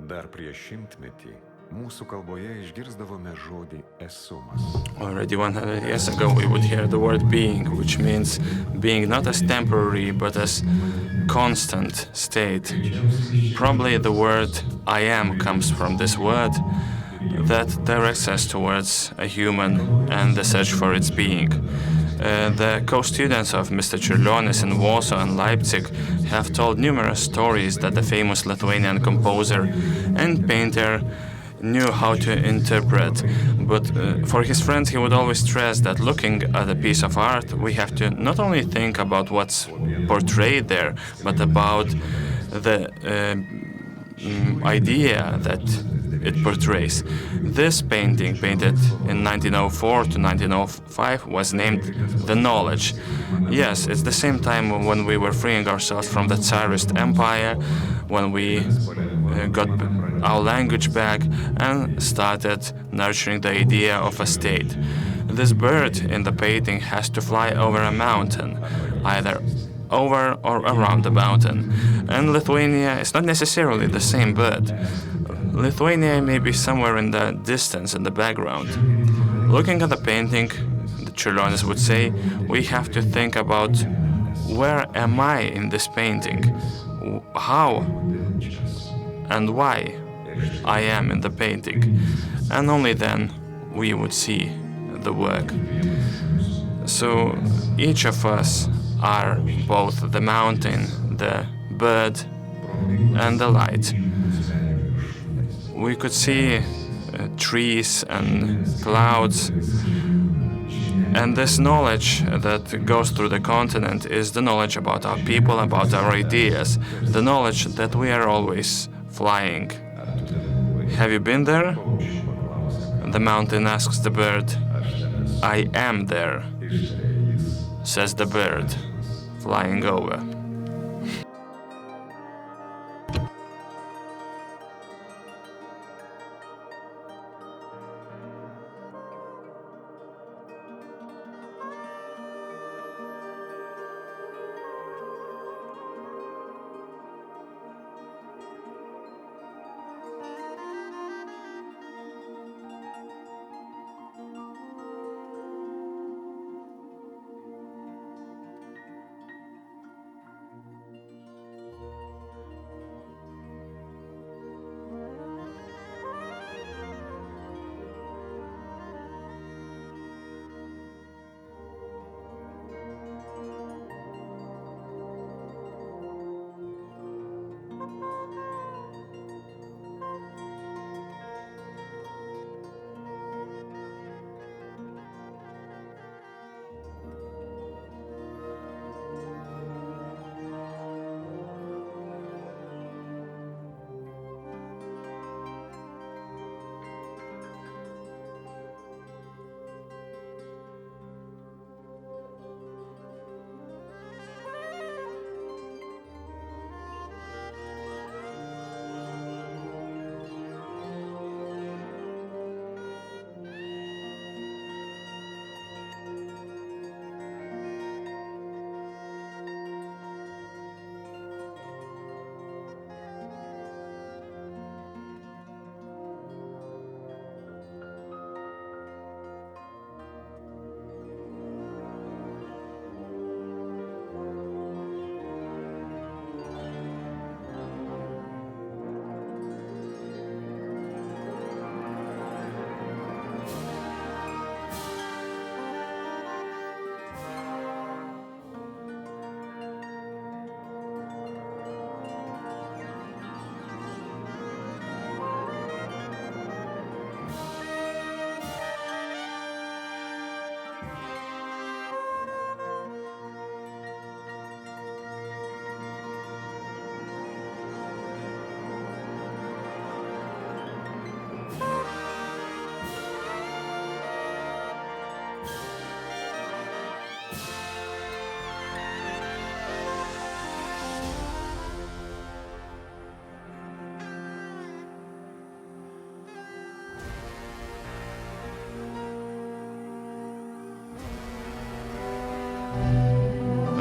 Dar prieš šimtmetį mūsų kalboje išgirsdavome žodį esumas. Already 100 years ago we would hear the word being, which means being not as temporary but as constant state. Probably the word I am comes from this word that directs us towards a human and the search for its being. The co-students of Mr. Čiurlionis in Warsaw and Leipzig have told numerous stories that the famous Lithuanian composer and painter knew how to interpret. But for his friends, he would always stress that looking at a piece of art, we have to not only think about what's portrayed there, but about the idea that it portrays. This painting, painted in 1904 to 1905, was named The Knowledge. Yes, it's the same time when we were freeing ourselves from the Tsarist Empire, when we got our language back and started nurturing the idea of a state. This bird in the painting has to fly over a mountain, either over or around the mountain. And Lithuania is not necessarily the same bird. Lithuania may be somewhere in the distance, in the background. Looking at the painting, the Čiurlionis would say, we have to think about where am I in this painting? How and why I am in the painting? And only then we would see the work. So each of us are both the mountain, the bird, and the light. We could see trees and clouds, and this knowledge that goes through the continent is the knowledge about our people, about our ideas, the knowledge that we are always flying. Have you been there? The mountain asks the bird. I am there, says the bird, flying over.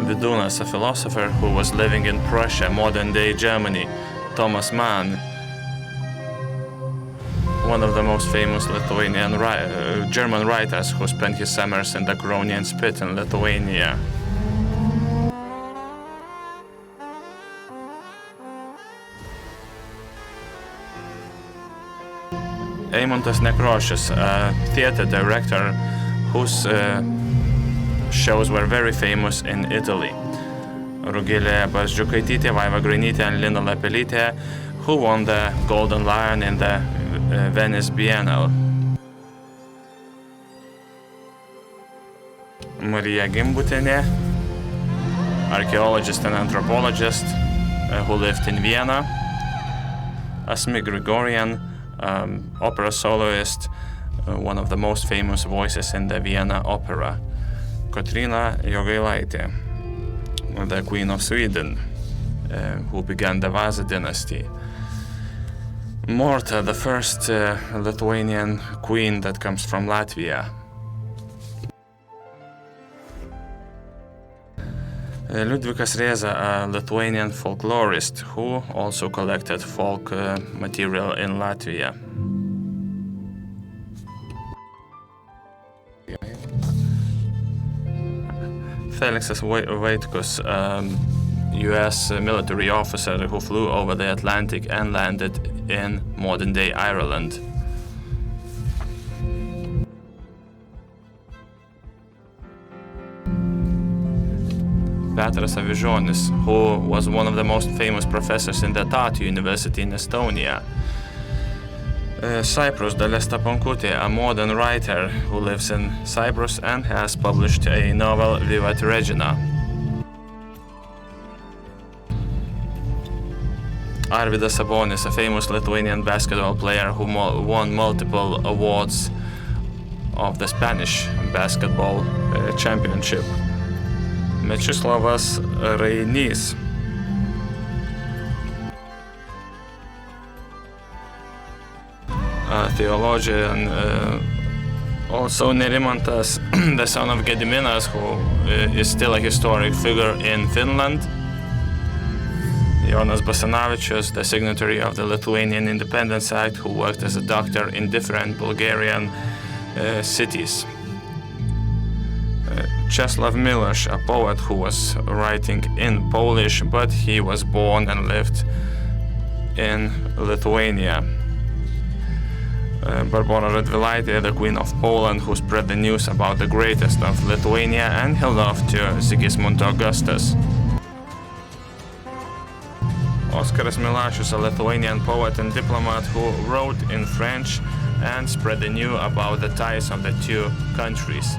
Vidunas, a philosopher who was living in Prussia, modern-day Germany, Thomas Mann, one of the most famous Lithuanian German writers who spent his summers in the Curonian Spit in Lithuania. Eimuntas Nekrošius, a theater director whose shows were very famous in Italy. Rugilė Bazdžiukaitytė, Vaiva Grainytė, and Lina Lapelytė, who won the Golden Lion in the Venice Biennale. Marija Gimbutienė, archaeologist and anthropologist who lived in Vienna. Asmik Grigorian, opera soloist, one of the most famous voices in the Vienna opera. Kotryna Jogailaitė, the Queen of Sweden, who began the Vasa dynasty. Morta, the first Lithuanian queen that comes from Latvia. Liudvikas Rėza, a Lithuanian folklorist who also collected folk material in Latvia. Feliksas Vaitkus, US military officer who flew over the Atlantic and landed in modern-day Ireland. Petras Avižonis, who was one of the most famous professors in the Tartu University in Estonia. Cyprus, Dalia Staponkutė, a modern writer who lives in Cyprus and has published a novel, Vivat Regina. Arvydas Sabonis, a famous Lithuanian basketball player who won multiple awards of the Spanish basketball championship. Mečislavas Rainys, a theologian, also Nerimantas, the son of Gediminas, who is still a historic figure in Finland. Jonas Basanavičius, the signatory of the Lithuanian Independence Act, who worked as a doctor in different Bulgarian cities. Czesław Milosz, a poet who was writing in Polish, but he was born and lived in Lithuania. Barbora Radvilaitė, the Queen of Poland, who spread the news about the greatest of Lithuania and held off to Sigismund Augustus. Oskaras Milašius, a Lithuanian poet and diplomat who wrote in French and spread the news about the ties of the two countries.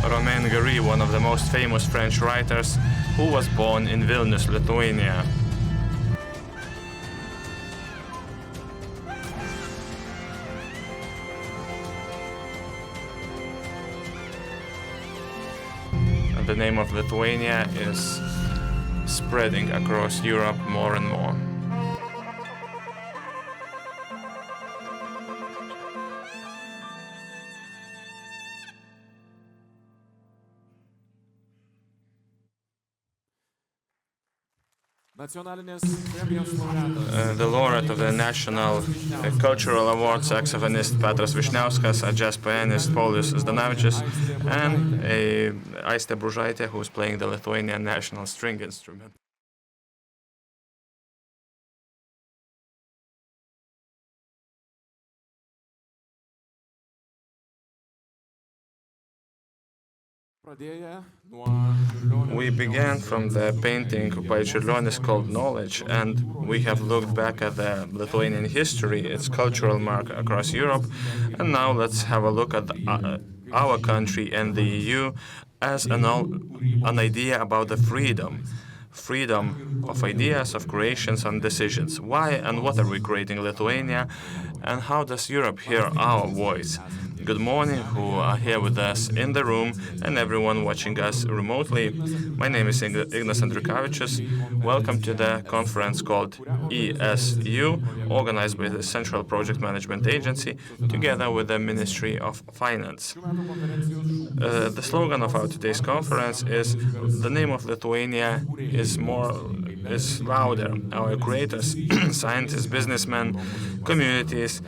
Romain Gary, one of the most famous French writers, who was born in Vilnius, Lithuania. And the name of Lithuania is spreading across Europe more and more. The laureate of the National Cultural Awards, saxophonist Petras Vyšniauskas, a jazz pianist Paulius Zdanavičius, and Aistė Bružaitė, who is playing the Lithuanian national string instrument. We began from the painting by Čiurlionis called Knowledge, and we have looked back at the Lithuanian history, its cultural mark across Europe, and now let's have a look at our country and the EU as an idea about the freedom of ideas, of creations and decisions. Why and what are we creating Lithuania, and how does Europe hear our voice? Good morning, who are here with us in the room, and everyone watching us remotely. My name is Ignas Andriukavičius. Welcome to the conference called ES+U, organized by the Central Project Management Agency, together with the Ministry of Finance. The slogan of our today's conference is "The name of Lithuania is more is louder. Our creators, scientists, businessmen, communities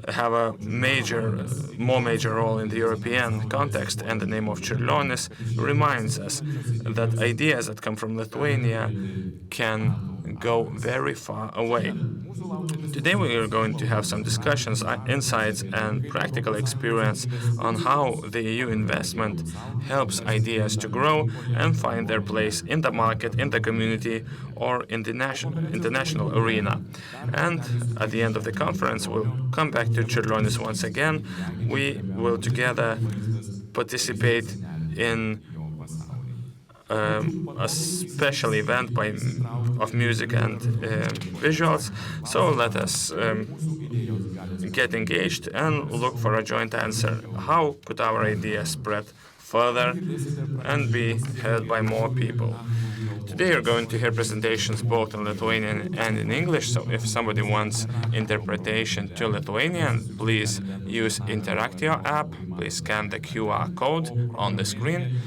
have a more major role in the European context, and the name of Čiurlionis reminds us that ideas that come from Lithuania can go very far away. Today we are going to have some discussions, insights and practical experience on how the EU investment helps ideas to grow and find their place in the market, in the community or in the international arena. And at the end of the conference we'll come back to Čiurlionis once again. We will together participate in a special event of music and visuals. So let us get engaged and look for a joint answer. How could our ideas spread further and be heard by more people? Today you're going to hear presentations both in Lithuanian and in English, so if somebody wants interpretation to Lithuanian, please use Interactio app, please scan the QR code on the screen,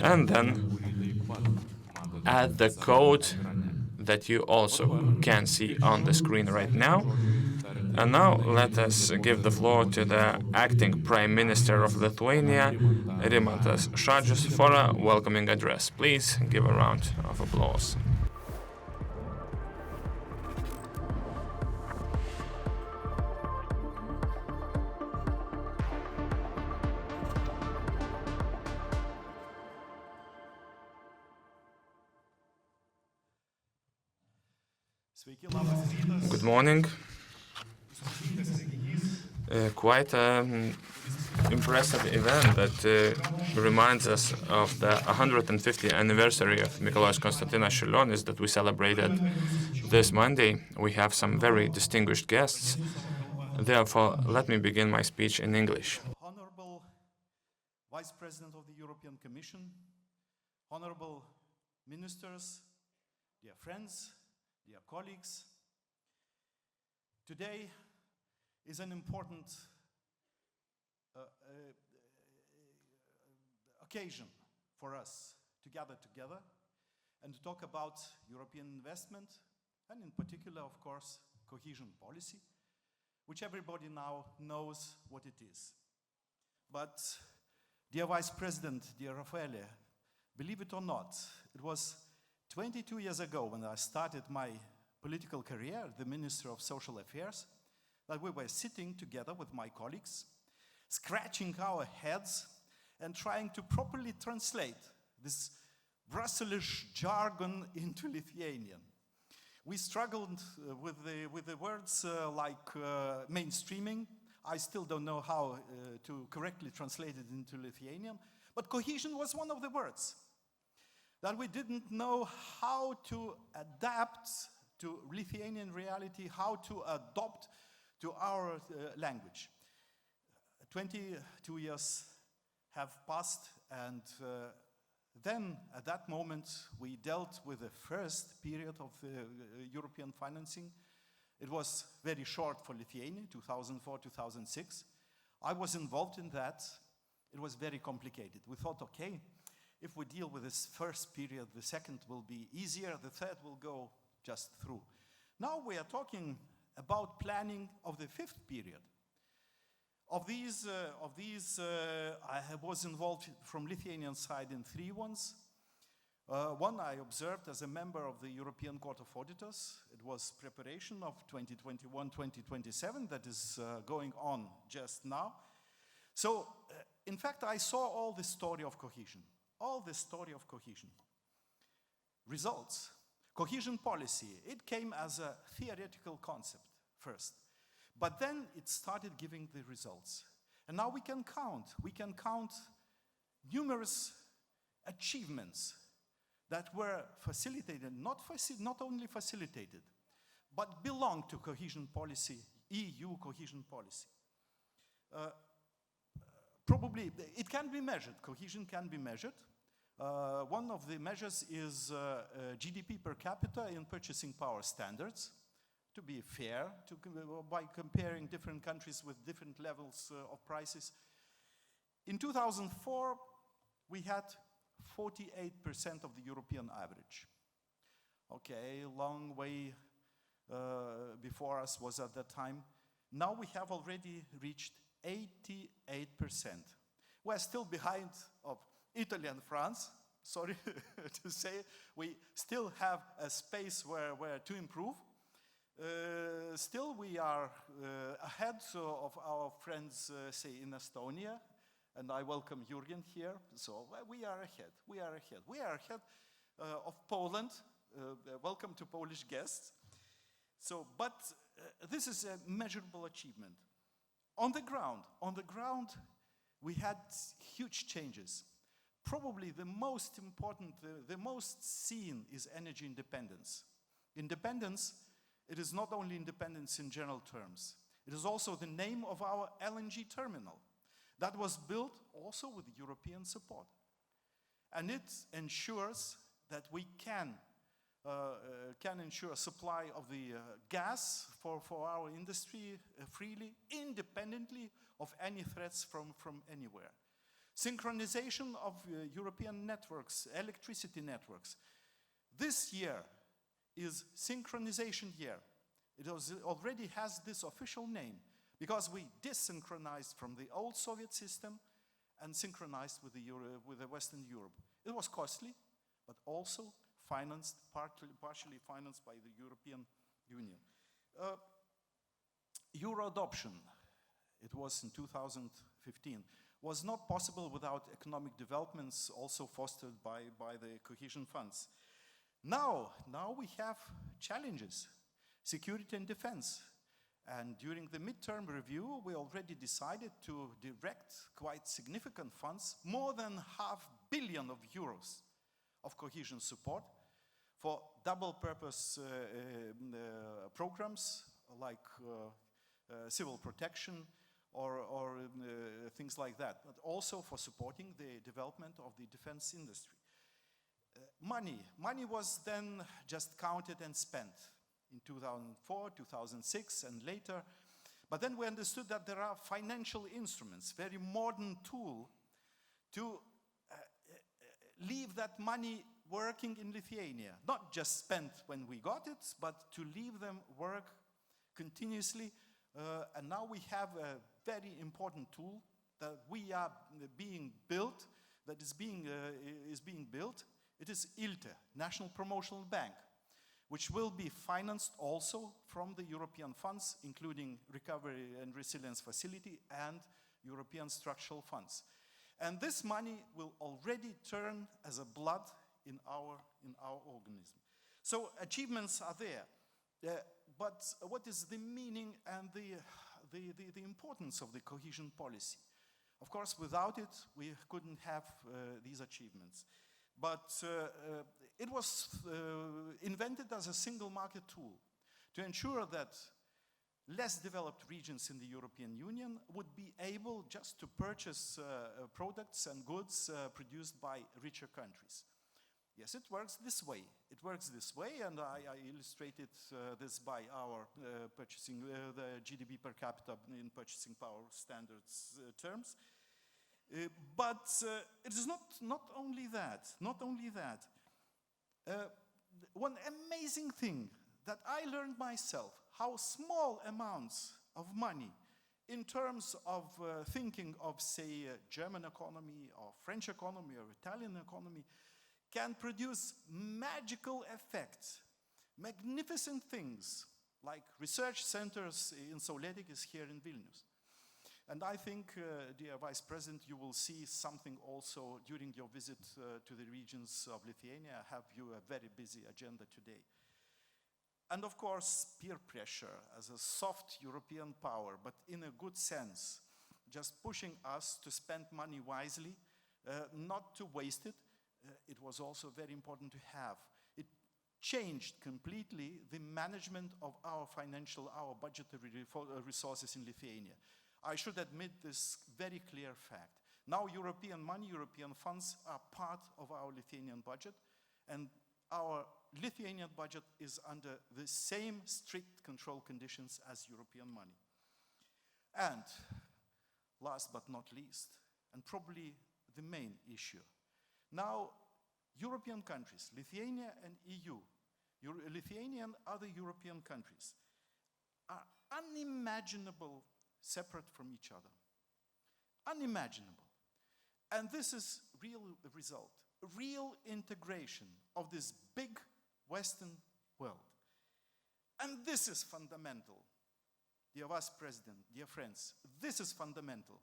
and then add the code that you also can see on the screen right now. And now let us give the floor to the acting Prime Minister of Lithuania, Rimantas Šadžius, for a welcoming address. Please give a round of applause. Good morning. Quite an impressive event that reminds us of the 150th anniversary of Mikalojus Konstantinas Čiurlionis that we celebrated this Monday. We have some very distinguished guests. Therefore, let me begin my speech in English. Honorable Vice President of the European Commission, honorable ministers, dear friends, dear colleagues, today is an important occasion for us to gather together and to talk about European investment and in particular, of course, cohesion policy, which everybody now knows what it is. But, dear Vice President, dear Raffaele, believe it or not, it was 22 years ago when I started my political career, the Minister of Social Affairs, that we were sitting together with my colleagues, scratching our heads and trying to properly translate this Brussels jargon into Lithuanian. We struggled with the words like mainstreaming. I still don't know how to correctly translate it into Lithuanian, but cohesion was one of the words that we didn't know how to adapt to Lithuanian reality, how to adopt to our language. 22 years have passed, and then at that moment we dealt with the first period of European financing. It was very short for Lithuania, 2004-2006. I was involved in that. It was very complicated. We thought, okay, if we deal with this first period, the second will be easier, the third will go just through. Now we are talking about planning of the fifth period. Of these, I was involved from Lithuanian side in three ones. One I observed as a member of the European Court of Auditors. It was preparation of 2021-2027 that is going on just now. So, in fact, I saw all the story of cohesion. All the story of cohesion. Results. Cohesion policy, it came as a theoretical concept first. But then it started giving the results. And now we can count numerous achievements that were facilitated, not only facilitated, but belong to cohesion policy, EU cohesion policy. Probably, it can be measured, cohesion can be measured. One of the measures is GDP per capita in purchasing power standards. To be fair, by comparing different countries with different levels of prices. In 2004, we had 48% of the European average. Okay, long way before us was at that time. Now we have already reached 88%. We're still behind of Italy and France, sorry to say. We still have a space where to improve. Still we are ahead of our friends, say, in Estonia, and I welcome Jürgen here. So we are ahead, we are ahead. We are ahead of Poland. Welcome to Polish guests. So, but this is a measurable achievement. On the ground, we had huge changes. Probably the most important, the most seen is energy independence. Independence, it is not only independence in general terms. It is also the name of our LNG terminal that was built also with European support. And it ensures that we can ensure supply of the gas for our industry freely, independently of any threats from anywhere. Synchronization of European networks, electricity networks. This year is synchronization year. It already has this official name because we desynchronized from the old Soviet system and synchronized with the Western Europe. It was costly, but also financed, partially financed by the European Union. Euro adoption, it was in 2015, was not possible without economic developments also fostered by the cohesion funds. Now we have challenges, security and defense. And during the midterm review, we already decided to direct quite significant funds, more than €500 million of cohesion support for double-purpose programs like civil protection or things like that, but also for supporting the development of the defense industry. Money was then just counted and spent in 2004, 2006, and later. But then we understood that there are financial instruments, very modern tool to leave that money working in Lithuania, not just spent when we got it, but to leave them work continuously. And now we have a very important tool that we are being built, that is being built. It is ILTE, National Promotional Bank, which will be financed also from the European funds, including Recovery and Resilience Facility and European structural funds. And this money will already turn as a blood in our organism. So achievements are there. But what is the meaning and the importance of the cohesion policy? Of course, without it, we couldn't have these achievements. But it was invented as a single market tool to ensure that less developed regions in the European Union would be able just to purchase products and goods produced by richer countries. Yes, it works this way. It works this way, and I illustrated this by our purchasing, the GDP per capita in purchasing power standards terms. But it is not only that. Not only that. One amazing thing that I learned myself, how small amounts of money in terms of thinking of, say, German economy or French economy or Italian economy can produce magical effects, magnificent things, like research centers in Saulėtekis here in Vilnius. And I think, dear Vice President, you will see something also during your visit to the regions of Lithuania. I have you a very busy agenda today. And of course, peer pressure as a soft European power, but in a good sense, just pushing us to spend money wisely, not to waste it. It was also very important to have. It changed completely the management of our budgetary resources in Lithuania. I should admit this very clear fact. Now European money, European funds are part of our Lithuanian budget, and our Lithuanian budget is under the same strict control conditions as European money. And last but not least, and probably the main issue, now European countries, Lithuania and EU, Lithuania and other European countries are unimaginable separate from each other. Unimaginable. And this is real result, real integration of this big Western world. And this is fundamental. Dear Vice President, dear friends, this is fundamental.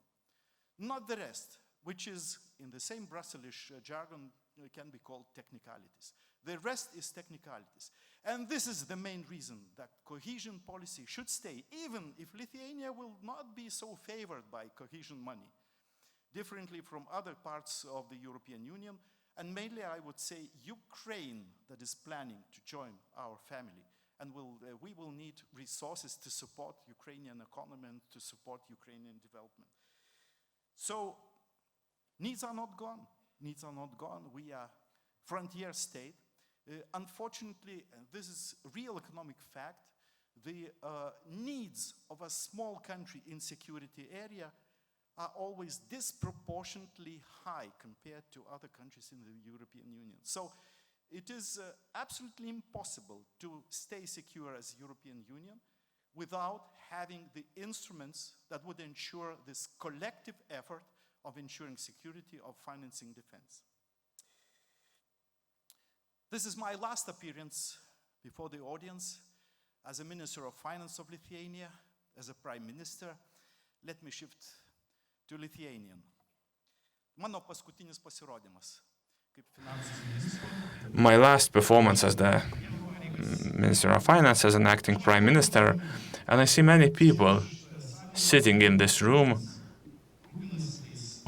Not the rest, which is, in the same Brussels jargon, can be called technicalities. The rest is technicalities. And this is the main reason that cohesion policy should stay, even if Lithuania will not be so favored by cohesion money, differently from other parts of the European Union, and mainly I would say Ukraine that is planning to join our family. And we will need resources to support Ukrainian economy and to support Ukrainian development. So, needs are not gone. Needs are not gone. We are frontier state. Unfortunately, and this is a real economic fact, the needs of a small country in security area are always disproportionately high compared to other countries in the European Union. So it is absolutely impossible to stay secure as European Union without having the instruments that would ensure this collective effort of ensuring security, of financing defense. This is my last appearance before the audience as a Minister of Finance of Lithuania, as a Prime Minister. Let me shift to Lithuanian. Mano paskutinis pasirodymas kaip finansų ministras. My last performance as the Minister of Finance, as an acting Prime Minister, and I see many people sitting in this room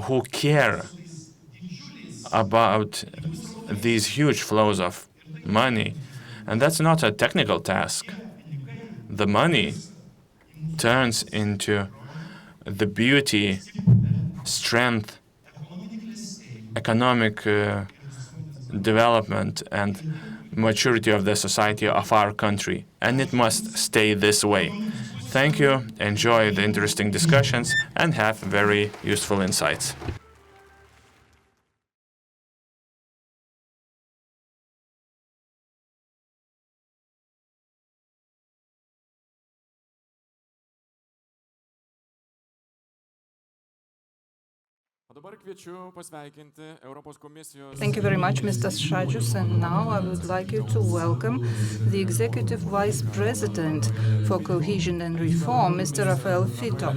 who care about these huge flows of money, and that's not a technical task. The money turns into the beauty, strength, economic development and maturity of the society of our country, and it must stay this way. Thank you, enjoy the interesting discussions, and have very useful insights. Thank you very much, Mr. Šadžius. And now I would like you to welcome the Executive Vice President for Cohesion and Reform, Mr. Fitto.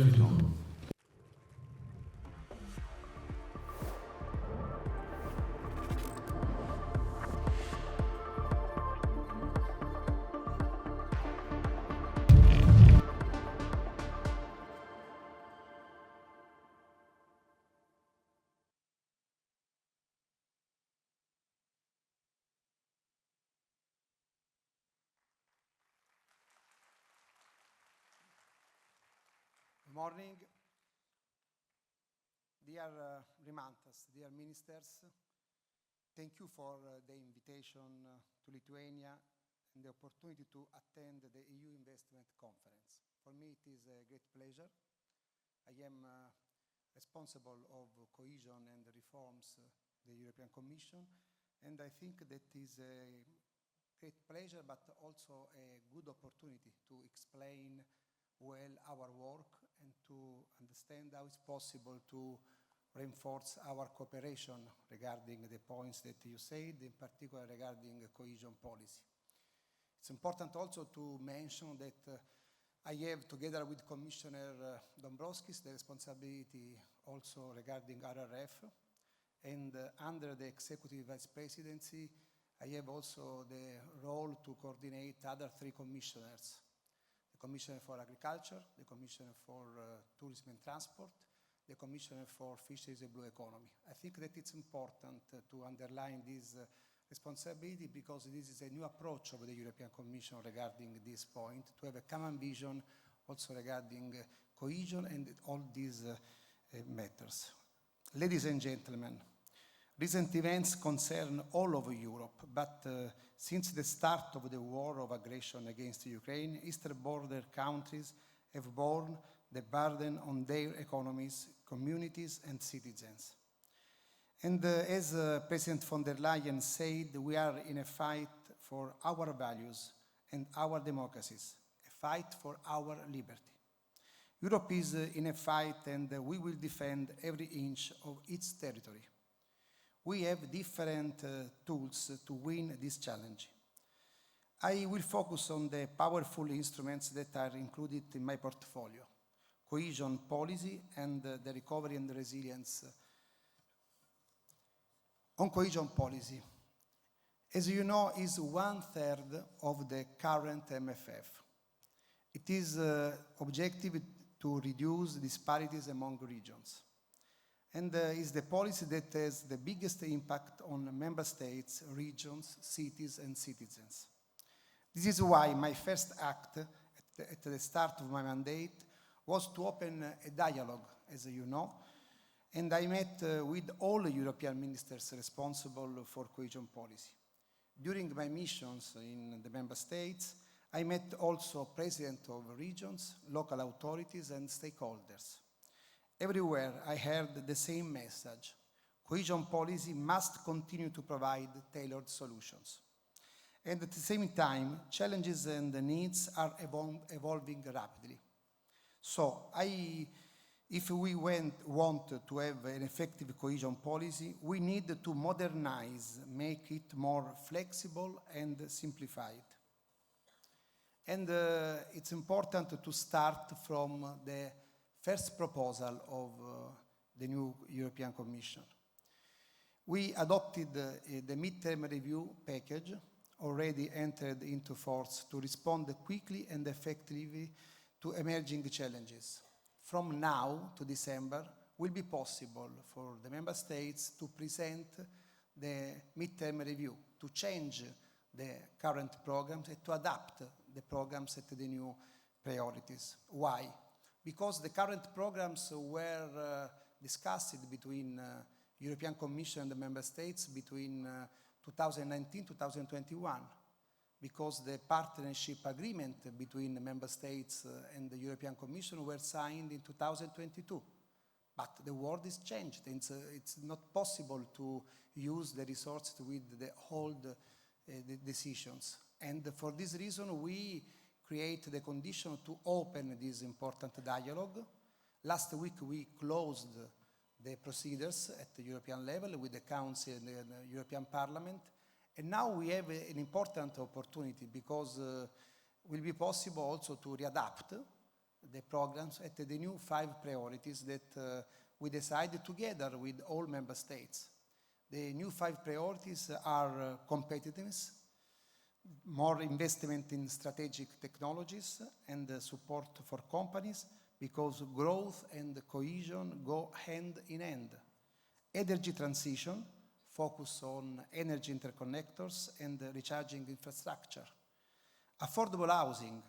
Good morning, dear Rimantas, dear ministers. Thank you for the invitation to Lithuania and the opportunity to attend the EU Investment Conference. For me, it is a great pleasure. I am responsible of cohesion and reforms, the European Commission, and I think that is a great pleasure, but also a good opportunity to explain well our work and to understand how it's possible to reinforce our cooperation regarding the points that you said, in particular regarding cohesion policy. It's important also to mention that I have, together with Commissioner Dombrovskis, the responsibility also regarding RRF, and under the Executive Vice Presidency, I have also the role to coordinate other three commissioners: the Commissioner for Agriculture, the Commissioner for Tourism and Transport, the Commissioner for Fisheries and Blue Economy. I think that it's important to underline this responsibility because this is a new approach of the European Commission regarding this point, to have a common vision also regarding cohesion and all these matters. Ladies and gentlemen, recent events concern all over Europe, but since the start of the war of aggression against Ukraine, eastern border countries have borne the burden on their economies, communities, and citizens. And as President von der Leyen said, we are in a fight for our values and our democracies, a fight for our liberty. Europe is in a fight, and we will defend every inch of its territory. We have different tools to win this challenge. I will focus on the powerful instruments that are included in my portfolio: cohesion policy and the recovery and resilience. On cohesion policy, as you know, is 1/3 of the current MFF. It is objective to reduce disparities among regions, and is the policy that has the biggest impact on member states, regions, cities, and citizens. This is why my first act at the start of my mandate was to open a dialogue, as you know, and I met with all the European ministers responsible for cohesion policy. During my missions in the member states, I met also presidents of regions, local authorities, and stakeholders. Everywhere I heard the same message: cohesion policy must continue to provide tailored solutions. And at the same time, challenges and the needs are evolving rapidly. So if we want to have an effective cohesion policy, we need to modernize, make it more flexible and simplified. And it's important to start from the first proposal of the new European Commission. We adopted the midterm review package, already entered into force, to respond quickly and effectively to emerging challenges. From now to December, will be possible for the member states to present the midterm review, to change the current programs and to adapt the programs to the new priorities. Why? Because the current programs were discussed between European Commission and the member states between 2019-2021, because the partnership agreement between the member states and the European Commission were signed in 2022. But the world is changed. It's not possible to use the resources with the old decisions. And for this reason, we create the condition to open this important dialogue. Last week, we closed the procedures at the European level with the Council and the European Parliament. And now we have an important opportunity, because it will be possible also to readapt the programs at the new 5 priorities that we decided together with all member states. The new 5 priorities are competitiveness, more investment in strategic technologies and support for companies, because growth and cohesion go hand in hand. Energy transition, focus on energy interconnectors and recharging infrastructure. Affordable housing,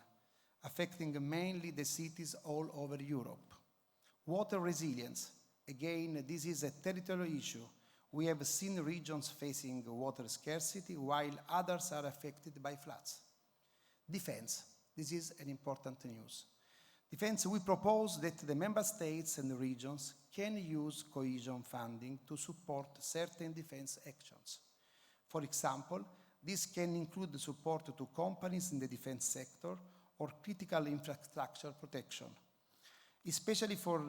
affecting mainly the cities all over Europe. Water resilience, again, this is a territorial issue. We have seen regions facing water scarcity while others are affected by floods. Defense, this is an important news. Defense, we propose that the member states and the regions can use cohesion funding to support certain defense actions. For example, this can include support to companies in the defense sector or critical infrastructure protection, especially for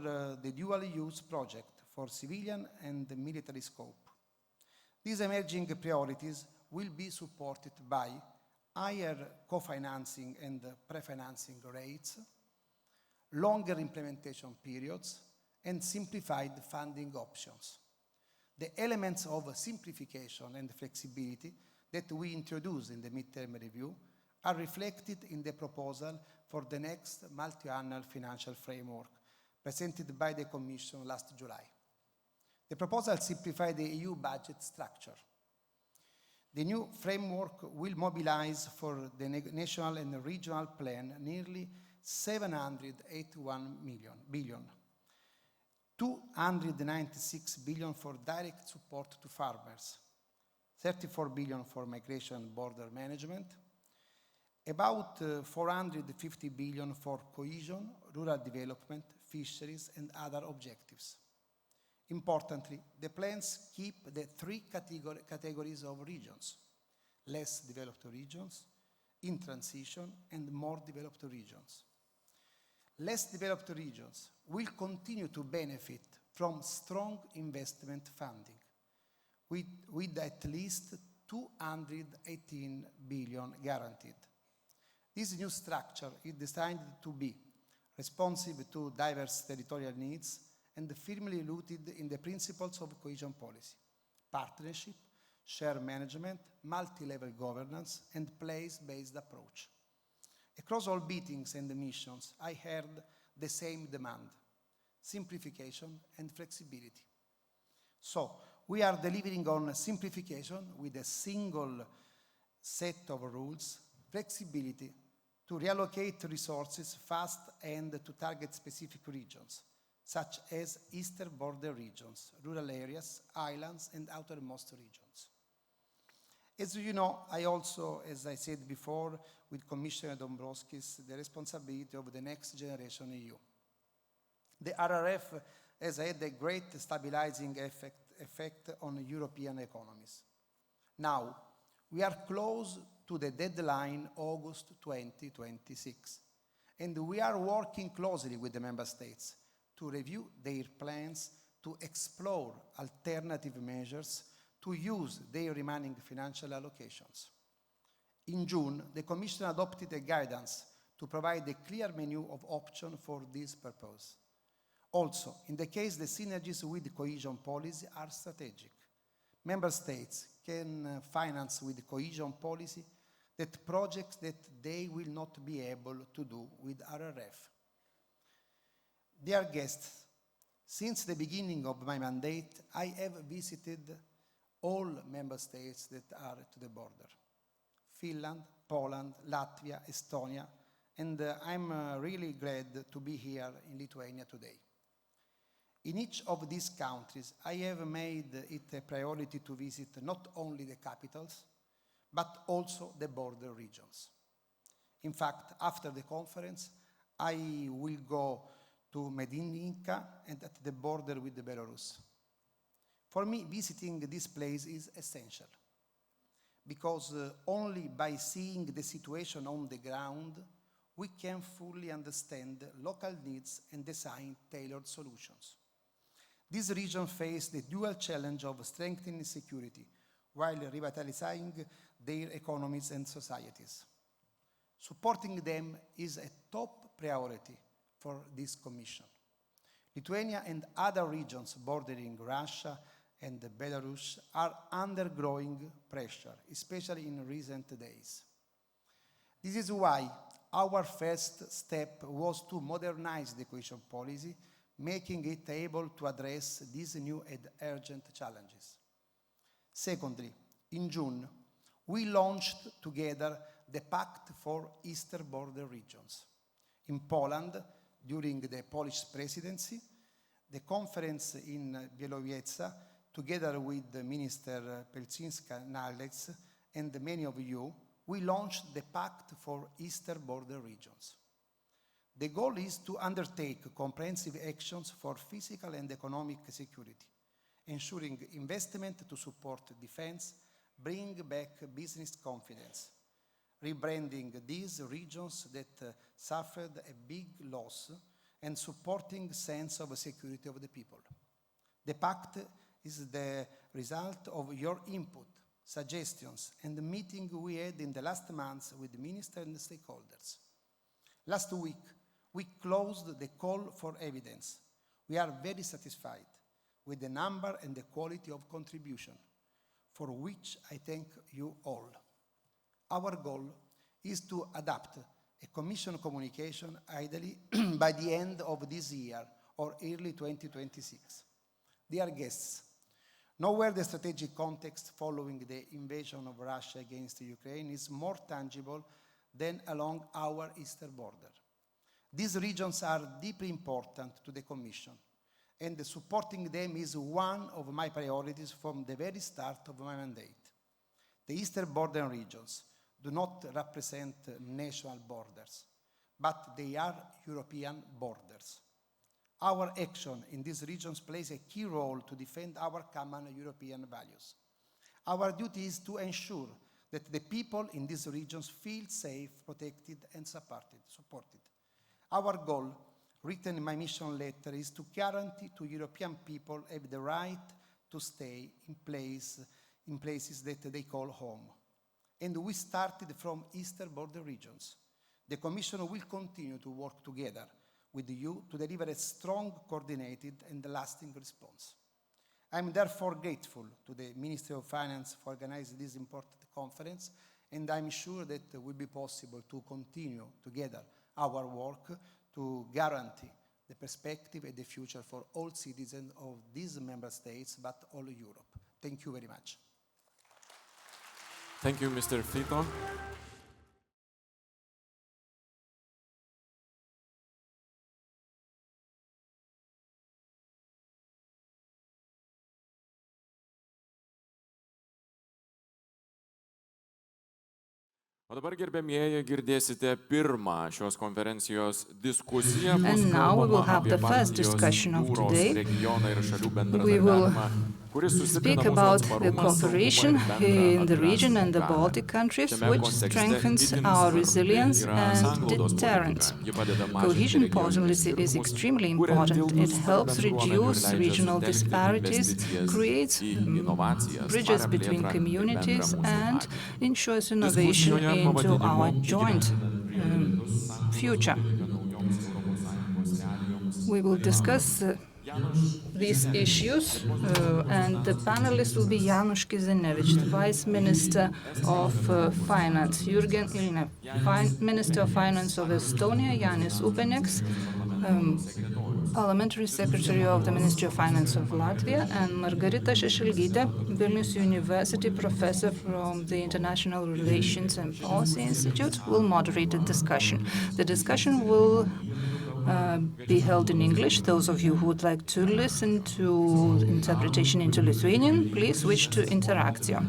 the dual-use project for civilian and military scope. These emerging priorities will be supported by higher co-financing and pre-financing rates, longer implementation periods, and simplified funding options. The elements of simplification and flexibility that we introduced in the midterm review are reflected in the proposal for the next multi-annual financial framework presented by the Commission last July. The proposal simplifies the EU budget structure. The new framework will mobilize for the national and regional plan nearly 781 billion, 296 billion for direct support to farmers, 34 billion for migration and border management, about 450 billion for cohesion, rural development, fisheries, and other objectives. Importantly, the plans keep the 3 categories of regions: less developed regions, in transition, and more developed regions. Less developed regions will continue to benefit from strong investment funding, with at least 218 billion guaranteed. This new structure is designed to be responsive to diverse territorial needs and firmly rooted in the principles of cohesion policy: partnership, shared management, multi-level governance, and place-based approach. Across all meetings and missions, I heard the same demand: simplification and flexibility. So, we are delivering on simplification with a single set of rules, flexibility to reallocate resources fast and to target specific regions, such as eastern border regions, rural areas, islands, and outermost regions. As you know, I also, as I said before, with Commissioner Dombrovskis, the responsibility of the next generation EU. The RRF has had a great stabilizing effect on European economies. Now, we are close to the deadline, August 2026, and we are working closely with the member states to review their plans to explore alternative measures to use their remaining financial allocations. In June, the Commission adopted a guidance to provide a clear menu of options for this purpose. Also, in the case the synergies with cohesion policy are strategic, member states can finance with cohesion policy that projects that they will not be able to do with RRF. Dear guests, since the beginning of my mandate, I have visited all member states that are to the border: Finland, Poland, Latvia, Estonia, and I'm really glad to be here in Lithuania today. In each of these countries, I have made it a priority to visit not only the capitals, but also the border regions. In fact, after the conference, I will go to Medinka and at the border with Belarus. For me, visiting this place is essential, because only by seeing the situation on the ground, we can fully understand local needs and design tailored solutions. This region faced the dual challenge of strengthening security while revitalizing their economies and societies. Supporting them is a top priority for this Commission. Lithuania and other regions bordering Russia and Belarus are under growing pressure, especially in recent days. This is why our first step was to modernize the cohesion policy, making it able to address these new and urgent challenges. Secondly, in June, we launched together the Pact for Eastern Border Regions. In Poland, during the Polish presidency, the conference in Bielorussia, together with Minister Pelczynska-Nalec and many of you, we launched the Pact for Eastern Border Regions. The goal is to undertake comprehensive actions for physical and economic security, ensuring investment to support defense, bring back business confidence, rebranding these regions that suffered a big loss, and supporting sense of security of the people. The pact is the result of your input, suggestions, and the meeting we had in the last months with ministers and stakeholders. Last week, we closed the call for evidence. We are very satisfied with the number and the quality of contribution, for which I thank you all. Our goal is to adapt a Commission communication ideally by the end of this year or early 2026. Dear guests, nowhere the strategic context following the invasion of Russia against Ukraine is more tangible than along our eastern border. These regions are deeply important to the Commission, and supporting them is one of my priorities from the very start of my mandate. The eastern border regions do not represent national borders, but they are European borders. Our action in these regions plays a key role to defend our common European values. Our duty is to ensure that the people in these regions feel safe, protected, and supported. Our goal, written in my mission letter, is to guarantee to European people have the right to stay in places that they call home. And we started from eastern border regions. The Commission will continue to work together with you to deliver a strong, coordinated, and lasting response. I am therefore grateful to the Ministry of Finance for organizing this important conference, and I'm sure that it will be possible to continue together our work to guarantee the perspective and the future for all citizens of these member states, but all Europe. Thank you very much. Thank you, Mr. Fitto. O dabar, gerbėmieji, girdėsite pirmą šios konferencijos diskusiją. And now we will have the first discussion of today. We will speak about the cooperation in the region and the Baltic countries, which strengthens our resilience and deterrence. Cohesion policy is extremely important. It helps reduce regional disparities, creates bridges between communities, and ensures innovation into our joint future. We will discuss these issues, and the panelist will be Janusz Kizenevich, the Vice Minister of Finance, Jurgen Ilnev, Minister of Finance of Estonia, Jānis Upeneks, Parliamentary Secretary of the Ministry of Finance of Latvia, and Margarita Šešelgytė, Vilnius University Professor from the International Relations and Policy Institute, will moderate the discussion. The discussion will be held in English. Those of you who would like to listen to interpretation into Lithuanian, please switch to Interakcija.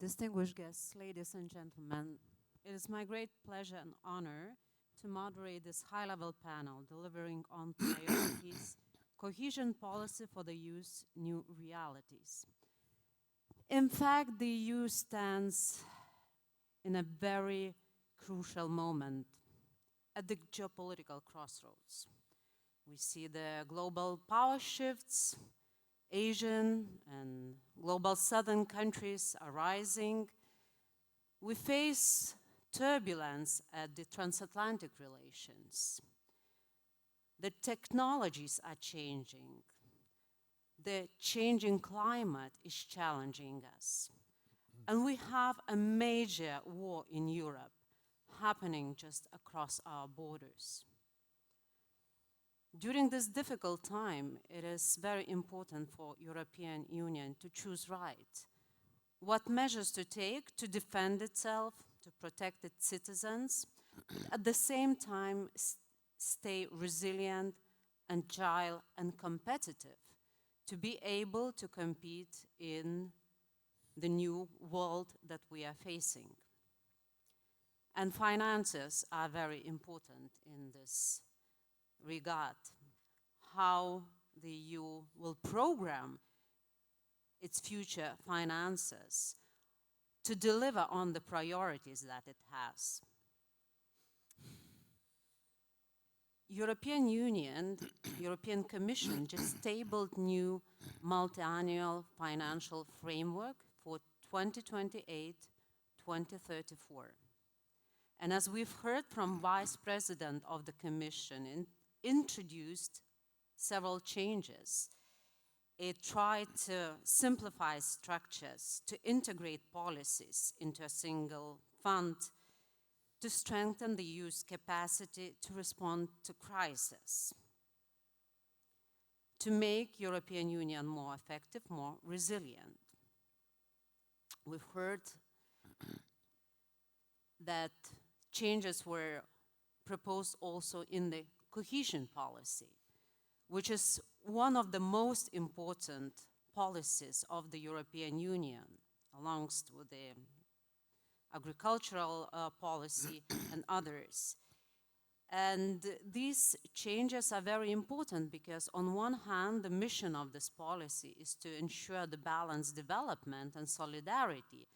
Distinguished guests, ladies and gentlemen, it is my great pleasure and honor to moderate this high-level panel delivering on priorities, cohesion policy for the EU's new realities. In fact, the EU stands in a very crucial moment at the geopolitical crossroads. We see the global power shifts. Asian and global southern countries are rising. We face turbulence at the transatlantic relations. The technologies are changing. The changing climate is challenging us. And we have a major war in Europe happening just across our borders. During this difficult time, it is very important for European Union to choose right. What measures to take to defend itself, to protect its citizens, at the same time stay resilient, agile, and competitive to be able to compete in the new world that we are facing. And finances are very important in this regard, how the EU will program its future finances to deliver on the priorities that it has. European Union, European Commission just tabled new multi-annual financial framework for 2028-2034. And as we've heard from Vice President of the Commission, introduced several changes. It tried to simplify structures, to integrate policies into a single fund, to strengthen the EU's capacity to respond to crisis, to make European Union more effective, more resilient. We've heard that changes were proposed also in the cohesion policy, which is one of the most important policies of the European Union, alongst with the agricultural policy and others. And these changes are very important because on one hand, the mission of this policy is to ensure the balanced development and solidarity,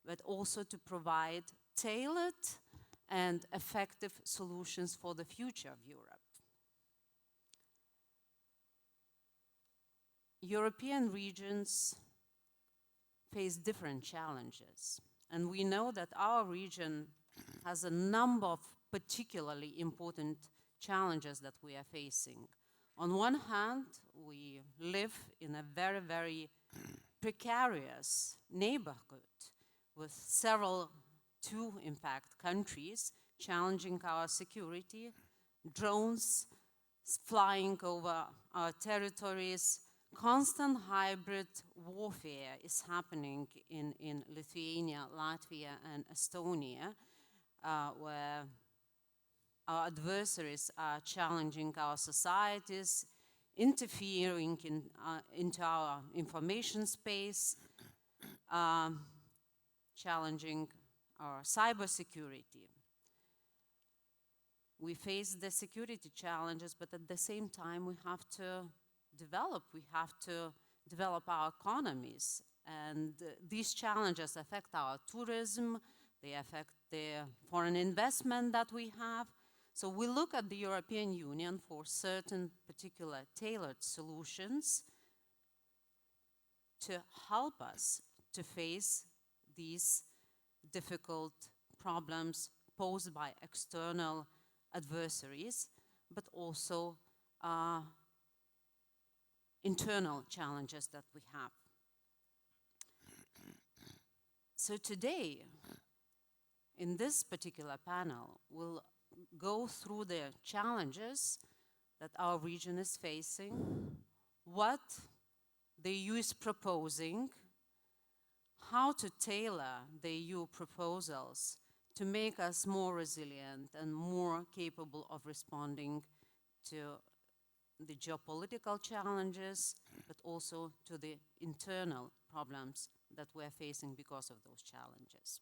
but also to provide tailored and effective solutions for the future of Europe. European regions face different challenges, and we know that our region has a number of particularly important challenges that we are facing. On one hand, we live in a very, very precarious neighborhood with two, in fact, countries challenging our security, drones flying over our territories. Constant hybrid warfare is happening in Lithuania, Latvia, and Estonia, where our adversaries are challenging our societies, interfering into our information space, challenging our cybersecurity. We face the security challenges, but at the same time we have to develop our economies. And these challenges affect our tourism, they affect the foreign investment that we have. So we look at the European Union for certain particular tailored solutions to help us to face these difficult problems posed by external adversaries, but also internal challenges that we have. So today, in this particular panel, we'll go through the challenges that our region is facing, what the EU is proposing, how to tailor the EU proposals to make us more resilient and more capable of responding to the geopolitical challenges, but also to the internal problems that we're facing because of those challenges.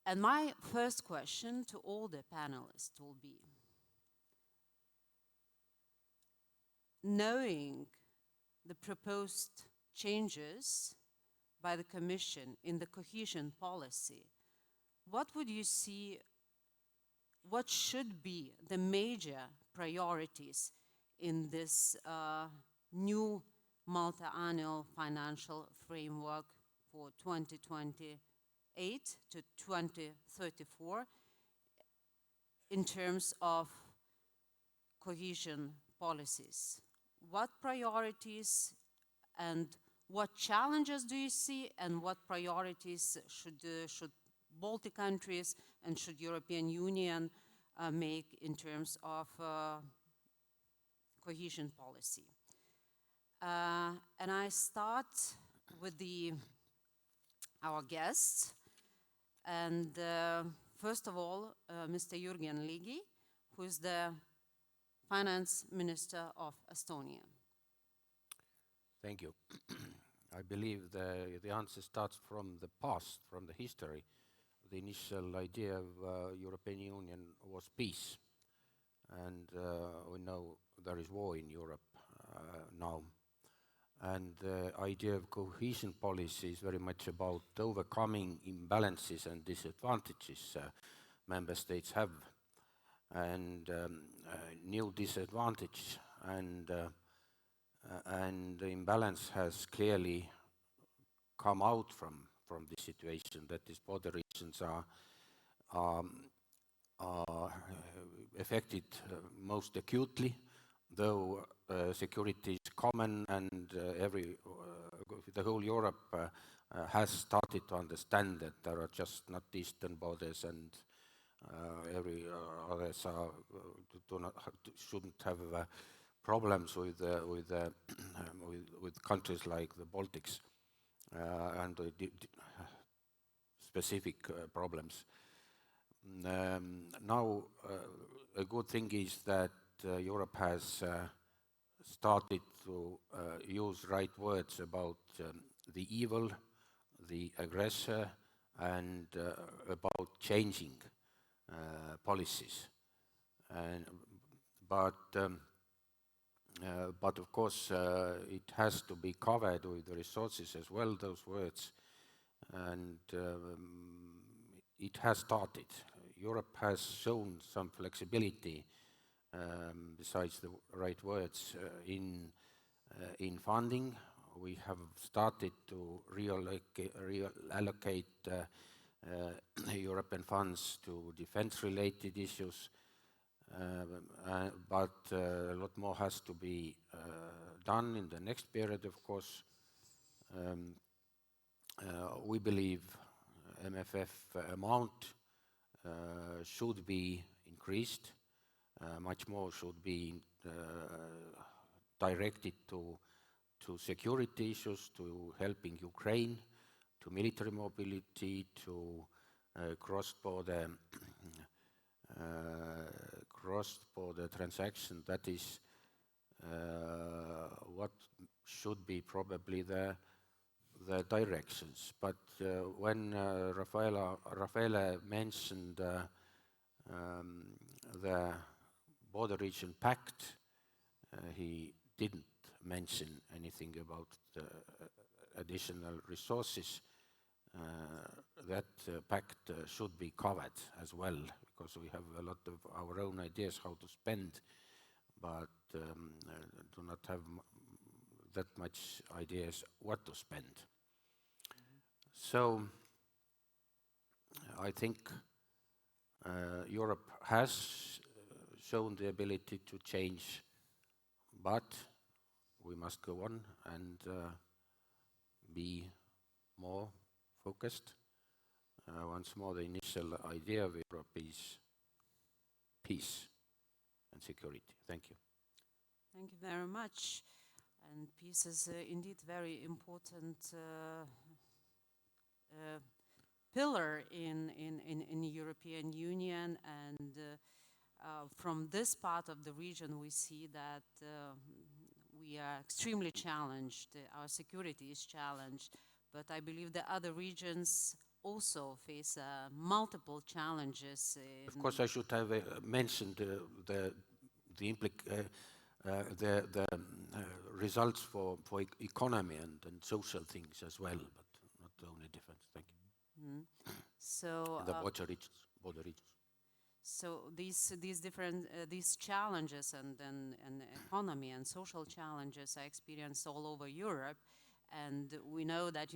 And my first question to all the panelists will be, knowing the proposed changes by the Commission in the cohesion policy, what would you see, what should be the major priorities in this new multi-annual financial framework for 2028 to 2034 in terms of cohesion policies? What priorities and what challenges do you see, and what priorities should Baltic countries and should European Union make in terms of cohesion policy? And I start with our guests. And first of all, Mr. Jürgen Ligi, who is the Finance Minister of Estonia. Thank you. I believe the answer starts from the past, from the history. The initial idea of European Union was peace. And we know there is war in Europe now. And the idea of cohesion policy is very much about overcoming imbalances and disadvantages member states have. And new disadvantage and the imbalance has clearly come out from this situation. That is, border regions are affected most acutely, though security is common and the whole Europe has started to understand that there are just not eastern borders and every others shouldn't have problems with countries like the Baltics and specific problems. Now, a good thing is that Europe has started to use right words about the evil, the aggressor, and about changing policies. But of course, it has to be covered with the resources as well, those words, and it has started. Europe has shown some flexibility, besides the right words, in funding. We have started to reallocate European funds to defense-related issues, but a lot more has to be done in the next period, of course. We believe MFF amount should be increased. Much more should be directed to security issues, to helping Ukraine, to military mobility, to cross-border transaction. That is what should be probably the directions. But when Raffaele mentioned the Border Region Pact, he didn't mention anything about the additional resources. That pact should be covered as well, because we have a lot of our own ideas how to spend, but do not have that much ideas what to spend. So I think Europe has shown the ability to change, but we must go on and be more focused. Once more, the initial idea of Europe is peace and security. Thank you. Thank you very much. And peace is indeed very important pillar in the European Union, and from this part of the region we see that we are extremely challenged. Our security is challenged, but I believe the other regions also face multiple challenges. Of course, I should have mentioned the results for economy and social things as well, but not the only difference. Thank you. Mm-hmm. So the border regions. So these different these challenges and economy and social challenges are experienced all over Europe, and we know that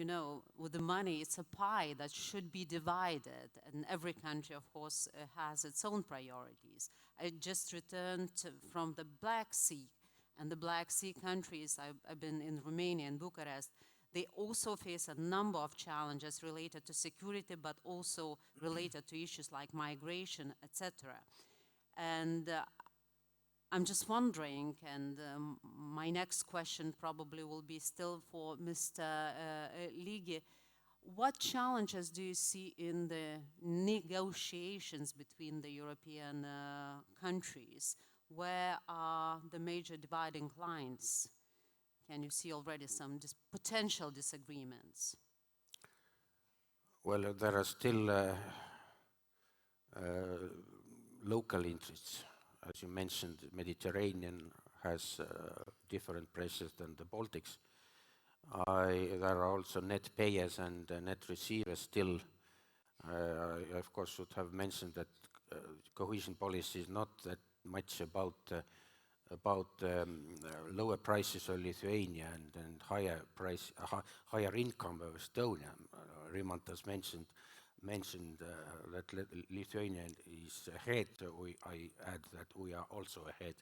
with the money it's a pie that should be divided, and every country of course has its own priorities. I just returned from the Black Sea, and the Black Sea countries, I've been in Romania and Bucharest. They also face a number of challenges related to security, but also related to issues like migration, etc. And I'm just wondering, and my next question probably will be still for Mr. Lygi, what challenges do you see in the negotiations between the European countries? Where are the major dividing lines? Can you see already some potential disagreements? Well, there are still local interests. As you mentioned, the Mediterranean has different pressures than the Baltics. There are also net payers and net receivers still. I, of course, should have mentioned that cohesion policy is not that much about lower prices of Lithuania and higher income of Estonia. Rimantas mentioned that Lithuania is ahead. I add that we are also ahead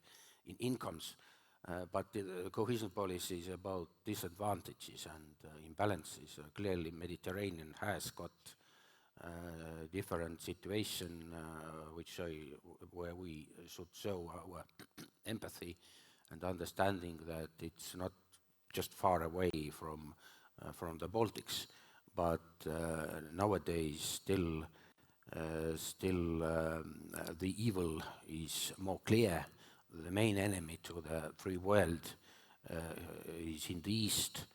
in incomes, but the cohesion policy is about disadvantages and imbalances. Clearly, Mediterranean has got different situation, where we should show our empathy and understanding that it's not just far away from the Baltics, but nowadays still the evil is more clear, the main enemy to the free world is in the east,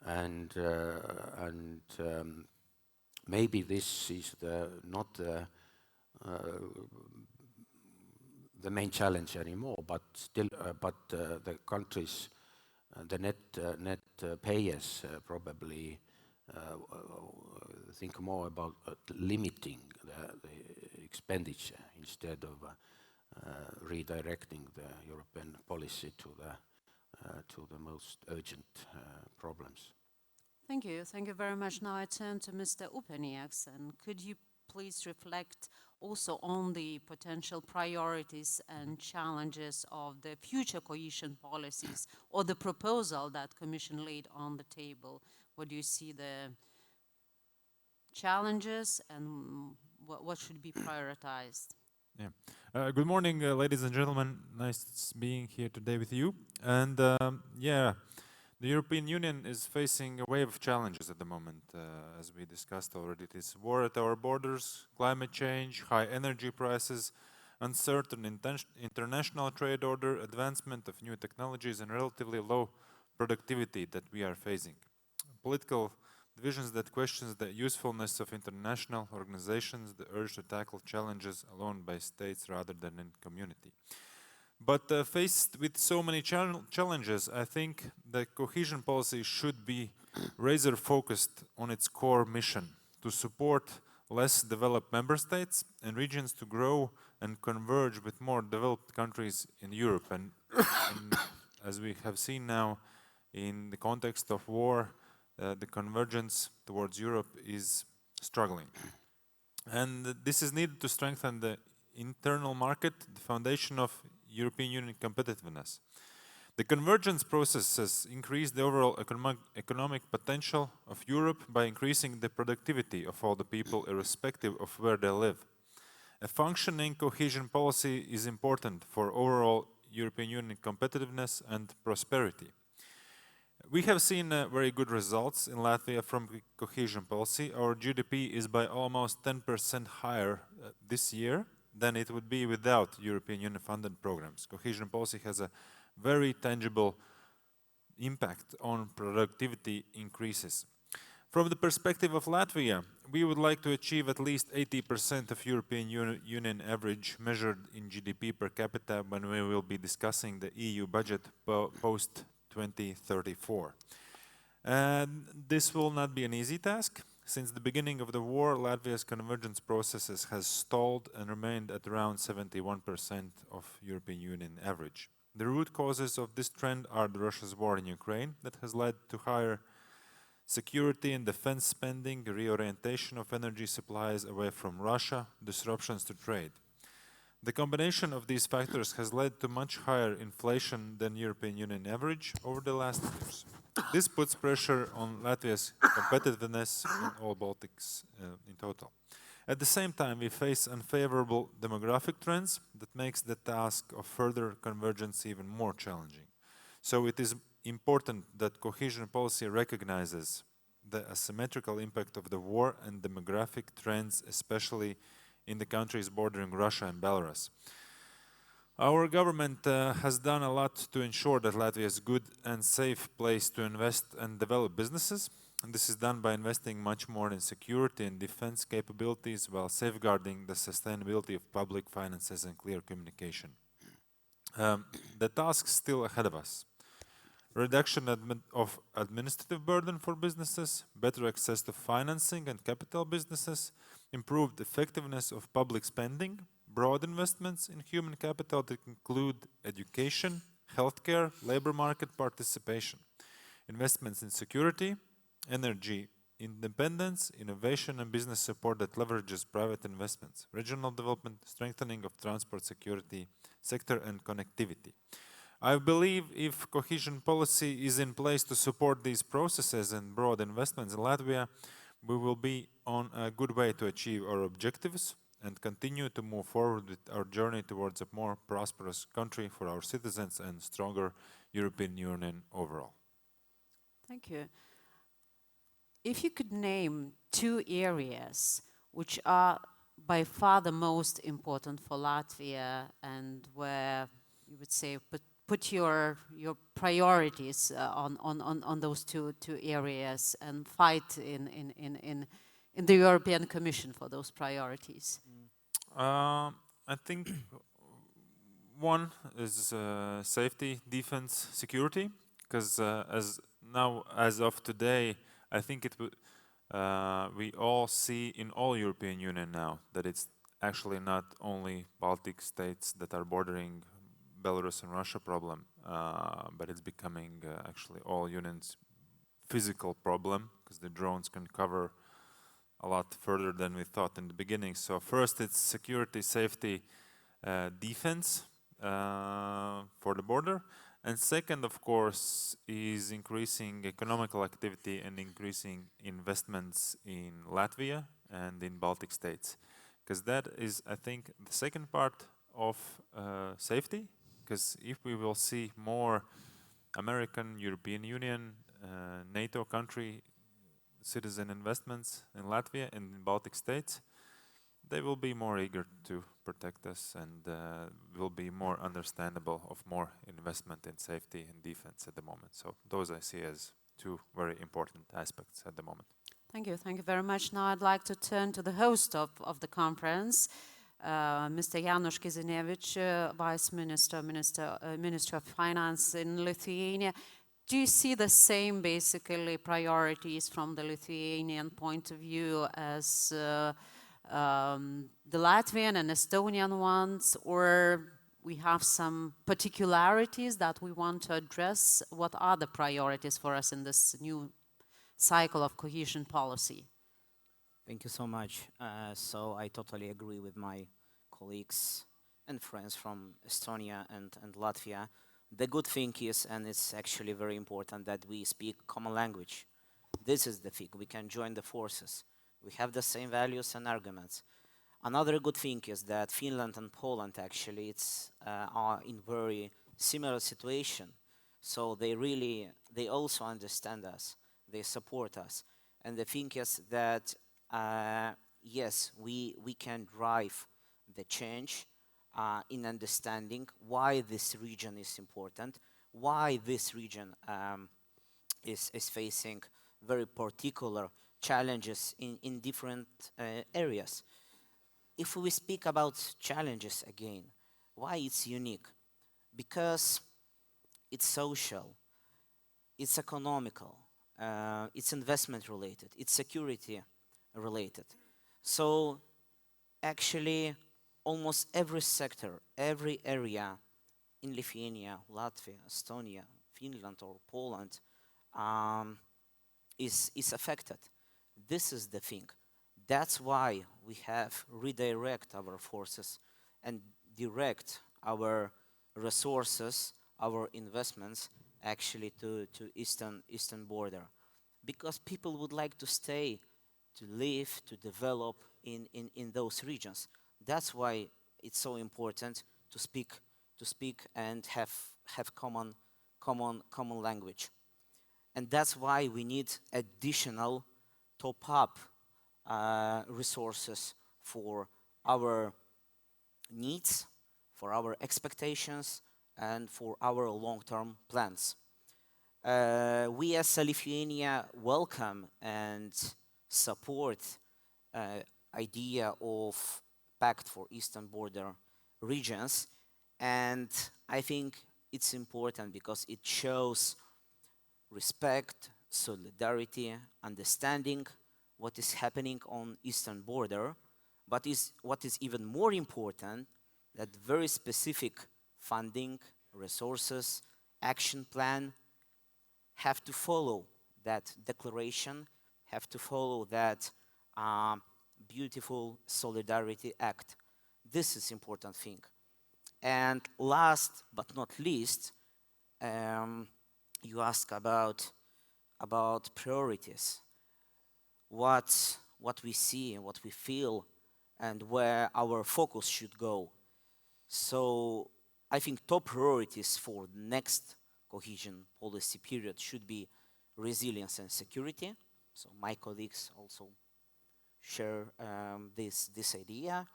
and maybe this is not the main challenge anymore, but still, the countries, the net payers probably think more about limiting the expenditure instead of redirecting the European policy to the most urgent problems. Thank you. Thank you very much. Now I turn to Mr. Upenieks, and could you please reflect also on the potential priorities and challenges of the future cohesion policies or the proposal that Commission laid on the table? What do you see the challenges and what should be prioritized? Yeah. Good morning, ladies and gentlemen. Nice being here today with you. And yeah, the European Union is facing a wave of challenges at the moment. As we discussed already, it is war at our borders, climate change, high energy prices, uncertain international trade order, advancement of new technologies, and relatively low productivity that we are facing. Political divisions that questions the usefulness of international organizations, the urge to tackle challenges alone by states rather than in community. But faced with so many challenges, I think the cohesion policy should be razor focused on its core mission to support less developed member states and regions to grow and converge with more developed countries in Europe. And as we have seen now in the context of war, the convergence towards Europe is struggling. And this is needed to strengthen the internal market, the foundation of European Union competitiveness. The convergence process has increased the overall economic potential of Europe by increasing the productivity of all the people, irrespective of where they live. A functioning cohesion policy is important for overall European Union competitiveness and prosperity. We have seen very good results in Latvia from cohesion policy. Our GDP is by almost 10% higher this year than it would be without European Union funded programs. Cohesion policy has a very tangible impact on productivity increases. From the perspective of Latvia, we would like to achieve at least 80% of European Union average measured in GDP per capita when we will be discussing the EU budget post 2034. And this will not be an easy task. Since the beginning of the war, Latvia's convergence processes has stalled and remained at around 71% of European Union average. The root causes of this trend are Russia's war in Ukraine that has led to higher security and defense spending, reorientation of energy supplies away from Russia, disruptions to trade. The combination of these factors has led to much higher inflation than European Union average over the last years. This puts pressure on Latvia's competitiveness in all Baltics in total. At the same time, we face unfavorable demographic trends that makes the task of further convergence even more challenging. So it is important that cohesion policy recognizes the asymmetrical impact of the war and demographic trends, especially in the countries bordering Russia and Belarus. Our government has done a lot to ensure that Latvia is a good and safe place to invest and develop businesses. And this is done by investing much more in security and defense capabilities while safeguarding the sustainability of public finances and clear communication. The task is still ahead of us. Reduction of administrative burden for businesses, better access to financing and capital businesses, improved effectiveness of public spending, broad investments in human capital that include education, healthcare, labor market participation, investments in security, energy independence, innovation and business support that leverages private investments, regional development, strengthening of transport security sector and connectivity. I believe if cohesion policy is in place to support these processes and broad investments in Latvia, we will be on a good way to achieve our objectives and continue to move forward with our journey towards a more prosperous country for our citizens and stronger European Union overall. Thank you. If you could name two areas which are by far the most important for Latvia and where you would say, put your priorities on those two areas and fight in the European Commission for those priorities? I think one is safety, defense, security, because as of today, I think we all see in all European Union now that it's actually not only Baltic states that are bordering Belarus and Russia problem, but it's becoming actually all unions' physical problem, because the drones can cover a lot further than we thought in the beginning. So first it's security, safety, defense for the border. And second, of course, is increasing economical activity and increasing investments in Latvia and in Baltic states. Because that is, I think, the second part of safety. Because if we will see more American, European Union, NATO country citizen investments in Latvia and in Baltic states, they will be more eager to protect us and will be more understandable of more investment in safety and defense at the moment. So those I see as two very important aspects at the moment. Thank you very much. Now I'd like to turn to the host of the conference, Mr. Janusz Kizinevic, Vice Minister, Minister of Finance in Lithuania. Do you see the same, basically, priorities from the Lithuanian point of view as the Latvian and Estonian ones, or we have some particularities that we want to address? What are the priorities for us in this new cycle of cohesion policy? Thank you so much. So I totally agree with my colleagues and friends from Estonia and Latvia. The good thing is, and it's actually very important, that we speak common language. This is the thing. We can join the forces. We have the same values and arguments. Another good thing is that Finland and Poland actually are in very similar situation. So they also understand us. They support us. And the thing is that, yes, we can drive the change in understanding why this region is important, why this region is facing very particular challenges in different areas. If we speak about challenges again, why it's unique? Because it's social, it's economical, it's investment related, it's security related. So actually almost every sector, every area in Lithuania, Latvia, Estonia, Finland or Poland is affected. This is the thing. That's why we have redirect our forces and direct our resources, our investments actually to eastern border. Because people would like to stay, to live, to develop in those regions. That's why it's so important to speak and have common language. And that's why we need additional top-up resources for our needs, for our expectations, and for our long-term plans. We as Lithuania welcome and support idea of Pact for Eastern Border regions, and I think it's important because it shows respect, solidarity, understanding what is happening on eastern border, but what is even more important, that very specific funding, resources, action plan have to follow that declaration, have to follow that beautiful Solidarity Act. This is important thing. And last but not least, you ask about priorities. What we see and what we feel and where our focus should go. So I think top priorities for the next cohesion policy period should be resilience and security. So my colleagues also share this idea.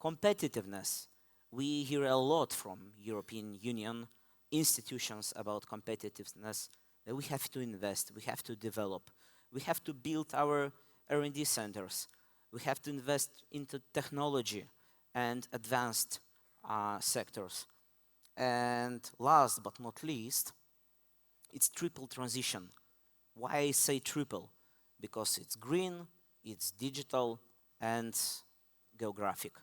Competitiveness. We hear a lot from European Union institutions about competitiveness, that we have to invest, we have to develop, we have to build our R&D centers, we have to invest into technology and advanced sectors. And last but not least, it's triple transition. Why I say triple? Because it's green, it's digital, and geographic.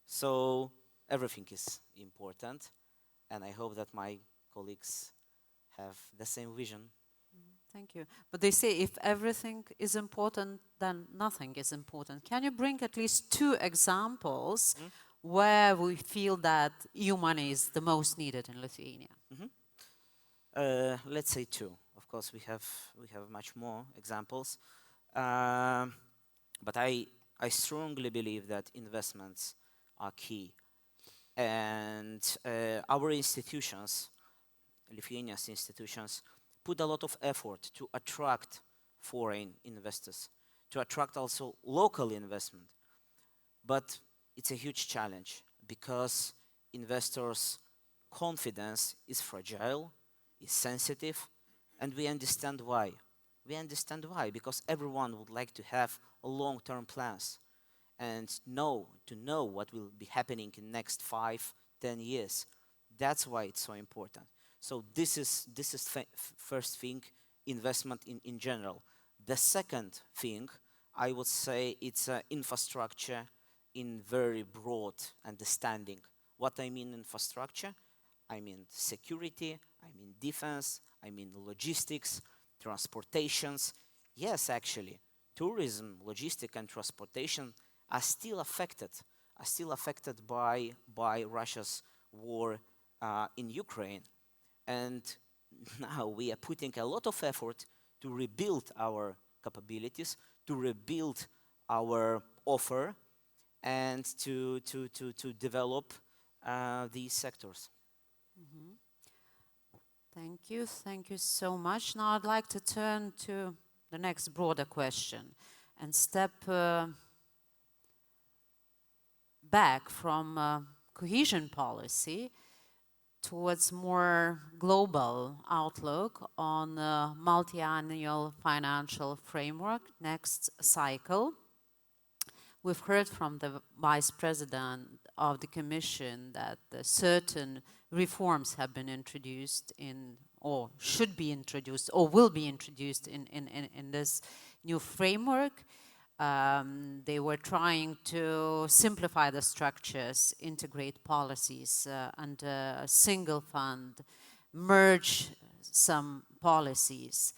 So everything is important, and I hope that my colleagues have the same vision. Thank you. But they say if everything is important, then nothing is important. Can you bring at least 2 examples where we feel that EU money is the most needed in Lithuania? Let's say 2. Of course, we have much more examples, but I strongly believe that investments are key, and our institutions, Lithuania's institutions, put a lot of effort to attract foreign investors, to attract also local investment. But it's a huge challenge because investors' confidence is fragile, is sensitive, and we understand why. We understand why, because everyone would like to have long-term plans and to know what will be happening in next 5, 10 years. That's why it's so important. So this is first thing, investment in general. The second thing, I would say, it's infrastructure in very broad understanding. What I mean infrastructure? I mean security, I mean defense, I mean logistics, transportations. Yes, actually, tourism, logistics, and transportation are still affected by Russia's war in Ukraine. And now we are putting a lot of effort to rebuild our capabilities, to rebuild our offer, and to develop these sectors. Thank you so much. Now I'd like to turn to the next broader question and step back from cohesion policy towards more global outlook on multi-annual financial framework, next cycle. We've heard from the Vice President of the Commission that certain reforms have been introduced or should be introduced, or will be introduced in this new framework. They were trying to simplify the structures, integrate policies under a single fund, merge some policies.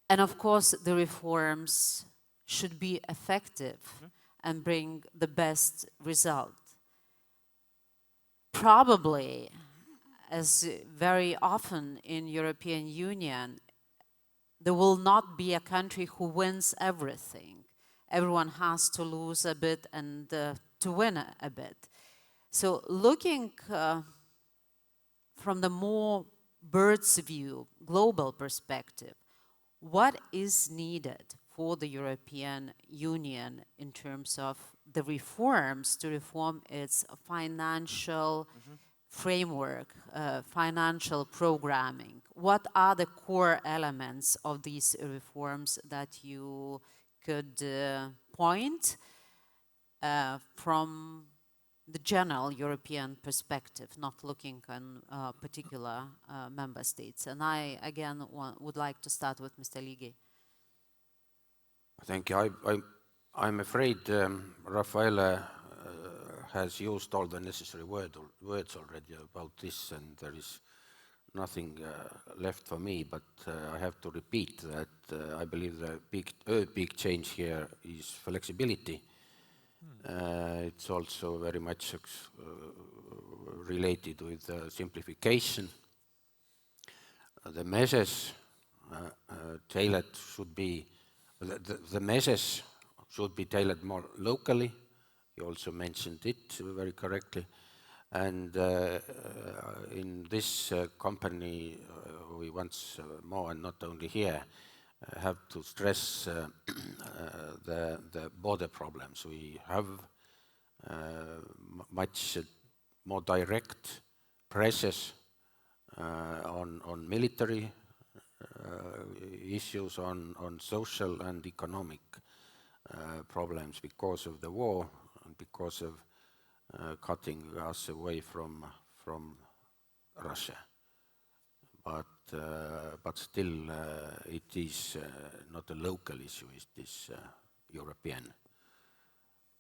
And of course, the reforms should be effective and bring the best result. Probably, as very often in European Union, there will not be a country who wins everything. Everyone has to lose a bit and to win a bit. So looking from the more bird's view, global perspective, what is needed for the European Union in terms of the reforms to reform its financial framework, financial programming? What are the core elements of these reforms that you could point from the general European perspective, not looking on particular member states? And I, again, would like to start with Mr. Ligi. Thank you. I'm afraid Rafaela has used all the necessary words already about this, and there is nothing left for me, but I have to repeat that I believe the big change here is flexibility. It's also very much related with simplification. The measures tailored should be, the measures should be tailored more locally. You also mentioned it very correctly. And in this company, we once more, and not only here, have to stress the border problems. We have much more direct pressures on military issues, on social and economic problems because of the war and because of cutting us away from Russia. But still, it is not a local issue, it is European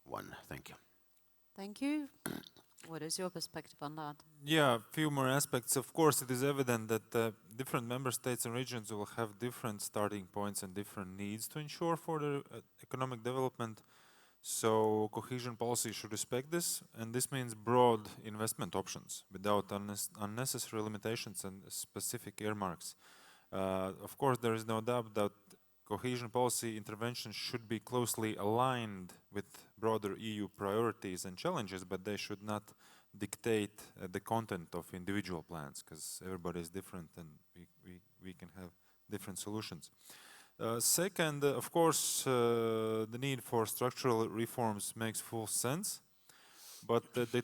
one. Thank you. Thank you. What is your perspective on that? Yeah, a few more aspects. Of course, it is evident that different member states and regions will have different starting points and different needs to ensure for their economic development. So cohesion policy should respect this, and this means broad investment options without unnecessary limitations and specific earmarks. Of course, there is no doubt that cohesion policy interventions should be closely aligned with broader EU priorities and challenges, but they should not dictate the content of individual plans, because everybody is different and we can have different solutions. Second, of course, the need for structural reforms makes full sense, but the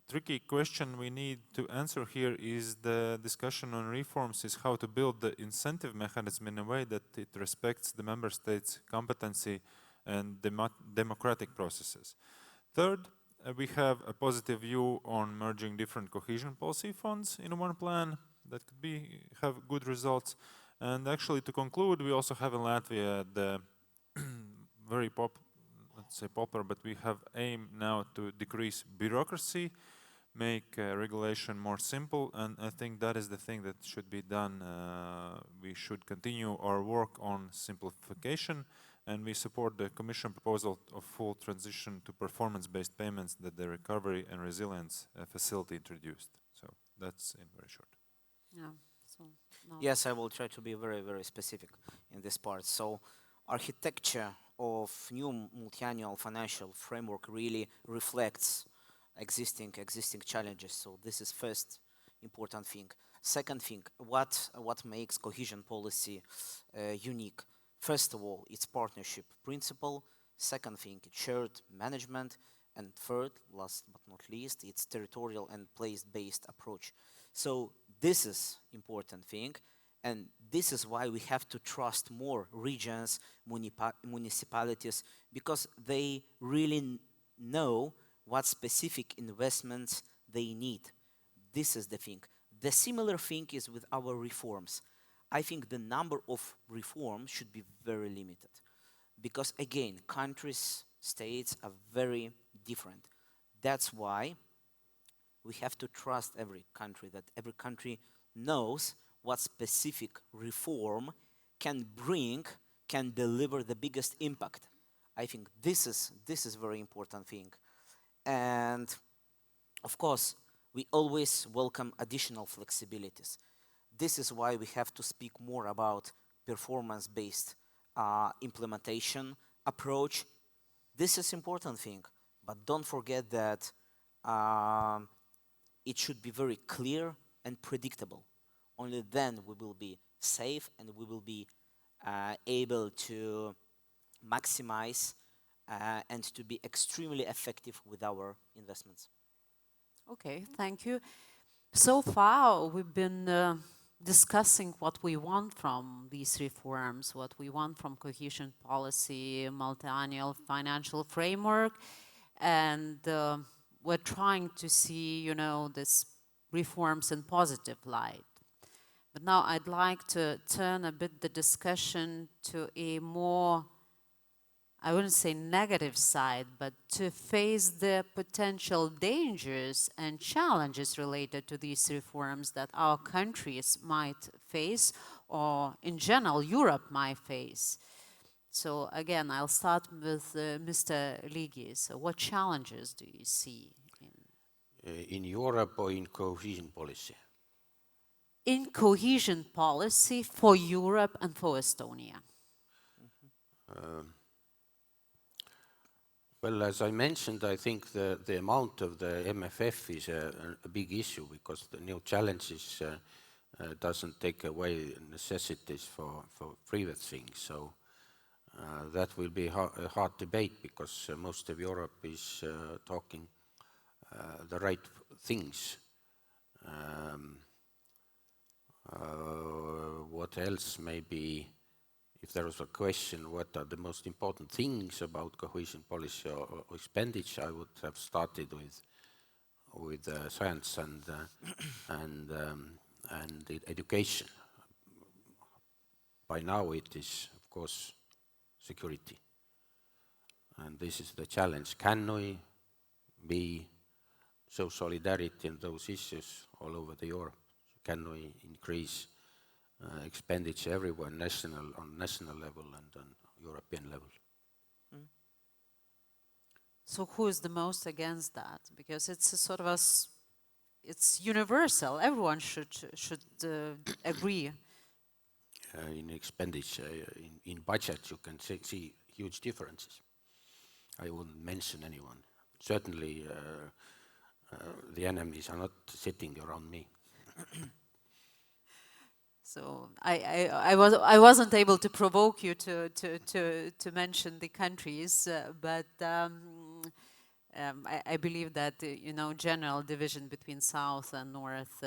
tricky question we need to answer here is the discussion on reforms is how to build the incentive mechanism in a way that it respects the member states' competency and democratic processes. Third, we have a positive view on merging different cohesion policy funds in one plan that could have good results. And actually, to conclude, we also have in Latvia the very popular, but we have aim now to decrease bureaucracy, make regulation more simple, and I think that is the thing that should be done. We should continue our work on simplification, and we support the Commission proposal of full transition to performance-based payments that the Recovery and Resilience Facility introduced. So that's in very short. Yeah. So, no. Yes, I will try to be very, very specific in this part. So architecture of new multi-annual financial framework really reflects existing challenges. So this is first important thing. Second thing, what makes cohesion policy unique? First of all, it's partnership principle. Second thing, it's shared management. And third, last but not least, it's territorial and place-based approach. So this is important thing, and this is why we have to trust more regions, municipalities, because they really know what specific investments they need. This is the thing. The similar thing is with our reforms. I think the number of reforms should be very limited, because again, countries, states are very different. That's why we have to trust every country, that every country knows what specific reform can bring, can deliver the biggest impact. I think this is very important thing. And of course, we always welcome additional flexibilities. This is why we have to speak more about performance-based implementation approach. This is important thing, but don't forget that it should be very clear and predictable. Only then we will be safe and we will be able to maximize and to be extremely effective with our investments. Okay, thank you. So far, we've been discussing what we want from these reforms, what we want from cohesion policy, multi-annual financial framework, and we're trying to see, you know, these reforms in positive light. But now I'd like to turn a bit the discussion to a more, I wouldn't say negative side, but to face the potential dangers and challenges related to these reforms that our countries might face, or in general Europe might face. So again, I'll start with Mr. Lygis. So what challenges do you see in Europe or in cohesion policy? In cohesion policy for Europe and for Estonia. Well, as I mentioned, I think the amount of the MFF is a big issue, because the new challenges doesn't take away necessities for previous things. So That will be a hard debate because most of Europe is talking the right things. What else? Maybe if there was a question, what are the most important things about cohesion policy or expenditure, I would have started with science and education. By now it is, of course, security. And this is the challenge. Can we be so solidarity in those issues all over the Europe? Can we increase expenditure everywhere, on national level and on European level? So who is the most against that? Because it's a sort of it's universal. Everyone should agree. In expenditure, in budget, you can see huge differences. I wouldn't mention anyone. Certainly, the enemies are not sitting around me. So I wasn't able to provoke you to mention the countries, but I believe that general division between South and North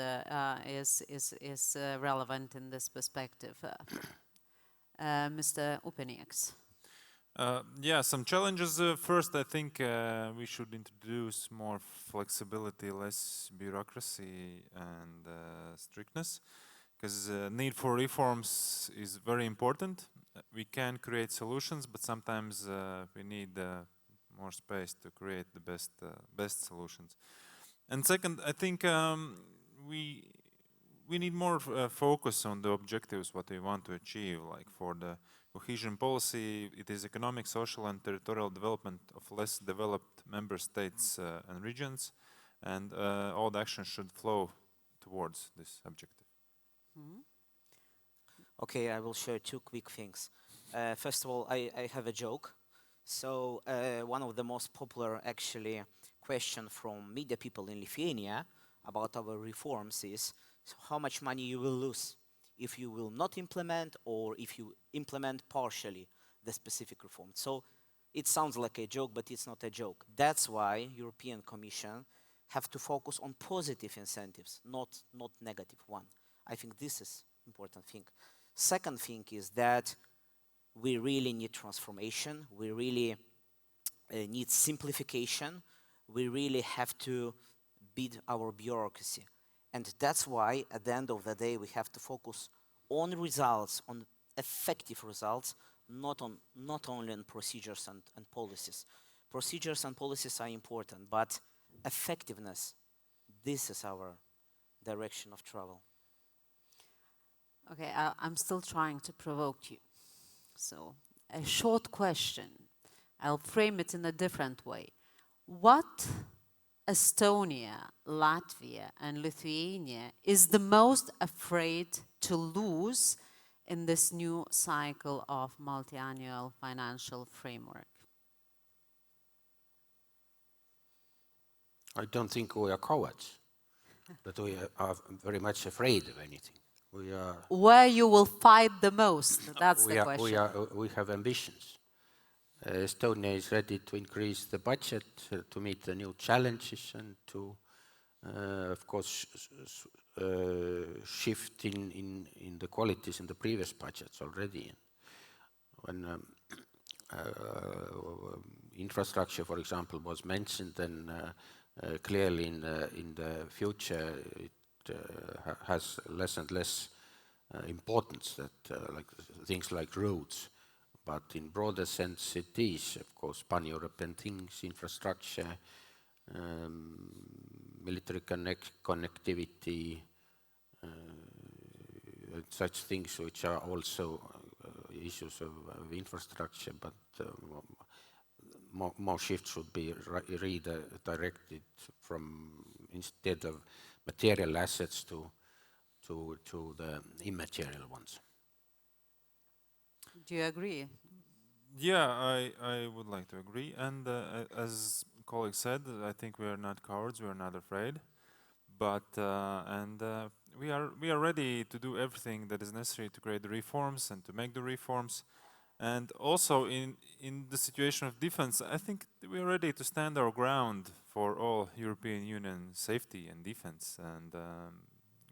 is relevant in this perspective. Mr. Upenieks. Yeah, some challenges. First, I think we should introduce more flexibility, less bureaucracy and strictness, because need for reforms is very important. We can create solutions, but sometimes we need more space to create the best solutions. And second, I think we need more focus on the objectives, what we want to achieve. Like for the cohesion policy, it is economic, social, and territorial development of less developed member states and regions, and all the actions should flow towards this objective. Okay, I will share two quick things. First of all, I have a joke. So one of the most popular actually question from media people in Lithuania about our reforms is, so how much money you will lose if you will not implement or if you implement partially the specific reform. So it sounds like a joke, but it's not a joke. That's why European Commission have to focus on positive incentives, not negative one. I think this is important thing. Second thing is that we really need transformation. We really need simplification. We really have to beat our bureaucracy. And that's why, at the end of the day, we have to focus on results, on effective results, not only on procedures and policies. Procedures and policies are important, but effectiveness, this is our direction of travel. Okay, I'm still trying to provoke you. So, a short question. I'll frame it in a different way. What Estonia, Latvia, and Lithuania is the most afraid to lose in this new cycle of multi-annual financial framework? I don't think we are cowards, but we are very much afraid of anything. We are. Where you will fight the most? That's the question. We have ambitions. Estonia is ready to increase the budget to meet the new challenges and to, of course, shift in the qualities in the previous budgets already. When infrastructure, for example, was mentioned, then clearly in the future it has less and less importance, that like things like roads. But in broader sense, it is, of course, pan-European things, infrastructure, military connectivity, such things which are also issues of infrastructure, but more shift should be redirected from, instead of material assets to the immaterial ones. Do you agree? Yeah, I would like to agree. And as colleague said, I think we are not cowards. We are not afraid. But we are ready to do everything that is necessary to create the reforms and to make the reforms. And also in the situation of defense, I think we are ready to stand our ground for all European Union safety and defense, and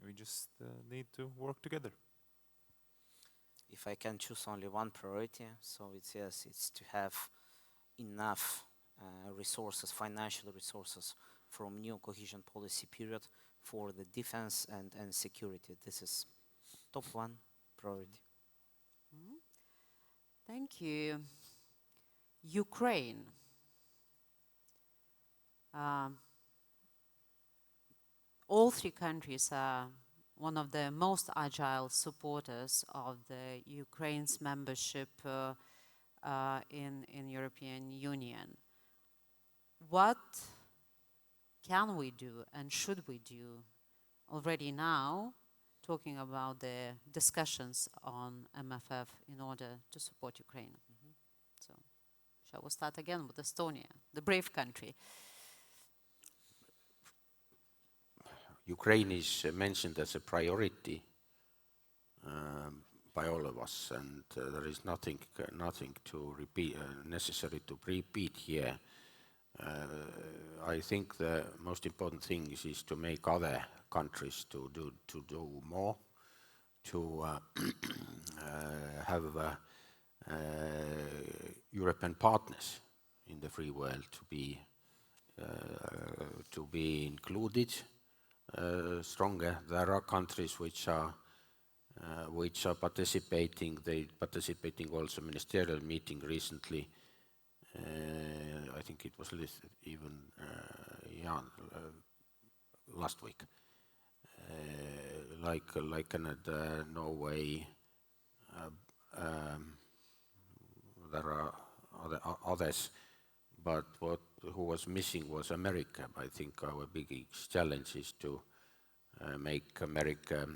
we just need to work together. If I can choose only one priority, so it's to have enough resources, financial resources from new cohesion policy period for the defense and security. This is top one priority. Thank you. Ukraine. All three countries are one of the most agile supporters of the Ukraine's membership in European Union. What can we do and should we do already now, talking about the discussions on MFF in order to support Ukraine? So, shall we start again with Estonia, the brave country? Ukraine is mentioned as a priority by all of us, and there is nothing to repeat, necessary to repeat here. I think the most important thing is to make other countries to do more, to have European partners in the free world to be included stronger. There are countries which are participating. They participating also ministerial meeting recently. I think it was even last week. Like Canada, Norway. There are others, but who was missing was America. I think our biggest challenge is to make America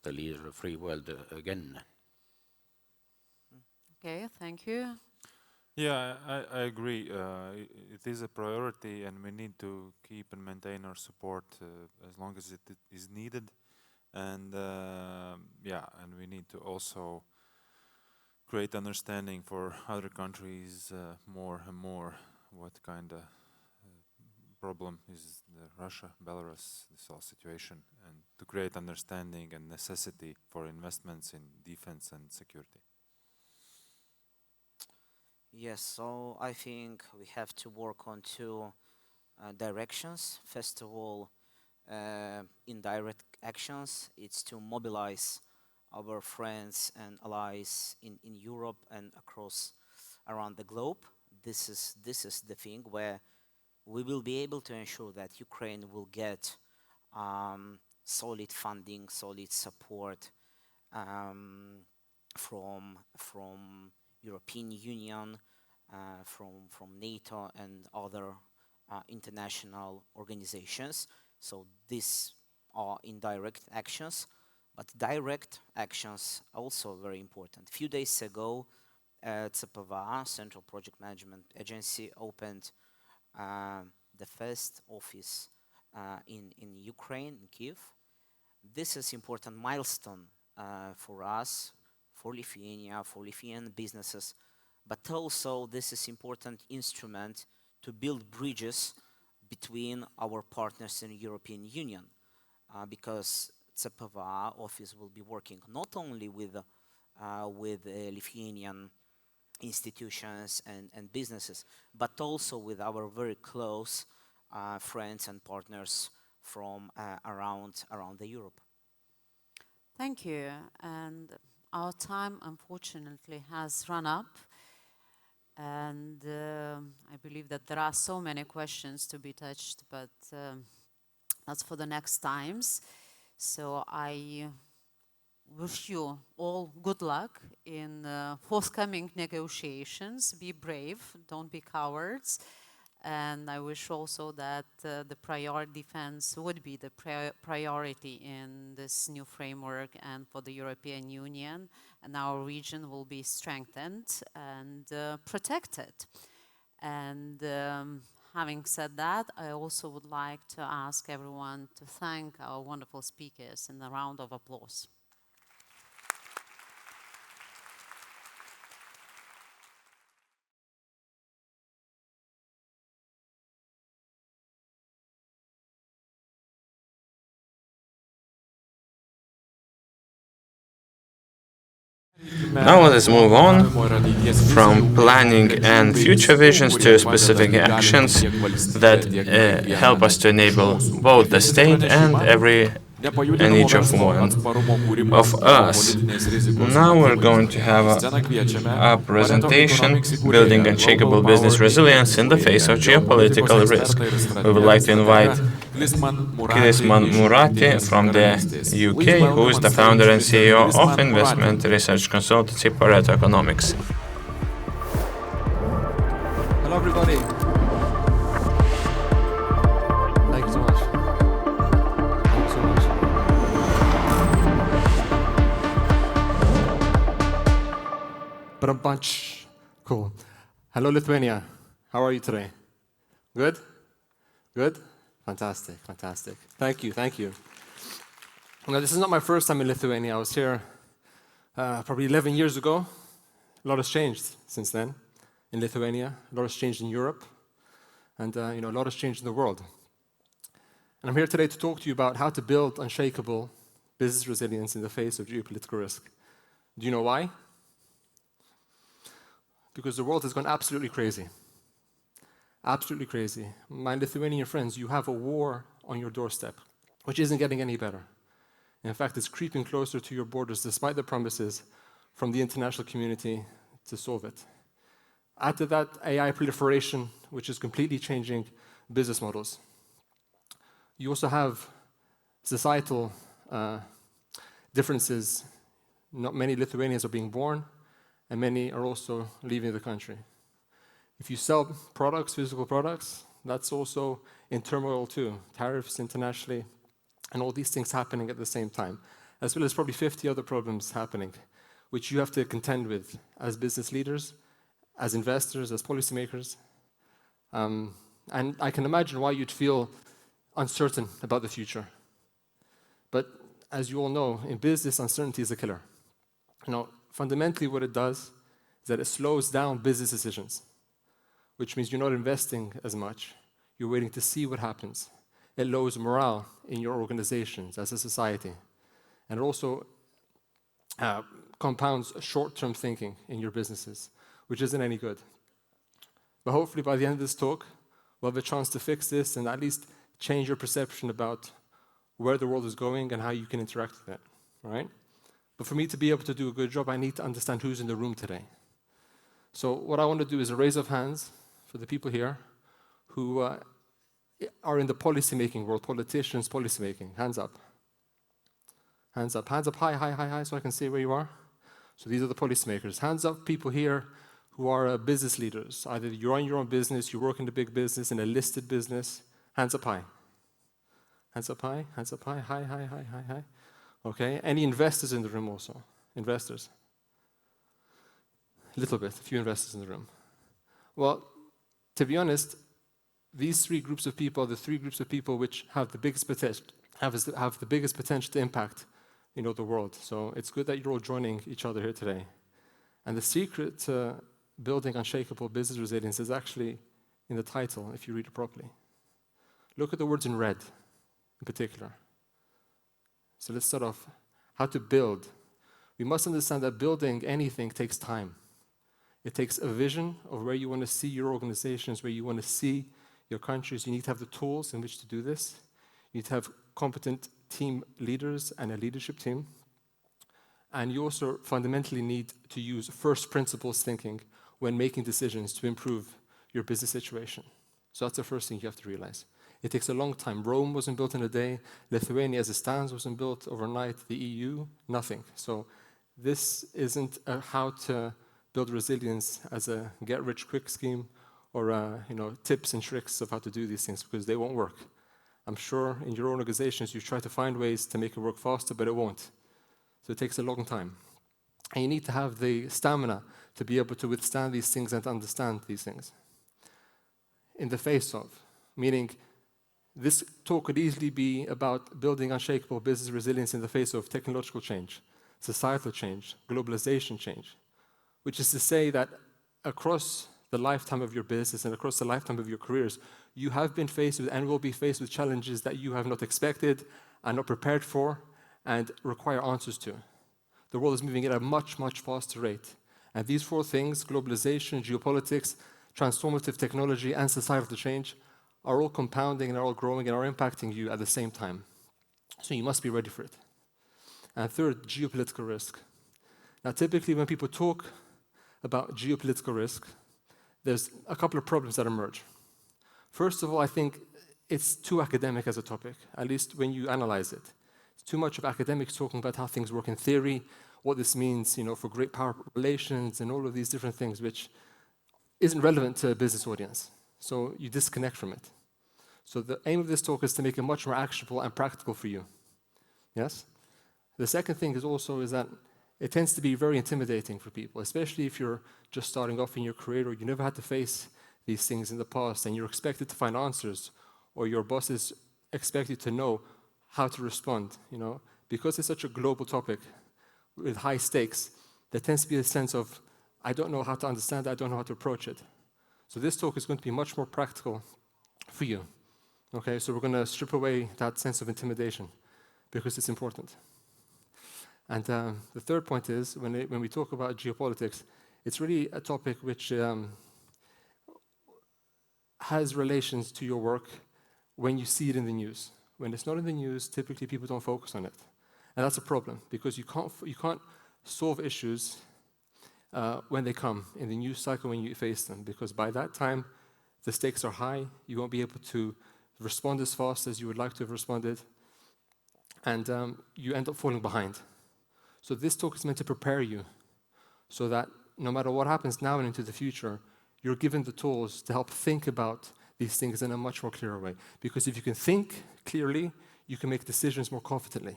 the leader of the free world again. Okay, thank you. Yeah, I agree. It is a priority, and we need to keep and maintain our support as long as it is needed. And and we need to also create understanding for other countries more and more what kind of problem is the Russia, Belarus, this whole situation, and to create understanding and necessity for investments in defense and security. Yes, so I think we have to work on two directions. First of all, indirect actions. It's to mobilize our friends and allies in Europe and around the globe. This is the thing where we will be able to ensure that Ukraine will get solid funding, solid support from European Union, from NATO and other international organizations. So these are indirect actions, but direct actions are also very important. A few days ago, CPVA, Central Project Management Agency, opened the first office in Ukraine, in Kyiv. This is important milestone for us, for Lithuania, for Lithuanian businesses, but also this is important instrument to build bridges between our partners in the European Union, because CPVA office will be working not only with Lithuanian institutions and businesses, but also with our very close friends and partners from around the Europe. Thank you. And our time, unfortunately, has run up. And I believe that there are so many questions to be touched, but that's for the next times. So I wish you all good luck in forthcoming negotiations. Be brave, don't be cowards. And I wish also that the priority defense would be the priority in this new framework and for the European Union, and our region will be strengthened and protected. And having said that, I also would like to ask everyone to thank our wonderful speakers in a round of applause. Now let us move on from planning and future visions to specific actions that help us to enable both the state and each of one of us. Now we're going to have a presentation, Building Unshakable Business Resilience in the Face of Geopolitical Risk. We would like to invite Kilisman Murati from the UK, who is the founder and CEO of investment research consultancy Pareto Economics. Hello everybody. Thank you so much. Thank you so much. But a bunch. Cool. Hello Lithuania. How are you today? Good? Good? Fantastic, fantastic. Thank you, thank you. Now, this is not my first time in Lithuania. I was here probably 11 years ago. A lot has changed since then in Lithuania. A lot has changed in Europe. And a lot has changed in the world. And I'm here today to talk to you about how to build unshakable business resilience in the face of geopolitical risk. Do you know why? Because the world has gone absolutely crazy. Absolutely crazy. My Lithuanian friends, you have a war on your doorstep, which isn't getting any better. In fact, it's creeping closer to your borders despite the promises from the international community to solve it. Add to that AI proliferation, which is completely changing business models. You also have societal differences. Not many Lithuanians are being born, and many are also leaving the country. If you sell products, physical products, that's also in turmoil too. Tariffs internationally, and all these things happening at the same time, as well as probably 50 other problems happening, which you have to contend with as business leaders, as investors, as policymakers. And I can imagine why you'd feel uncertain about the future. But as you all know, in business, uncertainty is a killer. Fundamentally what it does is that it slows down business decisions, which means you're not investing as much. You're waiting to see what happens. It lowers morale in your organizations as a society. And it also compounds short-term thinking in your businesses, which isn't any good. But hopefully by the end of this talk, we'll have a chance to fix this and at least change your perception about where the world is going and how you can interact with it, all right? But for me to be able to do a good job, I need to understand who's in the room today. So what I want to do is a raise of hands for the people here who are in the policy-making world, politicians, policy-making. Hands up. Hands up. Hands up high, high, high, high, so I can see where you are. So these are the policymakers. Hands up people here who are business leaders. Either you run your own business, you work in a big business, in a listed business. Hands up high. Hands up high, hands up high, high, high, high, high, high. Okay, any investors in the room also? Investors? A little bit, a few investors in the room. Well, to be honest, these three groups of people are the three groups of people which have the biggest potential, have the biggest potential to impact, the world. So it's good that you're all joining each other here today. And the secret to building unshakable business resilience is actually in the title, if you read it properly. Look at the words in red, in particular. So let's start off. How to build. We must understand that building anything takes time. It takes a vision of where you want to see your organizations, where you want to see your countries. You need to have the tools in which to do this. You need to have competent team leaders and a leadership team. And you also fundamentally need to use first principles thinking when making decisions to improve your business situation. So that's the first thing you have to realize. It takes a long time. Rome wasn't built in a day. Lithuania as it stands wasn't built overnight. The EU, nothing. So this isn't how to build resilience as a get-rich-quick scheme or tips and tricks of how to do these things, because they won't work. I'm sure in your own organizations you try to find ways to make it work faster, but it won't. So it takes a long time. And you need to have the stamina to be able to withstand these things and to understand these things. In the face of, meaning this talk could easily be about building unshakable business resilience in the face of technological change, societal change, globalization change, which is to say that across the lifetime of your business and across the lifetime of your careers, you have been faced with and will be faced with challenges that you have not expected, are not prepared for, and require answers to. The world is moving at a much, much faster rate. And these four things, globalization, geopolitics, transformative technology, and societal change, are all compounding and are all growing and are impacting you at the same time. So you must be ready for it. And third, geopolitical risk. Now, typically when people talk about geopolitical risk, there's a couple of problems that emerge. First of all, I think it's too academic as a topic, at least when you analyze it. It's too much of academics talking about how things work in theory, what this means, for great power relations and all of these different things, which isn't relevant to a business audience. So you disconnect from it. So the aim of this talk is to make it much more actionable and practical for you. Yes? The second thing is that it tends to be very intimidating for people, especially if you're just starting off in your career or you never had to face these things in the past and you're expected to find answers or your bosses expect you to know how to respond. Because it's such a global topic with high stakes, there tends to be a sense of, I don't know how to understand it, I don't know how to approach it. So this talk is going to be much more practical for you. Okay, so we're going to strip away that sense of intimidation because it's important. And the third point is, when we talk about geopolitics, it's really a topic which has relations to your work when you see it in the news. When it's not in the news, typically people don't focus on it. And that's a problem, because you can't solve issues when they come in the news cycle, when you face them, because by that time, the stakes are high, you won't be able to respond as fast as you would like to have responded, and you end up falling behind. So this talk is meant to prepare you so that no matter what happens now and into the future, you're given the tools to help think about these things in a much more clearer way. Because if you can think clearly, you can make decisions more confidently.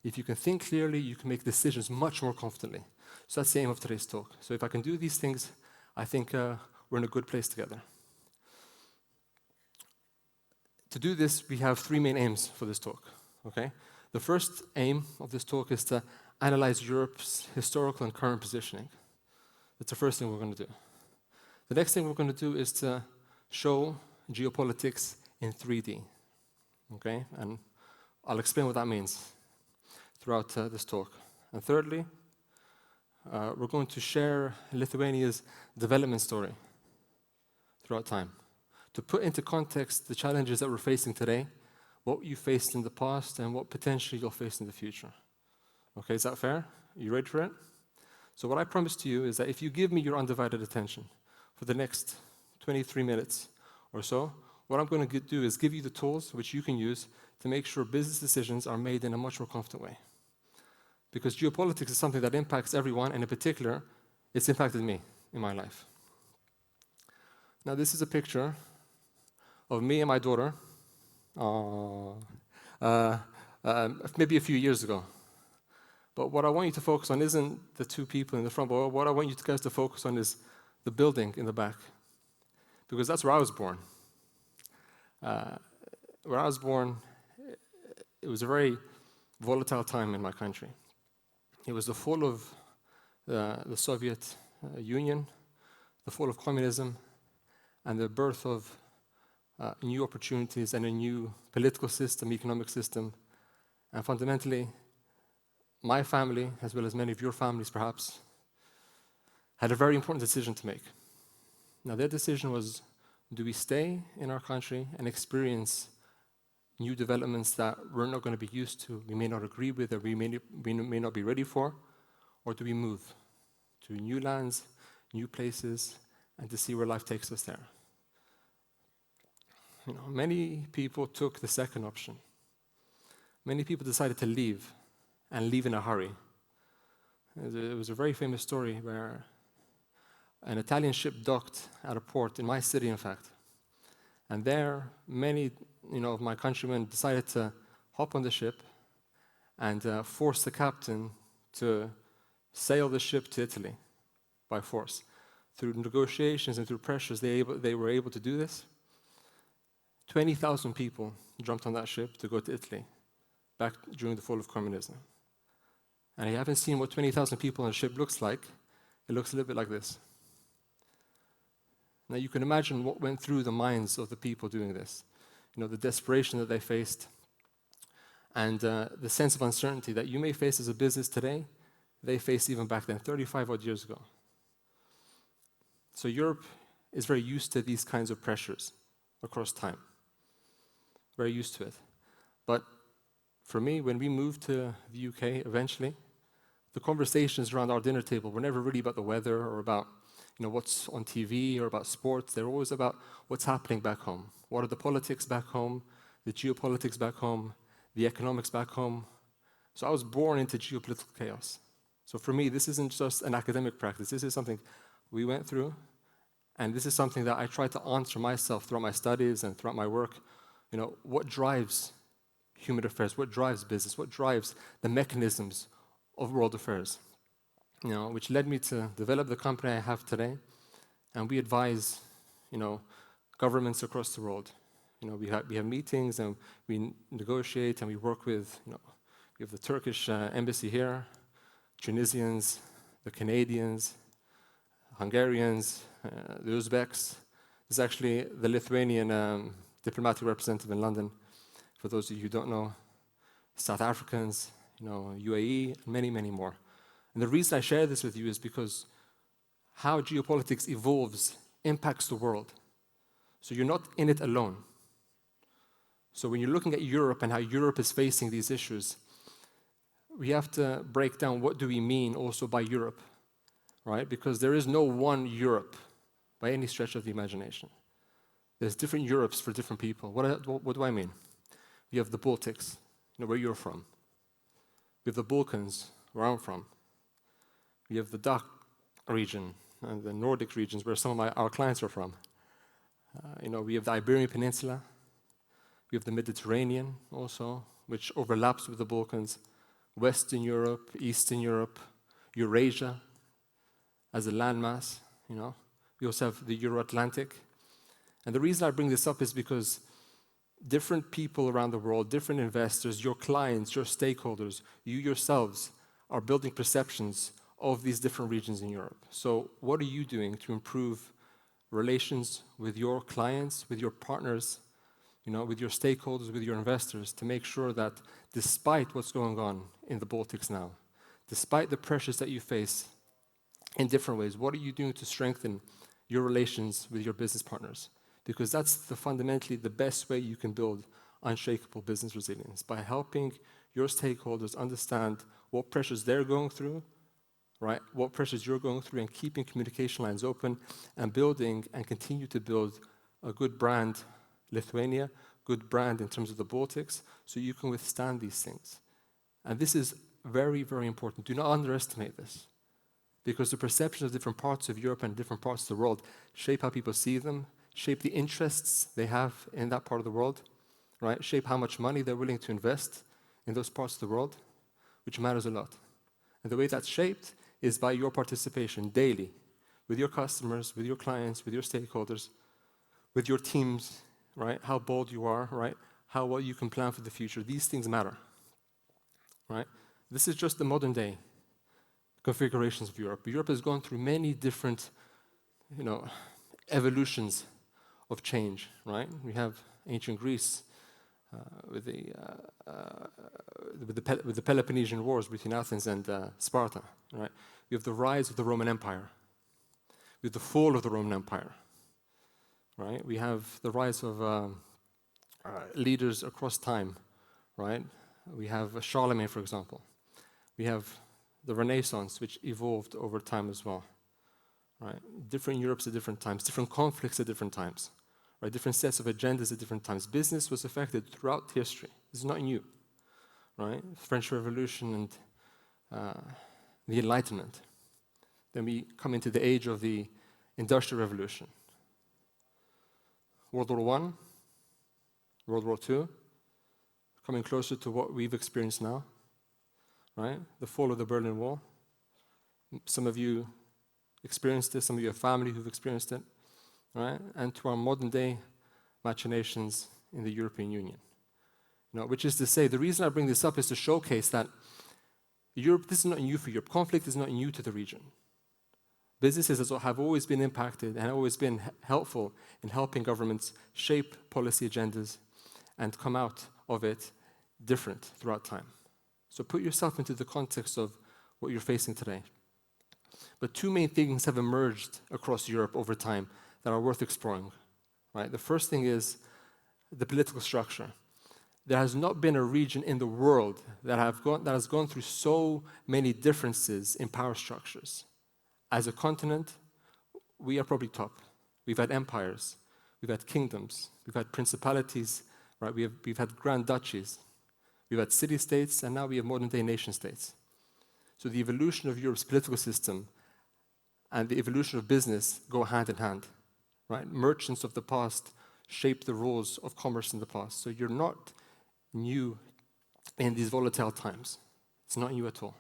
If you can think clearly, you can make decisions much more confidently. So that's the aim of today's talk. So if I can do these things, I think we're in a good place together. To do this, we have three main aims for this talk. Okay? The first aim of this talk is to analyze Europe's historical and current positioning. That's the first thing we're going to do. The next thing we're going to do is to show geopolitics in 3D. Okay? And I'll explain what that means throughout this talk. And thirdly, we're going to share Lithuania's development story throughout time, to put into context the challenges that we're facing today, what you faced in the past, and what potentially you'll face in the future. Okay, is that fair? Are you ready for it? So what I promise to you is that if you give me your undivided attention for the next 23 minutes or so, what I'm going to do is give you the tools which you can use to make sure business decisions are made in a much more confident way. Because geopolitics is something that impacts everyone, and in particular, it's impacted me in my life. Now, this is a picture of me and my daughter, maybe a few years ago. But what I want you to focus on isn't the two people in the front, but what I want you guys to focus on is the building in the back. Because that's where I was born. Where I was born, it was a very volatile time in my country. It was the fall of the Soviet Union, the fall of communism, and the birth of new opportunities and a new political system, economic system. And fundamentally, my family, as well as many of your families perhaps, had a very important decision to make. Now, their decision was, do we stay in our country and experience new developments that we're not going to be used to, we may not agree with, or we may not be ready for, or do we move to new lands, new places, and to see where life takes us there? Many people took the second option. Many people decided to leave, and leave in a hurry. It was a very famous story where an Italian ship docked at a port in my city, in fact. And there, many of my countrymen decided to hop on the ship and force the captain to sail the ship to Italy by force. Through negotiations and through pressures, they were able to do this. 20,000 people jumped on that ship to go to Italy back during the fall of communism. And if you haven't seen what 20,000 people on a ship looks like, it looks a little bit like this. Now you can imagine what went through the minds of the people doing this. The desperation that they faced, and the sense of uncertainty that you may face as a business today, they faced even back then, 35 odd years ago. So Europe is very used to these kinds of pressures across time. Very used to it. But for me, when we moved to the UK eventually, the conversations around our dinner table were never really about the weather or about what's on TV or about sports. They're always about what's happening back home. What are the politics back home, the geopolitics back home, the economics back home. So I was born into geopolitical chaos. So for me, this isn't just an academic practice. This is something we went through, and this is something that I try to answer myself throughout my studies and throughout my work. What drives human affairs? What drives business? What drives the mechanisms of world affairs? Which led me to develop the company I have today, and we advise, governments across the world. We have meetings and we negotiate and we work with, we have the Turkish embassy here, Tunisians, the Canadians, Hungarians, the Uzbeks. There's actually the Lithuanian diplomatic representative in London, for those of you who don't know, South Africans, UAE, and many, many more. And the reason I share this with you is because how geopolitics evolves impacts the world. So you're not in it alone. So when you're looking at Europe and how Europe is facing these issues, we have to break down what do we mean also by Europe, right? Because there is no one Europe by any stretch of the imagination. There's different Europes for different people. What do I mean? We have the Baltics, where you're from. We have the Balkans, where I'm from. We have the DACH region and the Nordic regions, where some of our clients are from. We have the Iberian Peninsula. We have the Mediterranean also, which overlaps with the Balkans. Western Europe, Eastern Europe, Eurasia as a landmass. We also have the Euro-Atlantic. And the reason I bring this up is because different people around the world, different investors, your clients, your stakeholders, you yourselves are building perceptions of these different regions in Europe. So what are you doing to improve relations with your clients, with your partners, with your stakeholders, with your investors, to make sure that despite what's going on in the Baltics now, despite the pressures that you face in different ways, what are you doing to strengthen your relations with your business partners? Because that's fundamentally the best way you can build unshakable business resilience, by helping your stakeholders understand what pressures they're going through, right? What pressures you're going through, and keeping communication lines open and building and continue to build a good brand, Lithuania, good brand in terms of the Baltics, so you can withstand these things. And this is very, very important. Do not underestimate this, because the perceptions of different parts of Europe and different parts of the world shape how people see them, shape the interests they have in that part of the world, right? Shape how much money they're willing to invest in those parts of the world, which matters a lot. And the way that's shaped is by your participation daily with your customers, with your clients, with your stakeholders, with your teams, right? How bold you are, right? How well you can plan for the future. These things matter, right? This is just the modern day configurations of Europe. Europe has gone through many different, evolutions of change, right? We have ancient Greece with the Peloponnesian Wars between Athens and Sparta, right? We have the rise of the Roman Empire. We have the fall of the Roman Empire, right? We have the rise of leaders across time, right? We have Charlemagne, for example. We have the Renaissance, which evolved over time as well, right? Different Europes at different times, different conflicts at different times, right? Different sets of agendas at different times. Business was affected throughout history. This is not new, right? French Revolution and the Enlightenment. Then we come into the age of the Industrial Revolution. World War I, World War II, coming closer to what we've experienced now, right? The fall of the Berlin Wall. Some of you experienced this, some of you have family who've experienced it, right? And to our modern day machinations in the European Union. Which is to say, the reason I bring this up is to showcase that Europe, this is not new for Europe. Conflict is not new to the region. Businesses have always been impacted and always been helpful in helping governments shape policy agendas and come out of it different throughout time. So put yourself into the context of what you're facing today. But two main things have emerged across Europe over time that are worth exploring. Right? The first thing is the political structure. There has not been a region in the world that has gone through so many differences in power structures. As a continent, we are probably top. We've had empires, we've had kingdoms, we've had principalities, right? We've had grand duchies, we've had city-states, and now we have modern-day nation-states. So the evolution of Europe's political system and the evolution of business go hand in hand, right? Merchants of the past shaped the rules of commerce in the past. So you're not new in these volatile times. It's not new at all.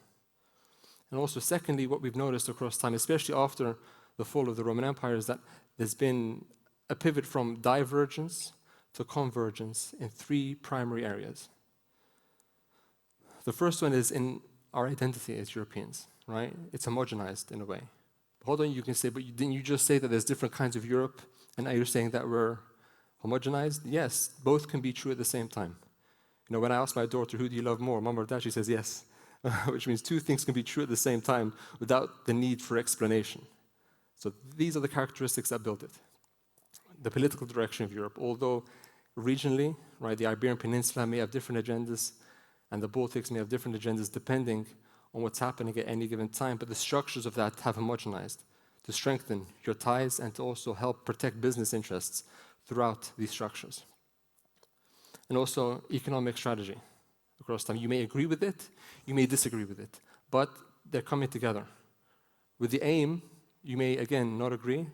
And also, secondly, what we've noticed across time, especially after the fall of the Roman Empire, is that there's been a pivot from divergence to convergence in three primary areas. The first one is in our identity as Europeans, right? It's homogenized in a way. Hold on, you can say, but didn't you just say that there's different kinds of Europe, and now you're saying that we're homogenized? Yes, both can be true at the same time. You know, when I ask my daughter, who do you love more, mom or dad, she says yes, which means two things can be true at the same time without the need for explanation. So these are the characteristics that build it. The political direction of Europe, although regionally, right, the Iberian Peninsula may have different agendas, and the Baltics may have different agendas depending on what's happening at any given time, but the structures of that have homogenized to strengthen your ties and to also help protect business interests throughout these structures. And also economic strategy across time. You may agree with it, you may disagree with it, but they're coming together with the aim, you may again not agree,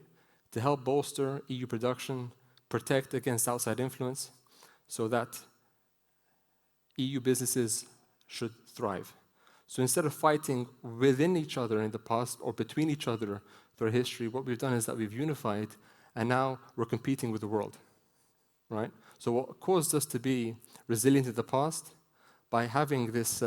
to help bolster EU production, protect against outside influence, so that EU businesses should thrive. So instead of fighting within each other in the past or between each other through history, what we've done is that we've unified, and now we're competing with the world, right? So what caused us to be resilient in the past, by having this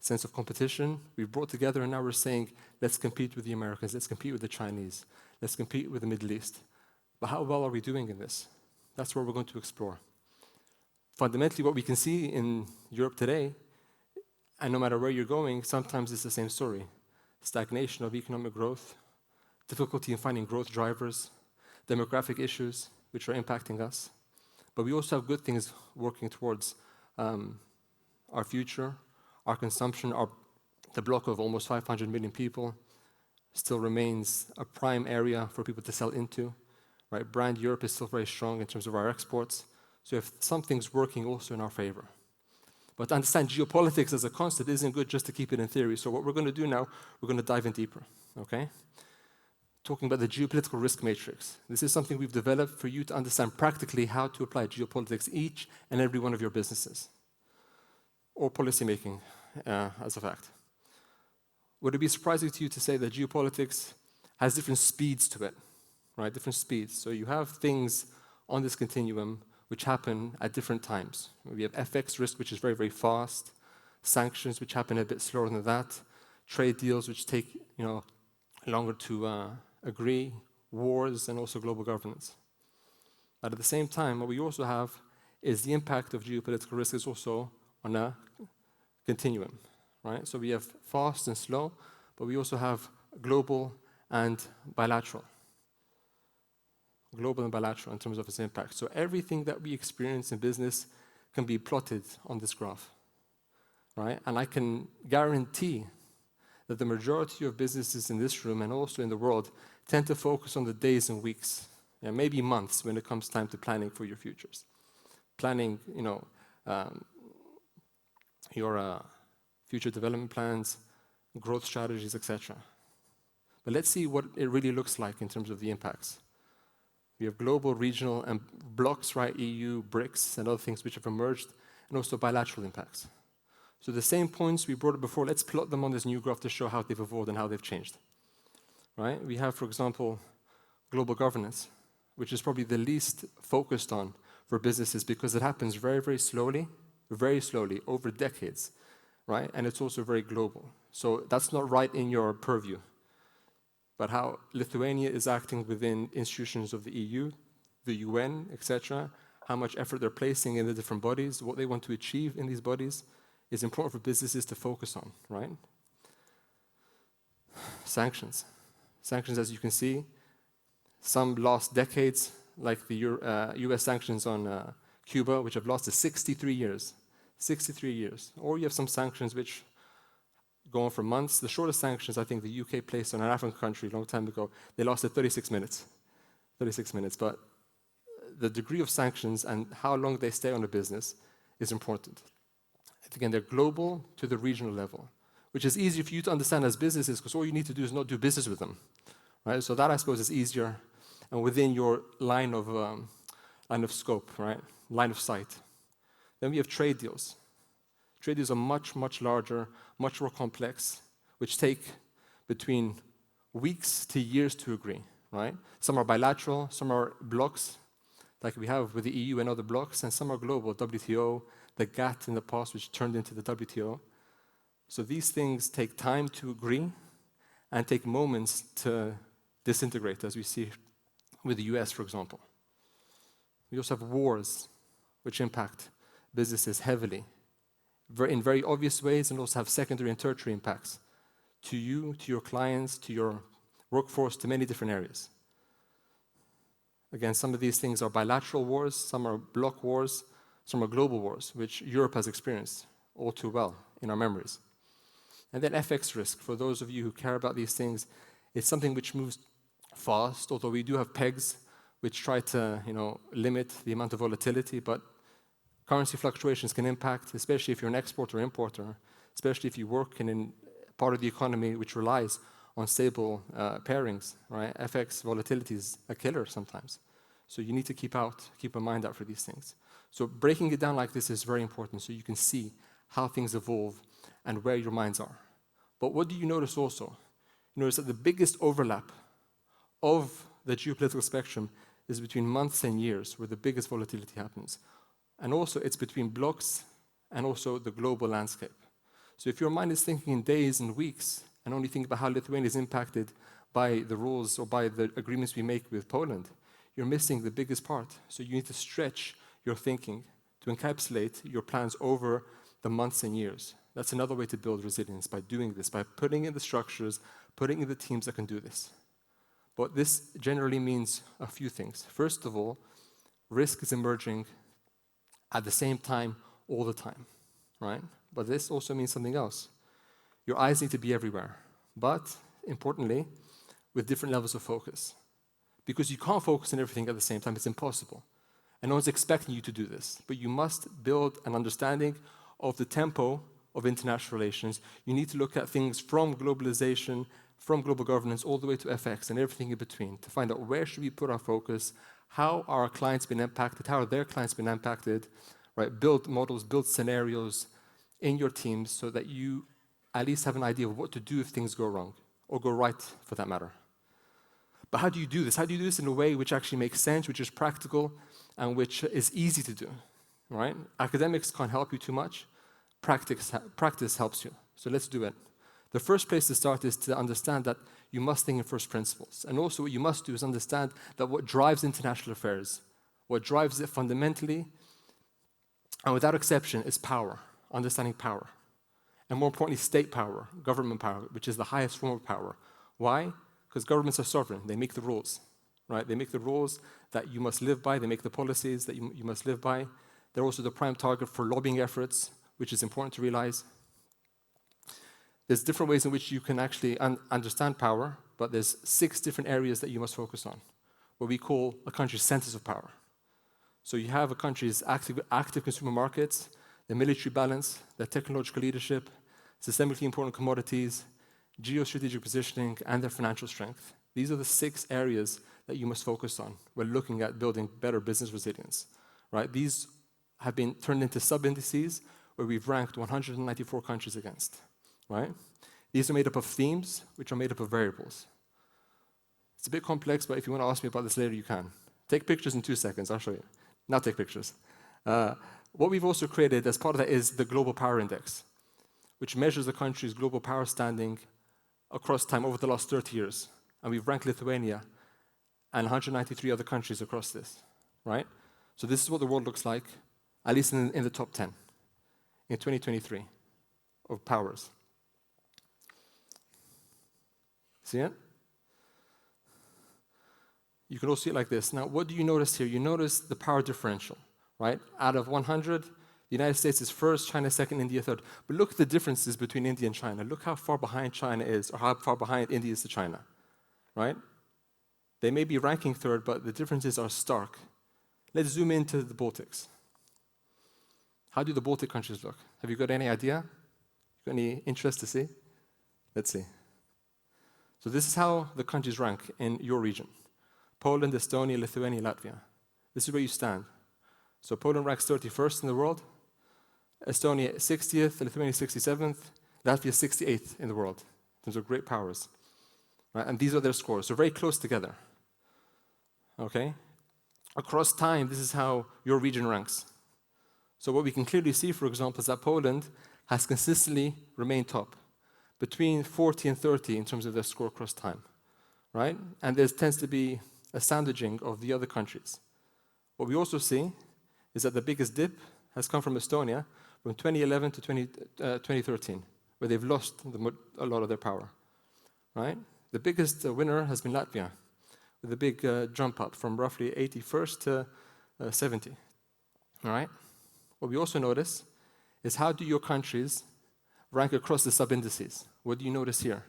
sense of competition, we've brought together, and now we're saying, let's compete with the Americans, let's compete with the Chinese, let's compete with the Middle East. But how well are we doing in this? That's what we're going to explore. Fundamentally, what we can see in Europe today, and no matter where you're going, sometimes it's the same story. Stagnation of economic growth, difficulty in finding growth drivers, demographic issues which are impacting us. But we also have good things working towards our future, our consumption. The bloc of almost 500 million people still remains a prime area for people to sell into. Right? Brand Europe is still very strong in terms of our exports. So if something's working also in our favor. But to understand geopolitics as a concept isn't good just to keep it in theory. So what we're going to do now, we're going to dive in deeper, okay? Talking about the geopolitical risk matrix. This is something we've developed for you to understand practically how to apply geopolitics each and every one of your businesses, or policymaking, as a fact. Would it be surprising to you to say that geopolitics has different speeds to it, right? Different speeds. So you have things on this continuum which happen at different times. We have FX risk, which is very, very fast, sanctions, which happen a bit slower than that, trade deals, which take longer to agree, wars, and also global governance. But at the same time, what we also have is the impact of geopolitical risk is also on a continuum, right? So we have fast and slow, but we also have global and bilateral. Global and bilateral in terms of its impact. So everything that we experience in business can be plotted on this graph, right? And I can guarantee that the majority of businesses in this room and also in the world tend to focus on the days and weeks, maybe months when it comes time to planning for your futures. Planning, your future development plans, growth strategies, etc. But let's see what it really looks like in terms of the impacts. We have global, regional, and blocks, right? EU, BRICS, and other things which have emerged, and also bilateral impacts. So the same points we brought up before, let's plot them on this new graph to show how they've evolved and how they've changed. Right? We have, for example, global governance, which is probably the least focused on for businesses because it happens very, very slowly, over decades, right? And it's also very global. So that's not right in your purview. But how Lithuania is acting within institutions of the EU, the UN, etc., how much effort they're placing in the different bodies, what they want to achieve in these bodies, is important for businesses to focus on, right? Sanctions. Sanctions, as you can see, some last decades, like the US sanctions on Cuba, which have lasted 63 years. 63 years. Or you have some sanctions which go on for months. The shortest sanctions, I think, the UK placed on an African country a long time ago, they lasted 36 minutes. 36 minutes. But the degree of sanctions and how long they stay on a business is important. Again, they're global to the regional level, which is easier for you to understand as businesses because all you need to do is not do business with them. Right? So that, I suppose, is easier and within your line of scope, right? Line of sight. Then we have trade deals. Trade deals are much, much larger, much more complex, which take between weeks to years to agree, right? Some are bilateral, some are blocks, like we have with the EU and other blocks, and some are global, WTO, the GATT in the past, which turned into the WTO. So these things take time to agree and take moments to disintegrate, as we see with the US, for example. We also have wars, which impact businesses heavily, in very obvious ways, and also have secondary and tertiary impacts to you, to your clients, to your workforce, to many different areas. Again, some of these things are bilateral wars, some are bloc wars, some are global wars, which Europe has experienced all too well in our memories. And then FX risk, for those of you who care about these things, it's something which moves fast, although we do have pegs which try to limit the amount of volatility, but currency fluctuations can impact, especially if you're an exporter or importer, especially if you work in part of the economy which relies on stable pairings, right? FX volatility is a killer sometimes. So you need to keep a mind out for these things. So breaking it down like this is very important so you can see how things evolve and where your minds are. But what do you notice also? You notice that the biggest overlap of the geopolitical spectrum is between months and years, where the biggest volatility happens. And also it's between blocks and also the global landscape. So if your mind is thinking in days and weeks and only think about how Lithuania is impacted by the rules or by the agreements we make with Poland, you're missing the biggest part. So you need to stretch your thinking to encapsulate your plans over the months and years. That's another way to build resilience, by doing this, by putting in the structures, putting in the teams that can do this. But this generally means a few things. First of all, risk is emerging at the same time all the time, right? But this also means something else. Your eyes need to be everywhere, but importantly, with different levels of focus. Because you can't focus on everything at the same time, it's impossible. And no one's expecting you to do this, but you must build an understanding of the tempo of international relations. You need to look at things from globalization, from global governance, all the way to FX and everything in between to find out where should we put our focus, how are our clients been impacted, how are their clients been impacted, right? Build models, build scenarios in your teams so that you at least have an idea of what to do if things go wrong, or go right for that matter. But how do you do this? How do you do this in a way which actually makes sense, which is practical, and which is easy to do, right? Academics can't help you too much. Practice helps you. So let's do it. The first place to start is to understand that you must think in first principles. And also what you must do is understand that what drives international affairs, what drives it fundamentally, and without exception, is power, understanding power. And more importantly, state power, government power, which is the highest form of power. Why? Because governments are sovereign. They make the rules, right? They make the rules that you must live by. They make the policies that you must live by. They're also the prime target for lobbying efforts, which is important to realize. There's different ways in which you can actually understand power, but there's 6 different areas that you must focus on, what we call a country's centers of power. So you have a country's active consumer markets, the military balance, the technological leadership, systemically important commodities, geostrategic positioning, and their financial strength. These are the 6 areas that you must focus on when looking at building better business resilience, right? These have been turned into sub-indices where we've ranked 194 countries against, right? These are made up of themes, which are made up of variables. It's a bit complex, but if you want to ask me about this later, you can. Take pictures in 2 seconds, I'll show you. Now take pictures. What we've also created as part of that is the Global Power Index, which measures a country's global power standing across time over the last 30 years. And we've ranked Lithuania and 193 other countries across this, right? So this is what the world looks like, at least in the top 10 in 2023 of powers. See it? You can also see it like this. Now, what do you notice here? You notice the power differential, right? Out of 100, the United States is first, China second, India third. But look at the differences between India and China. Look how far behind China is, or how far behind India is to China, right? They may be ranking third, but the differences are stark. Let's zoom into the Baltics. How do the Baltic countries look? Have you got any idea? Got any interest to see? Let's see. So this is how the countries rank in your region. Poland, Estonia, Lithuania, Latvia. This is where you stand. So Poland ranks 31st in the world, Estonia 60th, Lithuania 67th, Latvia 68th in the world. Those are great powers. Right? And these are their scores, so very close together. Okay? Across time, this is how your region ranks. So what we can clearly see, for example, is that Poland has consistently remained top, between 40 and 30 in terms of their score across time. Right? And there tends to be a sandwiching of the other countries. What we also see is that the biggest dip has come from Estonia from 2011 to 2013, where they've lost a lot of their power. Right? The biggest winner has been Latvia, with a big jump up from roughly 81st to 70. All right? What we also notice is how do your countries rank across the sub-indices? What do you notice here?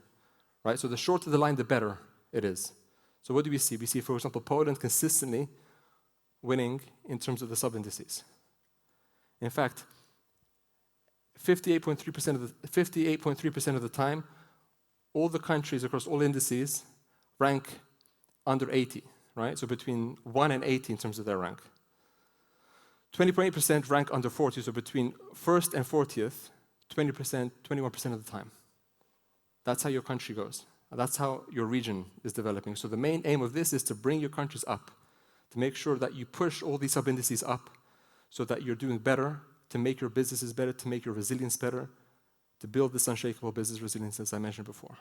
Right? So the shorter the line, the better it is. So what do we see? We see, for example, Poland consistently winning in terms of the sub-indices. In fact, 58.3% of the time, all the countries across all indices rank under 80, right? So between 1 and 80 in terms of their rank. 20.8% rank under 40, so between first and 40th, 20%, 21% of the time. That's how your country goes. That's how your region is developing. So the main aim of this is to bring your countries up, to make sure that you push all these sub-indices up so that you're doing better, to make your businesses better, to make your resilience better, to build this unshakable business resilience, as I mentioned before.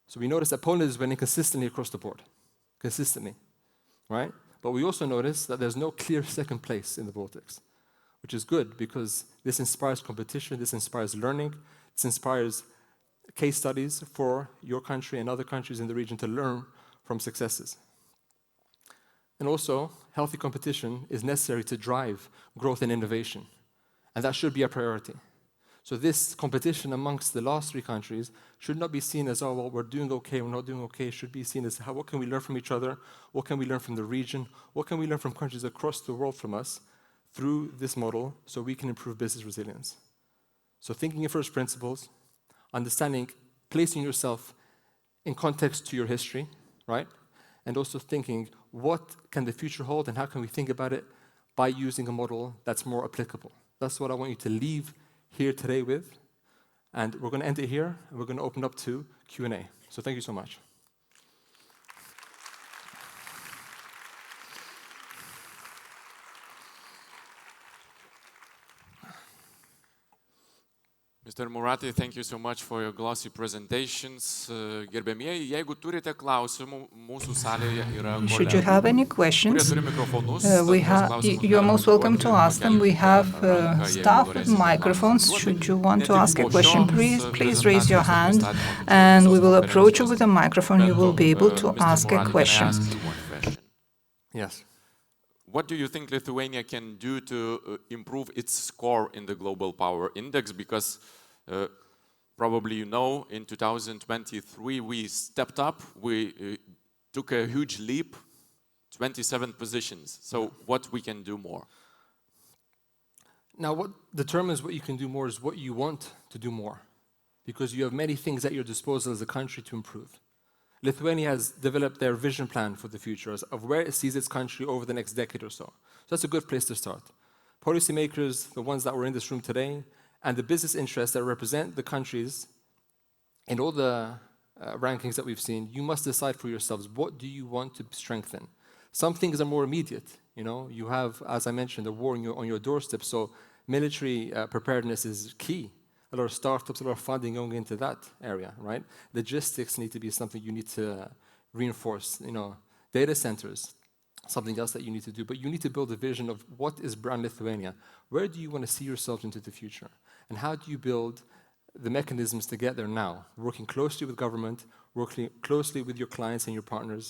So we notice that Poland is winning consistently across the board, consistently, right? But we also notice that there's no clear second place in the Baltics, which is good because this inspires competition, this inspires learning, this inspires case studies for your country and other countries in the region to learn from successes. And also, healthy competition is necessary to drive growth and innovation, and that should be a priority. So this competition amongst the last three countries should not be seen as, oh, well, we're doing okay, we're not doing okay. It should be seen as, what can we learn from each other? What can we learn from the region? What can we learn from countries across the world from us through this model so we can improve business resilience? So thinking in first principles, understanding, placing yourself in context to your history, right? And also thinking, what can the future hold and how can we think about it by using a model that's more applicable? That's what I want you to leave here today with. And we're going to end it here, and we're going to open up to Q&A. So thank you so much. Mr. Murati, thank you so much for your glossy presentations. Gerbėmieji, jeigu turite klausimų, mūsų salėje yra kolegų. Should you have any questions, you're most welcome to ask them. We have staff with microphones. Should you want to ask a question, please raise your hand, and we will approach you with a microphone. You will be able to ask a question. Yes. What do you think Lithuania can do to improve its score in the Global Power Index? Because probably you know, in 2023 we stepped up, we took a huge leap, 27 positions. So what we can do more? Now what determines what you can do more is what you want to do more. Because you have many things at your disposal as a country to improve. Lithuania has developed their vision plan for the future of where it sees its country over the next decade or so. So that's a good place to start. Policymakers, the ones that were in this room today, and the business interests that represent the countries in all the rankings that we've seen, you must decide for yourselves, what do you want to strengthen? Some things are more immediate. You know, you have, as I mentioned, a war on your doorstep, so military preparedness is key. A lot of startups, a lot of funding going into that area, right? Logistics need to be something you need to reinforce. You know, data centers, something else that you need to do. But you need to build a vision of what is brand Lithuania. Where do you want to see yourselves into the future? And how do you build the mechanisms to get there now? Working closely with government, working closely with your clients and your partners,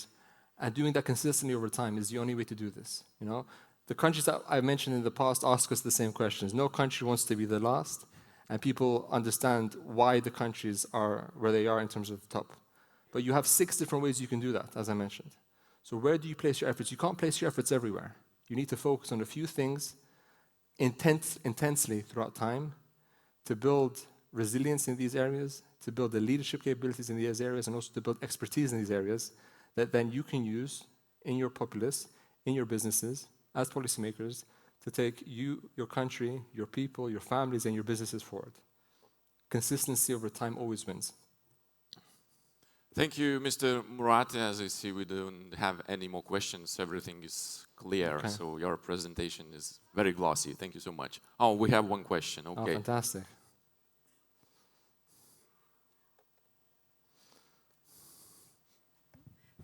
and doing that consistently over time is the only way to do this. You know, the countries that I mentioned in the past ask us the same questions. No country wants to be the last, and people understand why the countries are where they are in terms of the top. But you have 6 different ways you can do that, as I mentioned. So where do you place your efforts? You can't place your efforts everywhere. You need to focus on a few things intensely throughout time to build resilience in these areas, to build the leadership capabilities in these areas, and also to build expertise in these areas that then you can use in your populace, in your businesses, as policymakers, to take you, your country, your people, your families, and your businesses forward. Consistency over time always wins. Thank you, Mr. Murat. As I see, we don't have any more questions. Everything is clear. Okay. So your presentation is very glossy. Thank you so much. Oh, we have one question. Okay. Oh, fantastic.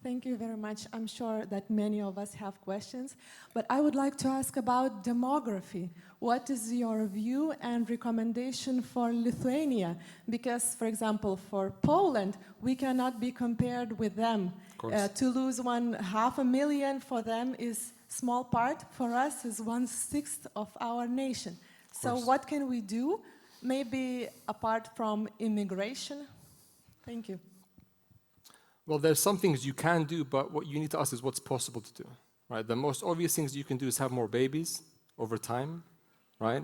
Thank you very much. I'm sure that many of us have questions, but I would like to ask about demography. What is your view and recommendation for Lithuania? Because, for example, for Poland, we cannot be compared with them. To lose 500,000 for them is small part. For us is 1/6 of our nation. So what can we do? Maybe apart from immigration? Thank you. Well, there's some things you can do, but what you need to ask is what's possible to do, right? The most obvious things you can do is have more babies over time, right?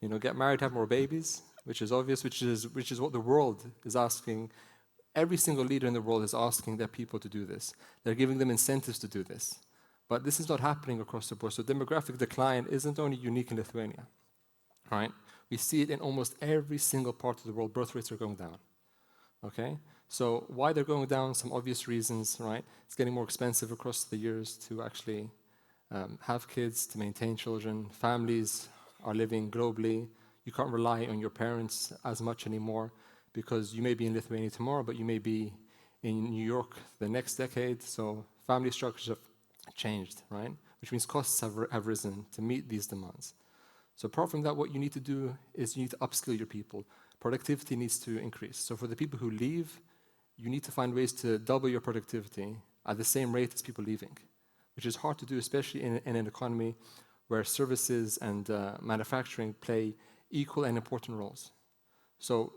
You know, get married, have more babies, which is obvious, which is what the world is asking. Every single leader in the world is asking their people to do this. They're giving them incentives to do this. But this is not happening across the board. So demographic decline isn't only unique in Lithuania, right? We see it in almost every single part of the world. Birth rates are going down, okay? So why they're going down, some obvious reasons, right? It's getting more expensive across the years to actually have kids, to maintain children. Families are living globally. You can't rely on your parents as much anymore because you may be in Lithuania tomorrow, but you may be in New York the next decade. So family structures have changed, right? Which means costs have risen to meet these demands. So apart from that, what you need to do is you need to upskill your people. Productivity needs to increase. So for the people who leave, you need to find ways to double your productivity at the same rate as people leaving, which is hard to do, especially in an economy where services and manufacturing play equal and important roles. So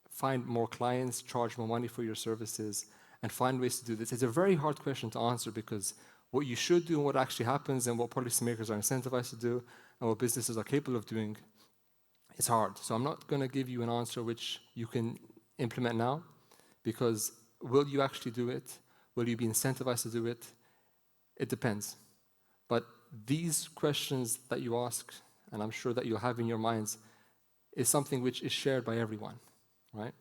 find more clients, charge more money for your services, and find ways to do this. It's a very hard question to answer because what you should do and what actually happens and what policymakers are incentivized to do and what businesses are capable of doing is hard. So I'm not going to give you an answer which you can implement now, because will you actually do it? Will you be incentivized to do it? It depends. But these questions that you ask, and I'm sure that you'll have in your minds, is something which is shared by everyone, right?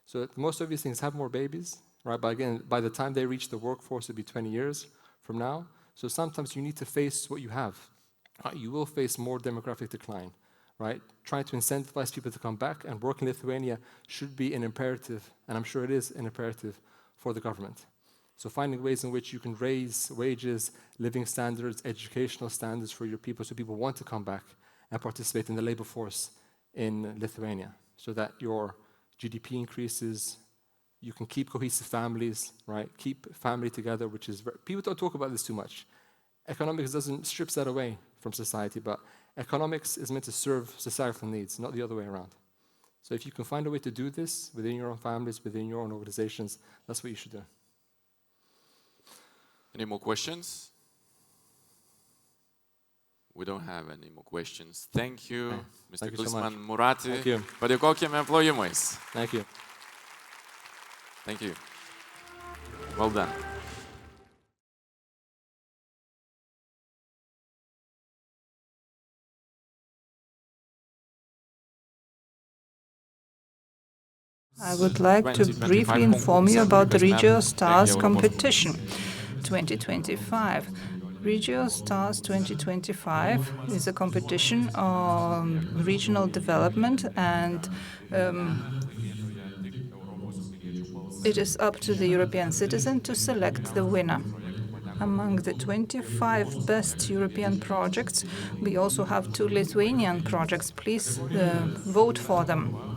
So the most obvious thing is have more babies, right? But again, by the time they reach the workforce, it'll be 20 years from now. So sometimes you need to face what you have. Right? You will face more demographic decline. Right? Trying to incentivize people to come back and work in Lithuania should be an imperative, and I'm sure it is an imperative for the government. So finding ways in which you can raise wages, living standards, educational standards for your people so people want to come back and participate in the labor force in Lithuania so that your GDP increases, you can keep cohesive families, right? Keep family together, which is people don't talk about this too much. Economics strips that away from society, but economics is meant to serve societal needs, not the other way around. So if you can find a way to do this within your own families, within your own organizations, that's what you should do. Any more questions? We don't have any more questions. Thank you, Mr. Klinsmann Murati. Thank you. Padėkokime plojimais. Thank you. Thank you. Well done. I would like to briefly inform you about the Regio Stars competition 2025. Regio Stars 2025 is a competition on regional development, and it is up to the European citizen to select the winner. Among the 25 best European projects, we also have 2 Lithuanian projects. Please vote for them.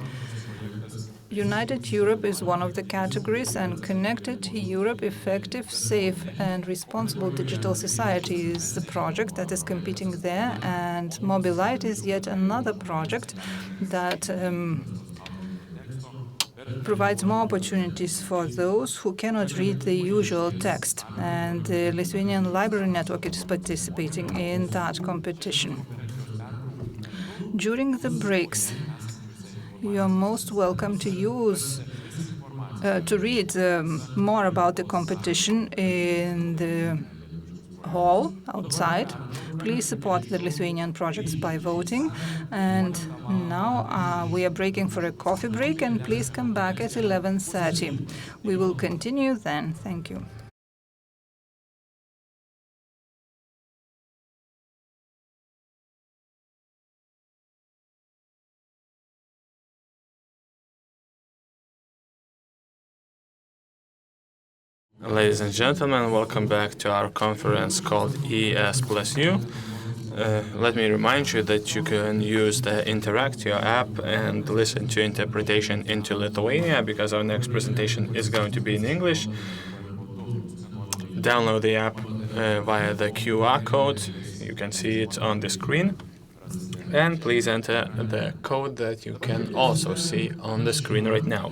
United Europe is one of the categories, and Connected Europe, Effective, Safe and Responsible Digital Society is the project that is competing there, and Mobilite is yet another project that provides more opportunities for those who cannot read the usual text, and the Lithuanian Library Network is participating in that competition. During the breaks, you are most welcome to read more about the competition in the hall outside. Please support the Lithuanian projects by voting. And now we are breaking for a coffee break, and please come back at 11:30. We will continue then. Thank you. Ladies and gentlemen, welcome back to our conference called ES+U. Let me remind you that you can use the Interactio app and listen to interpretation into Lithuania, because our next presentation is going to be in English. Download the app via the QR code. You can see it on the screen. And please enter the code that you can also see on the screen right now.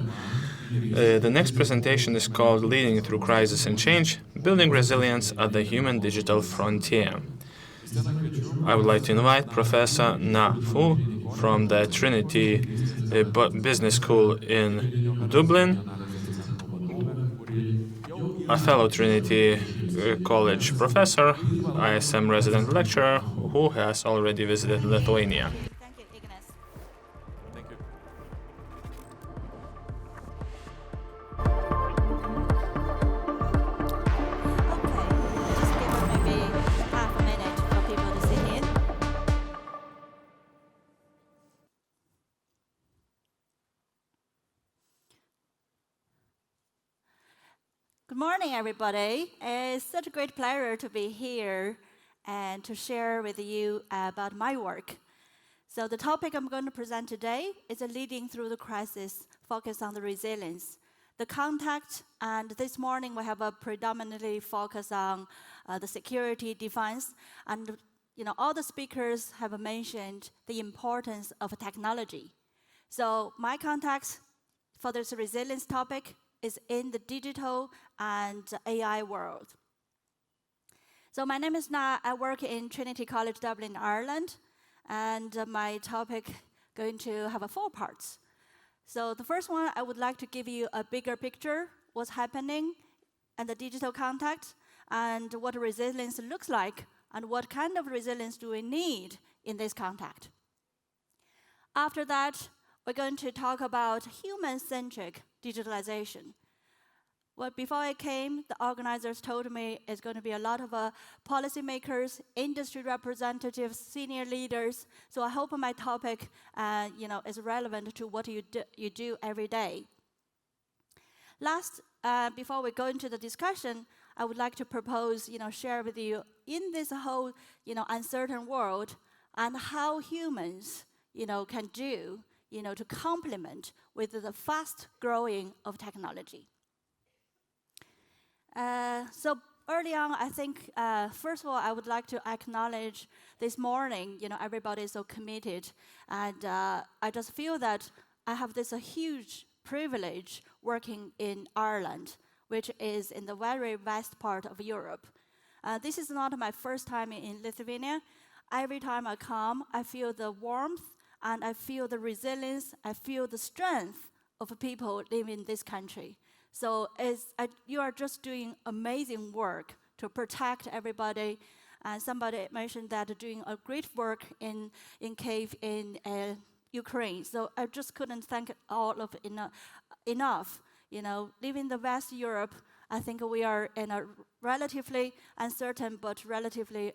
The next presentation is called Leading Through Crisis and Change, Building Resilience at the Human Digital Frontier. I would like to invite Professor Na Fu from the Trinity Business School in Dublin, a fellow Trinity College professor, ISM resident lecturer, who has already visited Lithuania. Good morning, everybody. It's such a great pleasure to be here and to share with you about my work. So the topic I'm going to present today is Leading Through the Crisis, focused on the resilience. The context, and this morning we have a predominantly focus on the security defense, and all the speakers have mentioned the importance of technology. So my context for this resilience topic is in the digital and AI world. So my name is Na. I work in Trinity College Dublin, Ireland, and my topic going to have 4 parts. So the first one, I would like to give you a bigger picture, what's happening in the digital context, and what resilience looks like, and what kind of resilience do we need in this context. After that, we're going to talk about human-centric digitalization. Well, before I came, the organizers told me it's going to be a lot of policymakers, industry representatives, senior leaders. So I hope my topic, is relevant to what you do every day. Last, before we go into the discussion, I would like to propose, share with you in this whole, uncertain world, and how humans, can do, to complement with the fast growing of technology. So early on, I think, first of all, I would like to acknowledge this morning, everybody is so committed. And I just feel that I have this huge privilege working in Ireland, which is in the very west part of Europe. This is not my first time in Lithuania. Every time I come, I feel the warmth, and I feel the resilience, I feel the strength of people living in this country. So you are just doing amazing work to protect everybody. And somebody mentioned that doing a great work in Kyiv in Ukraine. So I just couldn't thank all of enough. Living in the West Europe, I think we are in a relatively uncertain, but relatively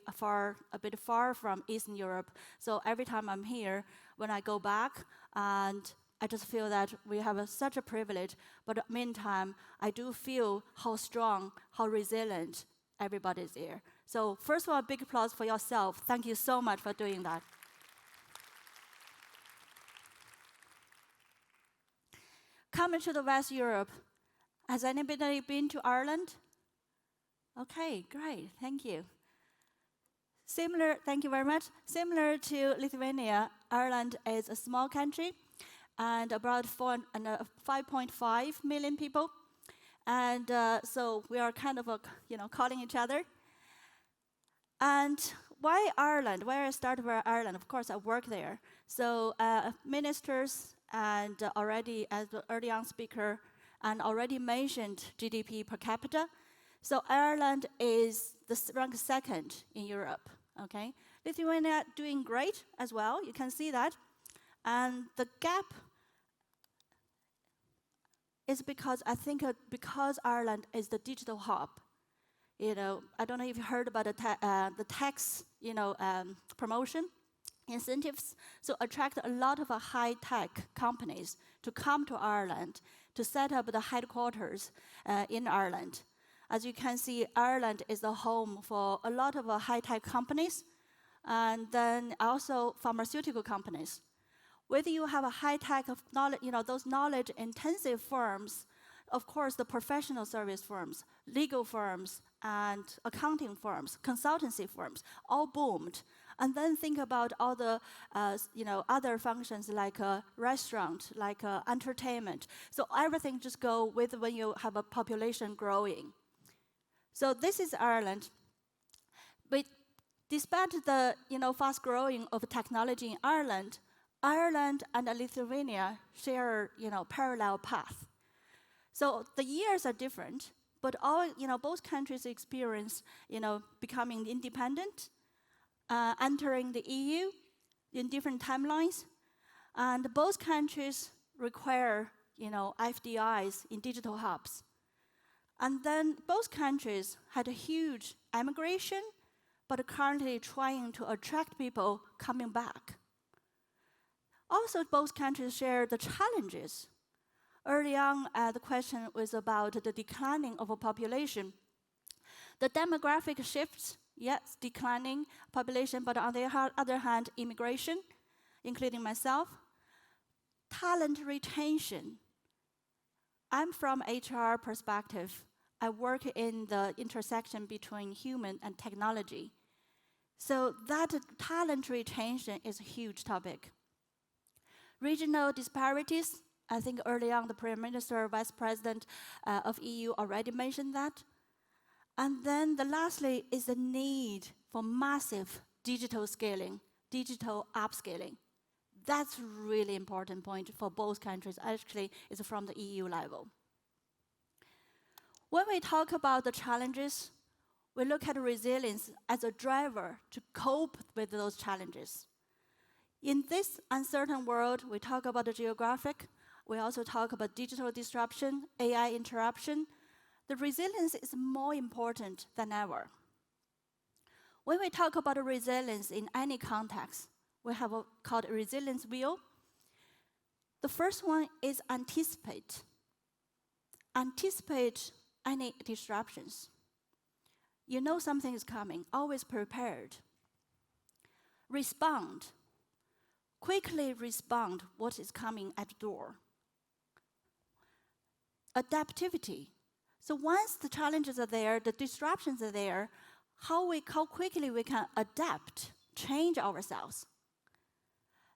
a bit far from Eastern Europe. So every time I'm here, when I go back, and I just feel that we have such a privilege. But in the meantime, I do feel how strong, how resilient everybody is here. So first of all, a big applause for yourself. Thank you so much for doing that. Coming to the West Europe, has anybody been to Ireland? Okay, great, thank you. Thank you very much. Similar to Lithuania, Ireland is a small country and about 5.5 million people. And so we are kind of, calling each other. And why Ireland? Where I started with Ireland, of course, I work there. So ministers and already, as the early-on speaker, and already mentioned GDP per capita. So Ireland is ranked second in Europe, okay? Lithuania doing great as well, you can see that. And the gap is because, I think, because Ireland is the digital hub. I don't know if you heard about the tax, promotion incentives. So attract a lot of high-tech companies to come to Ireland to set up the headquarters in Ireland. As you can see, Ireland is the home for a lot of high-tech companies, and then also pharmaceutical companies. Whether you have a high-tech of knowledge, those knowledge-intensive firms, of course, the professional service firms, legal firms, and accounting firms, consultancy firms, all boomed. And then think about all the, other functions like a restaurant, like entertainment. So everything just go with when you have a population growing. So this is Ireland. But despite the, fast growing of technology in Ireland, Ireland and Lithuania share, parallel path. So the years are different, but all, both countries experience, becoming independent, entering the EU in different timelines, and both countries require, FDIs in digital hubs. And then both countries had a huge emigration, but are currently trying to attract people coming back. Also, both countries share the challenges. Early on, the question was about the declining of a population. The demographic shifts, yes, declining population, but on the other hand, immigration, including myself. Talent retention. I'm from HR perspective. I work in the intersection between human and technology. So that talent retention is a huge topic. Regional disparities, I think early on the Prime Minister, Vice President of EU already mentioned that. And then lastly is the need for massive digital scaling, digital upscaling. That's a really important point for both countries. Actually, it's from the EU level. When we talk about the challenges, we look at resilience as a driver to cope with those challenges. In this uncertain world, we talk about the geographic, we also talk about digital disruption, AI interruption. The resilience is more important than ever. When we talk about resilience in any context, we have called a resilience wheel. The first one is anticipate. Anticipate any disruptions. You know something is coming, always prepared. Respond. Quickly respond what is coming at the door. Adaptivity. So once the challenges are there, the disruptions are there, how quickly we can adapt, change ourselves.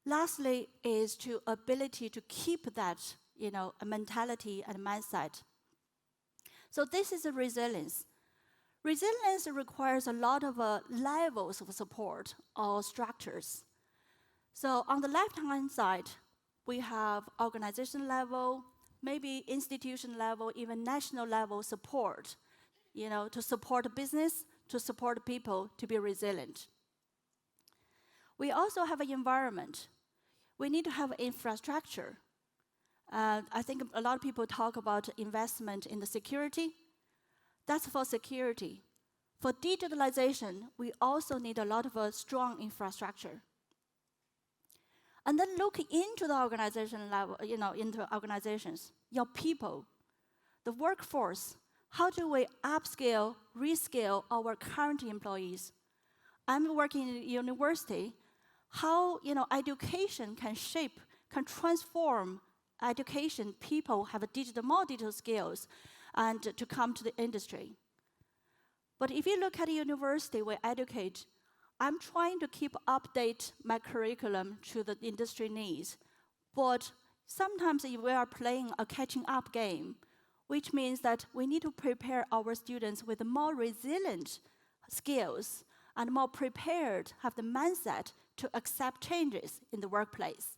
Lastly is to ability to keep that, a mentality and mindset. So this is a resilience. Resilience requires a lot of levels of support or structures. So on the left-hand side, we have organization level, maybe institution level, even national level support, to support business, to support people to be resilient. We also have an environment. We need to have infrastructure. I think a lot of people talk about investment in the security. That's for security. For digitalization, we also need a lot of strong infrastructure. And then look into the organization level, into organizations, your people, the workforce. How do we upscale, rescale our current employees? I'm working in a university. How education can shape, can transform education, people have more digital skills and to come to the industry. But if you look at the university we educate, I'm trying to update my curriculum to the industry needs. But sometimes we are playing a catching up game, which means that we need to prepare our students with more resilient skills and more prepared, have the mindset to accept changes in the workplace.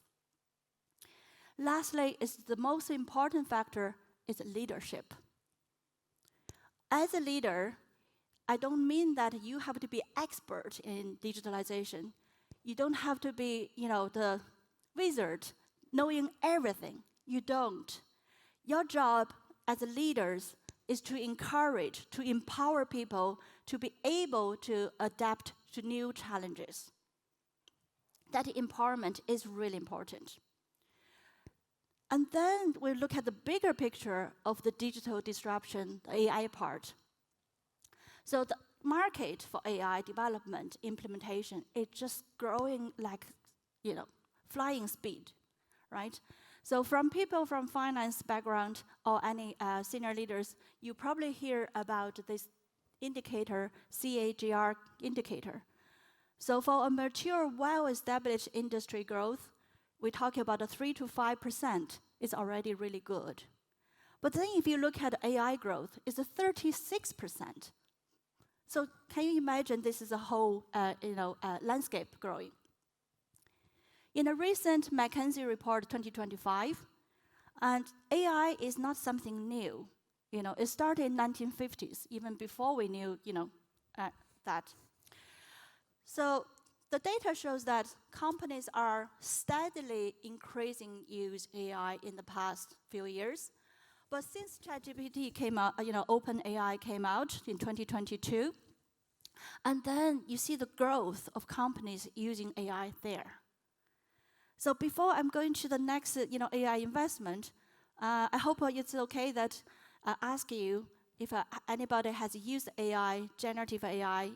Lastly, is the most important factor is leadership. As a leader, I don't mean that you have to be expert in digitalization. You don't have to be, the wizard knowing everything. You don't. Your job as leaders is to encourage, to empower people to be able to adapt to new challenges. That empowerment is really important. And then we look at the bigger picture of the digital disruption, the AI part. So the market for AI development, implementation, is just growing like, flying speed, right? So from people from finance background or any senior leaders, you probably hear about this indicator, CAGR indicator. So for a mature, well-established industry growth, we're talking about a 3 to 5% is already really good. But then if you look at AI growth, it's a 36%. So can you imagine this is a whole landscape growing? In a recent McKinsey report 2025, and AI is not something new. It started in 1950s, even before we knew that. So the data shows that companies are steadily increasing use AI in the past few years. But since ChatGPT came out, OpenAI came out in 2022, and then you see the growth of companies using AI there. So before I'm going to the next, AI investment, I hope it's okay that I ask you if anybody has used AI, generative AI,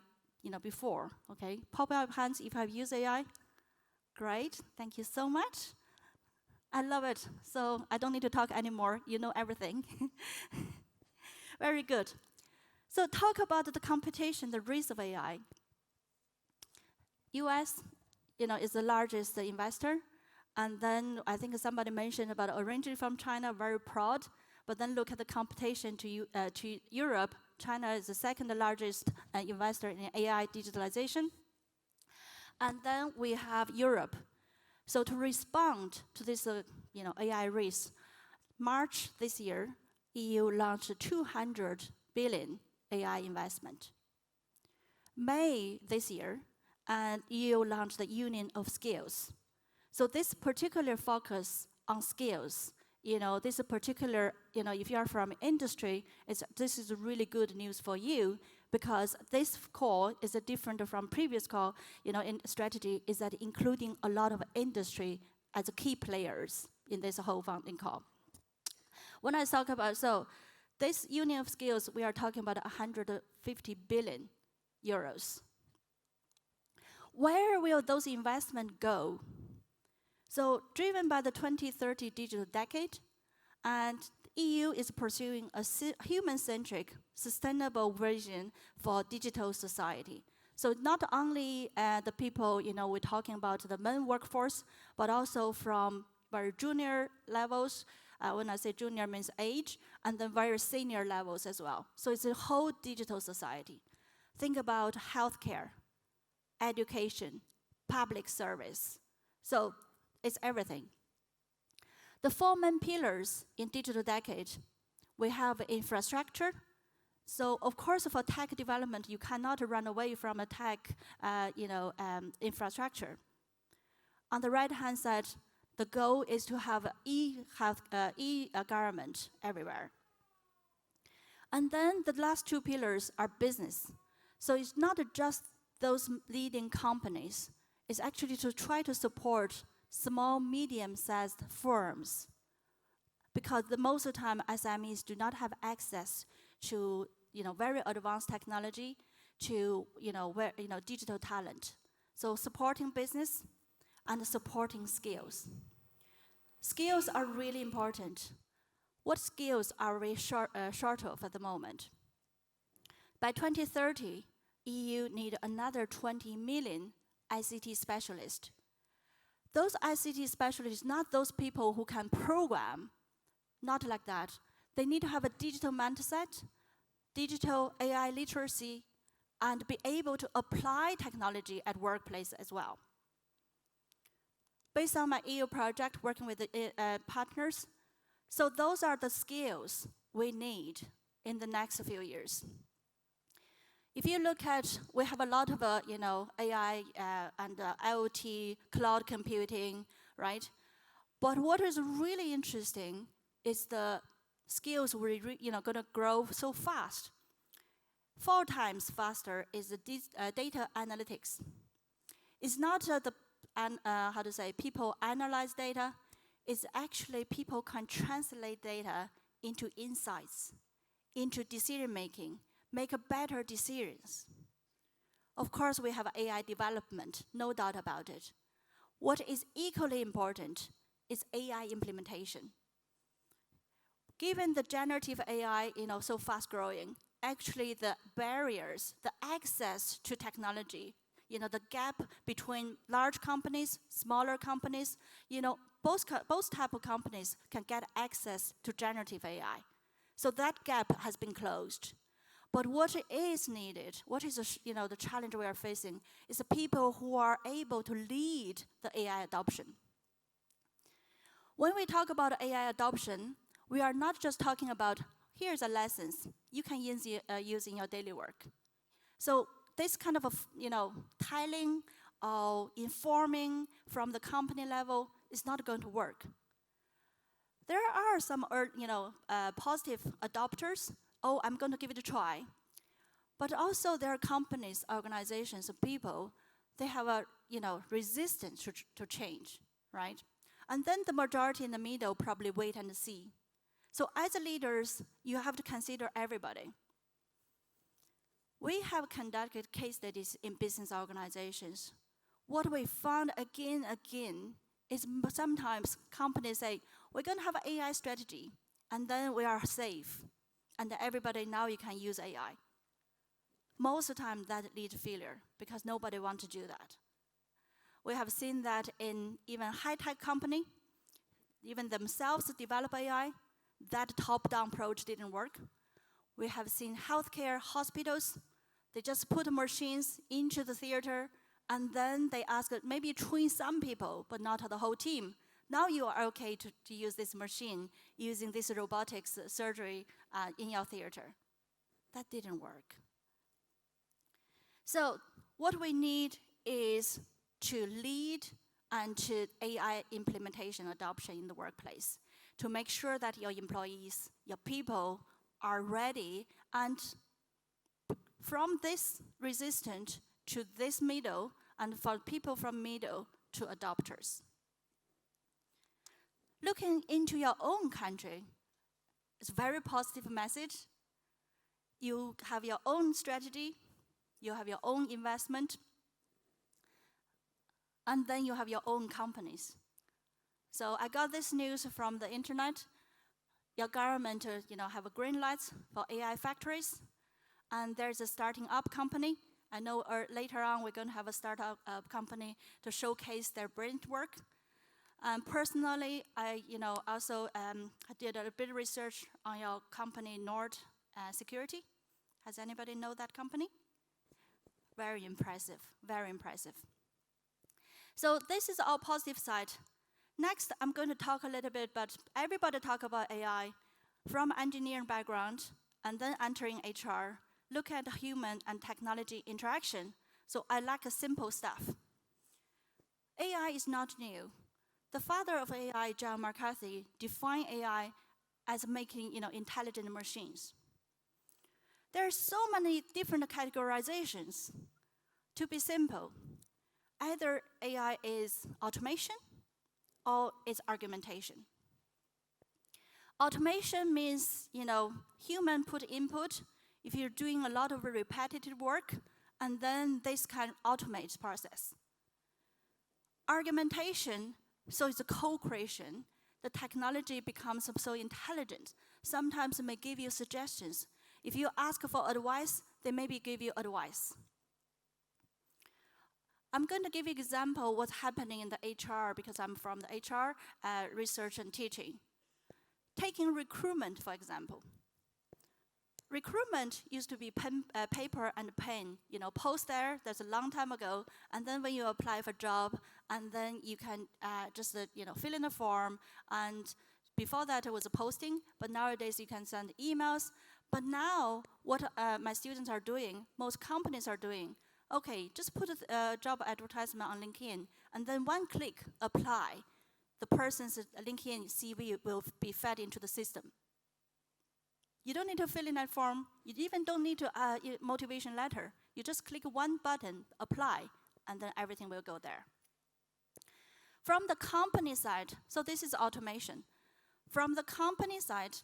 before, okay? Pop up hands if I've used AI. Great, thank you so much. I love it, so I don't need to talk anymore. You know everything. Very good. So talk about the competition, the risk of AI. US, is the largest investor. And then I think somebody mentioned about originally from China, very proud. But then look at the competition to Europe. China is the second largest investor in AI digitalization. And then we have Europe. So to respond to this, AI risk, March this year, EU launched 200 billion AI investment. May this year, and EU launched the Union of Skills. So this particular focus on skills, this particular, if you are from industry, this is really good news for you because this call is different from previous call, in strategy is that including a lot of industry as key players in this whole funding call. When I talk about, this Union of Skills, we are talking about 150 billion euros. Where will those investments go? So driven by the 2030 digital decade, and EU is pursuing a human-centric, sustainable vision for digital society. So not only the people, we're talking about the men workforce, but also from very junior levels. When I say junior means age, and then very senior levels as well. So it's a whole digital society. Think about healthcare, education, public service. So it's everything. The 4 main pillars in digital decade, we have infrastructure. So of course, for tech development, you cannot run away from a tech, infrastructure. On the right-hand side, the goal is to have e-government everywhere. And then the last 2 pillars are business. So it's not just those leading companies. It's actually to try to support small, medium-sized firms. Because most of the time, SMEs do not have access to very advanced technology, to digital talent. So supporting business and supporting skills. Skills are really important. What skills are we short of at the moment? By 2030, EU need another 20 million ICT specialists. Those ICT specialists, not those people who can program, not like that. They need to have a digital mindset, digital AI literacy, and be able to apply technology at workplace as well. Based on my EU project, working with the partners, so those are the skills we need in the next few years. If you look at, we have a lot of AI and IoT, cloud computing, right? But what is really interesting is the skills we're going to grow so fast. 4 times faster is the data analytics. It's not people analyze data. It's actually people can translate data into insights, into decision making, make a better decisions. Of course, we have AI development, no doubt about it. What is equally important is AI implementation. Given the generative AI, so fast growing, actually the barriers, the access to technology, the gap between large companies, smaller companies, both type of companies can get access to generative AI. So that gap has been closed. But what is needed, what is the challenge we are facing, is the people who are able to lead the AI adoption. When we talk about AI adoption, we are not just talking about, here's the lessons you can use in your daily work. So this kind of tiling or informing from the company level is not going to work. There are some positive adopters. Oh, I'm going to give it a try. But also there are companies, organizations, people, they have a resistance to change, right? And then the majority in the middle probably wait and see. So as leaders, you have to consider everybody. We have conducted case studies in business organizations. What we found again is sometimes companies say, we're going to have an AI strategy, and then we are safe. And everybody, now you can use AI. Most of the time, that leads to failure, because nobody wants to do that. We have seen that in even high-tech company, even themselves develop AI, that top-down approach didn't work. We have seen healthcare hospitals, they just put machines into the theater, and then they ask, maybe train some people, but not the whole team. Now you are okay to use this machine, using this robotics surgery in your theater. That didn't work. So what we need is to lead and to AI implementation adoption in the workplace, to make sure that your employees, your people are ready, and from this resistant to this middle, and for people from middle to adopters. Looking into your own country, it's a very positive message. You have your own strategy, you have your own investment, and then you have your own companies. So I got this news from the internet. Your government, have a green lights for AI factories, and there's a starting up company. I know later on we're going to have a startup company to showcase their brilliant work. Personally, I also I did a bit of research on your company, Nord Security. Has anybody know that company? Very impressive, very impressive. So this is our positive side. Next, I'm going to talk a little bit, but everybody talk about AI from engineering background and then entering HR, look at human and technology interaction. So I like a simple stuff. AI is not new. The father of AI, John McCarthy, defined AI as making intelligent machines. There are so many different categorizations. To be simple, either AI is automation or it's argumentation. Automation means, human put input. If you're doing a lot of repetitive work, and then this can automate process. Argumentation, so it's a co-creation. the technology becomes so intelligent. Sometimes it may give you suggestions. If you ask for advice, they maybe give you advice. I'm going to give you an example of what's happening in the HR, because I'm from the HR research and teaching. Taking recruitment, for example. Recruitment used to be paper and pen, post there, that's a long time ago, and then when you apply for a job, and then you can just fill in a form, and before that it was a posting, but nowadays you can send emails. But now, what my students are doing, most companies are doing, okay, just put a job advertisement on LinkedIn, and then one click, apply. The person's LinkedIn CV will be fed into the system. You don't need to fill in that form. You even don't need to motivation letter. You just click one button, apply, and then everything will go there. From the company side, so this is automation. From the company side,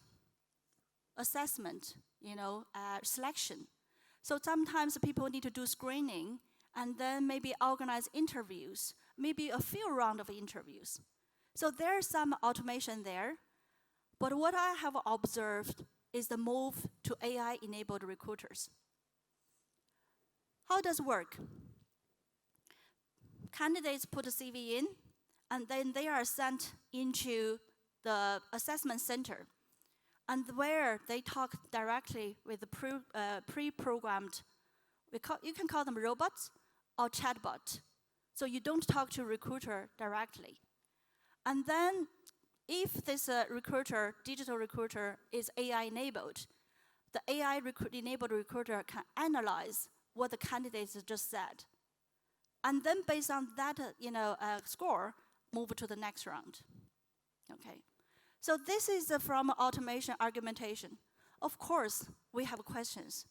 assessment, selection. So sometimes people need to do screening and then maybe organize interviews, maybe a few rounds of interviews. So there's some automation there. But what I have observed is the move to AI-enabled recruiters. How does it work? Candidates put a CV in, and then they are sent into the assessment center, and where they talk directly with the pre-programmed, you can call them robots or chatbot. So you don't talk to recruiter directly. And then if this recruiter, digital recruiter, is AI-enabled, the AI-enabled recruiter can analyze what the candidates just said. And then based on that score, move to the next round. Okay. So this is from automation argumentation. Of course, we have questions.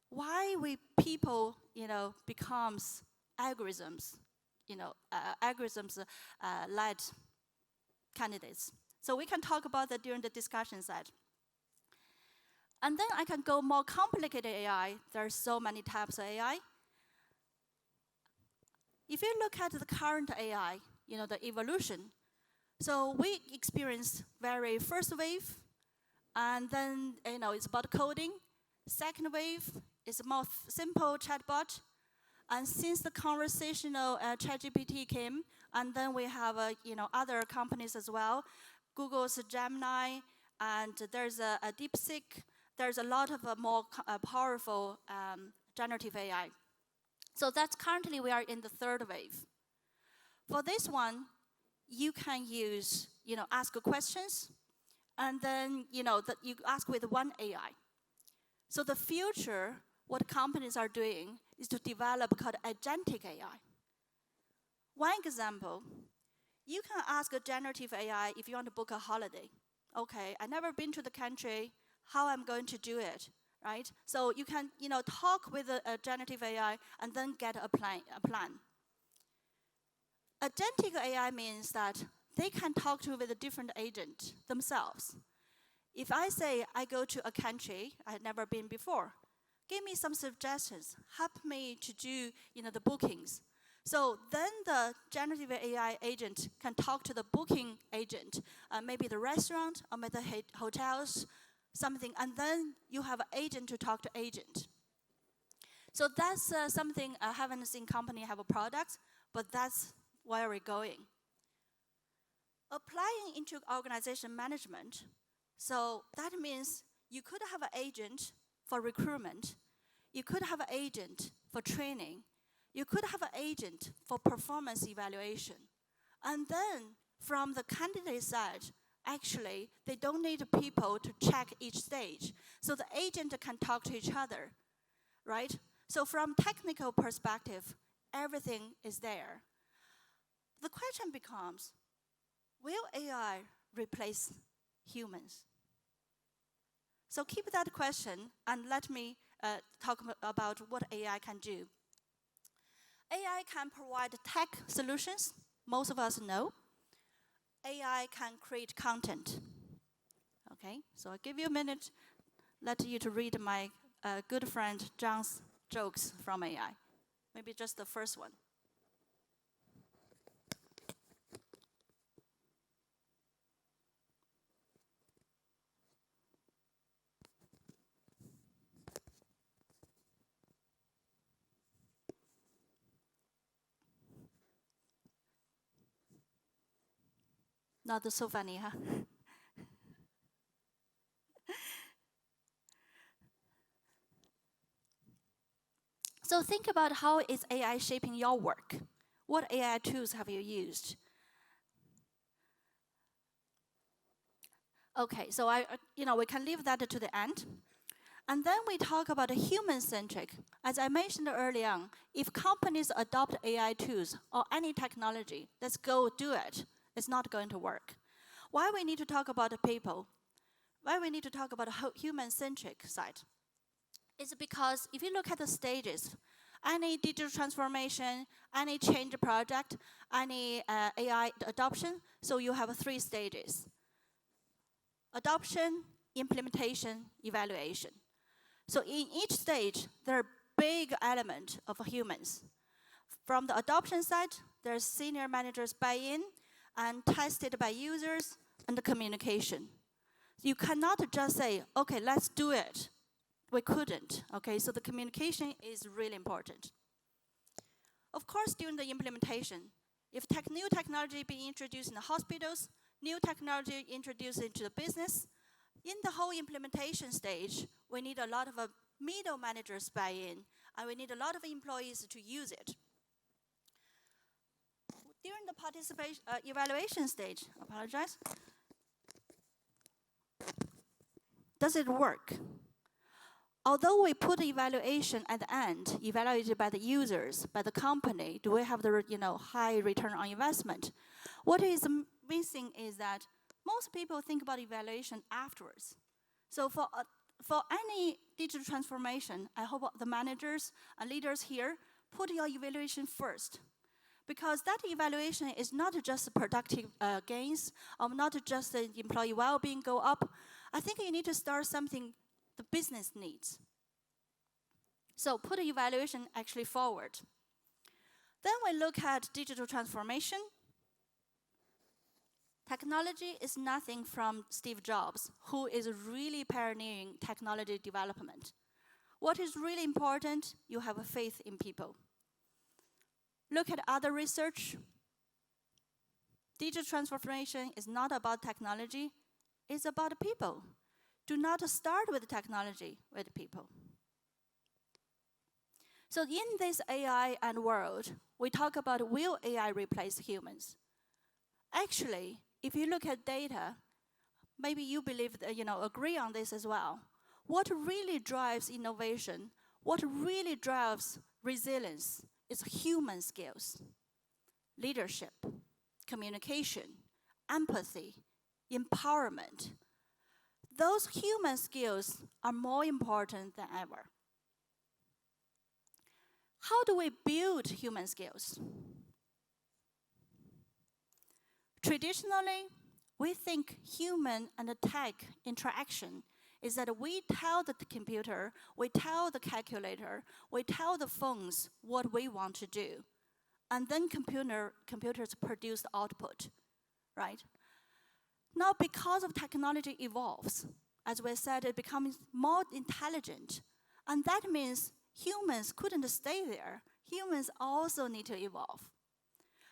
Why we people, becomes algorithms, algorithms-led candidates. So we can talk about that during the discussion side. And then I can go more complicated AI. There are so many types of AI. If you look at the current AI, the evolution, so we experienced very first wave, and then it's about coding. Second wave is more simple chatbot, and since the conversational ChatGPT came, and then we have other companies as well, Google's Gemini, and there's a DeepSeek. There's a lot of more powerful generative AI. So that's currently we are in the third wave. For this one, you can use, ask questions, and then, you ask with one AI. So the future, what companies are doing is to develop called agentic AI. One example, you can ask a generative AI if you want to book a holiday. Okay, I've never been to the country, how I'm going to do it, right? So you can, talk with a generative AI and then get a plan. Agentic AI means that they can talk with a different agent themselves. If I say I go to a country I've never been before, give me some suggestions, help me to do the bookings. So then the generative AI agent can talk to the booking agent, maybe the restaurant or maybe the hotels, something, and then you have an agent to talk to agent. So that's something I haven't seen company have a product, but that's where we're going. Applying into organization management, so that means you could have an agent for recruitment, you could have an agent for training, you could have an agent for performance evaluation. And then from the candidate side, actually, they don't need people to check each stage. So the agent can talk to each other, right? So from technical perspective, everything is there. The question becomes, will AI replace humans? So keep that question and let me talk about what AI can do. AI can provide tech solutions, most of us know. AI can create content. Okay, so I'll give you a minute, let you to read my good friend John's jokes from AI. Maybe just the first one. Not so funny, huh? So think about how is AI shaping your work? What AI tools have you used? Okay, so we can leave that to the end. And then we talk about the human-centric. As I mentioned earlier on, if companies adopt AI tools or any technology, let's go do it. It's not going to work. Why we need to talk about the people? Why we need to talk about the human-centric side? It's because if you look at the stages, any digital transformation, any change project, any AI adoption, so you have 3 stages. Adoption, implementation, evaluation. So in each stage, there are big elements of humans. From the adoption side, there's senior managers buy-in and tested by users and the communication. You cannot just say, okay, let's do it. We couldn't, okay? So the communication is really important. Of course, during the implementation, if new technology be introduced in the hospitals, new technology introduced into the business, in the whole implementation stage, we need a lot of middle managers buy-in, and we need a lot of employees to use it. During the participation evaluation stage, does it work? Although we put evaluation at the end, evaluated by the users, by the company, do we have the high return on investment? What is missing is that most people think about evaluation afterwards. So for any digital transformation, I hope the managers and leaders here put your evaluation first. Because that evaluation is not just productive gains, or not just the employee well-being go up. I think you need to start something the business needs. So put the evaluation actually forward. Then we look at digital transformation. Technology is nothing from Steve Jobs, who is really pioneering technology development. What is really important, you have a faith in people. Look at other research. Digital transformation is not about technology, it's about people. Do not start with technology, with people. So in this AI and world, we talk about will AI replace humans? Actually, if you look at data, maybe you believe that, agree on this as well. What really drives innovation, what really drives resilience is human skills, leadership, communication, empathy, empowerment. Those human skills are more important than ever. How do we build human skills? Traditionally, we think human and tech interaction is that we tell the computer, we tell the calculator, we tell the phones what we want to do, and then computers produce the output, right? Now, because of technology evolves, as we said, it becomes more intelligent, and that means humans couldn't stay there. Humans also need to evolve.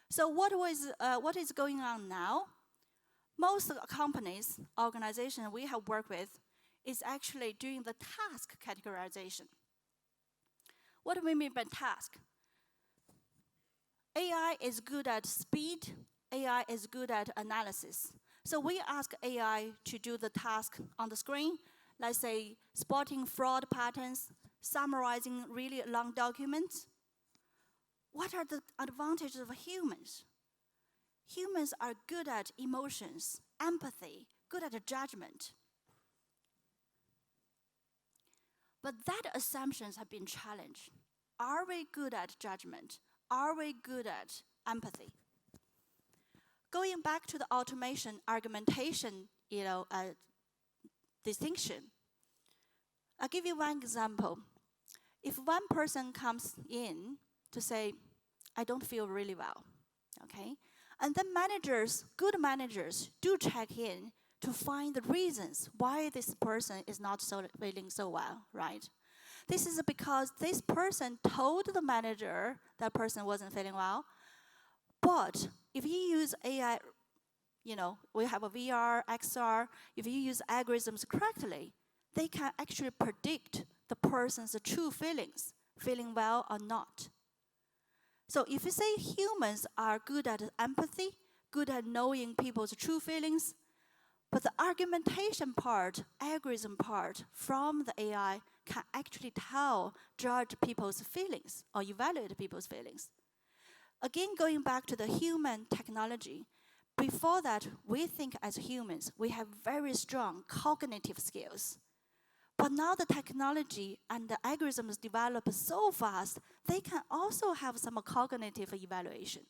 So what is going on now? Most companies, organizations we have worked with, is actually doing the task categorization. What do we mean by task? AI is good at speed, AI is good at analysis. So we ask AI to do the task on the screen, let's say spotting fraud patterns, summarizing really long documents. What are the advantages of humans? Humans are good at emotions, empathy, good at judgment. But that assumptions have been challenged. Are we good at judgment? Are we good at empathy? Going back to the automation argumentation, distinction. I'll give you one example. If one person comes in to say, I don't feel really well, okay? And then good managers do check in to find the reasons why this person is not feeling so well, right? This is because this person told the manager that person wasn't feeling well, but if you use AI we have a VR, XR. If you use algorithms correctly, they can actually predict the person's true feelings, feeling well or not. So if you say humans are good at empathy, good at knowing people's true feelings, but the argumentation part, algorithm part from the AI can actually judge people's feelings or evaluate people's feelings. Again, going back to the human technology, before that, we think as humans, we have very strong cognitive skills. But now the technology and the algorithms develop so fast, they can also have some cognitive evaluation.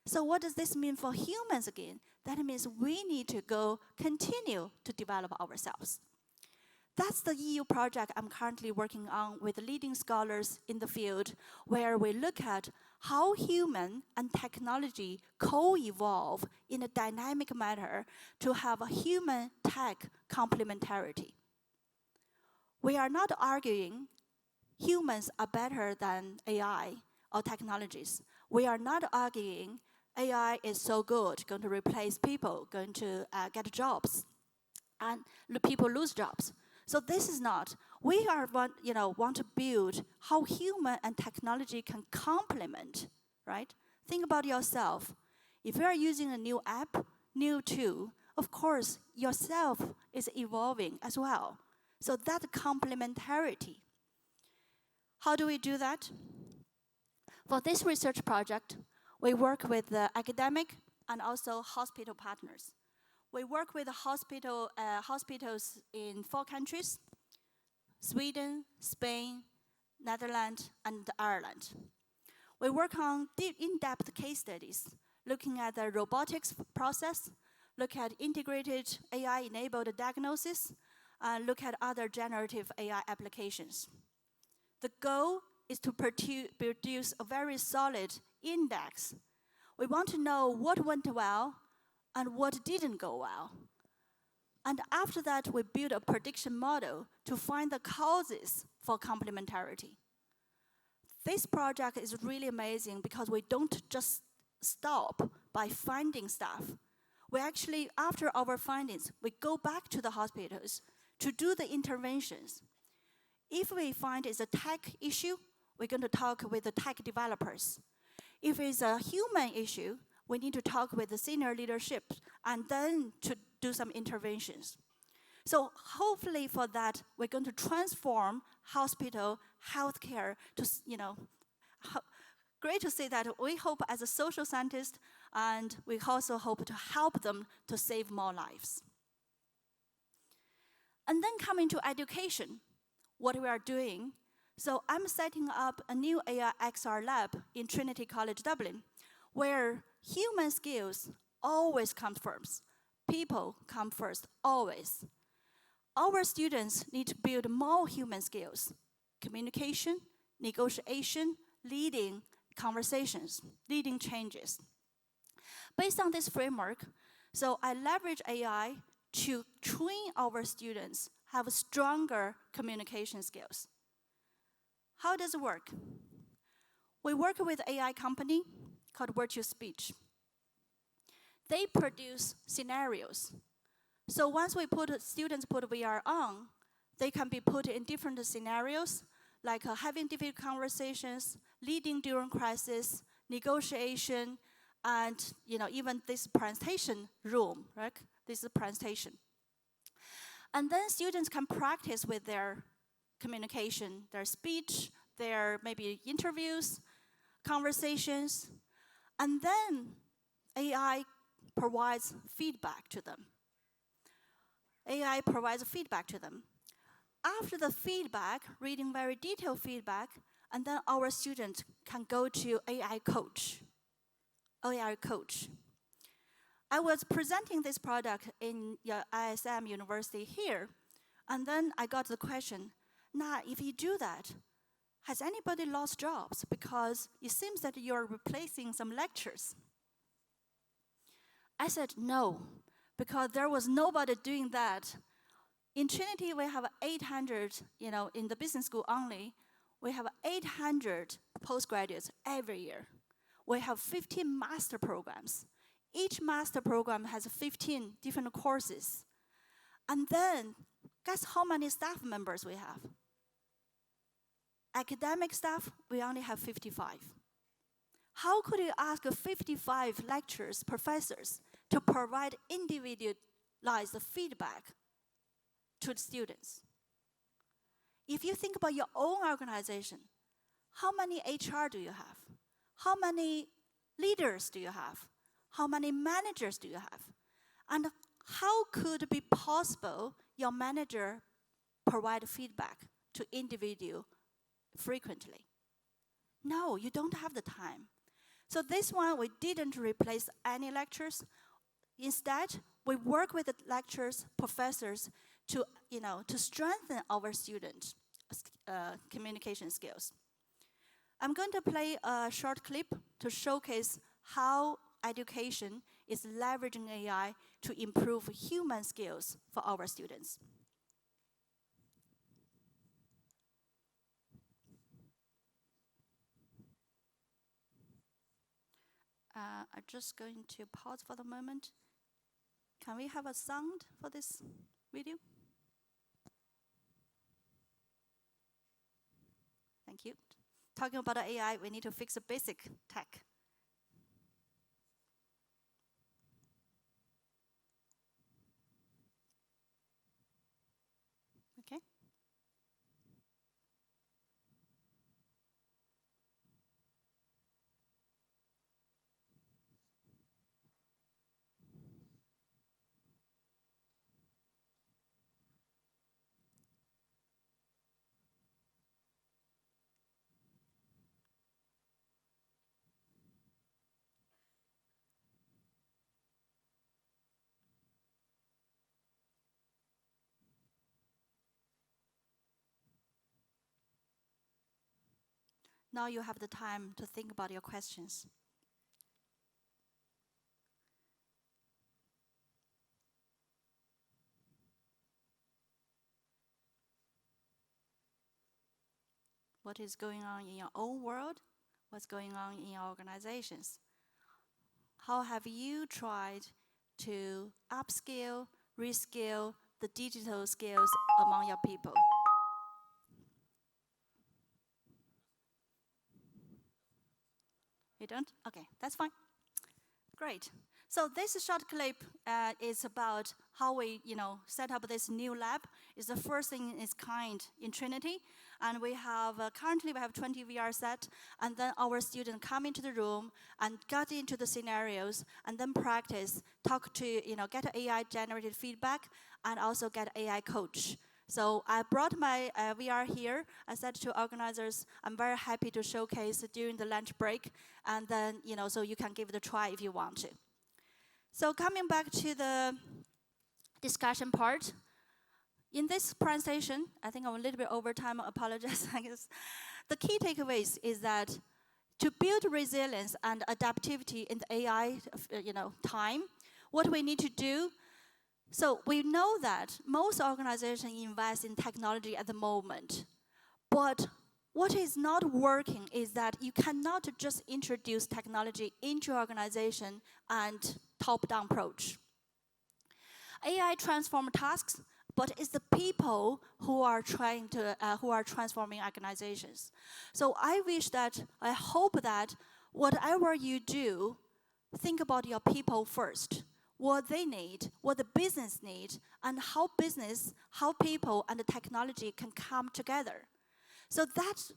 So what does this mean for humans again? That means we need to continue to develop ourselves. That's the EU project I'm currently working on with leading scholars in the field, where we look at how human and technology co-evolve in a dynamic manner to have a human-tech complementarity. We are not arguing humans are better than AI or technologies. We are not arguing AI is so good, going to replace people, going to get jobs, and people lose jobs. So this is not. We want to build how human and technology can complement, right? Think about yourself. If you are using a new app, new tool, of course, yourself is evolving as well. So that complementarity. How do we do that? For this research project, we work with the academic and also hospital partners. We work with hospitals in 4 countries: Sweden, Spain, Netherlands, and Ireland. We work on in-depth case studies, looking at the robotics process, look at integrated AI-enabled diagnosis, and look at other generative AI applications. The goal is to produce a very solid index. We want to know what went well and what didn't go well. And after that, we build a prediction model to find the causes for complementarity. This project is really amazing because we don't just stop by finding stuff. We actually, after our findings, we go back to the hospitals to do the interventions. If we find it's a tech issue, we're going to talk with the tech developers. If it's a human issue, we need to talk with the senior leadership and then to do some interventions. So hopefully for that, we're going to transform hospital, healthcare to, great to say that we hope as a social scientist, and we also hope to help them to save more lives. And then coming to education, what we are doing. So I'm setting up a new AI XR lab in Trinity College Dublin, where human skills always come first. People come first, always. Our students need to build more human skills: communication, negotiation, leading conversations, leading changes. Based on this framework, so I leverage AI to train our students have stronger communication skills. How does it work? We work with an AI company called Virtual Speech. They produce scenarios. So once students put VR on, they can be put in different scenarios, like having difficult conversations, leading during crisis, negotiation, and even this presentation room, right? This is a presentation. And then students can practice with their communication, their speech, their maybe interviews, conversations, and then AI provides feedback to them. AI provides feedback to them. After the feedback, reading very detailed feedback, and then our students can go to AI coach. AI coach. I was presenting this product in ISM University here, and then I got the question, now if you do that, has anybody lost jobs? Because it seems that you're replacing some lectures. I said no, because there was nobody doing that. In Trinity, we have 800, in the business school only, we have 800 postgraduates every year. We have 15 master programs. Each master program has 15 different courses. And then, guess how many staff members we have? Academic staff, we only have 55. How could you ask 55 lecturers, professors, to provide individualized feedback to the students? If you think about your own organization, how many HR do you have? How many leaders do you have? How many managers do you have? And how could it be possible your manager provide feedback to individual frequently? No, you don't have the time. So this one, we didn't replace any lectures. Instead, we work with the lecturers, professors to strengthen our students' communication skills. I'm going to play a short clip to showcase how education is leveraging AI to improve human skills for our students. I'm just going to pause for the moment. Can we have a sound for this video? Thank you. Talking about AI, we need to fix the basic tech. Okay. Now you have the time to think about your questions. What is going on in your own world? What's going on in your organizations? How have you tried to upskill, reskill the digital skills among your people? You don't? Okay, that's fine. Great. So this short clip is about how we, set up this new lab. It's the first in its kind in Trinity, and we have currently we have 20 VR set, and then our students come into the room and get into the scenarios, and then practice, talk to, get AI generated feedback, and also get AI coach. So I brought my VR here. I said to organizers, I'm very happy to showcase during the lunch break, and then, so you can give it a try if you want to. So coming back to the discussion part, in this presentation, I think I'm a little bit over time, I apologize, I guess. The key takeaways is that to build resilience and adaptivity in the AI, time, what we need to do. So we know that most organizations invest in technology at the moment, but what is not working is that you cannot just introduce technology into your organization and top-down approach. AI transforms tasks, but it's the people who are transforming organizations. So I hope that whatever you do, think about your people first. What they need, what the business needs, and how people, and the technology can come together. So that's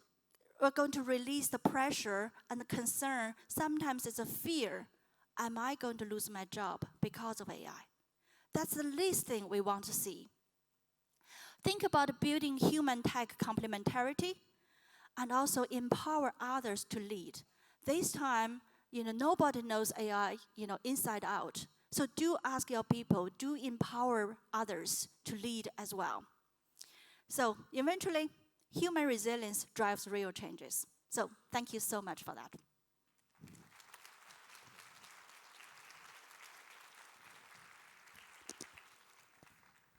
we're going to release the pressure and the concern. Sometimes it's a fear. Am I going to lose my job because of AI? That's the least thing we want to see. Think about building human-tech complementarity and also empower others to lead. This time, nobody knows AI, inside out. So do ask your people, do empower others to lead as well. So eventually, human resilience drives real changes. So thank you so much for that.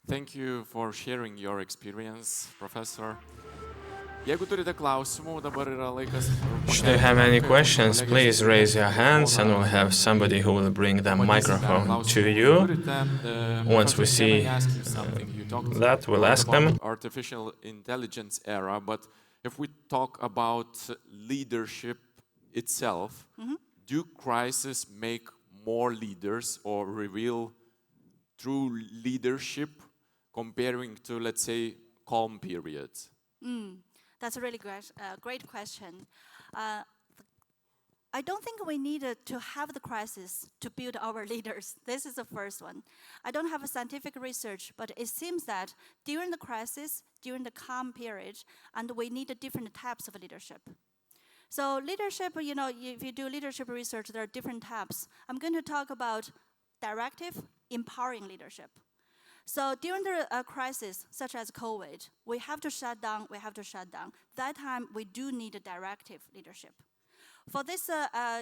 Thank you for sharing your experience, Professor. Jeigu turite klausimų, dabar yra laikas. Should you have any questions, please raise your hands and we'll have somebody who will bring the microphone to you. Once we see that, we'll ask them. Artificial intelligence era, but if we talk about leadership itself, do crises make more leaders or reveal true leadership comparing to, let's say, calm periods? That's a really great question. I don't think we needed to have the crisis to build our leaders. This is the first one. I don't have a scientific research, but it seems that during the crisis, during the calm period, and we need different types of leadership. So leadership, you know, if you do leadership research, there are different types. I'm going to talk about directive, empowering leadership. So during the crisis, such as COVID, we have to shut down, That time, we do need a directive leadership. For this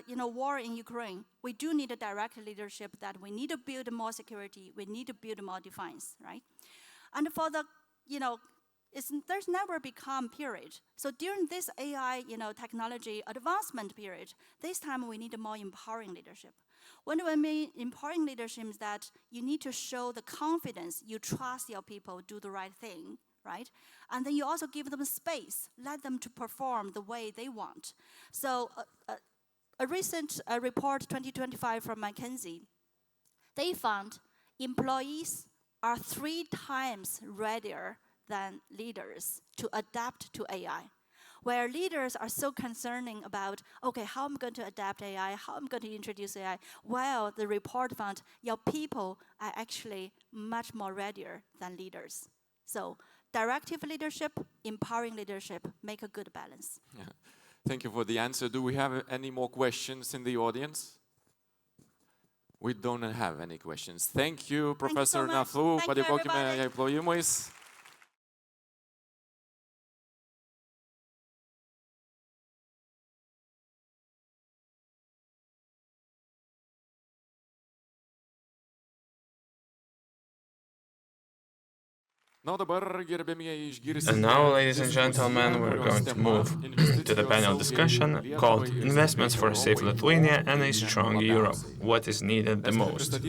war in Ukraine, we do need a direct leadership that we need to build more security, we need to build more defense, right? And for the, there's never a calm period. So during this AI, technology advancement period, this time we need a more empowering leadership. What I mean empowering leadership is that you need to show the confidence, you trust your people, do the right thing, right? And then you also give them space, let them to perform the way they want. So a recent report, 2025 from McKinsey, they found employees are 3 times readier than leaders to adapt to AI. Where leaders are so concerning about, okay, how am I going to adapt AI, how am I going to introduce AI? Well, the report found your people are actually much more readier than leaders. So directive leadership, empowering leadership, make a good balance. Yeah. Thank you for the answer. Do we have any more questions in the audience? We don't have any questions. Thank you, Professor Naflu. Padėkokime jai plojimais. And now, ladies and gentlemen, we're going to move to the panel discussion called Investments for a Safe Lithuania and a Strong Europe. What is needed the most?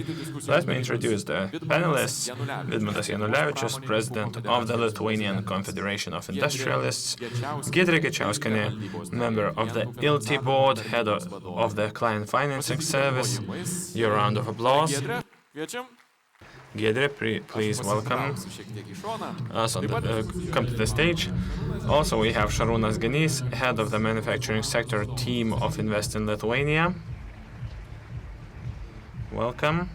Let me introduce the panelists. Vidmantas Janulevičius, President of the Lithuanian Confederation of Industrialists. Giedrė Gečiauskienė, member of the ILTI board, head of the Client Financing Service. Your round of applause. Giedrė, please welcome us come to the stage. Also, we have Šarūnas Genys, head of the manufacturing sector team of Invest in Lithuania. Welcome.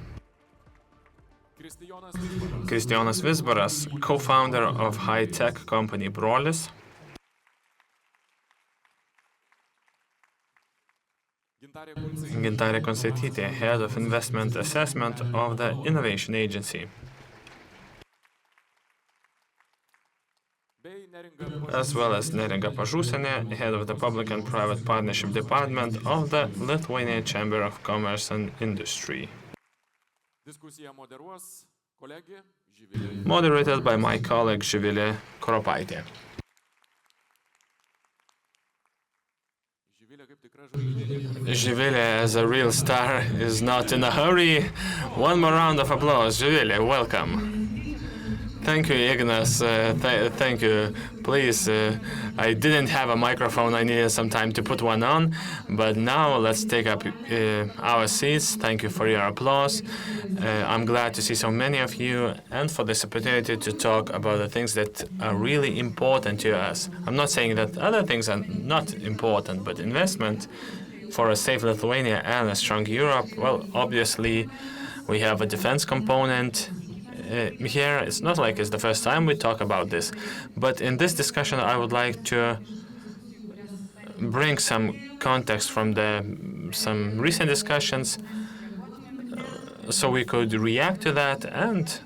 Kristijonas Vizbaras, co-founder of high-tech company Brolis. Gintarė Konstaitytė, Head of Investment Assessment of the Innovation Agency. As well as Neringa Pažūsienė, Head of the Public and Private Partnership Department of the Lithuanian Chamber of Commerce and Industry. Moderated by my colleague Živilė Kropaitė. Živilė, as a real star, is not in a hurry. One more round of applause. Živilė, welcome. Thank you, Ignas. Thank you. Please, I didn't have a microphone. I needed some time to put one on. But now let's take up our seats. Thank you for your applause. I'm glad to see so many of you and for this opportunity to talk about the things that are really important to us. I'm not saying that other things are not important, but investment for a safe Lithuania and a strong Europe, well, obviously, we have a defense component. Here, it's not like it's the first time we talk about this, but in this discussion, I would like to bring some context from some recent discussions so we could react to that and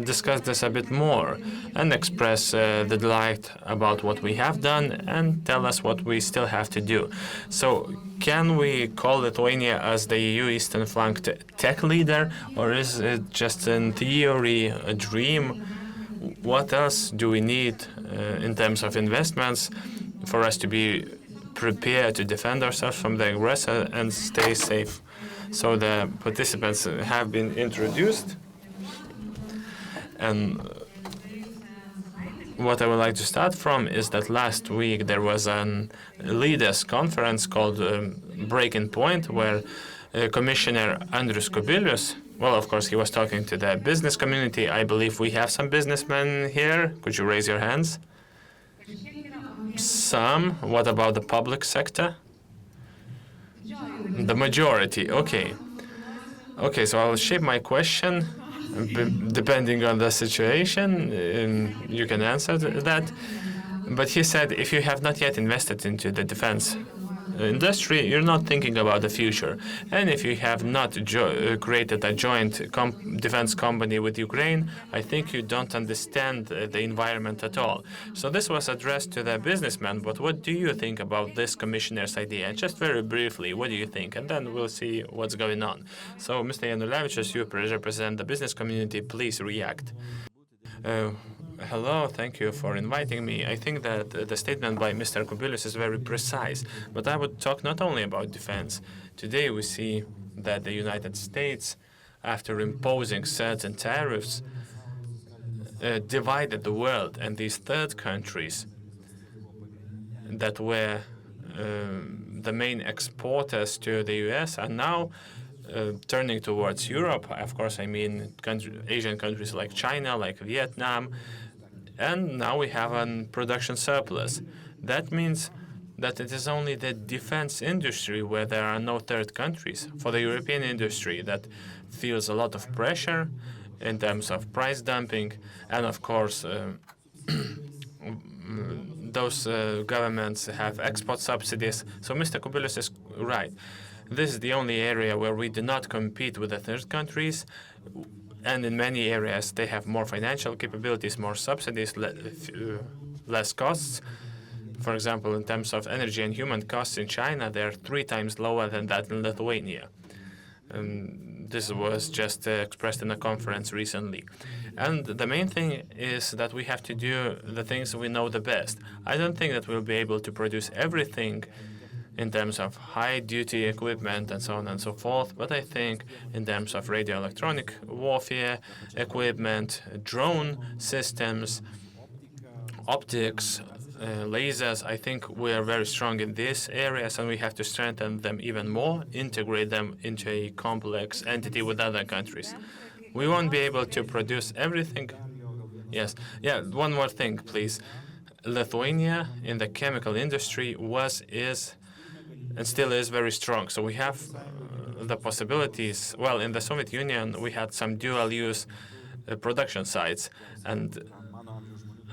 discuss this a bit more and express the delight about what we have done and tell us what we still have to do. So can we call Lithuania as the EU Eastern Flank tech leader, or is it just in theory a dream? what else do we need in terms of investments for us to be prepared to defend ourselves from the aggressor and stay safe? So the participants have been introduced, and what I would like to start from is that last week there was a leaders conference called Breaking Point, where Commissioner Andrius Kubilius, well, of course, he was talking to the business community. I believe we have some businessmen here. Could you raise your hands? Some. What about the public sector? The majority. Okay. Okay, so I'll shape my question depending on the situation. You can answer that. But he said, if you have not yet invested into the defense industry, you're not thinking about the future. And if you have not created a joint defense company with Ukraine, I think you don't understand the environment at all. So this was addressed to the businessman, but what do you think about this commissioner's idea? Just very briefly, what do you think? And then we'll see what's going on. So, Mr. Janulevičius, you represent the business community. Please react. Hello, thank you for inviting me. I think that the statement by Mr. Kubilius is very precise, but I would talk not only about defense. Today we see that the United States, after imposing certain tariffs, divided the world, and these third countries that were the main exporters to the US are now turning towards Europe. Of course, I mean Asian countries like China, like Vietnam, and now we have a production surplus. That means that it is only the defense industry where there are no third countries. For the European industry that feels a lot of pressure in terms of price dumping, and of course those governments have export subsidies. So Mr. Kubilius is right. This is the only area where we do not compete with the third countries, and in many areas they have more financial capabilities, more subsidies, less costs. For example, in terms of energy and human costs in China, they're 3 times lower than that in Lithuania. This was just expressed in a conference recently. And the main thing is that we have to do the things we know the best. I don't think that we'll be able to produce everything in terms of high-duty equipment and so on and so forth, but I think in terms of radio-electronic warfare equipment, drone systems, optics, lasers, I think we are very strong in these areas, and we have to strengthen them even more, integrate them into a complex entity with other countries. We won't be able to produce everything. Yes. Yeah, one more thing, please. Lithuania in the chemical industry is, and still is, very strong. So we have the possibilities. Well, in the Soviet Union, we had some dual-use production sites, and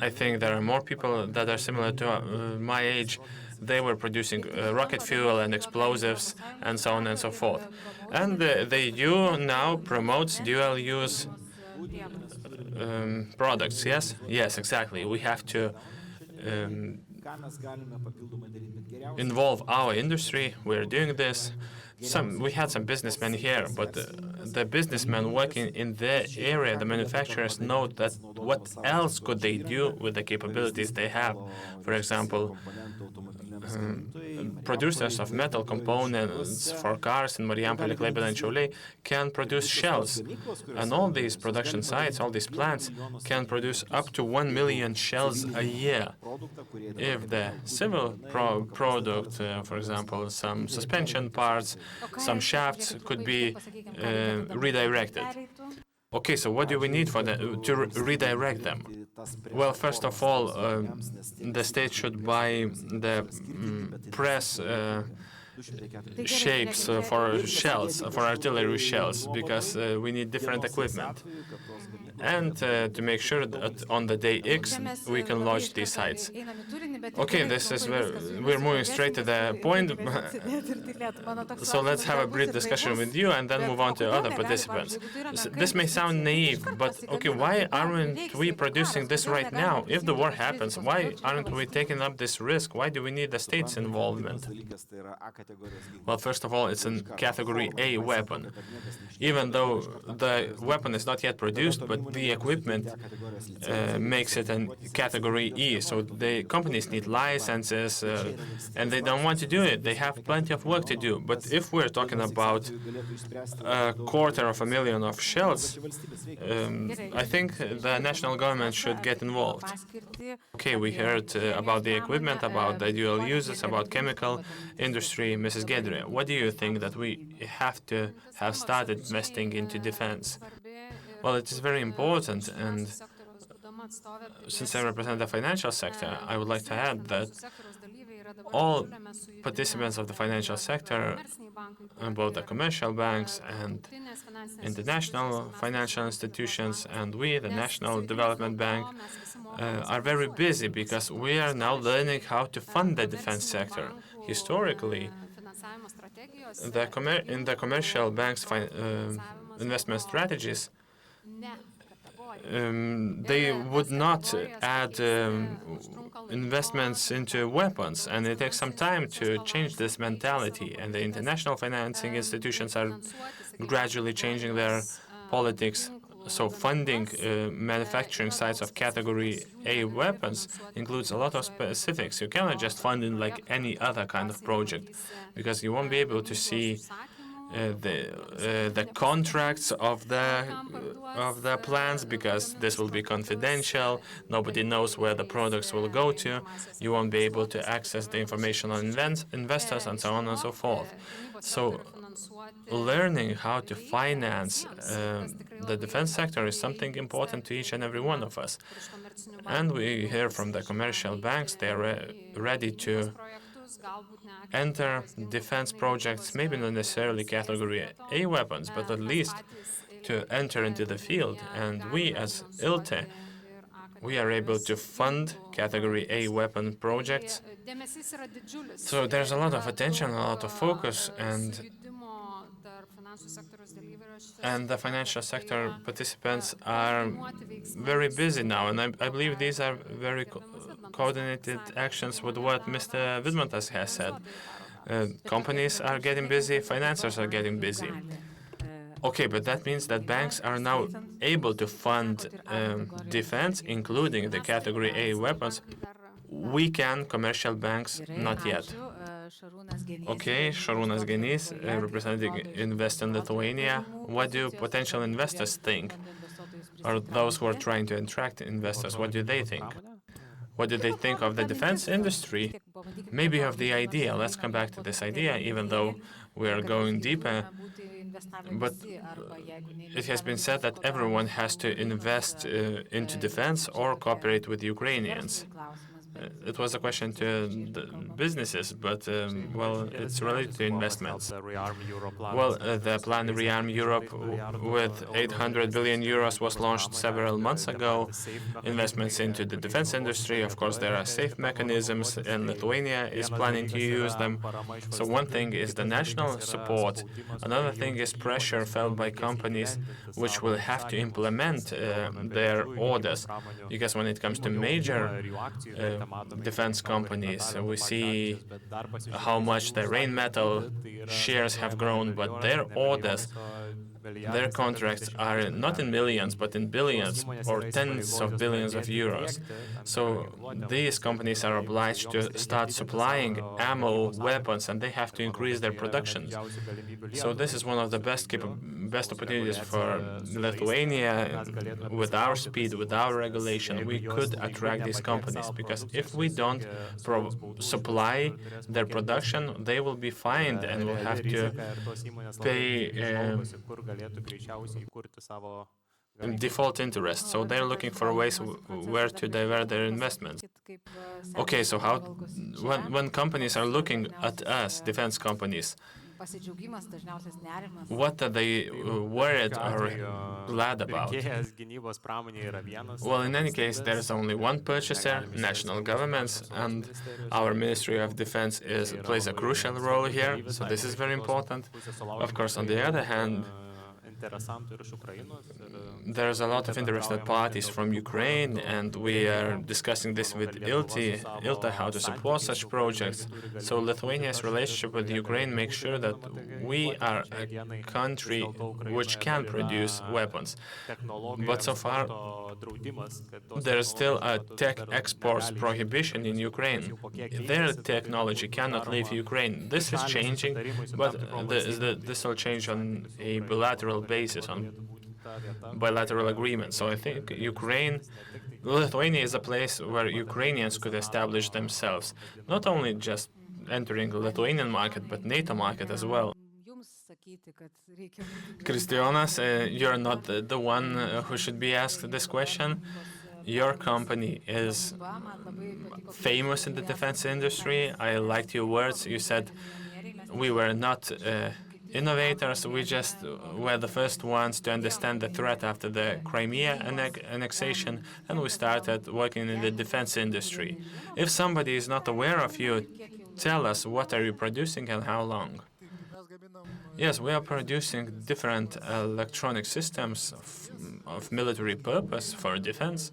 I think there are more people that are similar to my age. They were producing rocket fuel and explosives and so on and so forth. And the EU now promotes dual-use products, yes? Yes, exactly. We have to involve our industry. We're doing this. We had some businessmen here, but the businessmen working in their area, the manufacturers, know that what else could they do with the capabilities they have. For example, producers of metal components for cars in Marijampolė, Klaipėda, and Šiauliai can produce shells. And all these production sites, all these plants, can produce up to 1 million shells a year. If the civil product, for example, some suspension parts, some shafts, could be redirected. Okay, so what do we need for to redirect them? Well, first of all, the state should buy the press shapes for shells, for artillery shells, because we need different equipment. And to make sure that on the day X we can launch these sites. Okay, we're moving straight to the point. So let's have a brief discussion with you and then move on to other participants. This may sound naive, but okay, why aren't we producing this right now? If the war happens, why aren't we taking up this risk? Why do we need the state's involvement? Well, first of all, it's a category A weapon. Even though the weapon is not yet produced, but the equipment makes it a category E. So the companies need licenses, and they don't want to do it. They have plenty of work to do. But if we're talking about 250,000 of shells, I think the national government should get involved. Okay, we heard about the equipment, about the dual uses, about chemical industry. Mrs. Gedre, what do you think that we have to have started investing into defense? Well, it is very important, and since I represent the financial sector, I would like to add that all participants of the financial sector, both the commercial banks and international financial institutions, and we, the National Development Bank, are very busy because we are now learning how to fund the defense sector. Historically, in the commercial banks' investment strategies, they would not add investments into weapons, and it takes some time to change this mentality, and the international financing institutions are gradually changing their politics. So funding manufacturing sites of category A weapons includes a lot of specifics. You cannot just fund it like any other kind of project, because you won't be able to see the contracts of the plans, because this will be confidential. Nobody knows where the products will go to. You won't be able to access the information on investors and so on and so forth. So learning how to finance the defense sector is something important to each and every one of us. And we hear from the commercial banks, they are ready to enter defense projects, maybe not necessarily category A weapons, but at least to enter into the field. And we, as ILTE, we are able to fund category A weapon projects. So there's a lot of attention, a lot of focus, and the financial sector participants are very busy now. And I believe these are very coordinated actions with what Mr. Vidmantas has said. Companies are getting busy, financiers are getting busy. Okay, but that means that banks are now able to fund defense, including the category A weapons. We can, commercial banks, not yet. Okay, Šarūnas Genys, representing Invest in Lithuania. What do potential investors think? Or those who are trying to attract investors, what do they think? What do they think of the defense industry? Maybe of the idea. Let's come back to this idea, even though we are going deeper. But it has been said that everyone has to invest into defense or cooperate with Ukrainians. It was a question to the businesses, but, well, it's related to investments. Well, the plan Rearm Europe with 800 billion euros was launched several months ago. Investments into the defense industry, of course, there are safe mechanisms, and Lithuania is planning to use them. So one thing is the national support. Another thing is pressure felt by companies which will have to implement their orders, because when it comes to major defense companies, we see how much the Rheinmetall shares have grown, but their orders, their contracts are not in millions, but in billions or tens of billions of euros. So these companies are obliged to start supplying ammo, weapons, and they have to increase their production. So this is one of the best opportunities for Lithuania. With our speed, with our regulation, we could attract these companies, because if we don't supply their production, they will be fined and will have to pay default interest. So they're looking for ways where to divert their investments. Okay, so when companies are looking at us, defense companies, What are they worried or glad about? Well, in any case, there's only one purchaser, national governments, and our Ministry of Defense plays a crucial role here, so this is very important. Of course, on the other hand, there's a lot of interested parties from Ukraine, and we are discussing this with ILTA, how to support such projects. So Lithuania's relationship with Ukraine makes sure that we are a country which can produce weapons. But so far, there is still a tech exports prohibition in Ukraine. Their technology cannot leave Ukraine. This is changing, but this will change on a bilateral basis, on bilateral agreements. So I think Lithuania is a place where Ukrainians could establish themselves, not only just entering the Lithuanian market, but NATO market as well. Kristijonas, you're not the one who should be asked this question. Your company is famous in the defense industry. I liked your words. You said we were not innovators, we just were the first ones to understand the threat after the Crimea annexation, and we started working in the defense industry. If somebody is not aware of you, tell us what are you producing and how long? Yes, we are producing different electronic systems of military purpose for defense.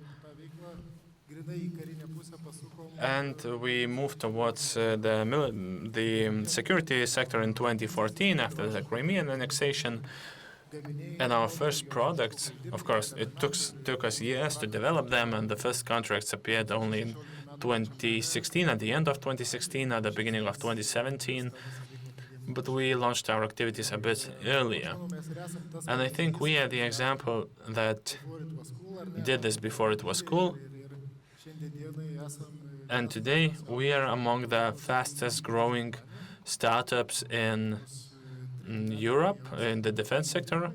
And we moved towards the security sector in 2014 after the Crimean annexation. And our first products, of course, it took us years to develop them, and the first contracts appeared only in 2016, at the end of 2016, at the beginning of 2017. But we launched our activities a bit earlier. And I think we are the example that did this before it was cool. And today, we are among the fastest growing startups in Europe, in the defense sector.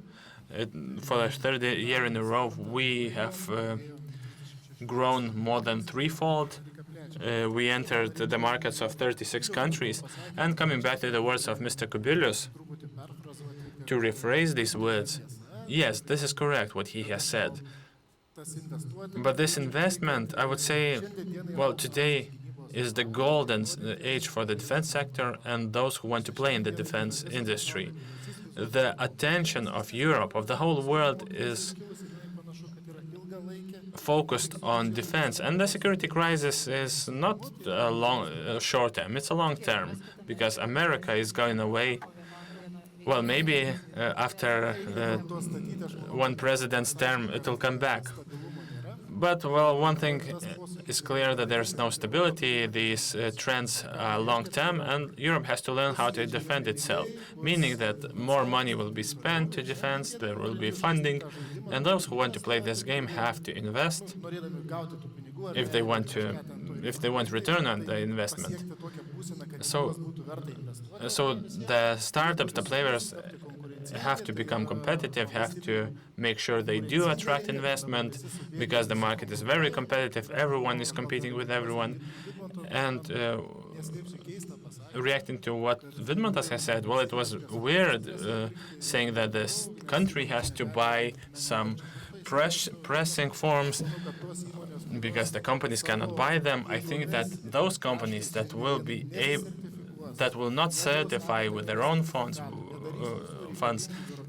For the third year in a row, we have grown more than threefold. We entered the markets of 36 countries. And coming back to the words of Mr. Kubilius, to rephrase these words, yes, this is correct, what he has said. But this investment, I would say, well, today is the golden age for the defense sector and those who want to play in the defense industry. The attention of Europe, of the whole world, is focused on defense. And the security crisis is not a short term, it's a long term, because America is going away. Well, maybe after one president's term, it will come back. But, well, one thing is clear, that there's no stability. These trends are long-term, and Europe has to learn how to defend itself, meaning that more money will be spent to defense, there will be funding, and those who want to play this game have to invest if they want return on the investment. So the startups, the players, have to become competitive, have to make sure they do attract investment, because the market is very competitive, everyone is competing with everyone. And reacting to what Vidmantas has said, well, it was weird saying that this country has to buy some pressing forms because the companies cannot buy them. I think that those companies that will not certify with their own funds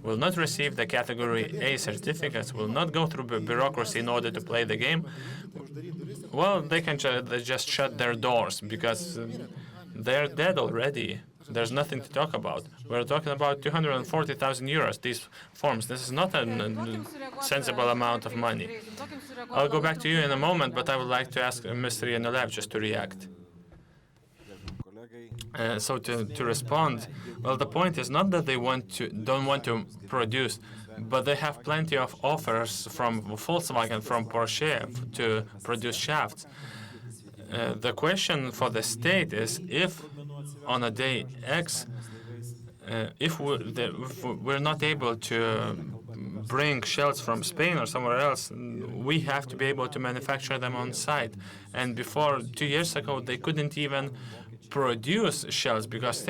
will not receive the category A certificates, will not go through bureaucracy in order to play the game. Well, they can just shut their doors, because they're dead already. There's nothing to talk about. We're talking about 240,000 euros, these forms. This is not a sensible amount of money. I'll go back to you in a moment, but I would like to ask Mr. Yanulev just to react. So to respond, well, the point is not that they don't want to produce, but they have plenty of offers from Volkswagen, from Porsche to produce shafts. The question for the state is, if on a day X, if we're not able to bring shells from Spain or somewhere else, we have to be able to manufacture them on site. And before, 2 years ago, they couldn't even produce shells because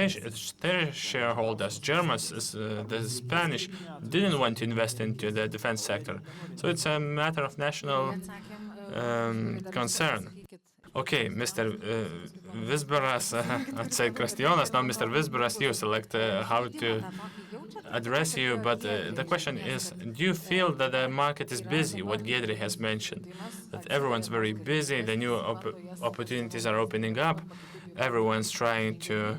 their shareholders, Germans, the Spanish, didn't want to invest into the defense sector. So it's a matter of national concern. Okay, Mr. Visberas, atseit Kristijonas, now Mr. Visberas, you select how to address you, but the question is, do you feel that the market is busy, what Giedrė has mentioned, that everyone's very busy, the new opportunities are opening up, everyone's trying to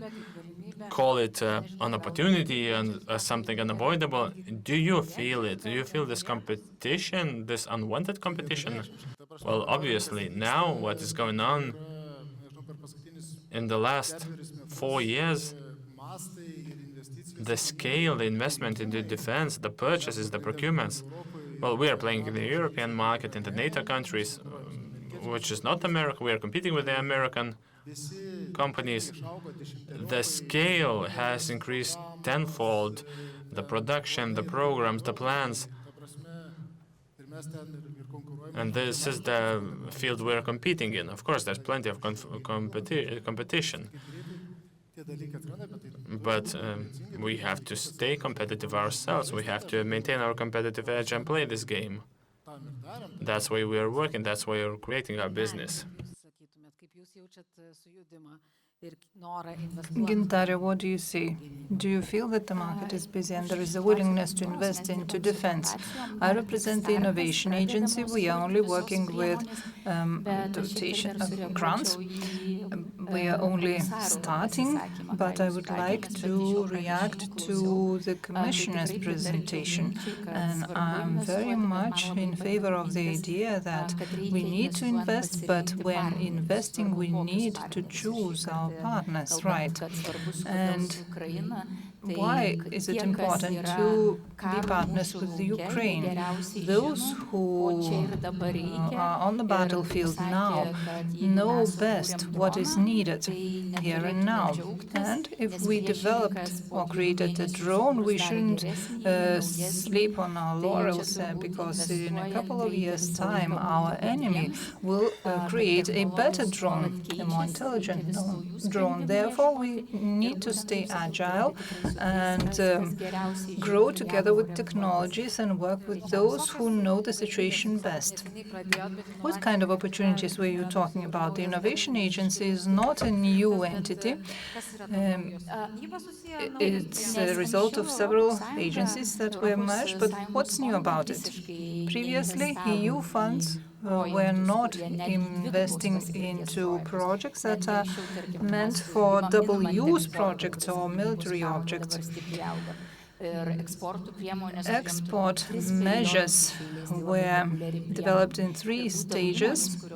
call it an opportunity and something unavoidable. Do you feel it? Do you feel this competition, this unwanted competition? Well, obviously, now what is going on in the last 4 years, the scale, the investment into defense, the purchases, the procurements, well, we are playing in the European market, in the NATO countries, which is not America. We are competing with the American companies. The scale has increased tenfold, the production, the programs, the plans. And this is the field we're competing in. Of course, there's plenty of competition. But we have to stay competitive ourselves. We have to maintain our competitive edge and play this game. That's why we are working. That's why we're creating our business. Gintarė, what do you see? Do you feel that the market is busy and there is a willingness to invest into defense? I represent the Innovation Agency. We are only working with dotation grants. We are only starting, but I would like to react to the Commissioner's presentation. And I'm very much in favor of the idea that we need to invest, but when investing, we need to choose our partners, right? And why is it important to be partners with Ukraine? Those who are on the battlefield now know best what is needed here and now. And if we developed or created a drone, we shouldn't sleep on our laurels because in a couple of years' time, our enemy will create a better drone, a more intelligent drone. Therefore, we need to stay agile and grow together with technologies and work with those who know the situation best. What kind of opportunities were you talking about? The Innovation Agency is not a new entity. It's a result of several agencies that were merged, but what's new about it? Previously, EU funds were not investing into projects that are meant for double-use projects or military objects. Export measures were developed in 3 stages,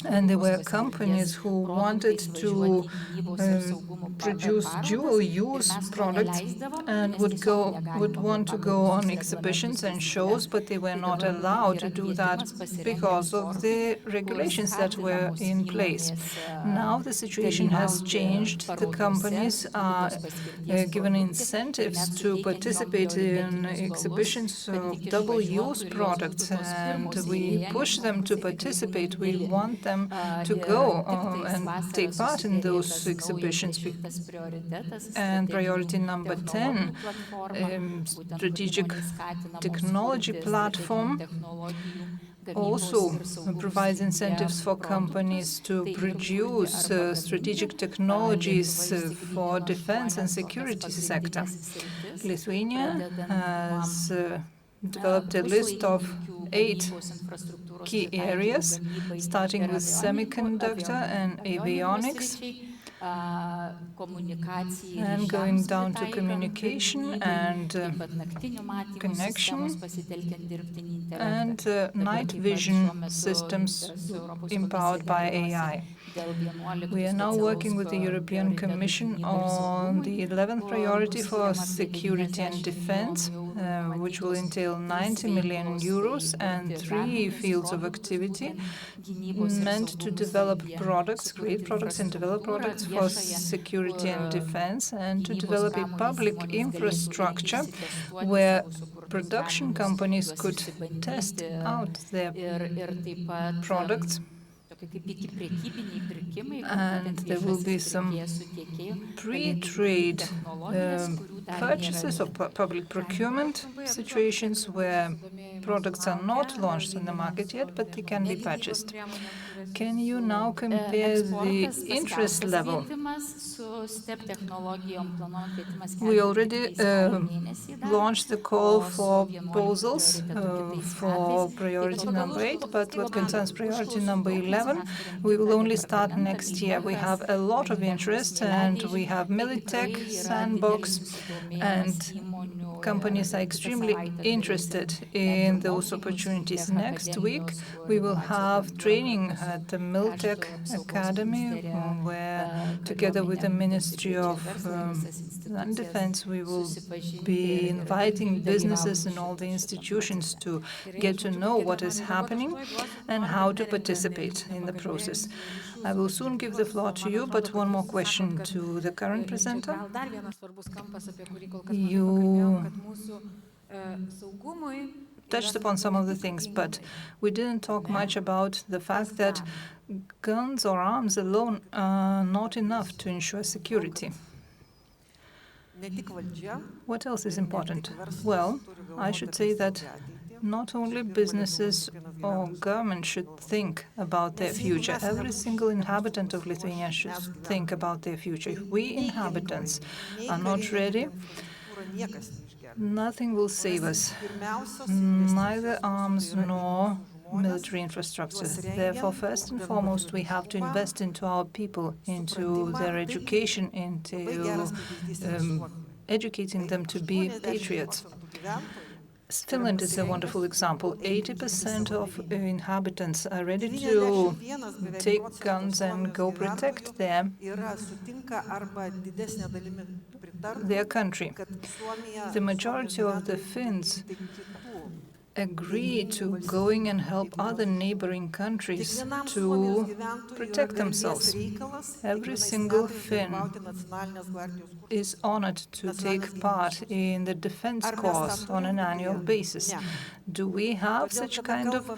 and there were companies who wanted to produce dual-use products and would want to go on exhibitions and shows, but they were not allowed to do that because of the regulations that were in place. Now the situation has changed. The companies are given incentives to participate in exhibitions of double-use products, and we push them to participate. We want them to go and take part in those exhibitions. And priority number 10, strategic technology platform, also provides incentives for companies to produce strategic technologies for defense and security sector. Lithuania has developed a list of 8 key areas, starting with semiconductor and avionics, and going down to communication and connection and night vision systems empowered by AI. We are now working with the European Commission on the 11th priority for security and defense, which will entail 90 million euros and 3 fields of activity meant to develop products, create products and develop products for security and defense, and to develop a public infrastructure where production companies could test out their products And there will be some pre-trade purchases or public procurement situations where products are not launched in the market yet, but they can be purchased. Can you now compare the interest level? We already launched the call for proposals for priority number 8, but what concerns priority number 11, we will only start next year. We have a lot of interest, and we have Militech, Sandbox, and companies are extremely interested in those opportunities. Next week, we will have training at the Militech Academy, where together with the Ministry of Defense, we will be inviting businesses and all the institutions to get to know what is happening and how to participate in the process. I will soon give the floor to you, but one more question to the current presenter. You touched upon some of the things, but we didn't talk much about the fact that guns or arms alone are not enough to ensure security. What else is important? Well, I should say that not only businesses or government should think about their future. Every single inhabitant of Lithuania should think about their future. If we inhabitants are not ready, nothing will save us, neither arms nor military infrastructure. Therefore, first and foremost, we have to invest into our people, into their education, into educating them to be patriots. Finland is a wonderful example. 80% of inhabitants are ready to take guns and go protect their country. The majority of the Finns agree to going and help other neighboring countries to protect themselves. Every single Finn is honored to take part in the defense cause on an annual basis. Do we have such kind of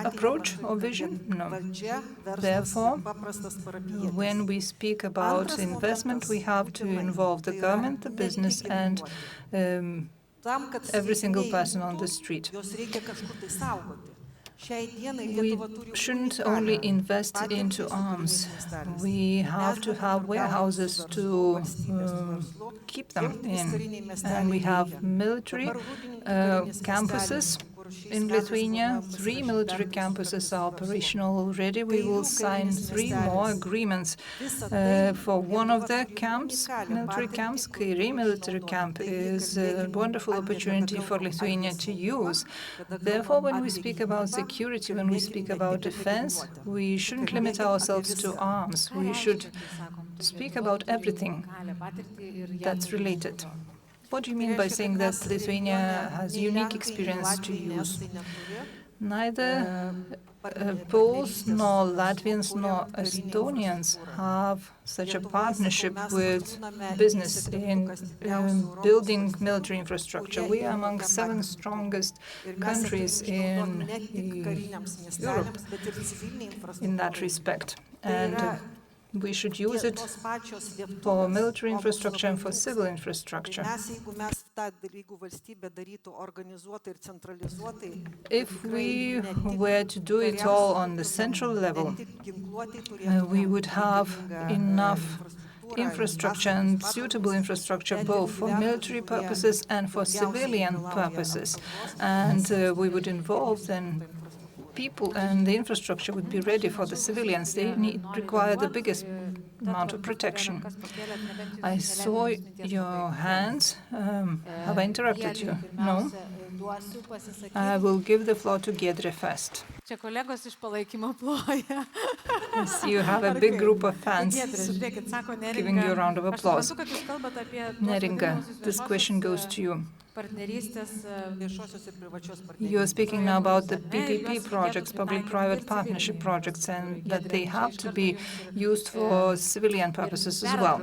approach or vision? No. Therefore, when we speak about investment, we have to involve the government, the business, and every single person on the street. We shouldn't only invest into arms. We have to have warehouses to keep them in. And we have military campuses in Lithuania. 3 military campuses are operational already. We will sign 3 more agreements for one of the camps, military camps. Kairiai military camp is a wonderful opportunity for Lithuania to use. Therefore, when we speak about security, when we speak about defense, we shouldn't limit ourselves to arms. We should speak about everything that's related. What do you mean by saying that Lithuania has unique experience to use? Neither Poles, nor Latvians, nor Estonians have such a partnership with business in building military infrastructure. We are among 7 strongest countries in Europe in that respect. And we should use it for military infrastructure and for civil infrastructure. If we were to do it all on the central level, we would have enough infrastructure and suitable infrastructure both for military purposes and for civilian purposes. And we would involve then people, and the infrastructure would be ready for the civilians. They require the biggest amount of protection. I saw your hands. Have I interrupted you? No? I will give the floor to Giedre first. Yes, you have a big group of fans giving you a round of applause. Neringa, this question goes to you. You are speaking now about the PPP projects, public-private partnership projects, and that they have to be used for civilian purposes as well.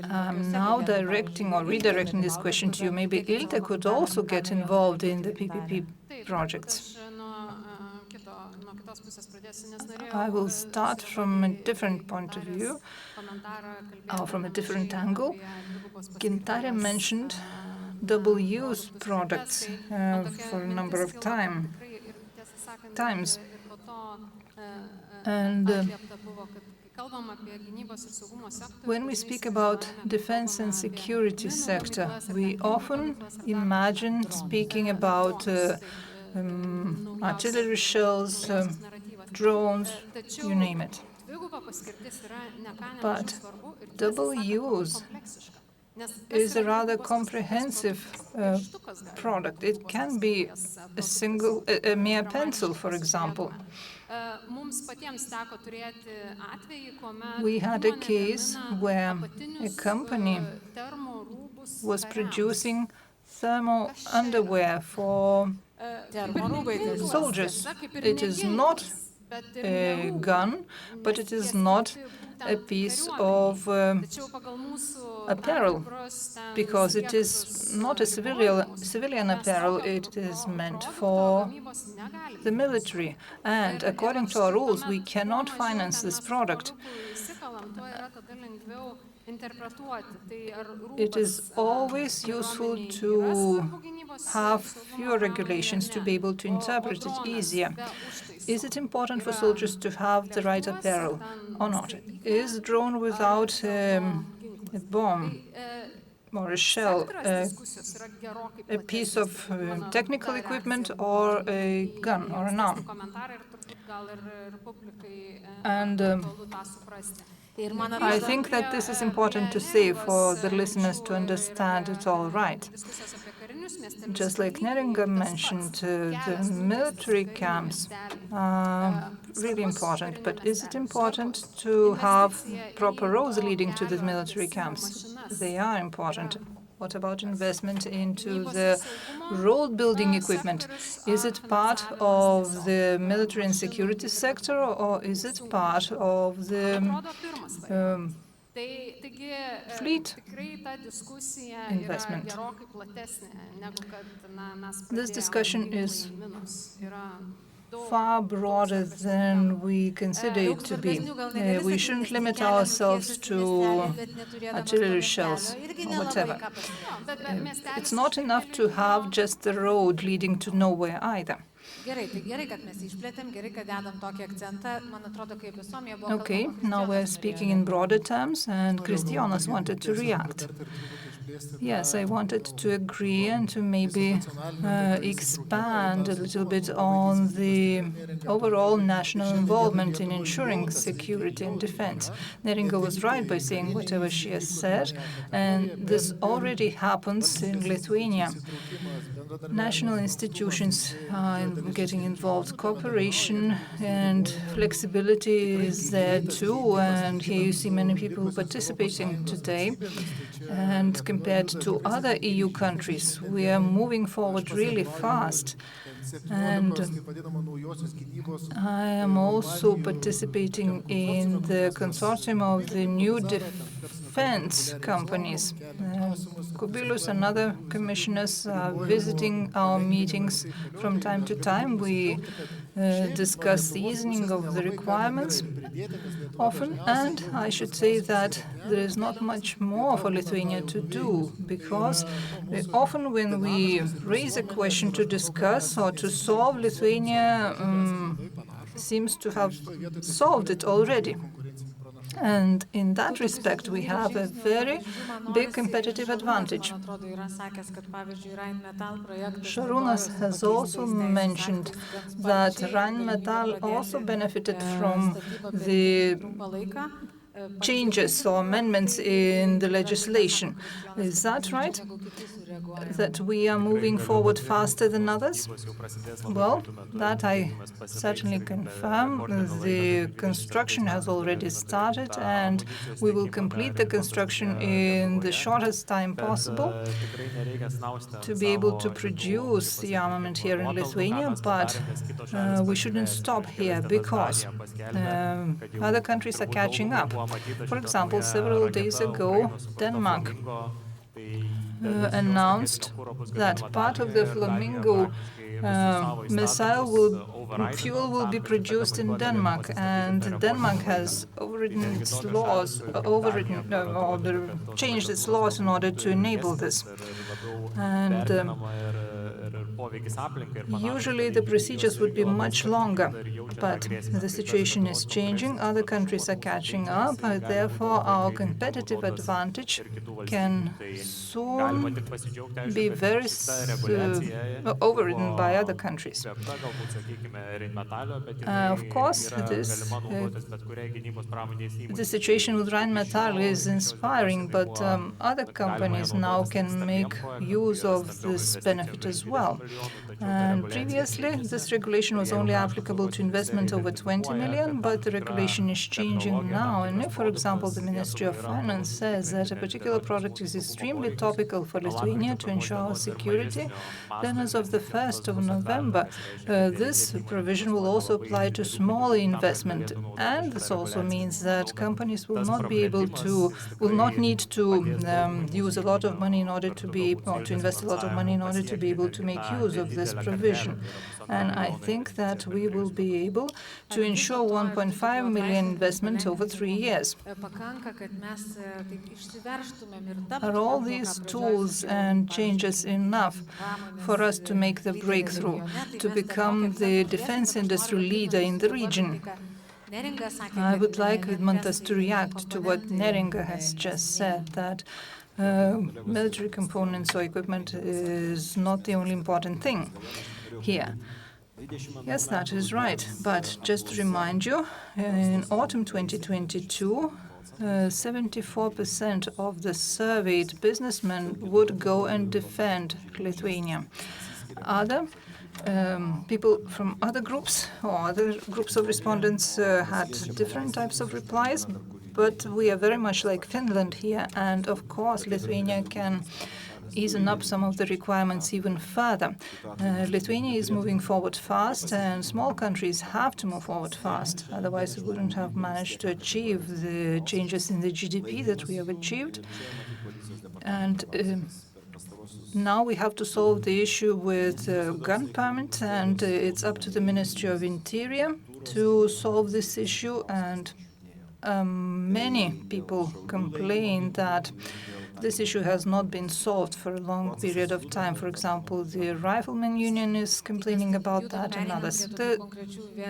I'm now directing or redirecting this question to you. Maybe ILTE could also get involved in the PPP projects. I will start from a different point of view, or from a different angle. Gintarė mentioned double-use products for a number of times. And when we speak about defense and security sector, we often imagine speaking about artillery shells, drones, you name it. But double use is a rather comprehensive product. It can be a mere pencil, for example. We had a case where a company was producing thermal underwear for soldiers. It is not a gun, but it is not a piece of apparel, because it is not a civilian apparel, it is meant for the military. And according to our rules, we cannot finance this product. It is always useful to have fewer regulations to be able to interpret it easier. Is it important for soldiers to have the right apparel or not? Is a drone without a bomb or a shell a piece of technical equipment or a gun or an arm? And I think that this is important to say for the listeners to understand it all right. Just like Neringa mentioned, the military camps are really important, but is it important to have proper roads leading to the military camps? They are important. What about investment into the road-building equipment? Is it part of the military and security sector, or is it part of the fleet investment? This discussion is far broader than we consider it to be. We shouldn't limit ourselves to artillery shells or whatever. It's not enough to have just the road leading to nowhere either. Okay, now we're speaking in broader terms, and Kristijonas wanted to react. Yes, I wanted to agree and to maybe expand a little bit on the overall national involvement in ensuring security and defense. Neringa was right by saying whatever she has said, and this already happens in Lithuania. National institutions are getting involved. Cooperation and flexibility is there too, and here you see many people participating today. And compared to other EU countries, we are moving forward really fast. And I am also participating in the consortium of the new defense companies. Kubilius and other commissioners are visiting our meetings from time to time. We discuss the easing of the requirements often, and I should say that there is not much more for Lithuania to do, because often when we raise a question to discuss or to solve, Lithuania seems to have solved it already. And in that respect, we have a very big competitive advantage. Šarūnas has also mentioned that Rheinmetall also benefited from the changes or amendments in the legislation. Is that right? That we are moving forward faster than others? Well, that I certainly confirm. The construction has already started, and we will complete the construction in the shortest time possible to be able to produce the armament here in Lithuania, but we shouldn't stop here because other countries are catching up. For example, several days ago, Denmark announced that part of the Flamingo missile will fuel will be produced in Denmark, and Denmark has overridden its laws, changed its laws in order to enable this. And usually the procedures would be much longer, but the situation is changing. Other countries are catching up, therefore our competitive advantage can soon be very overridden by other countries. Of course, the situation with Rheinmetall is inspiring, but other companies now can make use of this benefit as well. And previously, this regulation was only applicable to investment over 20 million, but the regulation is changing now. And if, for example, the Ministry of Finance says that a particular product is extremely topical for Lithuania to ensure security, then as of the 1st of November, this provision will also apply to small investment. And this also means that companies will not need to use a lot of money in order to invest a lot of money in order to be able to make use of this provision. And I think that we will be able to ensure 1.5 million investment over 3 years. Are all these tools and changes enough for us to make the breakthrough, to become the defense industry leader in the region? I would like Vidmantas to react to what Neringa has just said, that military components or equipment is not the only important thing here. Yes, that is right. But just to remind you, in autumn 2022, 74% of the surveyed businessmen would go and defend Lithuania. Other people from other groups or other groups of respondents had different types of replies, but we are very much like Finland here, and of course Lithuania can ease up some of the requirements even further. Lithuania is moving forward fast, and small countries have to move forward fast, otherwise we wouldn't have managed to achieve the changes in the GDP that we have achieved. And now we have to solve the issue with gun permit, and it's up to the Ministry of Interior to solve this issue. And many people complain that this issue has not been solved for a long period of time. For example, the Rifleman Union is complaining about that, and others.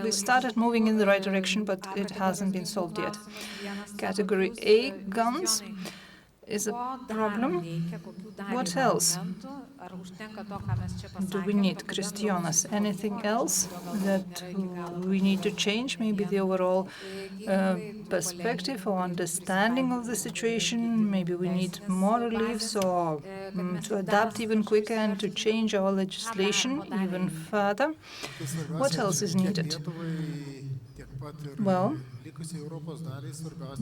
We started moving in the right direction, but it hasn't been solved yet. Category A guns is a problem. What else do we need, Kristijonas? Anything else that we need to change? Maybe the overall perspective or understanding of the situation. Maybe we need more reliefs or to adapt even quicker and to change our legislation even further. What else is needed? Well,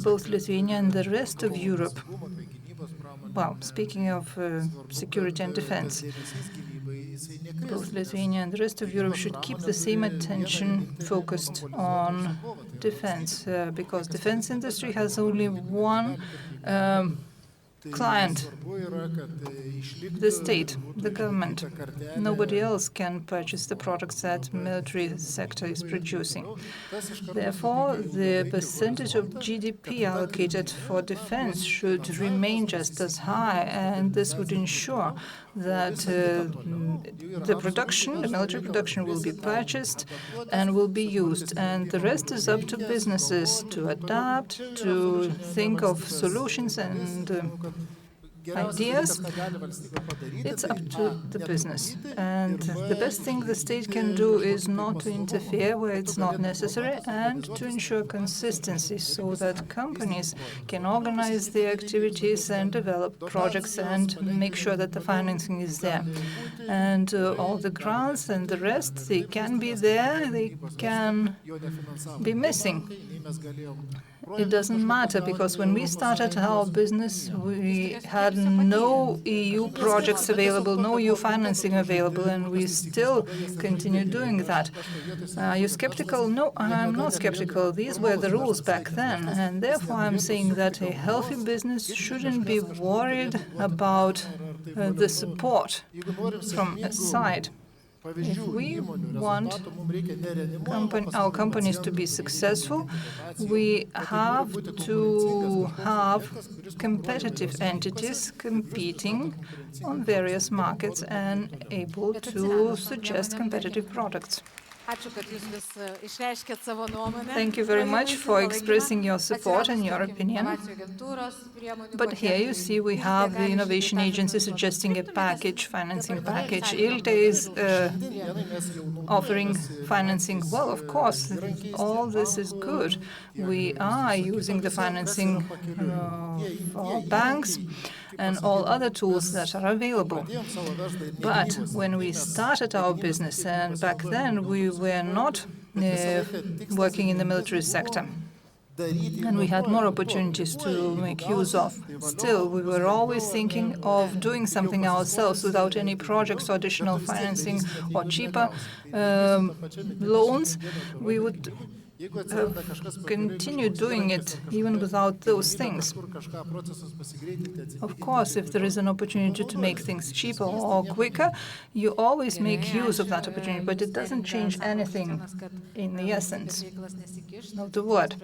both Lithuania and the rest of Europe, well, speaking of security and defense, both Lithuania and the rest of Europe should keep the same attention focused on defense, because defense industry has only one client, the state, the government. Nobody else can purchase the products that military sector is producing. Therefore, the percentage of GDP allocated for defense should remain just as high, and this would ensure that the production, the military production, will be purchased and will be used. And the rest is up to businesses to adapt, to think of solutions and ideas. It's up to the business. And the best thing the state can do is not to interfere where it's not necessary, and to ensure consistency so that companies can organize their activities and develop projects and make sure that the financing is there. And all the grants and the rest, they can be there, they can be missing. It doesn't matter, because when we started our business, we had no EU projects available, no EU financing available, and we still continue doing that. Are you skeptical? No, I'm not skeptical. These were the rules back then, and therefore I'm saying that a healthy business shouldn't be worried about the support from a side. If we want our companies to be successful, we have to have competitive entities competing on various markets and able to suggest competitive products. Thank you very much for expressing your support and your opinion. But here you see we have the Innovation Agency suggesting a package, financing package. ILTE is offering financing. Well, of course, all this is good. We are using the financing for banks and all other tools that are available. But when we started our business, and back then we were not working in the military sector, and we had more opportunities to make use of. Still, we were always thinking of doing something ourselves without any projects or additional financing or cheaper loans. We would continue doing it even without those things. Of course, if there is an opportunity to make things cheaper or quicker, you always make use of that opportunity, but it doesn't change anything in the essence of the word.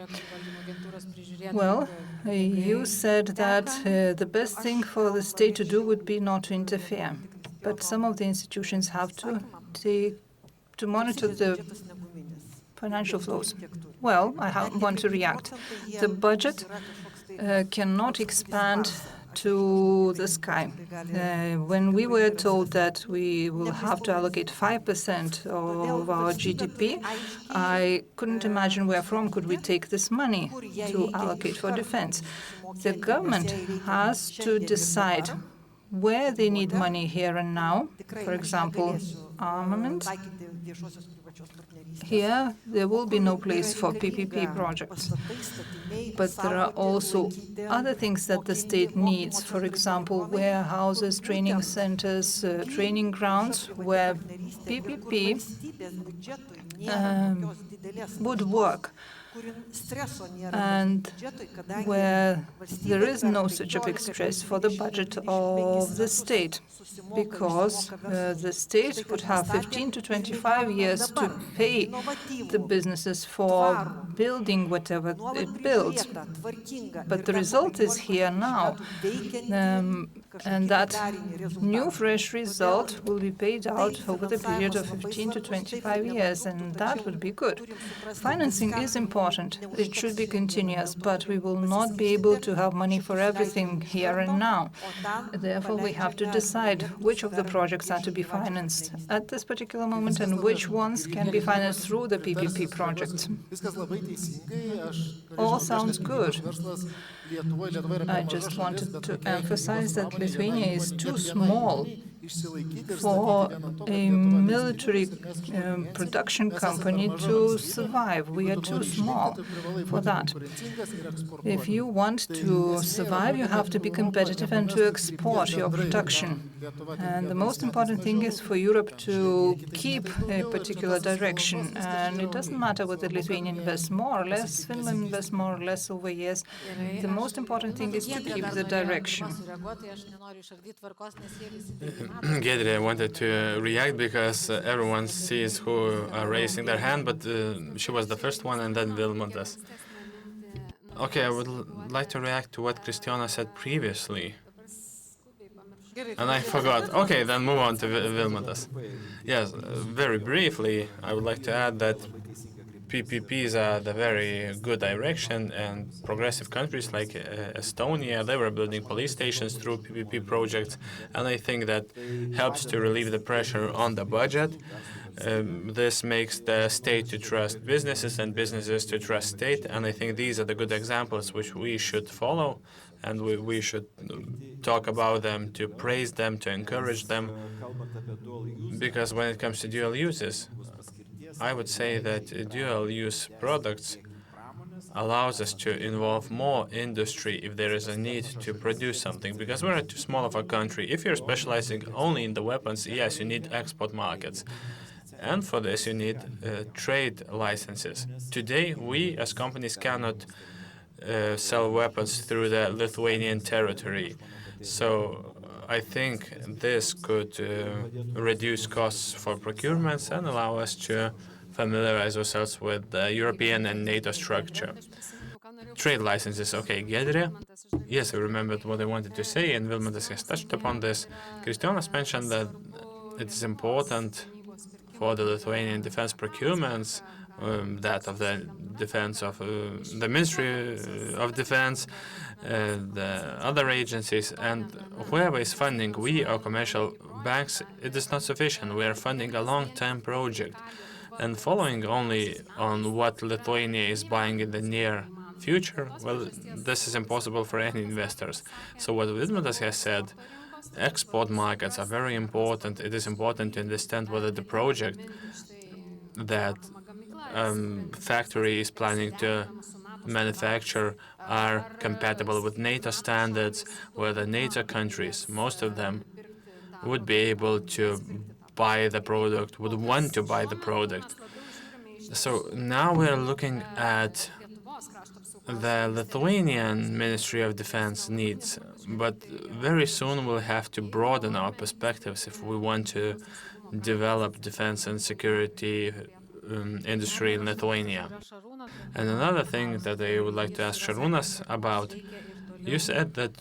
Well, you said that the best thing for the state to do would be not to interfere, but some of the institutions have to monitor the financial flows. Well, I want to react. The budget cannot expand to the sky. When we were told that we will have to allocate 5% of our GDP, I couldn't imagine where from could we take this money to allocate for defense. The government has to decide where they need money here and now. For example, armaments. Here, there will be no place for PPP projects. But there are also other things that the state needs. For example, warehouses, training centers, training grounds, where PPP would work, and where there is no such a big stress for the budget of the state, because the state would have 15 to 25 years to pay the businesses for building whatever it builds. But the result is here now, and that new fresh result will be paid out over the period of 15 to 25 years, and that would be good. Financing is important. It should be continuous, but we will not be able to have money for everything here and now. Therefore, we have to decide which of the projects are to be financed at this particular moment and which ones can be financed through the PPP projects. All sounds good. I just wanted to emphasize that Lithuania is too small for a military production company to survive. We are too small for that. If you want to survive, you have to be competitive and to export your production. And the most important thing is for Europe to keep a particular direction. And it doesn't matter whether Lithuania invests more or less, Finland invests more or less over years. The most important thing is to keep the direction. Giedrė, I wanted to react because everyone sees who are raising their hand, but she was the first one and then Vilmantas. Okay, I would like to react to what Christiana said previously. And I forgot. Okay, then move on to Vilmantas. Yes, very briefly, I would like to add that PPPs are the very good direction, and progressive countries like Estonia, they were building police stations through PPP projects, and I think that helps to relieve the pressure on the budget. This makes the state to trust businesses and businesses to trust state, and I think these are the good examples which we should follow, and we should talk about them, to praise them, to encourage them, because when it comes to dual uses, I would say that dual-use products allows us to involve more industry if there is a need to produce something, because we're too small of a country. If you're specializing only in the weapons, yes, you need export markets. And for this, you need trade licenses. Today, we as companies cannot sell weapons through the Lithuanian territory. So I think this could reduce costs for procurements and allow us to familiarize ourselves with the European and NATO structure. Trade licenses, okay, Giedrė. Yes, I remembered what I wanted to say, and Vilmantas has touched upon this. Kristijonas mentioned that it is important for the Lithuanian defense procurements, that of the defense of the Ministry of Defense, the other agencies, and whoever is funding, we or commercial banks, it is not sufficient. We are funding a long-term project, and following only on what Lithuania is buying in the near future, well, this is impossible for any investors. So what Vidmantas has said, export markets are very important. It is important to understand whether the project that factory is planning to manufacture are compatible with NATO standards, whether NATO countries, most of them, would be able to buy the product, would want to buy the product. So now we're looking at the Lithuanian Ministry of Defense needs, but very soon we'll have to broaden our perspectives if we want to develop defense and security industry in Lithuania. And another thing that I would like to ask Šarūnas about, you said that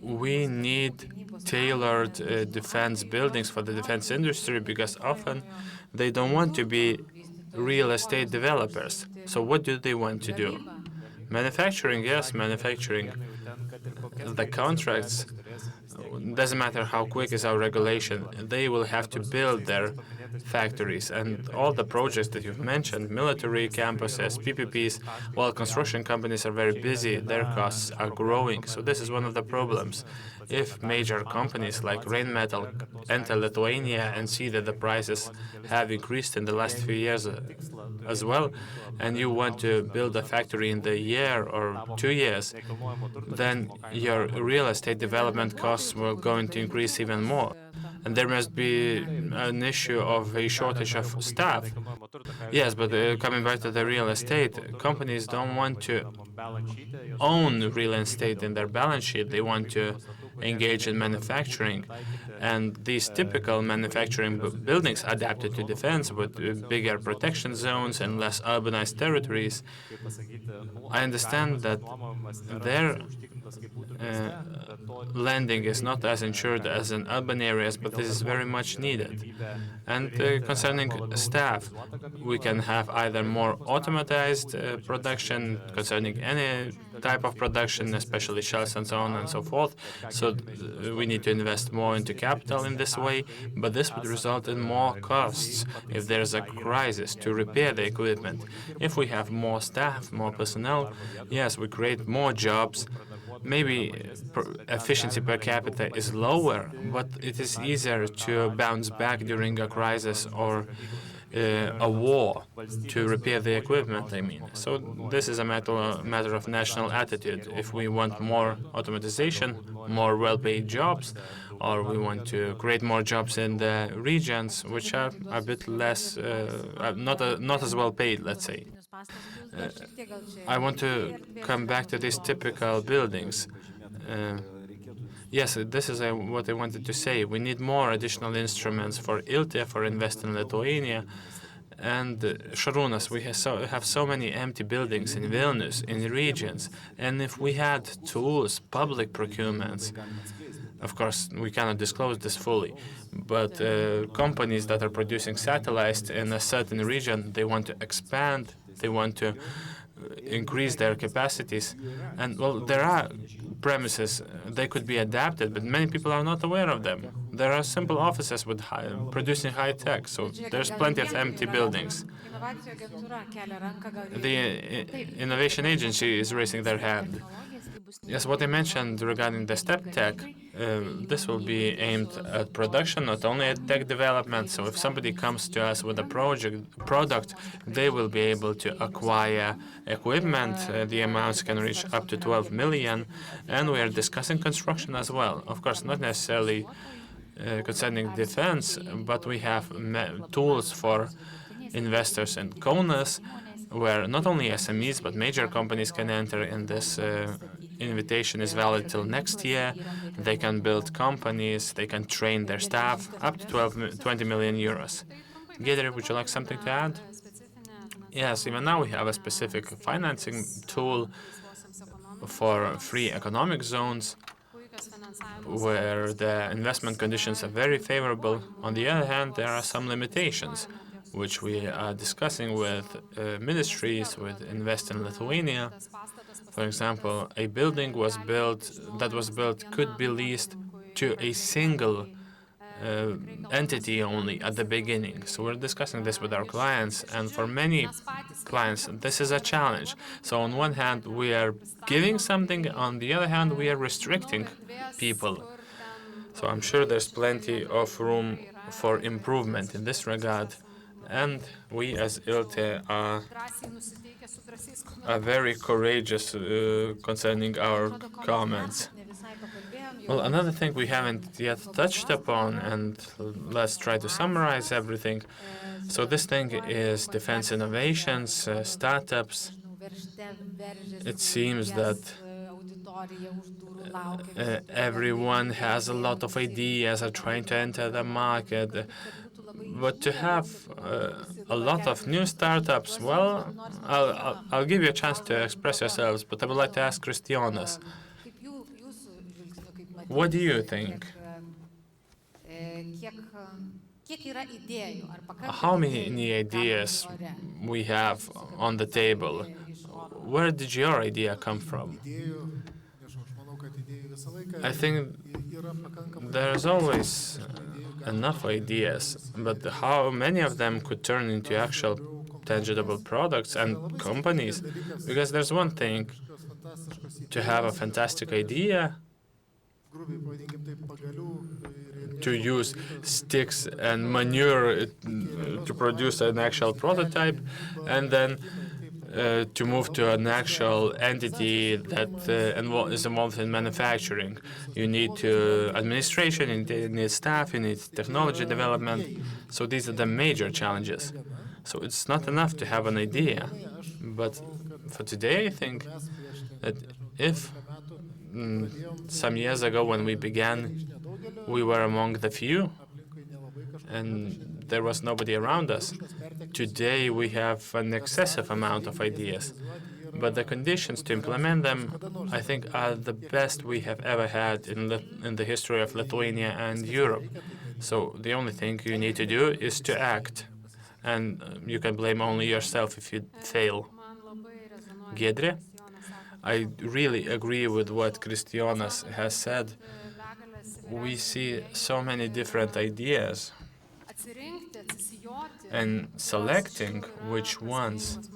we need tailored defense buildings for the defense industry because often they don't want to be real estate developers. So what do they want to do? Manufacturing, yes, manufacturing. The contracts, doesn't matter how quick is our regulation, they will have to build their factories. And all the projects that you've mentioned, military campuses, PPPs, while construction companies are very busy, their costs are growing. So this is one of the problems. If major companies like Rheinmetall enter Lithuania and see that the prices have increased in the last few years as well, and you want to build a factory in the year or 2 years, then your real estate development costs will going to increase even more. And there must be an issue of a shortage of staff. Yes, but coming back to the real estate, companies don't want to own real estate in their balance sheet. They want to engage in manufacturing. And these typical manufacturing buildings adapted to defense with bigger protection zones and less urbanized territories, I understand that their landing is not as insured as in urban areas, but this is very much needed. And concerning staff, we can have either more automatized production concerning any type of production, especially shells and so on and so forth. So we need to invest more into capital in this way, but this would result in more costs if there's a crisis to repair the equipment. If we have more staff, more personnel, yes, we create more jobs. Maybe efficiency per capita is lower, but it is easier to bounce back during a crisis or a war to repair the equipment, I mean. So this is a matter of national attitude. If we want more automatization, more well-paid jobs, or we want to create more jobs in the regions which are a bit less, not as well paid, let's say. I want to come back to these typical buildings. Yes, this is what I wanted to say. We need more additional instruments for ILTE, for Invest in Lithuania. And Šarūnas, we have so many empty buildings in Vilnius, in the regions. And if we had tools, public procurements, of course, we cannot disclose this fully, but companies that are producing satellites in a certain region, they want to expand, they want to increase their capacities. And, well, there are premises, they could be adapted, but many people are not aware of them. There are simple offices with producing high tech, so there's plenty of empty buildings. The Innovation Agency is raising their hand. Yes, what I mentioned regarding the STEP tech, this will be aimed at production, not only at tech development. So if somebody comes to us with a product, they will be able to acquire equipment. The amounts can reach up to 12 million, and we are discussing construction as well. Of course, not necessarily concerning defense, but we have tools for investors in Kaunas, where not only SMEs, but major companies can enter in this invitation is valid till next year. They can build companies, they can train their staff, up to 20 million euros. Giedrė, would you like something to add? Yes, even now we have a specific financing tool for free economic zones where the investment conditions are very favorable. On the other hand, there are some limitations, which we are discussing with ministries, with Invest in Lithuania. For example, a building that was built could be leased to a single entity only at the beginning. So we're discussing this with our clients, and for many clients, this is a challenge. So on one hand, we are giving something, on the other hand, we are restricting people. So I'm sure there's plenty of room for improvement in this regard, and we as ILTE are very courageous concerning our comments. Well, another thing we haven't yet touched upon, and let's try to summarize everything. So this thing is defense innovations, startups. It seems that everyone has a lot of ideas, are trying to enter the market. But to have a lot of new startups, well, I'll give you a chance to express yourselves, but I would like to ask Kristijonas. What do you think? How many ideas we have on the table? Where did your idea come from? I think there's always enough ideas, but how many of them could turn into actual tangible products and companies? Because there's one thing to have a fantastic idea, to use sticks and manure to produce an actual prototype, and then to move to an actual entity that is involved in manufacturing. You need administration, you need staff, you need technology development. So these are the major challenges. So it's not enough to have an idea. But for today, I think that if some years ago when we began, we were among the few, and there was nobody around us. Today we have an excessive amount of ideas, but the conditions to implement them, I think, are the best we have ever had in the history of Lithuania and Europe. So the only thing you need to do is to act, and you can blame only yourself if you fail. Giedrė, I really agree with what Kristijonas has said. We see so many different ideas, and selecting which ones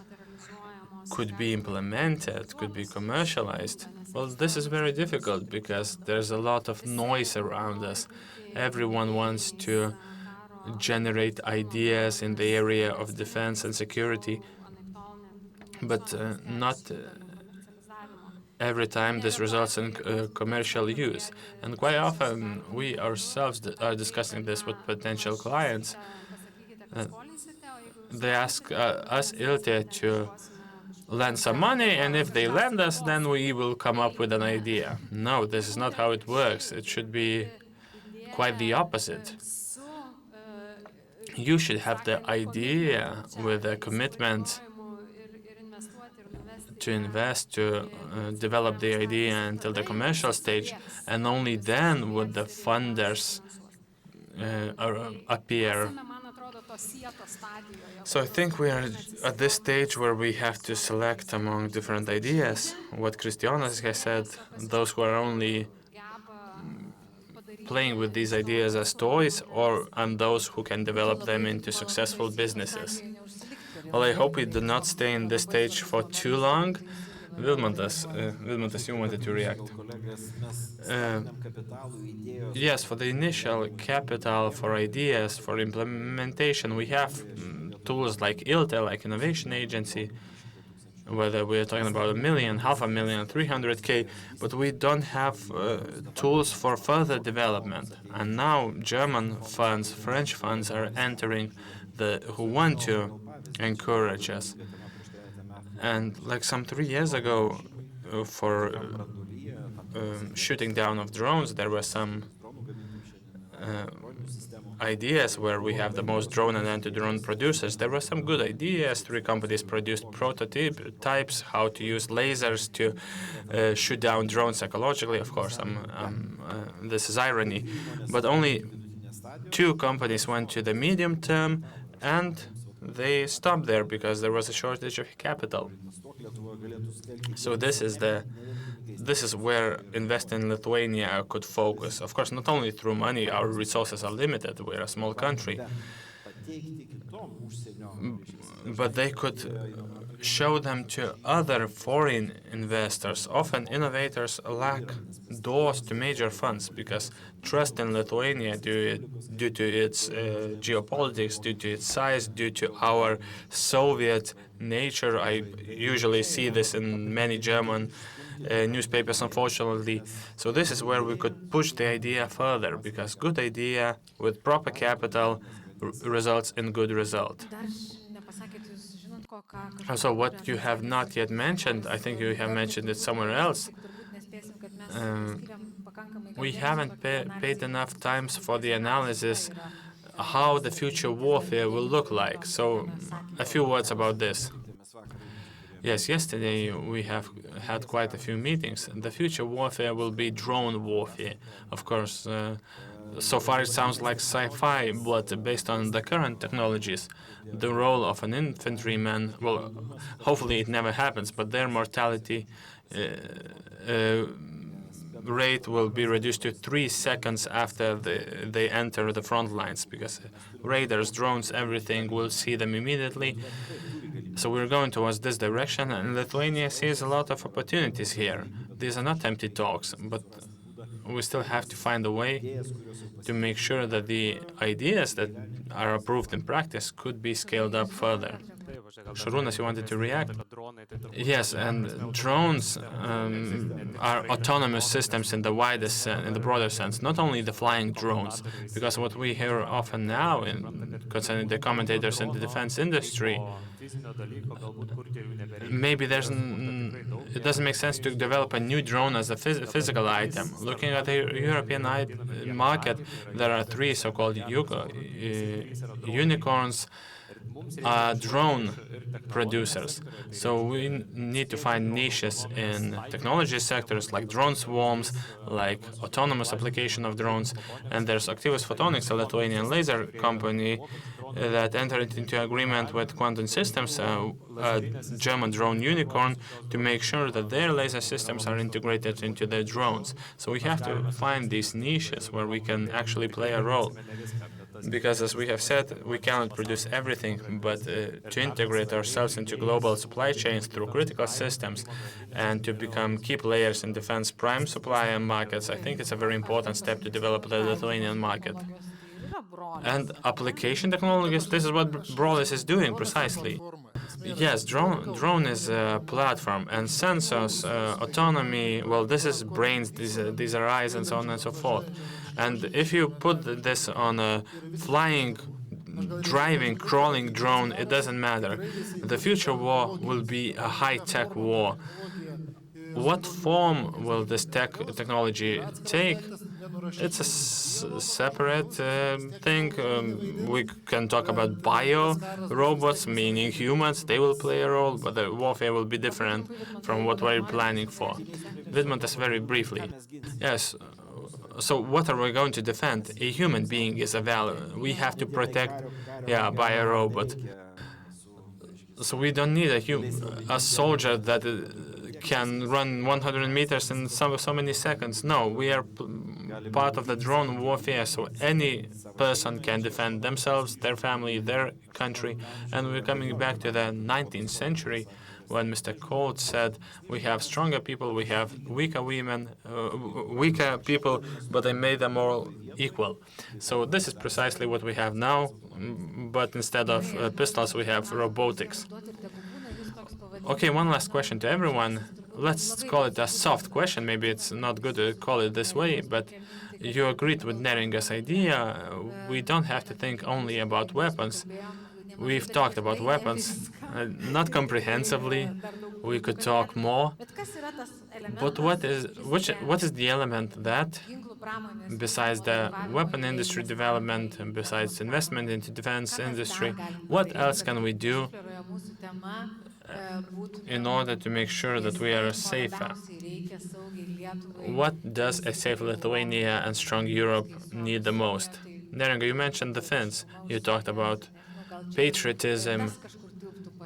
could be implemented, could be commercialized, well, this is very difficult because there's a lot of noise around us. Everyone wants to generate ideas in the area of defense and security, but not every time this results in commercial use. And quite often we ourselves are discussing this with potential clients. They ask us, ILTE, to lend some money, and if they lend us, then we will come up with an idea. No, this is not how it works. It should be quite the opposite. You should have the idea with a commitment to invest, to develop the idea until the commercial stage, and only then would the funders appear. So I think we are at this stage where we have to select among different ideas. What Kristijonas has said, those who are only playing with these ideas as toys, and those who can develop them into successful businesses. Well, I hope we do not stay in this stage for too long. Vilmantas, you wanted to react. Yes, for the initial capital, for ideas, for implementation, we have tools like ILTE, like Innovation Agency, whether we're talking about 1 million, 500,000, 300K, but we don't have tools for further development. And now German funds, French funds are entering who want to encourage us. And like some 3 years ago, for shooting down of drones. There were some ideas where we have the most drone and anti-drone producers. There were some good ideas. 3 companies produced prototypes, how to use lasers to shoot down drones ecologically. Of course, this is irony. But only 2 companies went to the medium term, and they stopped there because there was a shortage of capital. So this is where investing in Lithuania could focus. Of course, not only through money, our resources are limited. We're a small country. But they could show them to other foreign investors. Often innovators lack doors to major funds because trust in Lithuania due to its geopolitics, due to its size, due to our Soviet nature. I usually see this in many German newspapers, unfortunately. So this is where we could push the idea further, because good idea with proper capital results in good result. Also, what you have not yet mentioned, I think you have mentioned it somewhere else. We haven't paid enough time for the analysis how the future warfare will look like. So a few words about this. Yes, yesterday we have had quite a few meetings. The future warfare will be drone warfare. Of course, so far it sounds like sci-fi, but based on the current technologies, the role of an infantryman, well, hopefully it never happens, but their mortality rate will be reduced to 3 seconds after they enter the front lines, because radars, drones, everything will see them immediately. So we're going towards this direction, and Lithuania sees a lot of opportunities here. These are not empty talks, but we still have to find a way to make sure that the ideas that are approved in practice could be scaled up further. Šarūnas, you wanted to react? Yes, and drones are autonomous systems in the widest, in the broader sense, not only the flying drones, because what we hear often now concerning the commentators in the defense industry, maybe it doesn't make sense to develop a new drone as a physical item. Looking at the European market, there are 3 so-called unicorns, drone producers. So we need to find niches in technology sectors like drone swarms, like autonomous application of drones. And there's Activus Photonics, a Lithuanian laser company that entered into agreement with Quantum Systems, a German drone unicorn, to make sure that their laser systems are integrated into their drones. So we have to find these niches where we can actually play a role. Because, as we have said, we cannot produce everything, but to integrate ourselves into global supply chains through critical systems and to become key players in defense prime supplier markets, I think it's a very important step to develop the Lithuanian market. And application technologies, this is what Brolis is doing precisely. Yes, drone is a platform, and sensors, autonomy, well, this is brains, these are eyes, and so on and so forth. And if you put this on a flying, driving, crawling drone, it doesn't matter. The future war will be a high-tech war. What form will this technology take? It's a separate thing. We can talk about bio-robots, meaning humans. They will play a role, but the warfare will be different from what we're planning for. Vidmantas, very briefly. Yes. So what are we going to defend? A human being is a value. We have to protect, by a robot. So we don't need a soldier that can run 100 meters in so many seconds. No, we are part of the drone warfare, so any person can defend themselves, their family, their country. And we're coming back to the 19th century, when Mr. Colt said, we have stronger people, we have weaker women, weaker people, but I made them all equal. So this is precisely what we have now, but instead of pistols, we have robotics. Okay, one last question to everyone. Let's call it a soft question. Maybe it's not good to call it this way, but you agreed with Neringa's idea. We don't have to think only about weapons. We've talked about weapons, not comprehensively. We could talk more. But what is the element that, besides the weapon industry development and besides investment into defense industry, what else can we do in order to make sure that we are safer? What does a safe Lithuania and strong Europe need the most? Neringa, you mentioned defense. You talked about patriotism.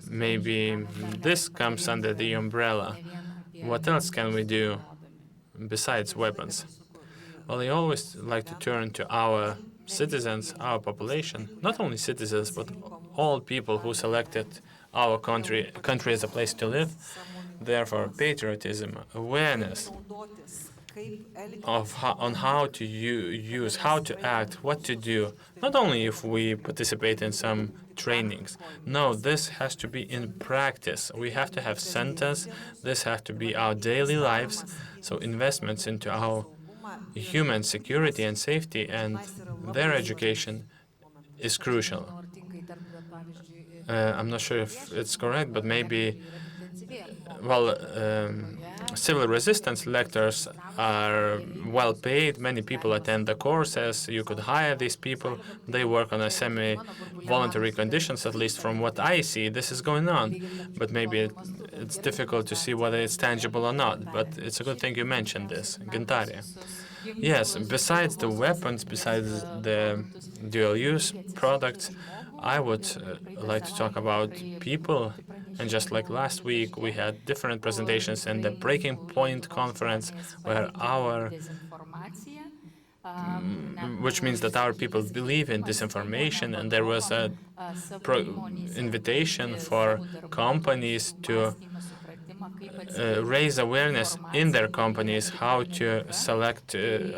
Maybe this comes under the umbrella. What else can we do besides weapons? Well, I always like to turn to our citizens, our population, not only citizens, but all people who selected our country as a place to live. Therefore, patriotism, awareness on how to use, how to act, what to do, not only if we participate in some trainings. No, this has to be in practice. We have to have centers. This has to be our daily lives. So investments into our human security and safety and their education is crucial. I'm not sure if it's correct, but maybe, well, civil resistance lectures are well paid. Many people attend the courses. You could hire these people. They work on a semi-voluntary conditions, at least from what I see. This is going on, but maybe it's difficult to see whether it's tangible or not. But it's a good thing you mentioned this, Gintarė. Yes, besides the weapons, besides the dual-use products, I would like to talk about people. And just like last week, we had different presentations in the Breaking Point conference, where which means that our people believe in disinformation, and there was a invitation for companies to raise awareness in their companies how to select,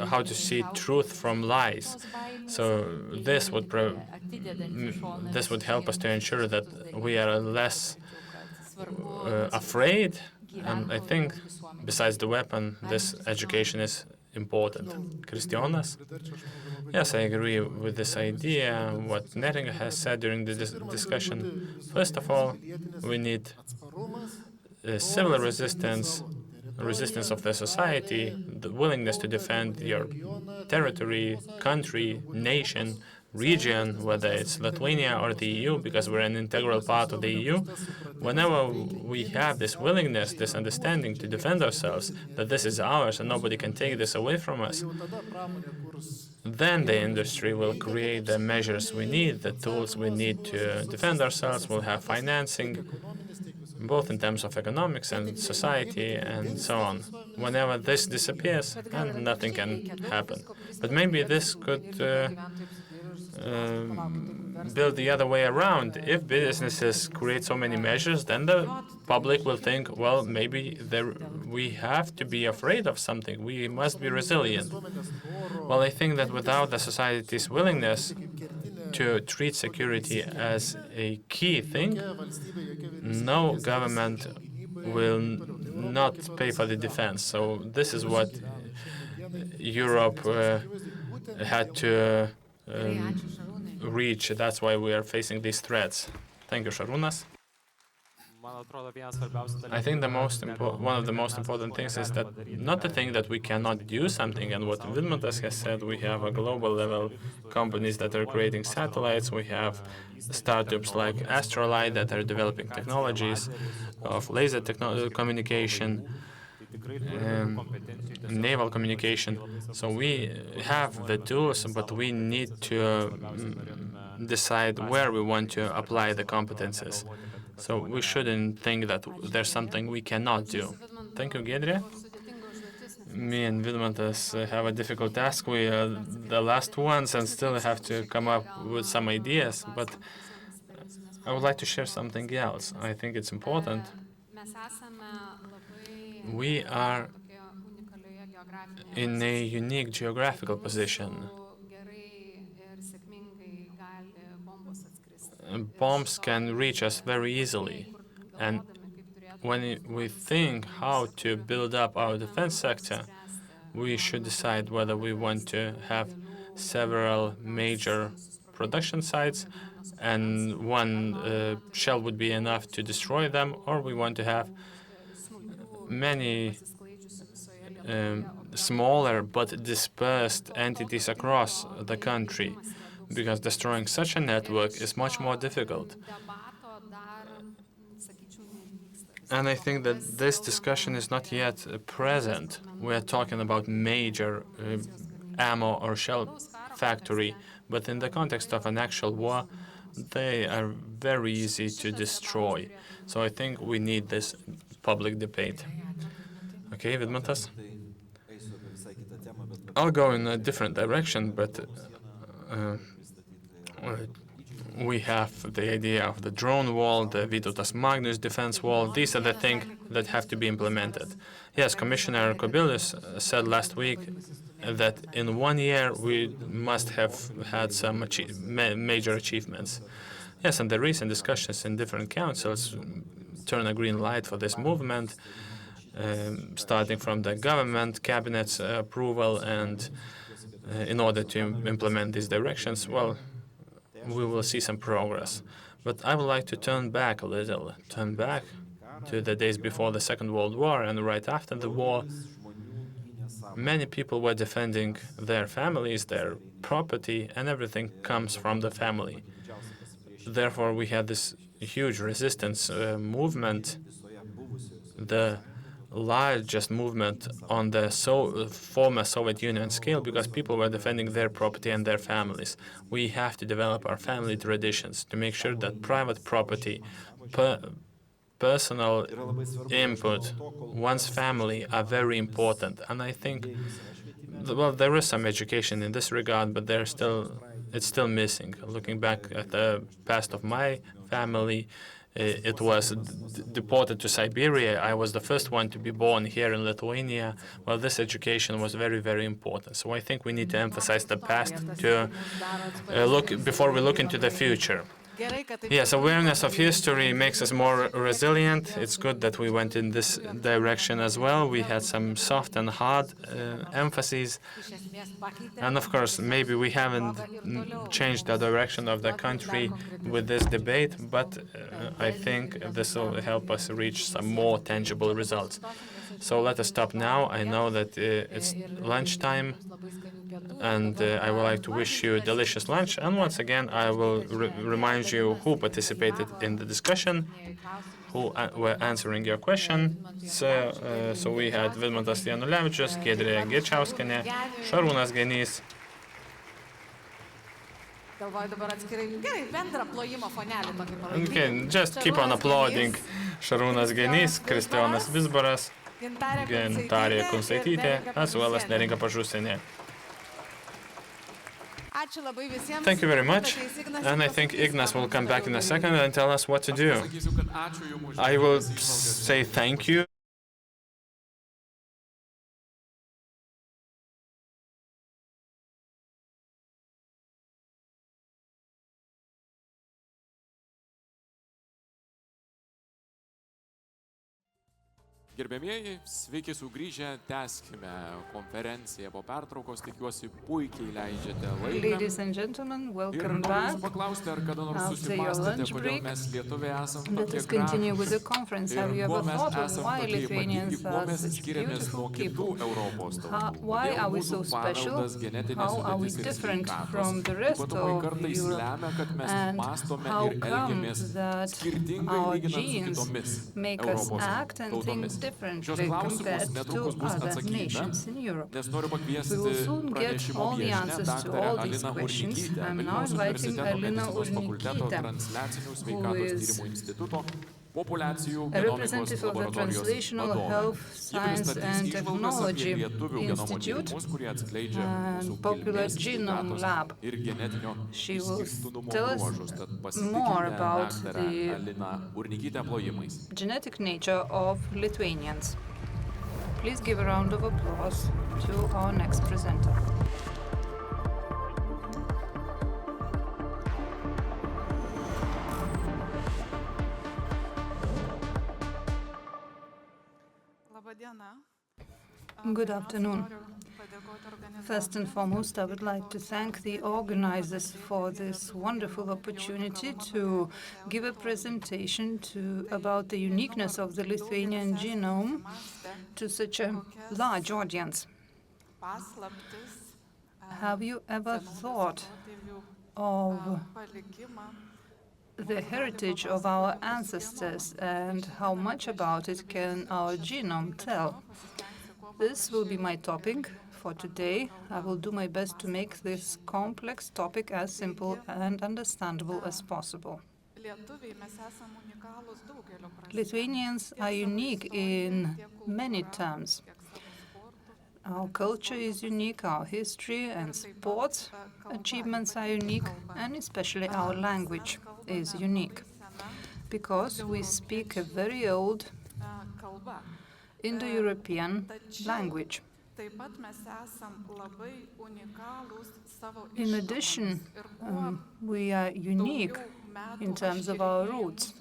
how to see truth from lies. So this would help us to ensure that we are less afraid. And I think, besides the weapon, this education is important. Kristijonas? Yes, I agree with this idea, what Neringa has said during the discussion. First of all, we need civil resistance of the society, the willingness to defend your territory, country, nation, region, whether it's Lithuania or the EU, because we're an integral part of the EU. Whenever we have this willingness, this understanding to defend ourselves, that this is ours and nobody can take this away from us, then the industry will create the measures we need, the tools we need to defend ourselves. We'll have financing, both in terms of economics and society and so on. Whenever this disappears, then nothing can happen. But maybe this could build the other way around. If businesses create so many measures, then the public will think, well, maybe we have to be afraid of something. We must be resilient. Well, I think that without the society's willingness to treat security as a key thing, no government will not pay for the defense. So this is what Europe had to reach. That's why we are facing these threats. Thank you, Šarūnas. I think one of the most important things is that not to think that we cannot do something, and what Vidmantas has said, we have a global level companies that are creating satellites, we have startups like Astrolight that are developing technologies of laser communication, naval communication. So we have the tools, but we need to decide where we want to apply the competences. So we shouldn't think that there's something we cannot do. Thank you, Giedrė. Me and Vidmantas have a difficult task. We are the last ones and still have to come up with some ideas, but I would like to share something else. I think it's important. We are in a unique geographical position. Bombs can reach us very easily, and when we think how to build up our defense sector, we should decide whether we want to have several major production sites, and one shell would be enough to destroy them, or we want to have many smaller but dispersed entities across the country, because destroying such a network is much more difficult. And I think that this discussion is not yet present. We are talking about major ammo or shell factory, but in the context of an actual war, they are very easy to destroy. So I think we need this public debate. Okay, Vidmantas? I'll go in a different direction, but we have the idea of the drone wall, the Vytautas Magnus defense wall. These are the things that have to be implemented. Yes, Commissioner Kubilius said last week that in 1 year we must have had some major achievements. Yes, and the recent discussions in different councils turn a green light for this movement, starting from the government, cabinet's approval, and in order to implement these directions, well, we will see some progress. But I would like to turn back a little, turn back to the days before the Second World War and right after the war. Many people were defending their families, their property, and everything comes from the family. Therefore, we had this huge resistance movement, the largest movement on the former Soviet Union scale, because people were defending their property and their families. We have to develop our family traditions to make sure that private property, personal input, one's family are very important. And I think, well, there is some education in this regard, but it's still missing. Looking back at the past of my family, it was deported to Siberia. I was the first one to be born here in Lithuania. Well, this education was very, very important. So I think we need to emphasize the past to before we look into the future. Yes, awareness of history makes us more resilient. It's good that we went in this direction as well. We had some soft and hard emphases. And of course, maybe we haven't changed the direction of the country with this debate, but I think this will help us reach some more tangible results. So let us stop now. I know that it's lunchtime, and I would like to wish you a delicious lunch. And once again, I will remind you who participated in the discussion, who were answering your question. So we had Vidmantas Janulevičius, Giedrė Gečiauskienė, Šarūnas Genys. Okay, just keep on applauding. Šarūnas Genys, Kristijonas Vizbaras, Gintarė Kunsaitytė, as well as Neringa Pažusienė. Thank you very much, and I think Ignas will come back in a second and tell us what to do. I will say thank you. Gerbėmieji, sveiki sugrįžę, tęskime konferenciją po pertraukos, tikiuosi puikiai leidžiate laiką. Ladies and gentlemen, welcome back. Paklausti, ar kada nors susimąstėte, kodėl mes Lietuviai esam tokie gražūs ir kuo mes esam tokie ypatingi, kuo mes skiriamės nuo kitų Europos tautų. Kodėl mūsų paveldas, genetinė sudėtis ir sveikatos. Ypatumai kartais lemia, kad mes mąstome ir elgiamės skirtingai lyginant su kitomis Europos tautomis. Differently compared to other nations in Europe. We will soon get all the answers to all these questions. I'm now inviting Alina Urnikytė, who is a representative of the Translational Health Science and Technology Institute and Popular Genome Lab. She will tell us more about the genetic nature of Lithuanians. Please give a round of applause to our next presenter. Good afternoon. First and foremost, I would like to thank the organizers for this wonderful opportunity to give a presentation about the uniqueness of the Lithuanian genome to such a large audience. Have you ever thought of the heritage of our ancestors and how much about it can our genome tell? This will be my topic for today. I will do my best to make this complex topic as simple and understandable as possible. Lithuanians are unique in many terms. Our culture is unique, our history and sports achievements are unique, and especially our language is unique, because we speak a very old Indo-European language. In addition, we are unique in terms of our roots.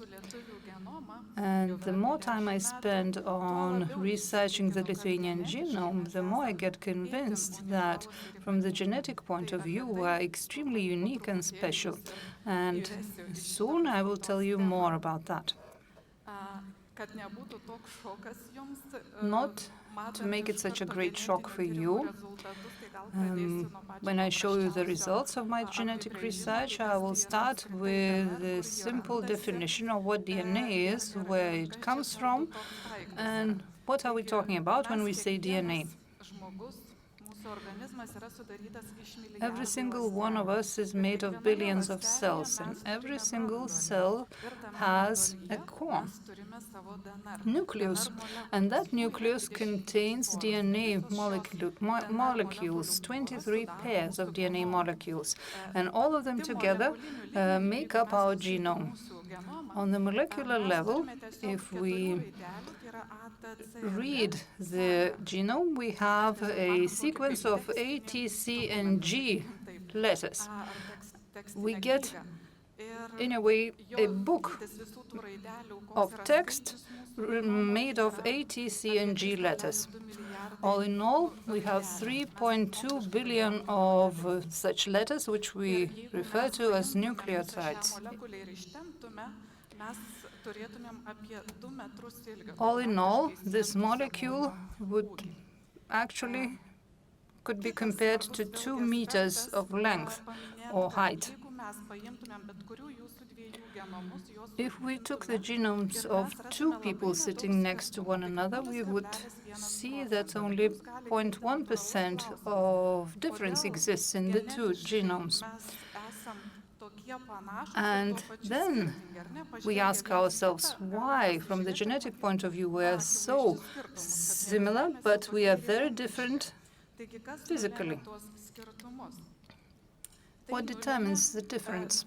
And the more time I spend on researching the Lithuanian genome, the more I get convinced that from the genetic point of view, we are extremely unique and special. And soon I will tell you more about that. Not to make it such a great shock for you, when I show you the results of my genetic research, I will start with a simple definition of what DNA is, where it comes from, and what are we talking about when we say DNA. Every single one of us is made of billions of cells, and every single cell has a core, nucleus, and that nucleus contains DNA molecules, 23 pairs of DNA molecules, and all of them together make up our genome. On the molecular level, if we read the genome, we have a sequence of A, T, C, and G letters. We get, in a way, a book of text made of A, T, C, and G letters. All in all, we have 3.2 billion of such letters, which we refer to as nucleotides. All in all, this molecule could be compared to 2 meters of length or height. If we took the genomes of 2 people sitting next to one another, we would see that only 0.1% of difference exists in the 2 genomes. And then we ask ourselves why, from the genetic point of view, we are so similar, but we are very different physically. What determines the difference?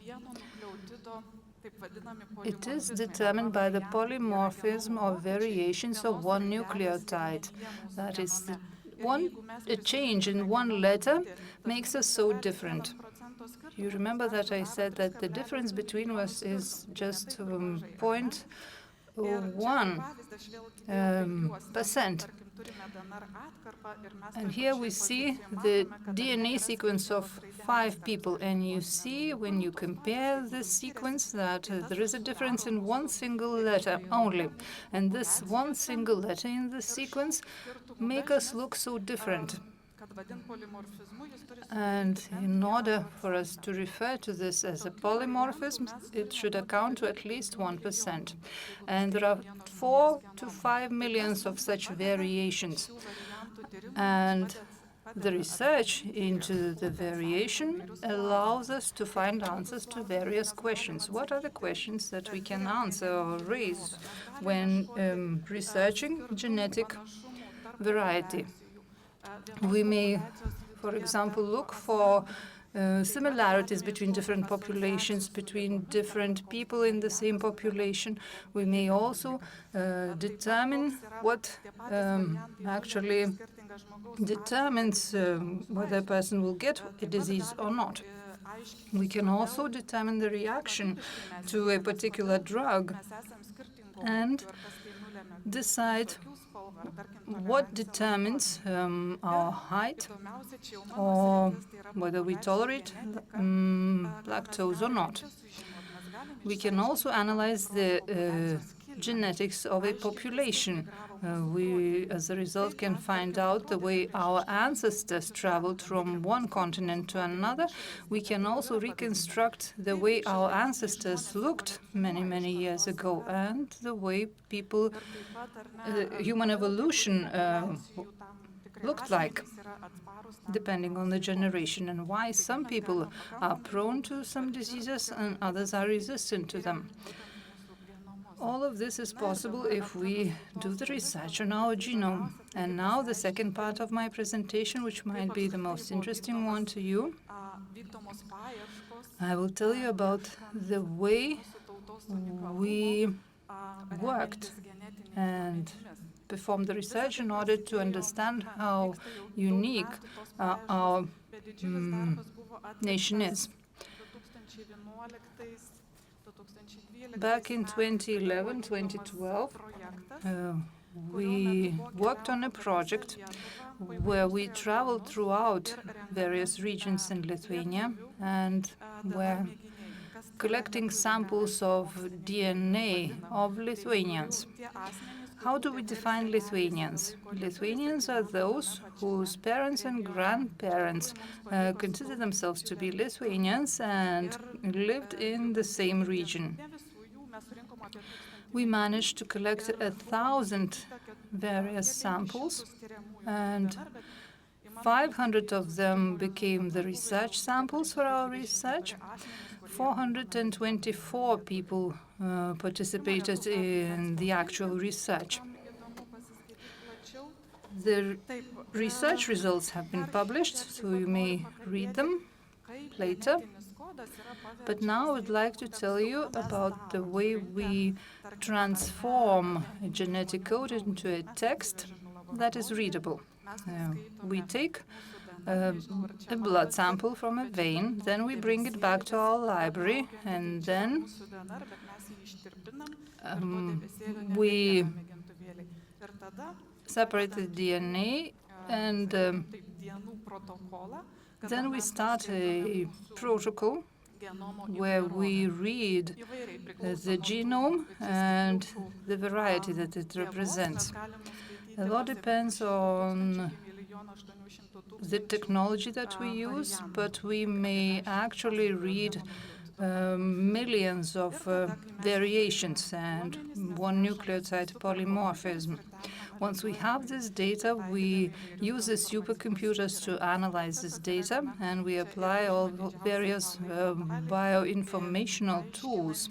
It is determined by the polymorphism or variations of one nucleotide. That is, a change in one letter makes us so different. You remember that I said that the difference between us is just 0.1%. And here we see the DNA sequence of 5 people, and you see when you compare the sequence that there is a difference in one single letter only. And this one single letter in the sequence makes us look so different. And in order for us to refer to this as a polymorphism, it should account to at least 1%. And there are 4 to 5 million of such variations. And the research into the variation allows us to find answers to various questions. What are the questions that we can answer or raise when researching genetic variety? We may, for example, look for similarities between different populations, between different people in the same population. We may also determine what actually determines whether a person will get a disease or not. We can also determine the reaction to a particular drug and decide what determines our height or whether we tolerate lactose or not. We can also analyze the genetics of a population. We, as a result, can find out the way our ancestors traveled from one continent to another. We can also reconstruct the way our ancestors looked many, many years ago and the way people, human evolution looked like, depending on the generation, and why some people are prone to some diseases and others are resistant to them. All of this is possible if we do the research on our genome. And now the second part of my presentation, which might be the most interesting one to you. I will tell you about the way we worked and performed the research in order to understand how unique our nation is. Back in 2011, 2012, we worked on a project where we traveled throughout various regions in Lithuania and were collecting samples of DNA of Lithuanians. How do we define Lithuanians? Lithuanians are those whose parents and grandparents consider themselves to be Lithuanians and lived in the same region. We managed to collect 1,000 various samples, and 500 of them became the research samples for our research. 424 people participated in the actual research. The research results have been published, so you may read them later. But now I would like to tell you about the way we transform a genetic code into a text that is readable. We take a blood sample from a vein, then we bring it back to our library, and then we separate the DNA, and then we start a protocol where we read the genome and the variety that it represents. A lot depends on the technology that we use, but we may actually read millions of variations and one nucleotide polymorphism. Once we have this data, we use the supercomputers to analyze this data, and we apply all various bioinformational tools.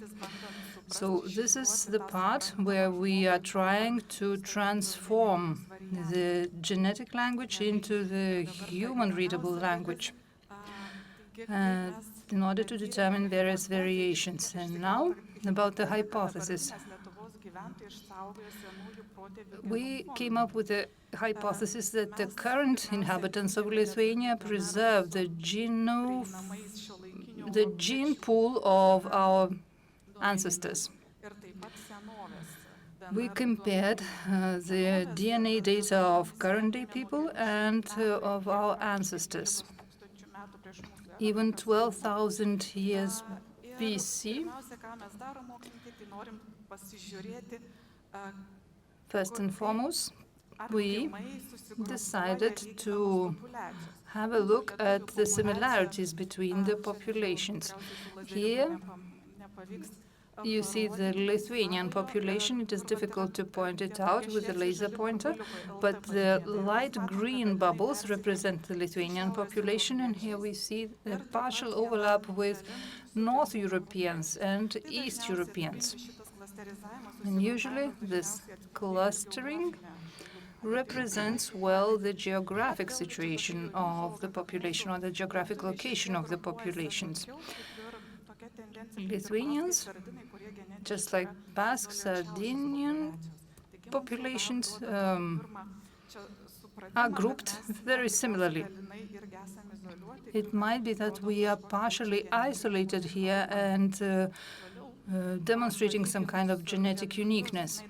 So this is the part where we are trying to transform the genetic language into the human-readable language in order to determine various variations. And now, about the hypothesis. We came up with a hypothesis that the current inhabitants of Lithuania preserve the gene pool of our ancestors. We compared the DNA data of current-day people and of our ancestors, even 12,000 years BC. First and foremost, we decided to have a look at the similarities between the populations. Here you see the Lithuanian population. It is difficult to point it out with a laser pointer, but the light green bubbles represent the Lithuanian population, and here we see a partial overlap with North Europeans and East Europeans. And usually this clustering represents well the geographic situation of the population or the geographic location of the populations. Lithuanians, just like Basque, Sardinian populations, are grouped very similarly. It might be that we are partially isolated here and demonstrating some kind of genetic uniqueness.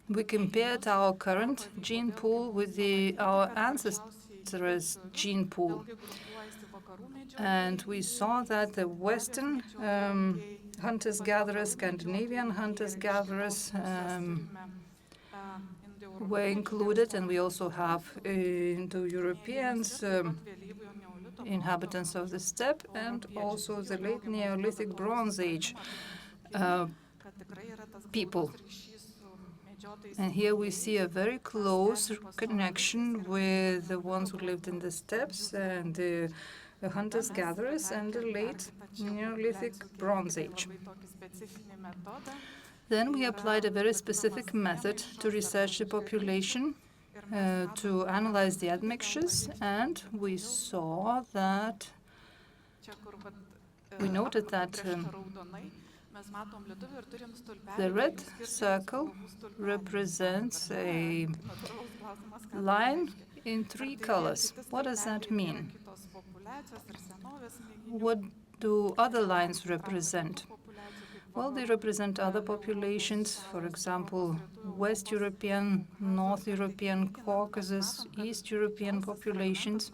we compared our current gene pool with our ancestors' gene pool. And we saw that the Western hunters-gatherers, Scandinavian hunters-gatherers were included, and we also have Indo-Europeans, inhabitants of the steppe, and also the late Neolithic Bronze Age people. And here we see a very close connection with the ones who lived in the steppes and the hunters-gatherers and the late Neolithic Bronze Age. Then we applied a very specific method to research the population, to analyze the admixtures, and we saw that, we noted that the red circle represents a line in 3 colors. What does that mean? What do other lines represent? Well, they represent other populations, for example, West European, North European, Caucasus, East European populations.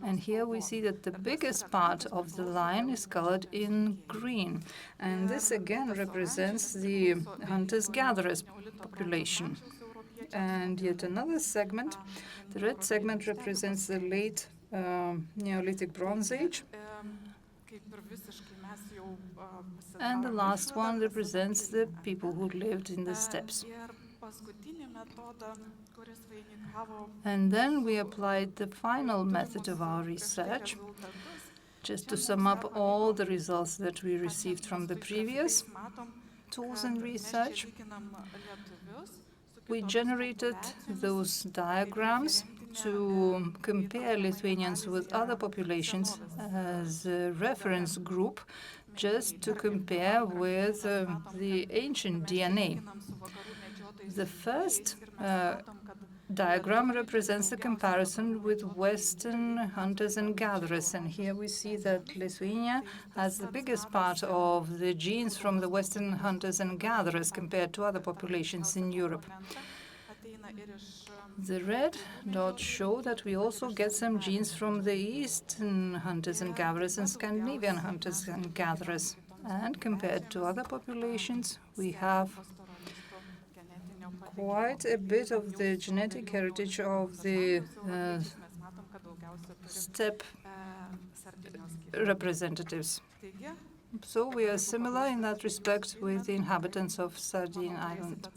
And here we see that the biggest part of the line is colored in green. And this again represents the hunters-gatherers population. And yet another segment, the red segment, represents the late Neolithic Bronze Age. And the last one represents the people who lived in the steppes. And then we applied the final method of our research, just to sum up all the results that we received from the previous tools and research. We generated those diagrams to compare Lithuanians with other populations as a reference group, just to compare with the ancient DNA. The first diagram represents the comparison with Western hunters and gatherers, and here we see that Lithuania has the biggest part of the genes from the Western hunters and gatherers compared to other populations in Europe. The red dots show that we also get some genes from the Eastern hunters and gatherers and Scandinavian hunters and gatherers. And compared to other populations, we have quite a bit of the genetic heritage of the steppe representatives. So we are similar in that respect with the inhabitants of Sardine Island.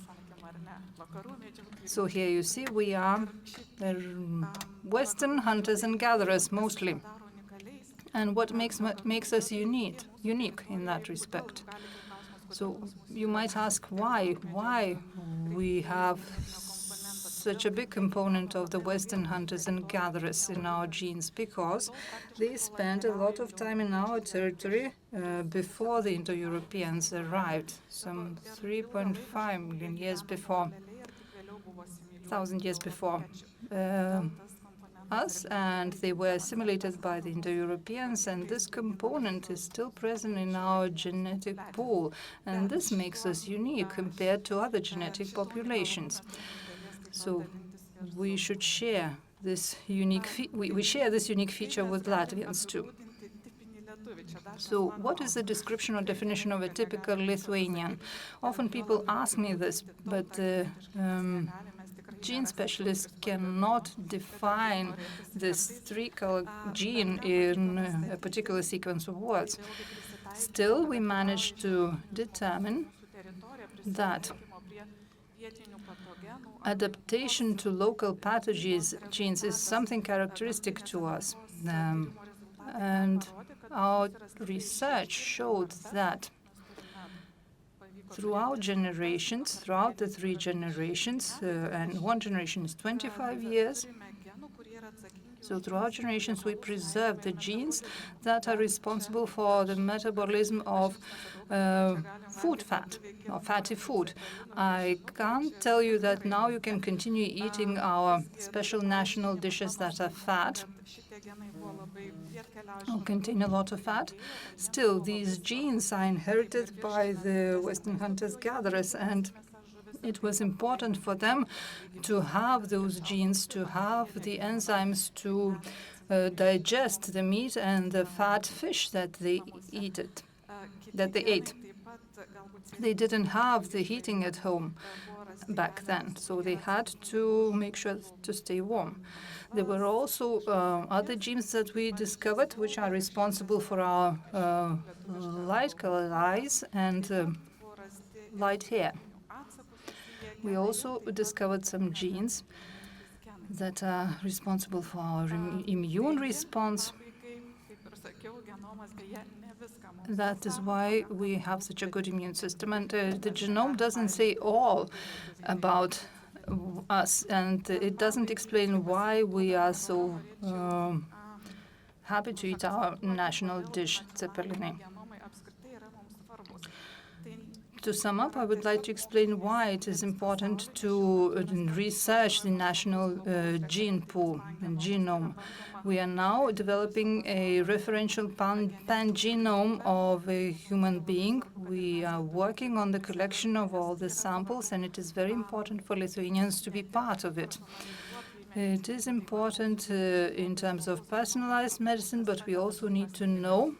So here you see we are Western hunters and gatherers mostly. And what makes us unique in that respect? So you might ask why we have such a big component of the Western hunters and gatherers in our genes, because they spent a lot of time in our territory before the Indo-Europeans arrived, some 3.5 million years before, 1,000 years before us, and they were assimilated by the Indo-Europeans, and this component is still present in our genetic pool, and this makes us unique compared to other genetic populations. So we should share this unique we share this unique feature with Latvians too. So what is the description or definition of a typical Lithuanian? Often people ask me this, but gene specialists cannot define this 3-color gene in a particular sequence of words. Still, we managed to determine that adaptation to local pathogens is something characteristic to us. And our research showed that throughout the 3 generations, and one generation is 25 years, so throughout generations we preserve the genes that are responsible for the metabolism of food fat, or fatty food. I can't tell you that now you can continue eating our special national dishes that are fat, or contain a lot of fat. Still, these genes are inherited by the Western hunters-gatherers, and It was important for them to have those genes, to have the enzymes to digest the meat and the fat fish that they ate. They didn't have the heating at home back then, so they had to make sure to stay warm. There were also other genes that we discovered, which are responsible for our light-colored eyes and light hair. We also discovered some genes that are responsible for our immune response. That is why we have such a good immune system. And the genome doesn't say all about us, and it doesn't explain why we are so happy to eat our national dish, zeppelini. To sum up, I would like to explain why it is important to research the national gene pool and genome. We are now developing a referential pan-genome of a human being. We are working on the collection of all the samples, and it is very important for Lithuanians to be part of it. It is important in terms of personalized medicine, but we also need to know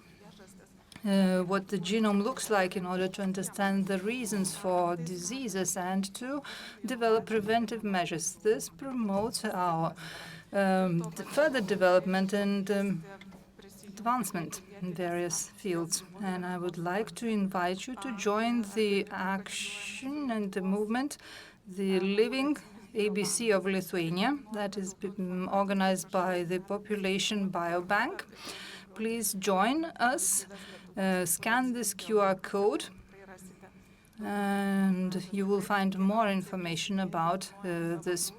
what the genome looks like in order to understand the reasons for diseases and to develop preventive measures. This promotes our further development and advancement in various fields. And I would like to invite you to join the action and the movement, the Living ABC of Lithuania, that is organized by the Population Biobank. Please join us. Scan this QR code, and you will find more information about this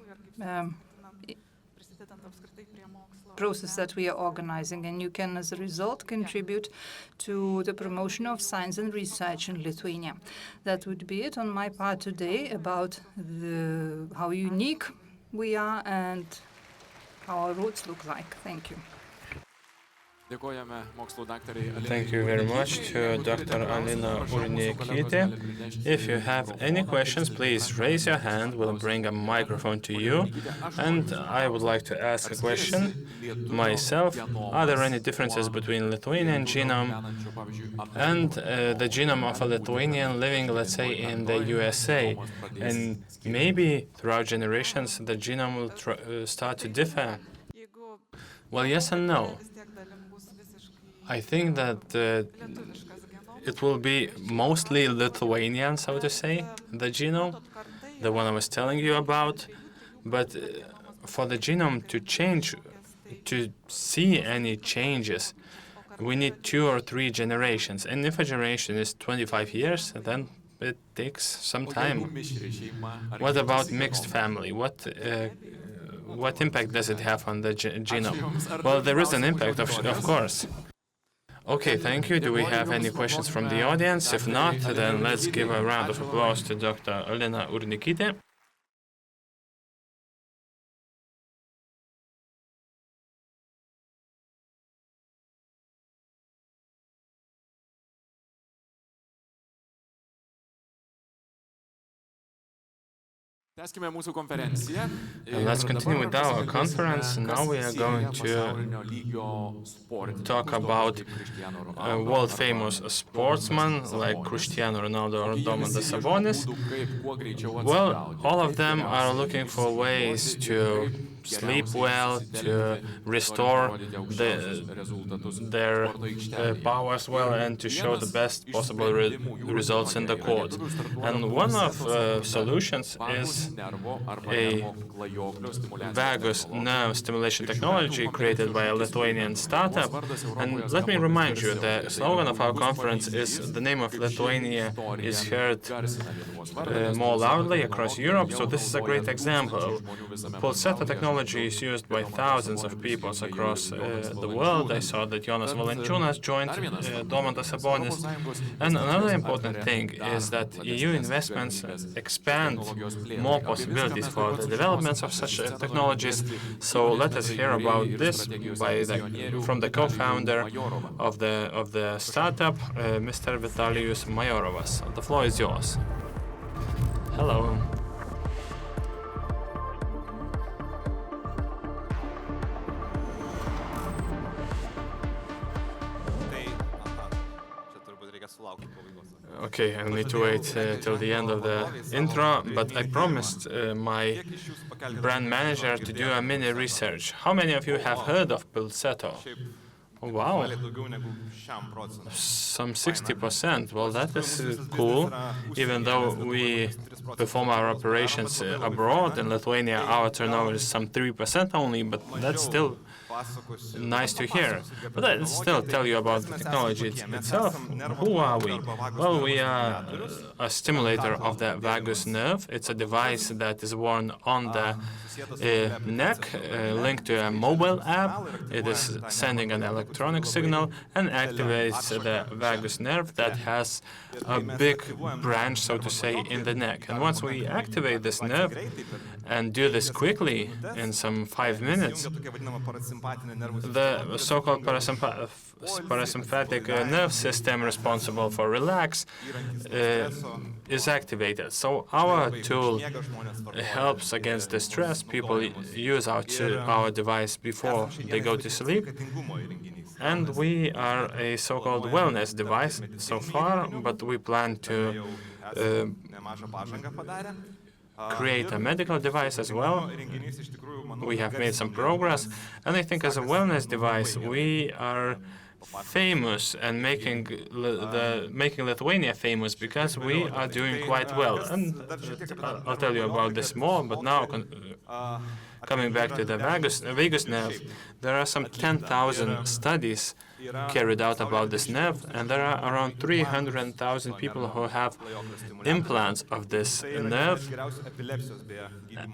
process that we are organizing, and you can, as a result, contribute to the promotion of science and research in Lithuania. That would be it on my part today about how unique we are and how our roots look like. Thank you. Thank you very much to Dr. Alina Urniekytė. If you have any questions, please raise your hand. We'll bring a microphone to you. And I would like to ask a question myself. Are there any differences between Lithuanian genome and the genome of a Lithuanian living, let's say, in the USA? And maybe throughout generations, the genome will start to differ? Well, yes and no. I think that it will be mostly Lithuanian, so to say, the genome, the one I was telling you about. But for the genome to change, to see any changes, we need 2 or 3 generations. And if a generation is 25 years, then it takes some time. What about mixed family? What impact does it have on the genome? Well, there is an impact, of course. Okay, thank you. Do we have any questions from the audience? If not, then let's give a round of applause to Dr. Alina Urniekytė. And let's continue with our conference. Now we are going to talk about world-famous sportsmen like Cristiano Ronaldo or Domantas Sabonis. Well, all of them are looking for ways to sleep well, to restore their powers well, and to show the best possible results in the court. And one of solutions is a vagus nerve stimulation technology created by a Lithuanian startup. And let me remind you, the slogan of our conference is "The name of Lithuania is heard more loudly across Europe." So this is a great example. Pulseta technology is used by thousands of people across the world. I saw that Jonas Valančiūnas joined Domantas Sabonis. And another important thing is that EU investments expand more possibilities for the developments of such technologies. So let us hear about this from the co-founder of the startup, Mr. Vitalijus Majorovas. The floor is yours. Hello. Okay, I need to wait till the end of the intro, but I promised my brand manager to do a mini research. How many of you have heard of Fitto? Oh, wow, some 60%. Well, that is cool. Even though we perform our operations abroad in Lithuania, our turnover is some 3% only, but that's still nice to hear. But I'll still tell you about the technology itself. Who are we? Well, we are a stimulator of the vagus nerve. It's a device that is worn on the neck, linked to a mobile app. It is sending an electronic signal and activates the vagus nerve that has a big branch, so to say, in the neck. And once we activate this nerve and do this quickly in some 5 minutes, the so-called parasympathetic nerve system responsible for relax is activated. So our tool helps against the stress. People use our device before they go to sleep. And we are a so-called wellness device so far, but we plan to create a medical device as well. We have made some progress, and I think as a wellness device, we are famous and making Lithuania famous because we are doing quite well. And I'll tell you about this more, but now coming back to the vagus nerve, there are some 10,000 studies carried out about this nerve, and there are around 300,000 people who have implants of this nerve.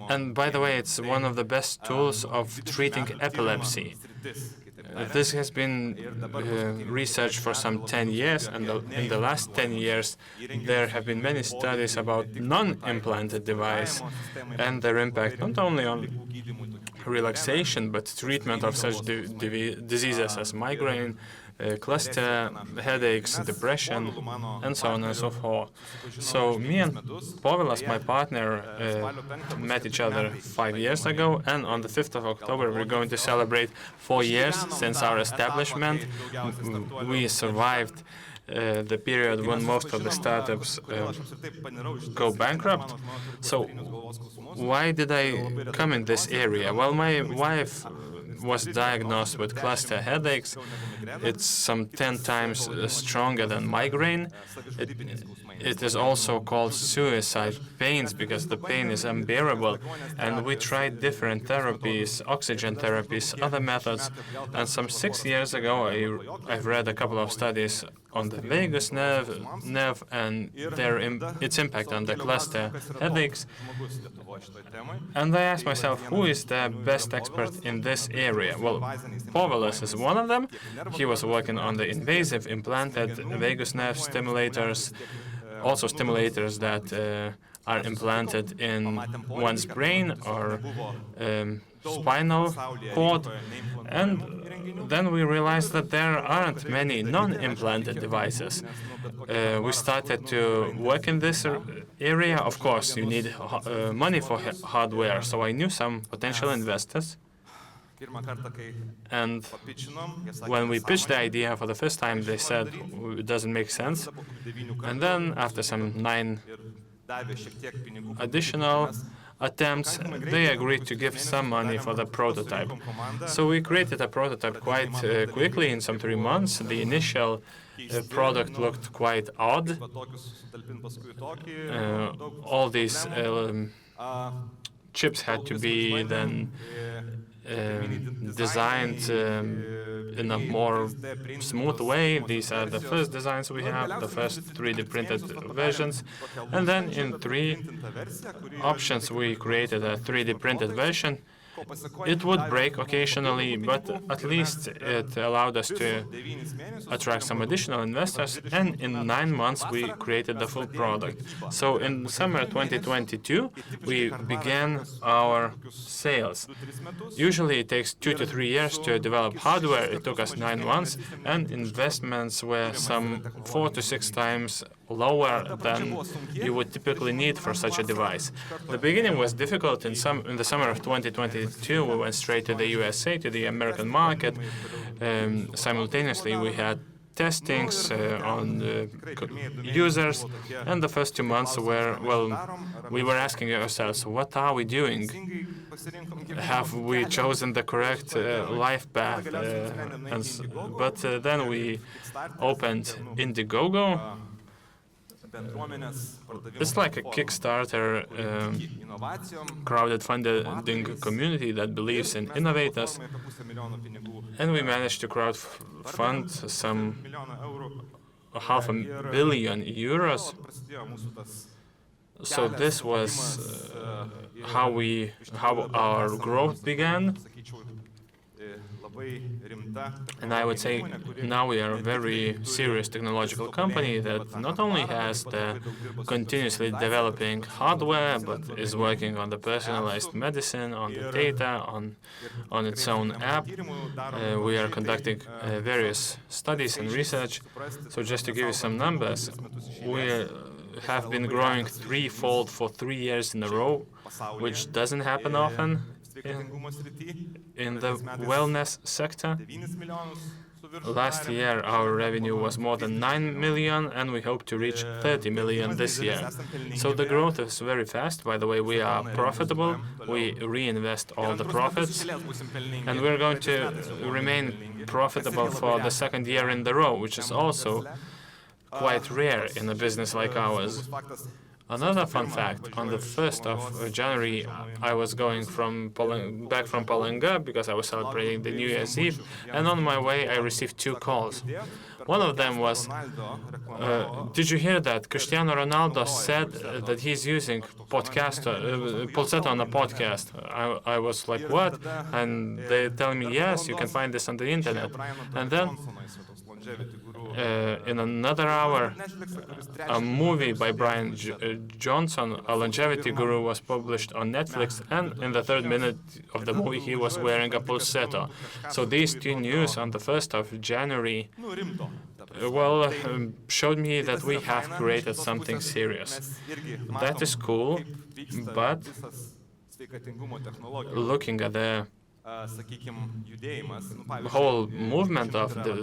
And by the way, it's one of the best tools of treating epilepsy. This has been researched for some 10 years, and in the last 10 years there have been many studies about non-implanted device and their impact not only on relaxation but treatment of such diseases as migraine, cluster, headaches, depression, and so on and so forth. So me and Povilas, my partner, met each other 5 years ago, and on the 5th of October we're going to celebrate 4 years since our establishment. We survived the period when most of the startups go bankrupt. So why did I come in this area? Well, my wife was diagnosed with cluster headaches. It's some 10 times stronger than migraine. It is also called suicide pains because the pain is unbearable. And we tried different therapies, oxygen therapies, other methods. And some 6 years ago, I've read a couple of studies on the vagus nerve and its impact on the cluster headaches. And I asked myself, who is the best expert in this area? Well, Povilas is one of them. He was working on the invasive implanted vagus nerve stimulators, also stimulators that are implanted in one's brain or spinal cord. And then we realized that there aren't many non-implanted devices. We started to work in this area. Of course, you need money for hardware, so I knew some potential investors. And when we pitched the idea for the first time, they said it doesn't make sense. And then after some 9 additional attempts, they agreed to give some money for the prototype. So we created a prototype quite quickly, in some 3 months. The initial product looked quite odd. All these chips had to be then designed in a more smooth way. These are the first designs we have, the first 3D printed versions. And then in 3 options we created a 3D printed version. It would break occasionally, but at least it allowed us to attract some additional investors, and in 9 months we created the full product. So in summer 2022 we began our sales. Usually it takes 2 to 3 years to develop hardware. It took us 9 months, and investments were some 4 to 6 times lower than you would typically need for such a device. The beginning was difficult. In the summer of 2022, we went straight to the USA, to the American market. Simultaneously, we had testings on users, and the first 2 months were, well, we were asking ourselves, what are we doing? Have we chosen the correct life path? But then we opened Indiegogo. It's like a Kickstarter crowded funding community that believes in innovators, and we managed to crowdfund some €500 million. So this was how our growth began. And I would say now we are a very serious technological company that not only has the continuously developing hardware, but is working on the personalized medicine, on the data, on its own app. We are conducting various studies and research. So just to give you some numbers, we have been growing threefold for 3 years in a row, which doesn't happen often in the wellness sector. Last year, our revenue was more than 9 million, and we hope to reach 30 million this year. So the growth is very fast. By the way, we are profitable. We reinvest all the profits, and we're going to remain profitable for the 2nd year in a row, which is also quite rare in a business like ours. Another fun fact, on the 1st of January, I was going back from Palanga because I was celebrating the New Year's Eve, and on my way I received 2 calls. One of them was, did you hear that Cristiano Ronaldo said that he's using Pulsetto on a podcast? I was like, what? And they tell me, yes, you can find this on the internet. And then in another hour, a movie by Brian Johnson, a longevity guru, was published on Netflix, and in the 3rd minute of the movie he was wearing a Pulsetto. So these 2 news on the 1st of January, well, showed me that we have created something serious. That is cool, but looking at the whole movement of the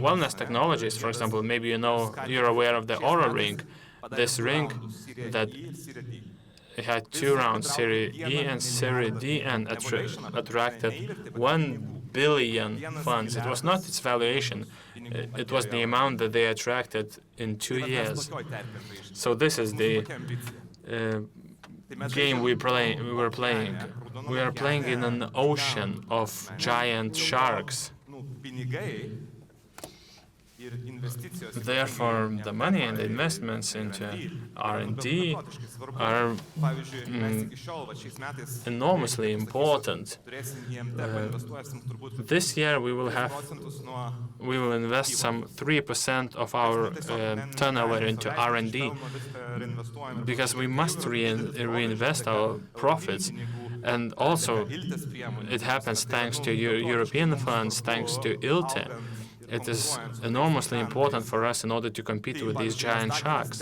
wellness technologies, for example, maybe you're aware of the Aura ring, this ring that had 2 rounds, Series E and Series D, and attracted 1 billion funds. It was not its valuation, it was the amount that they attracted in 2 years. So this is the game we were playing. We are playing in an ocean of giant sharks. Therefore, the money and the investments into R&D are enormously important. This year we will invest some 3% of our turnover into R&D, because we must reinvest our profits. And also, it happens thanks to European funds, thanks to ILTE. It is enormously important for us in order to compete with these giant sharks.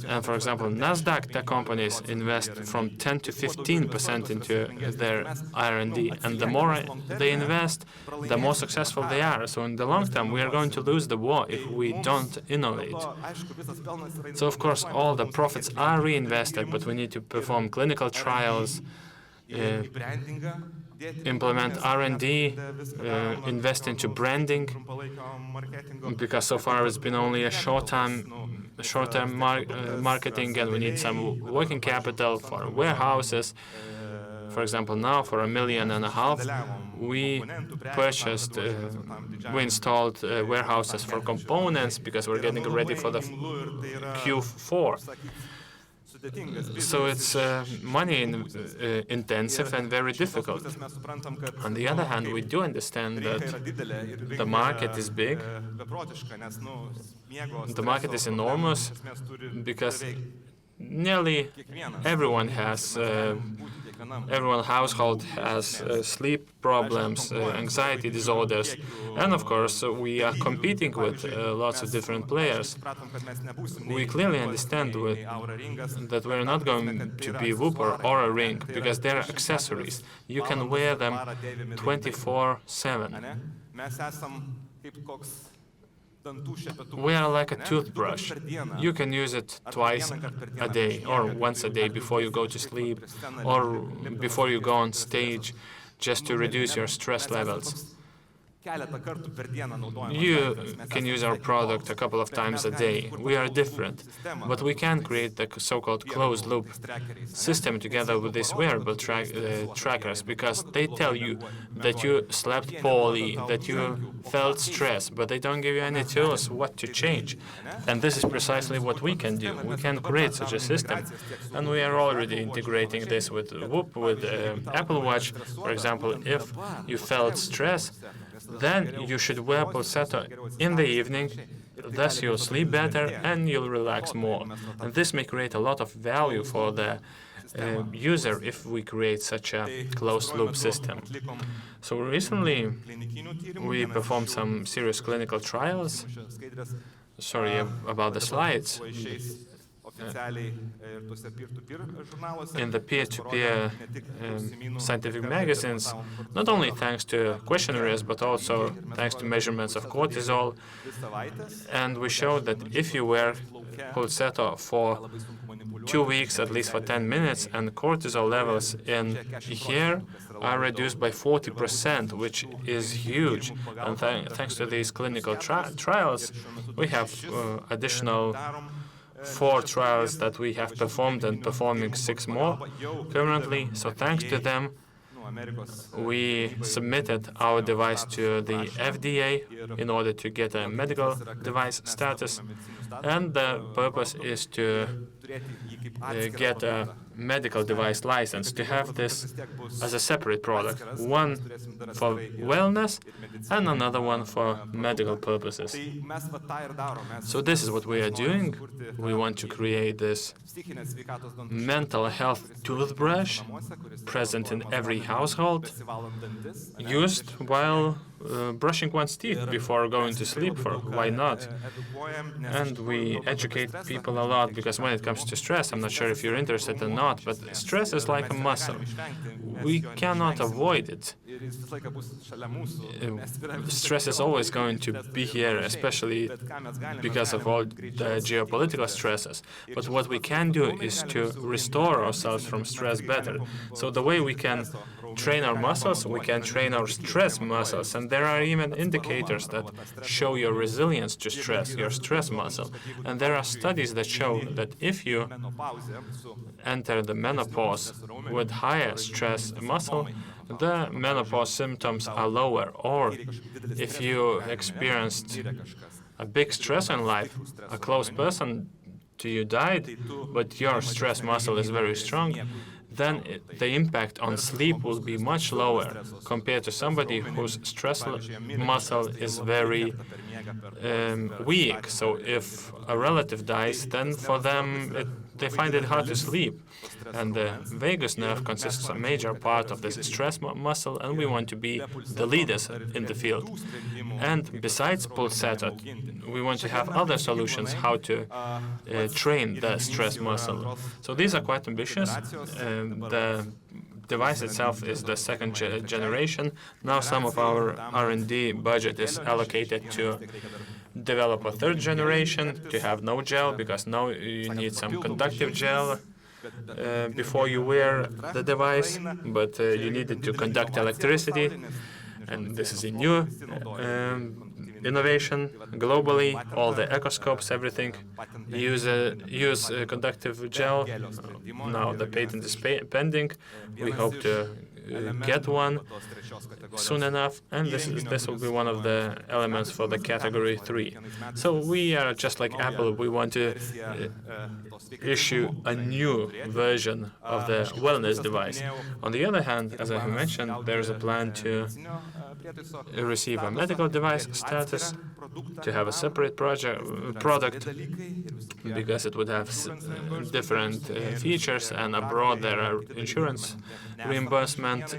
And for example, NASDAQ tech companies invest from 10 to 15% into their R&D, and the more they invest, the more successful they are. So in the long term, we are going to lose the war if we don't innovate. So of course, all the profits are reinvested, but we need to perform clinical trials, implement R&D, invest into branding, because so far it's been only a short-term marketing, and we need some working capital for warehouses. For example, now for $1.5 million, we purchased, we installed warehouses for components because we're getting ready for the Q4. So it's money intensive and very difficult. On the other hand, we do understand that the market is big. The market is enormous because nearly everyone has Everyone's household has sleep problems, anxiety disorders, and of course we are competing with lots of different players. We clearly understand that we're not going to be Whoop or Aura Ring because they're accessories. You can wear them 24/7. We are like a toothbrush. You can use it twice a day or once a day before you go to sleep or before you go on stage just to reduce your stress levels. You can use our product a couple of times a day. We are different, but we can create the so-called closed-loop system together with these wearable trackers because they tell you that you slept poorly, that you felt stress, but they don't give you any tools what to change. And this is precisely what we can do. We can create such a system, and we are already integrating this with Whoop, with Apple Watch. For example, if you felt stress, then you should wear Pulsetto in the evening, thus you'll sleep better and you'll relax more. And this may create a lot of value for the user if we create such a closed-loop system. So recently we performed some serious clinical trials. Sorry about the slides. In the peer-to-peer scientific magazines, not only thanks to questionnaires, but also thanks to measurements of cortisol. And we showed that if you wear Pulsetto for 2 weeks, at least for 10 minutes, and cortisol levels in hair are reduced by 40%, which is huge. And thanks to these clinical trials, we have additional 4 trials that we have performed and performing 6 more currently. So thanks to them, we submitted our device to the FDA in order to get a medical device status. And the purpose is to get a medical device license, to have this as a separate product, one for wellness and another one for medical purposes. So this is what we are doing. We want to create this mental health toothbrush present in every household, used while brushing one's teeth before going to sleep, for why not? And we educate people a lot, because when it comes to stress, I'm not sure if you're interested or not, but stress is like a muscle. We cannot avoid it. Stress is always going to be here, especially because of all the geopolitical stresses. But what we can do is to restore ourselves from stress better. So the way we can train our muscles, we can train our stress muscles, and there are even indicators that show your resilience to stress, your stress muscle. And there are studies that show that if you enter the menopause with higher stress muscle, the menopause symptoms are lower. Or if you experienced a big stress in life, a close person to you died, but your stress muscle is very strong, then the impact on sleep will be much lower compared to somebody whose stress muscle is very weak. So if a relative dies, then for them they find it hard to sleep. And the vagus nerve consists of a major part of this stress muscle, and we want to be the leaders in the field. And besides Pulsetto, we want to have other solutions how to train the stress muscle. So these are quite ambitious. The device itself is the second generation. Now some of our R&D budget is allocated to develop a third generation, to have no gel, because now you need some conductive gel before you wear the device, but you need it to conduct electricity, and this is a new innovation globally. All the echoscopes, everything use conductive gel. Now the patent is pending. We hope to get one soon enough, and this will be one of the elements for the category 3. So we are just like Apple. We want to issue a new version of the wellness device. On the other hand, as I have mentioned, there is a plan to receive a medical device status, to have a separate product, because it would have different features, and abroad there are insurance reimbursement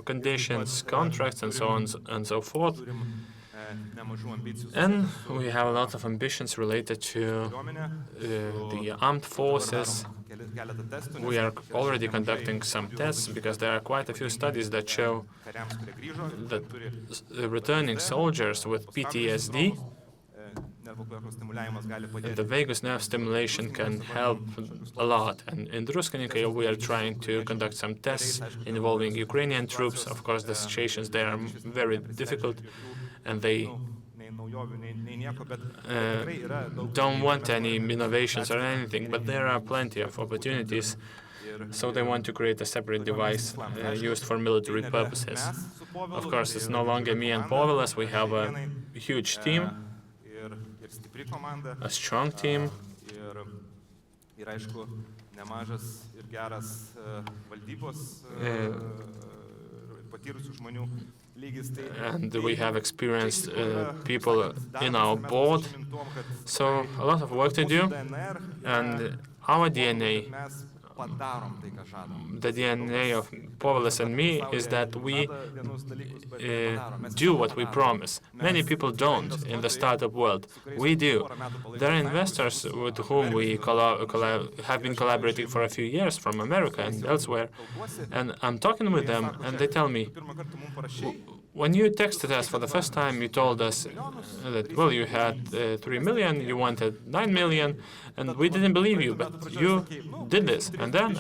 conditions, contracts, and so on and so forth. And we have a lot of ambitions related to the armed forces. We are already conducting some tests, because there are quite a few studies that show that returning soldiers with PTSD, the vagus nerve stimulation can help a lot. And in Druskininkai we are trying to conduct some tests involving Ukrainian troops. Of course, the situations there are very difficult, and they don't want any innovations or anything, but there are plenty of opportunities. So they want to create a separate device used for military purposes. Of course, it's no longer me and Povilas. We have a huge team, a strong team, and we have experienced people in our board. So a lot of work to do, and our DNA, the DNA of Povilas and me, is that we do what we promise. Many people don't in the startup world. We do. There are investors with whom we have been collaborating for a few years from America and elsewhere, and I'm talking with them, and they tell me, when you texted us for the first time, you told us that, well, you had 3 million, you wanted 9 million, and we didn't believe you, but you did this. And then,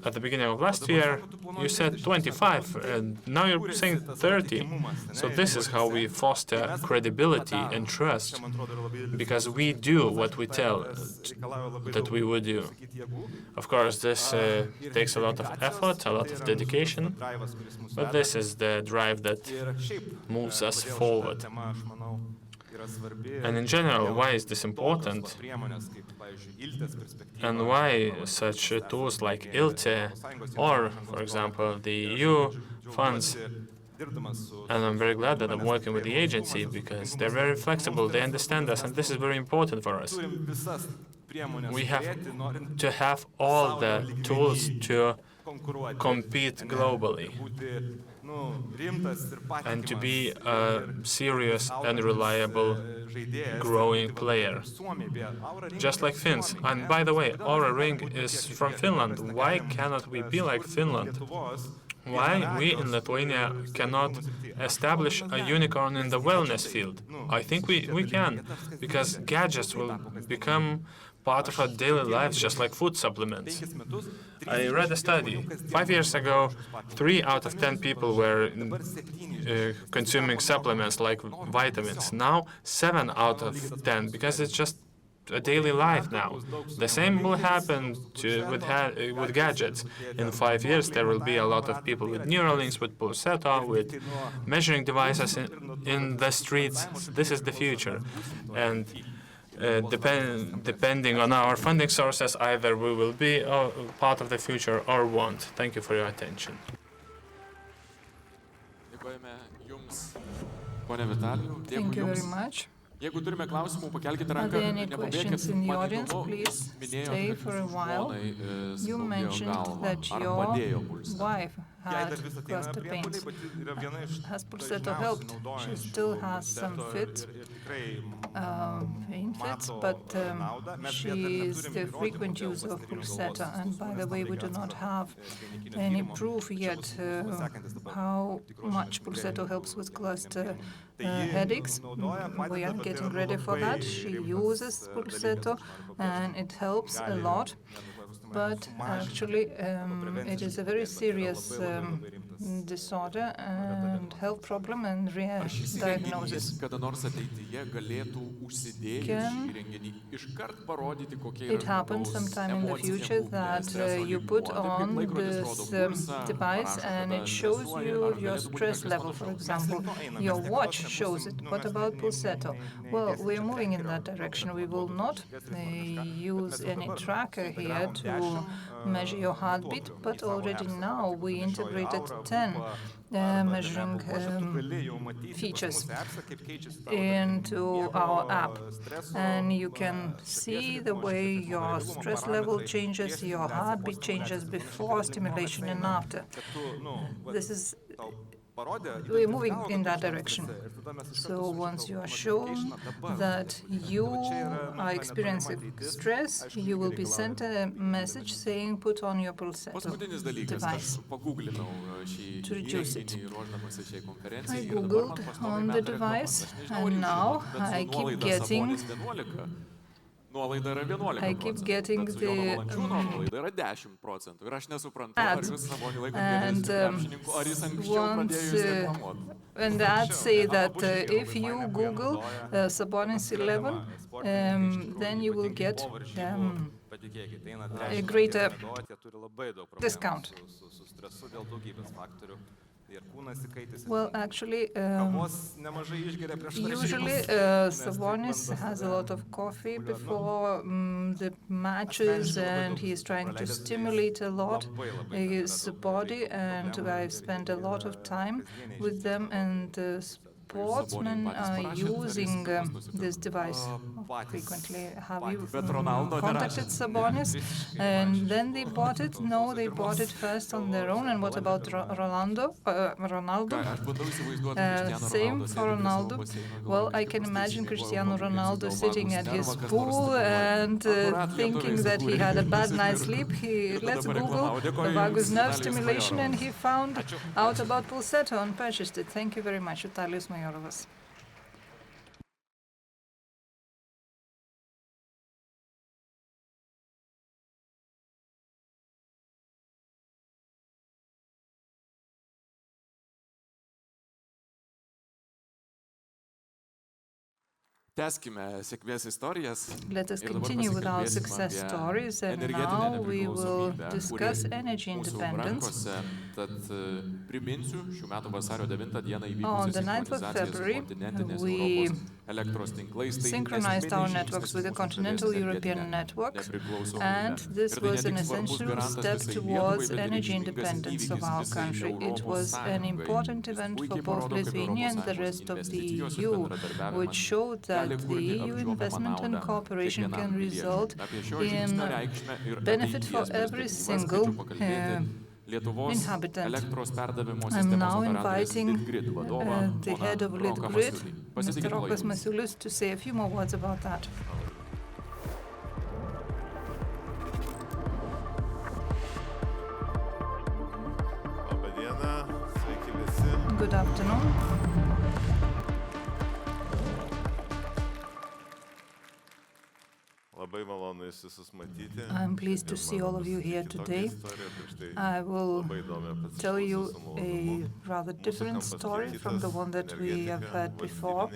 at the beginning of last year, you said 25, and now you're saying 30. So this is how we foster credibility and trust, because we do what we tell that we would do. Of course, this takes a lot of effort, a lot of dedication, but this is the drive that moves us forward. And in general, why is this important? And why such tools like ILTE or, for example, the EU funds? And I'm very glad that I'm working with the agency, because they're very flexible, they understand us, and this is very important for us. We have to have all the tools to compete globally and to be a serious and reliable growing player, just like Finns. And by the way, Aura Ring is from Finland. Why cannot we be like Finland? Why we in Lithuania cannot establish a unicorn in the wellness field? I think we can, because gadgets will become part of our daily lives, just like food supplements. I read a study. 5 years ago, 3 out of 10 people were consuming supplements like vitamins. Now, 7 out of 10, because it's just a daily life now. The same will happen with gadgets. In 5 years, there will be a lot of people with Neuralinks, with Pulsetto, with measuring devices in the streets. This is the future. And depending on our funding sources, either we will be part of the future or won't. Thank you for your attention. Thank you very much. Are there any questions in the audience? Please stay for a while. You mentioned that your wife had cluster pains. Has Pulsetto helped? She still has some pain fits, but she is the frequent user of Pulsetto. And by the way, we do not have any proof yet how much Pulsetto helps with cluster headaches. We are getting ready for that. She uses Pulsetto and it helps a lot. But actually, it is a very serious disorder and health problem and rare diagnosis. Can it happen sometime in the future that you put on this device and it shows you your stress level, for example? Your watch shows it. What about Pulsetto? Well, we're moving in that direction. We will not use any tracker here to measure your heartbeat, but already now we integrated 10 measuring features into our app. And you can see the way your stress level changes, your heartbeat changes before stimulation and after. This is we're moving in that direction. So once you are shown that you are experiencing stress, you will be sent a message saying put on your pulsator device to reduce it. I googled on the device and now I keep getting the ad. And ads say that if you Google Sabonis 11, then you will get a greater discount. Well, actually, usually Sabonis has a lot of coffee before the matches, and he's trying to stimulate a lot his body, and I've spent a lot of time with them, and sportsmen are using this device frequently. Have you contacted Sabonis? And then they bought it? No, they bought it first on their own. And what about Ronaldo? Same for Ronaldo. Well, I can imagine Cristiano Ronaldo sitting at his pool and thinking that he had a bad night's sleep. Let's Google the vagus nerve stimulation, and he found out about Pulsetto and purchased it. Thank you very much, Vitalijus Majorovas. Let us continue with our success stories, and now we will discuss energy independence. On the 9th of February, we synchronized our networks with the continental European network, and this was an essential step towards energy independence of our country. It was an important event for both Lithuania and the rest of the EU, which showed that the EU investment and cooperation can result in benefit for every single inhabitant. I'm now inviting the head of Litgrid, Mr. Rokas Masiulis, to say a few more words about that. Good afternoon. I'm pleased to see all of you here today. I will tell you a rather different story from the one that we have heard before.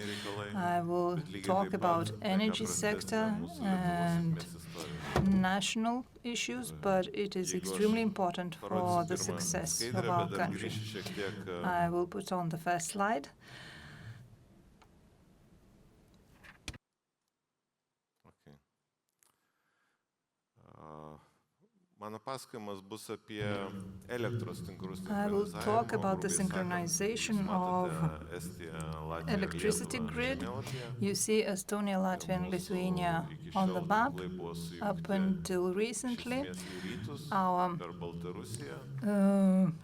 I will talk about energy sector and national issues, but it is extremely important for the success of our country. I will put on the first slide. I will talk about the synchronization of electricity grid. You see Estonia, Latvia, and Lithuania on the map. Up until recently, our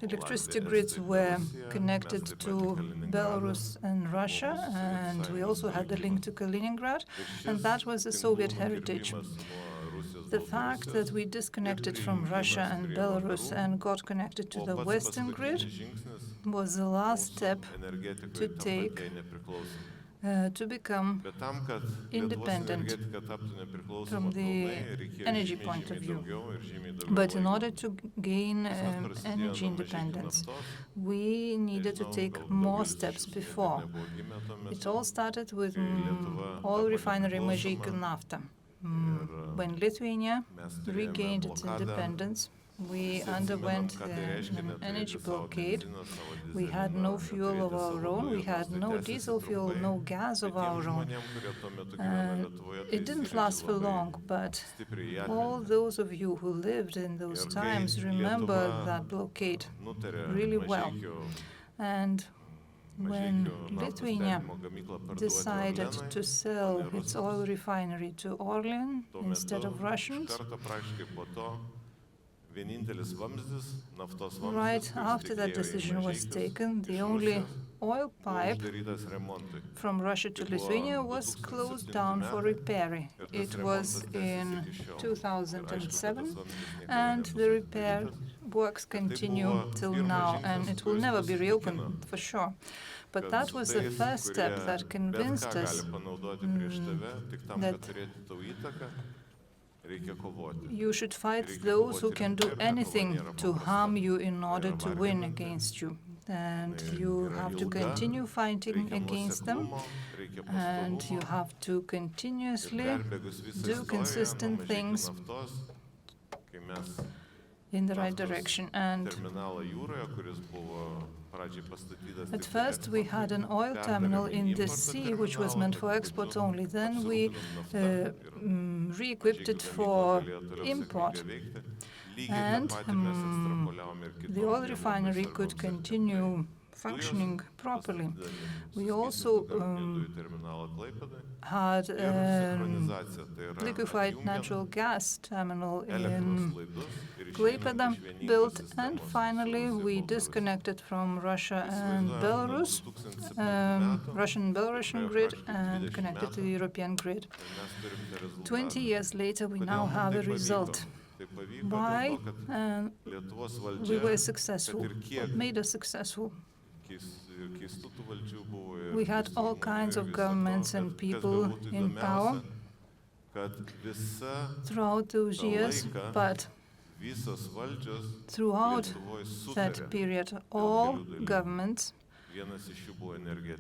electricity grids were connected to Belarus and Russia, and we also had the link to Kaliningrad, and that was the Soviet heritage. The fact that we disconnected from Russia and Belarus and got connected to the Western grid was the last step to take to become independent from the energy point of view. But in order to gain energy independence, we needed to take more steps before. It all started with oil refinery Mažeikių Nafta. When Lithuania regained its independence We underwent an energy blockade. We had no fuel of our own, we had no diesel fuel, no gas of our own. It didn't last for long, but all those of you who lived in those times remember that blockade really well. And when Lithuania decided to sell its oil refinery to Orlen instead of Russians, right after that decision was taken, the only oil pipe from Russia to Lithuania was closed down for repair. It was in 2007, and the repair works continue till now, and it will never be reopened for sure. But that was the first step that convinced us that you should fight those who can do anything to harm you in order to win against you. And you have to continue fighting against them, and you have to continuously do consistent things in the right direction. And at first we had an oil terminal in the sea which was meant for export only. Then we re-equipped it for import. And the oil refinery could continue functioning properly. We also had a liquefied natural gas terminal in Klaipėda built, and finally we disconnected from Russia and Belarus, Russian and Belarusian grid, and connected to the European grid. 20 years later, we now have a result. Why we were successful? What made us successful? We had all kinds of governments and people in power throughout those years, but throughout that period, all governments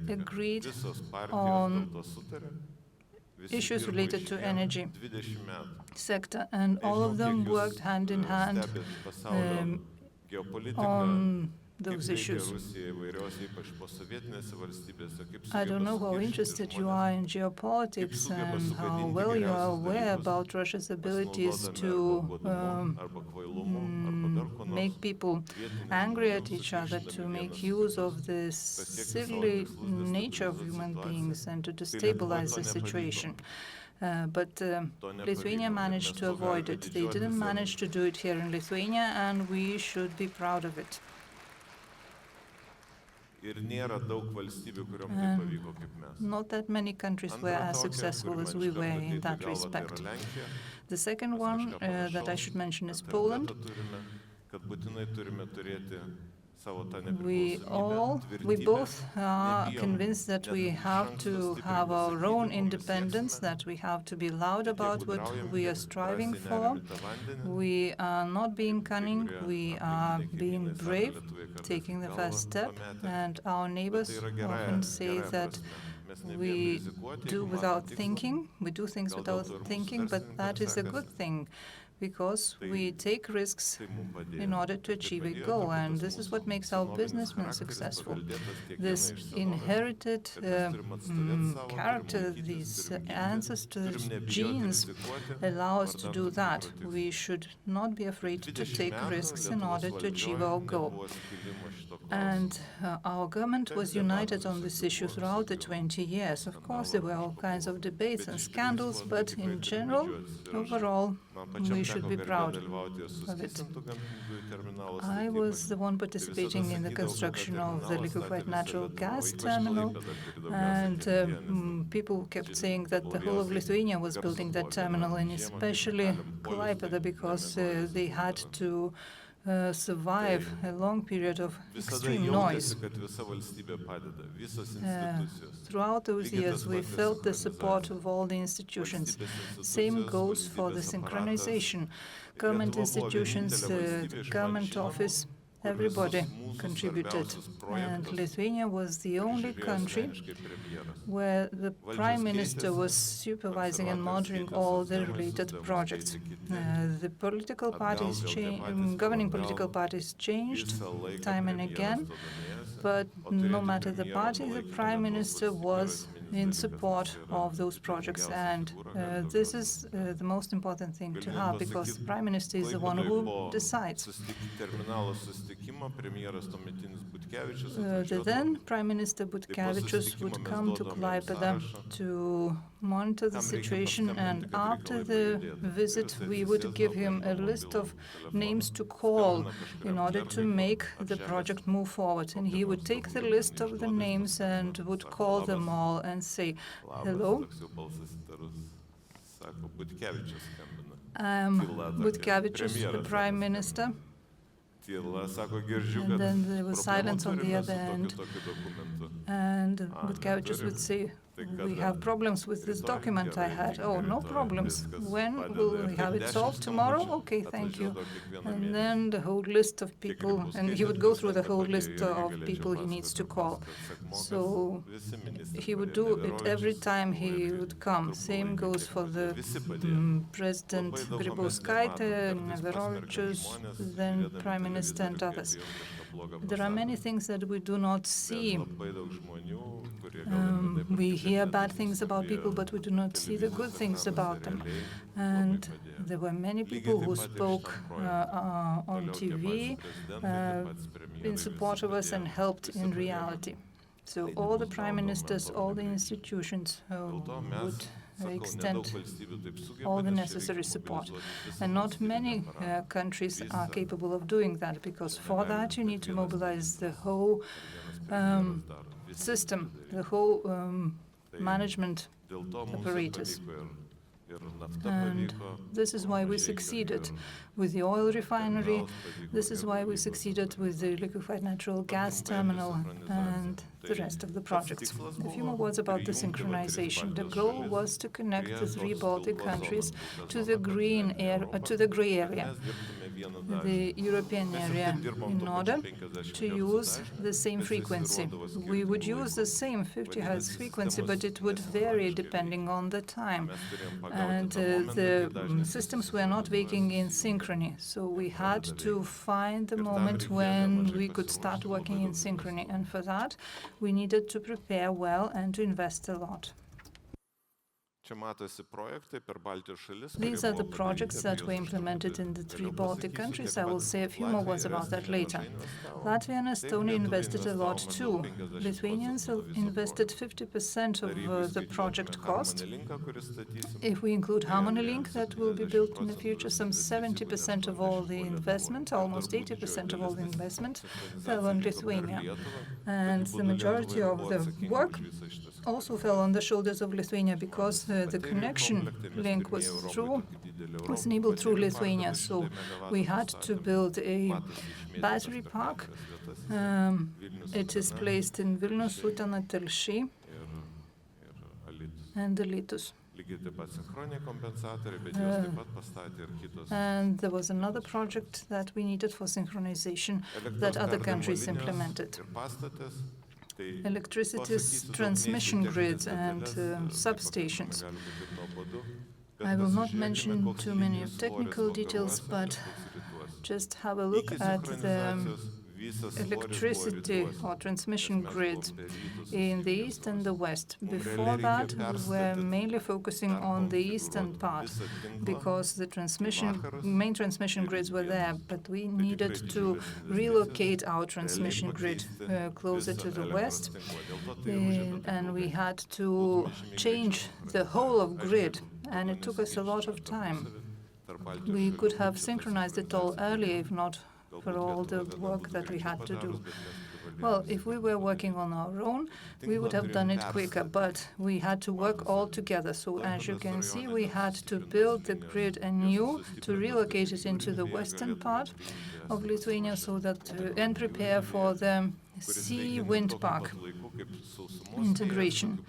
agreed on issues related to energy sector, and all of them worked hand in hand on those issues. I don't know how interested you are in geopolitics and how well you are aware about Russia's abilities to make people angry at each other, to make use of the silly nature of human beings and to destabilize the situation. But Lithuania managed to avoid it. They didn't manage to do it here in Lithuania, and we should be proud of it. Not that many countries were as successful as we were in that respect. The second one that I should mention is Poland. We both are convinced that we have to have our own independence, that we have to be loud about what we are striving for. We are not being cunning, we are being brave, taking the first step, and our neighbors often say that we do without thinking, we do things without thinking, but that is a good thing, because we take risks in order to achieve a goal, and this is what makes our businessmen successful. This inherited character, these ancestor genes allow us to do that. We should not be afraid to take risks in order to achieve our goal. And our government was united on this issue throughout the 20 years. Of course, there were all kinds of debates and scandals, but in general, overall, we should be proud of it. I was the one participating in the construction of the liquefied natural gas terminal, and people kept saying that the whole of Lithuania was building that terminal, and especially Klaipėda, because they had to survive a long period of extreme noise. Throughout those years, we felt the support of all the institutions. Same goes for the synchronization. Government institutions, the government office Everybody contributed, and Lithuania was the only country where the Prime Minister was supervising and monitoring all the related projects. The political parties, governing political parties changed time and again, but no matter the party, the Prime Minister was in support of those projects, and this is the most important thing to have, because the Prime Minister is the one who decides. The then Prime Minister Butkevičius would come to Klaipėda to monitor the situation, and after the visit we would give him a list of names to call in order to make the project move forward. And he would take the list of the names and would call them all and say, "Hello, Butkevičius, the Prime Minister." And then there was silence on the other end. And Butkevičius would say, "We have problems with this document I had." "Oh, no problems. When will we have it solved? Tomorrow? Okay, thank you." And then the whole list of people, and he would go through the whole list of people he needs to call. So he would do it every time he would come. Same goes for the President Grybauskaitė, Neverovičius, then Prime Minister and others. There are many things that we do not see. We hear bad things about people, but we do not see the good things about them. And there were many people who spoke on TV in support of us and helped in reality. So all the prime ministers, all the institutions would extend all the necessary support. And not many countries are capable of doing that, because for that you need to mobilize the whole system, the whole management apparatus. And this is why we succeeded with the oil refinery. This is why we succeeded with the liquefied natural gas terminal and the rest of the projects. A few more words about the synchronization. The goal was to connect the three Baltic countries to the gray area, the European area, in order to use the same frequency. We would use the same 50 Hz frequency, but it would vary depending on the time. And the systems were not working in synchrony, so we had to find the moment when we could start working in synchrony. And for that, we needed to prepare well and to invest a lot. These are the projects that were implemented in the three Baltic countries. I will say a few more words about that later. Latvia and Estonia invested a lot too. Lithuanians invested 50% of the project cost. If we include Harmony Link that will be built in the future, some 70% of all the investment, almost 80% of all the investment, fell on Lithuania. And the majority of the work also fell on the shoulders of Lithuania, because the connection link was enabled through Lithuania. So we had to build a battery park. It is placed in Vilnius, Utena, Telšiai, and Alytus. And there was another project that we needed for synchronization that other countries implemented. Electricity transmission grids and substations. I will not mention too many technical details, but just have a look at the electricity or transmission grid in the east and the west. Before that, we were mainly focusing on the eastern part, because the main transmission grids were there, but we needed to relocate our transmission grid closer to the west, and we had to change the whole of grid, and it took us a lot of time. We could have synchronized it all earlier, if not for all the work that we had to do. Well, if we were working on our own, we would have done it quicker, but we had to work all together. So as you can see, we had to build the grid anew, to relocate it into the western part of Lithuania, so that and prepare for the sea wind park integration.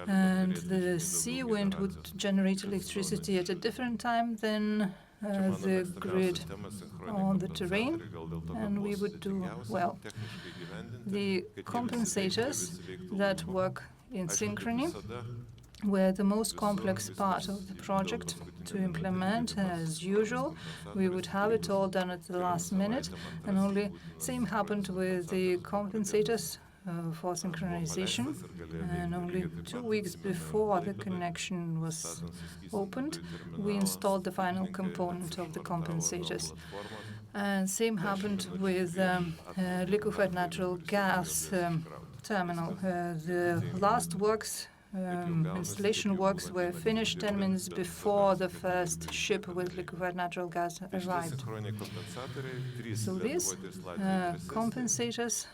And the sea wind would generate electricity at a different time than the grid on the terrain, and we would do well. The compensators that work in synchrony were the most complex part of the project to implement. As usual, we would have it all done at the last minute, and only same happened with the compensators for synchronization, and only 2 weeks before the connection was opened, we installed the final component of the compensators. And same happened with liquefied natural gas terminal. The last works, installation works were finished 10 minutes before the first ship with liquefied natural gas arrived. So these compensators,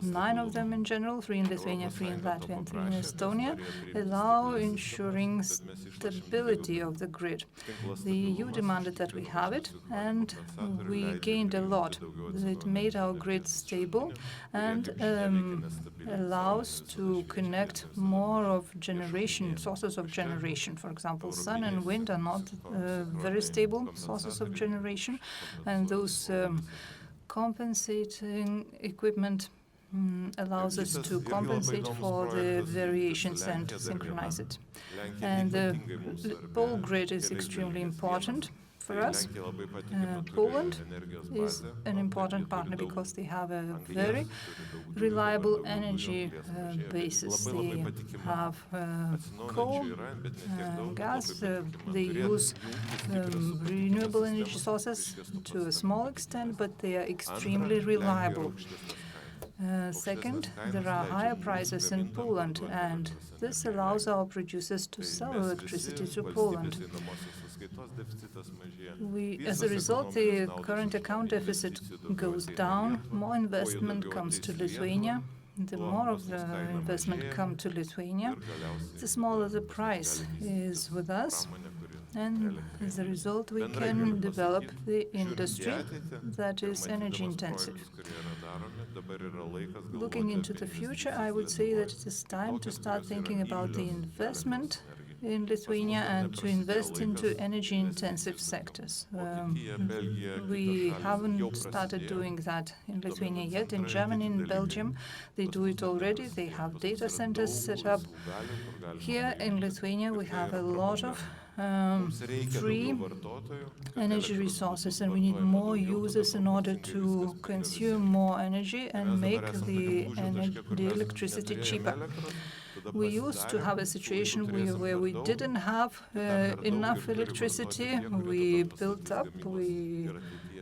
9 of them in general, 3 in Lithuania, 3 in Latvia, and 3 in Estonia, allow ensuring stability of the grid. The EU demanded that we have it, and we gained a lot. It made our grid stable and allows to connect more of generation, sources of generation. For example, sun and wind are not very stable sources of generation, and those compensating equipment allows us to compensate for the variations and synchronize it. And the pole grid is extremely important for us. Poland is an important partner because they have a very reliable energy basis. They have coal, gas, they use renewable energy sources to a small extent, but they are extremely reliable. Second, there are higher prices in Poland, and this allows our producers to sell electricity to Poland. As a result, the current account deficit goes down, more investment comes to Lithuania. The more of the investment comes to Lithuania, the smaller the price is with us. And as a result, we can develop the industry that is energy intensive. Looking into the future, I would say that it is time to start thinking about the investment in Lithuania and to invest into energy-intensive sectors. We haven't started doing that in Lithuania yet. In Germany and Belgium, they do it already. They have data centers set up. Here in Lithuania, we have a lot of free energy resources, and we need more users in order to consume more energy and make the electricity cheaper. We used to have a situation where we didn't have enough electricity. We built up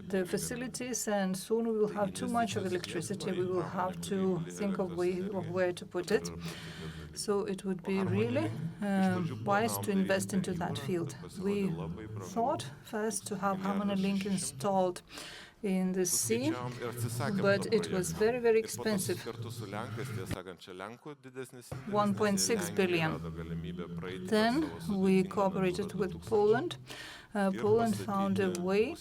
the facilities, and soon we will have too much of electricity. We will have to think of where to put it. So it would be really wise to invest into that field. We thought first to have Harmony Link installed in the sea, but it was very, very expensive. 1.6 billion. Then we cooperated with Poland. Poland found a way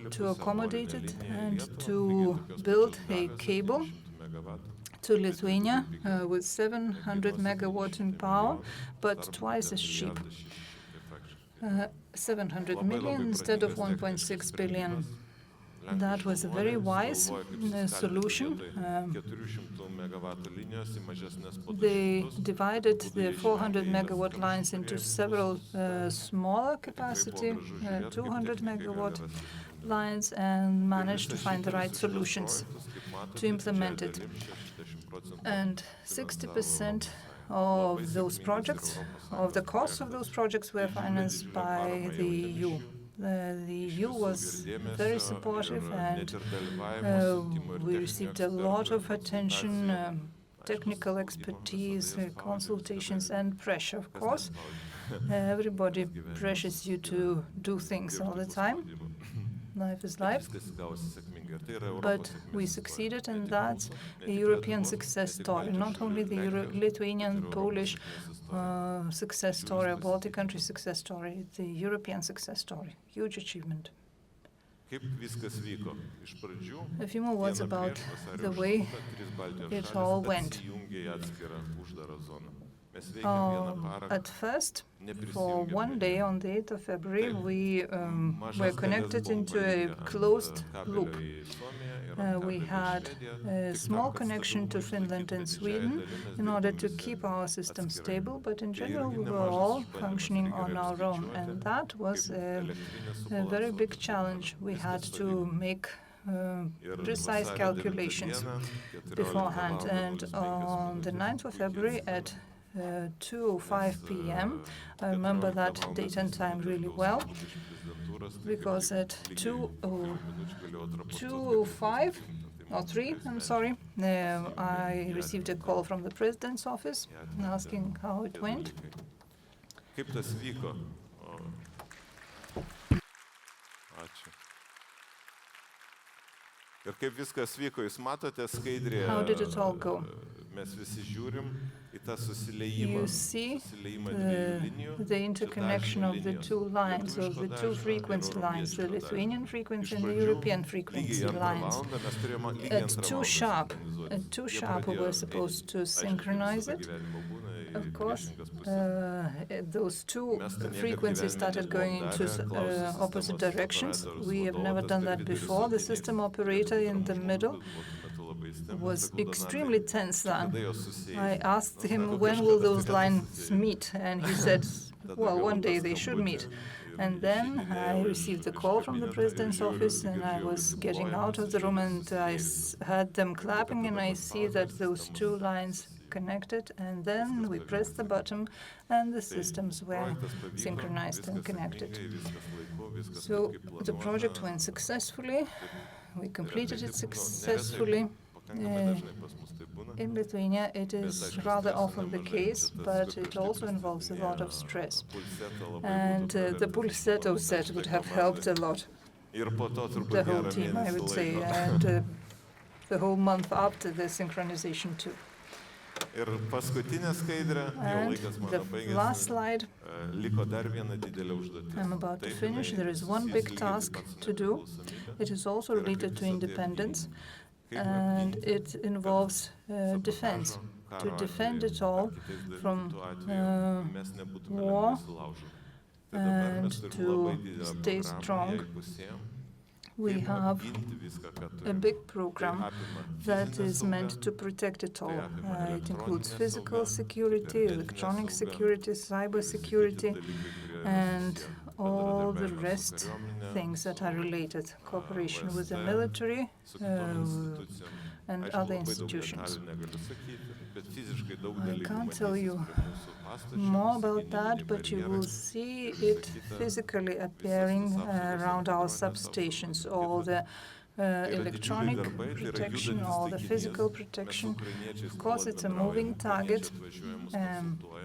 to accommodate it and to build a cable to Lithuania with 700 megawatt in power, but twice as cheap. 700 million instead of 1.6 billion. That was a very wise solution. They divided the 400 megawatt lines into several smaller capacity, 200 megawatt lines, and managed to find the right solutions to implement it. And 60% of those projects, of the costs of those projects, were financed by the EU. The EU was very supportive, and we received a lot of attention, technical expertise, consultations, and pressure, of course. Everybody pressures you to do things all the time. Life is life. But we succeeded, and that's a European success story. Not only the Lithuanian, Polish success story, a Baltic country success story, the European success story. Huge achievement. A few more words about the way it all went. At first, for one day on the 8th of February, we were connected into a closed loop. We had a small connection to Finland and Sweden in order to keep our system stable, but in general we were all functioning on our own, and that was a very big challenge. We had to make precise calculations beforehand, and on the 9th of February at 2:05 p.m. I remember that date and time really well, because at 2:05 or 3, I'm sorry, I received a call from the president's office asking how it went. How did it all go? You see the interconnection of the two lines, of the two frequency lines, the Lithuanian frequency and the European frequency lines. At 2 sharp, we were supposed to synchronize it. Of course, those two frequencies started going into opposite directions. We have never done that before. The system operator in the middle was extremely tense then. I asked him, when will those lines meet? And he said, well, one day they should meet. And then I received a call from the president's office, and I was getting out of the room, and I heard them clapping, and I see that those two lines connected, and then we pressed the button and the systems were synchronized and connected. So the project went successfully. We completed it successfully. In Lithuania, it is rather often the case, but it also involves a lot of stress. And the Pulsetto set would have helped a lot. The whole team, I would say, and the whole month after the synchronization too. And the last slide, I'm about to finish. There is one big task to do. It is also related to independence, and it involves defense, to defend it all from war and to stay strong. We have a big program that is meant to protect it all. It includes physical security, electronic security, cyber security, and all the rest things that are related, cooperation with the military and other institutions. I can't tell you more about that, but you will see it physically appearing around our substations, all the electronic protection or the physical protection. Of course, it's a moving target.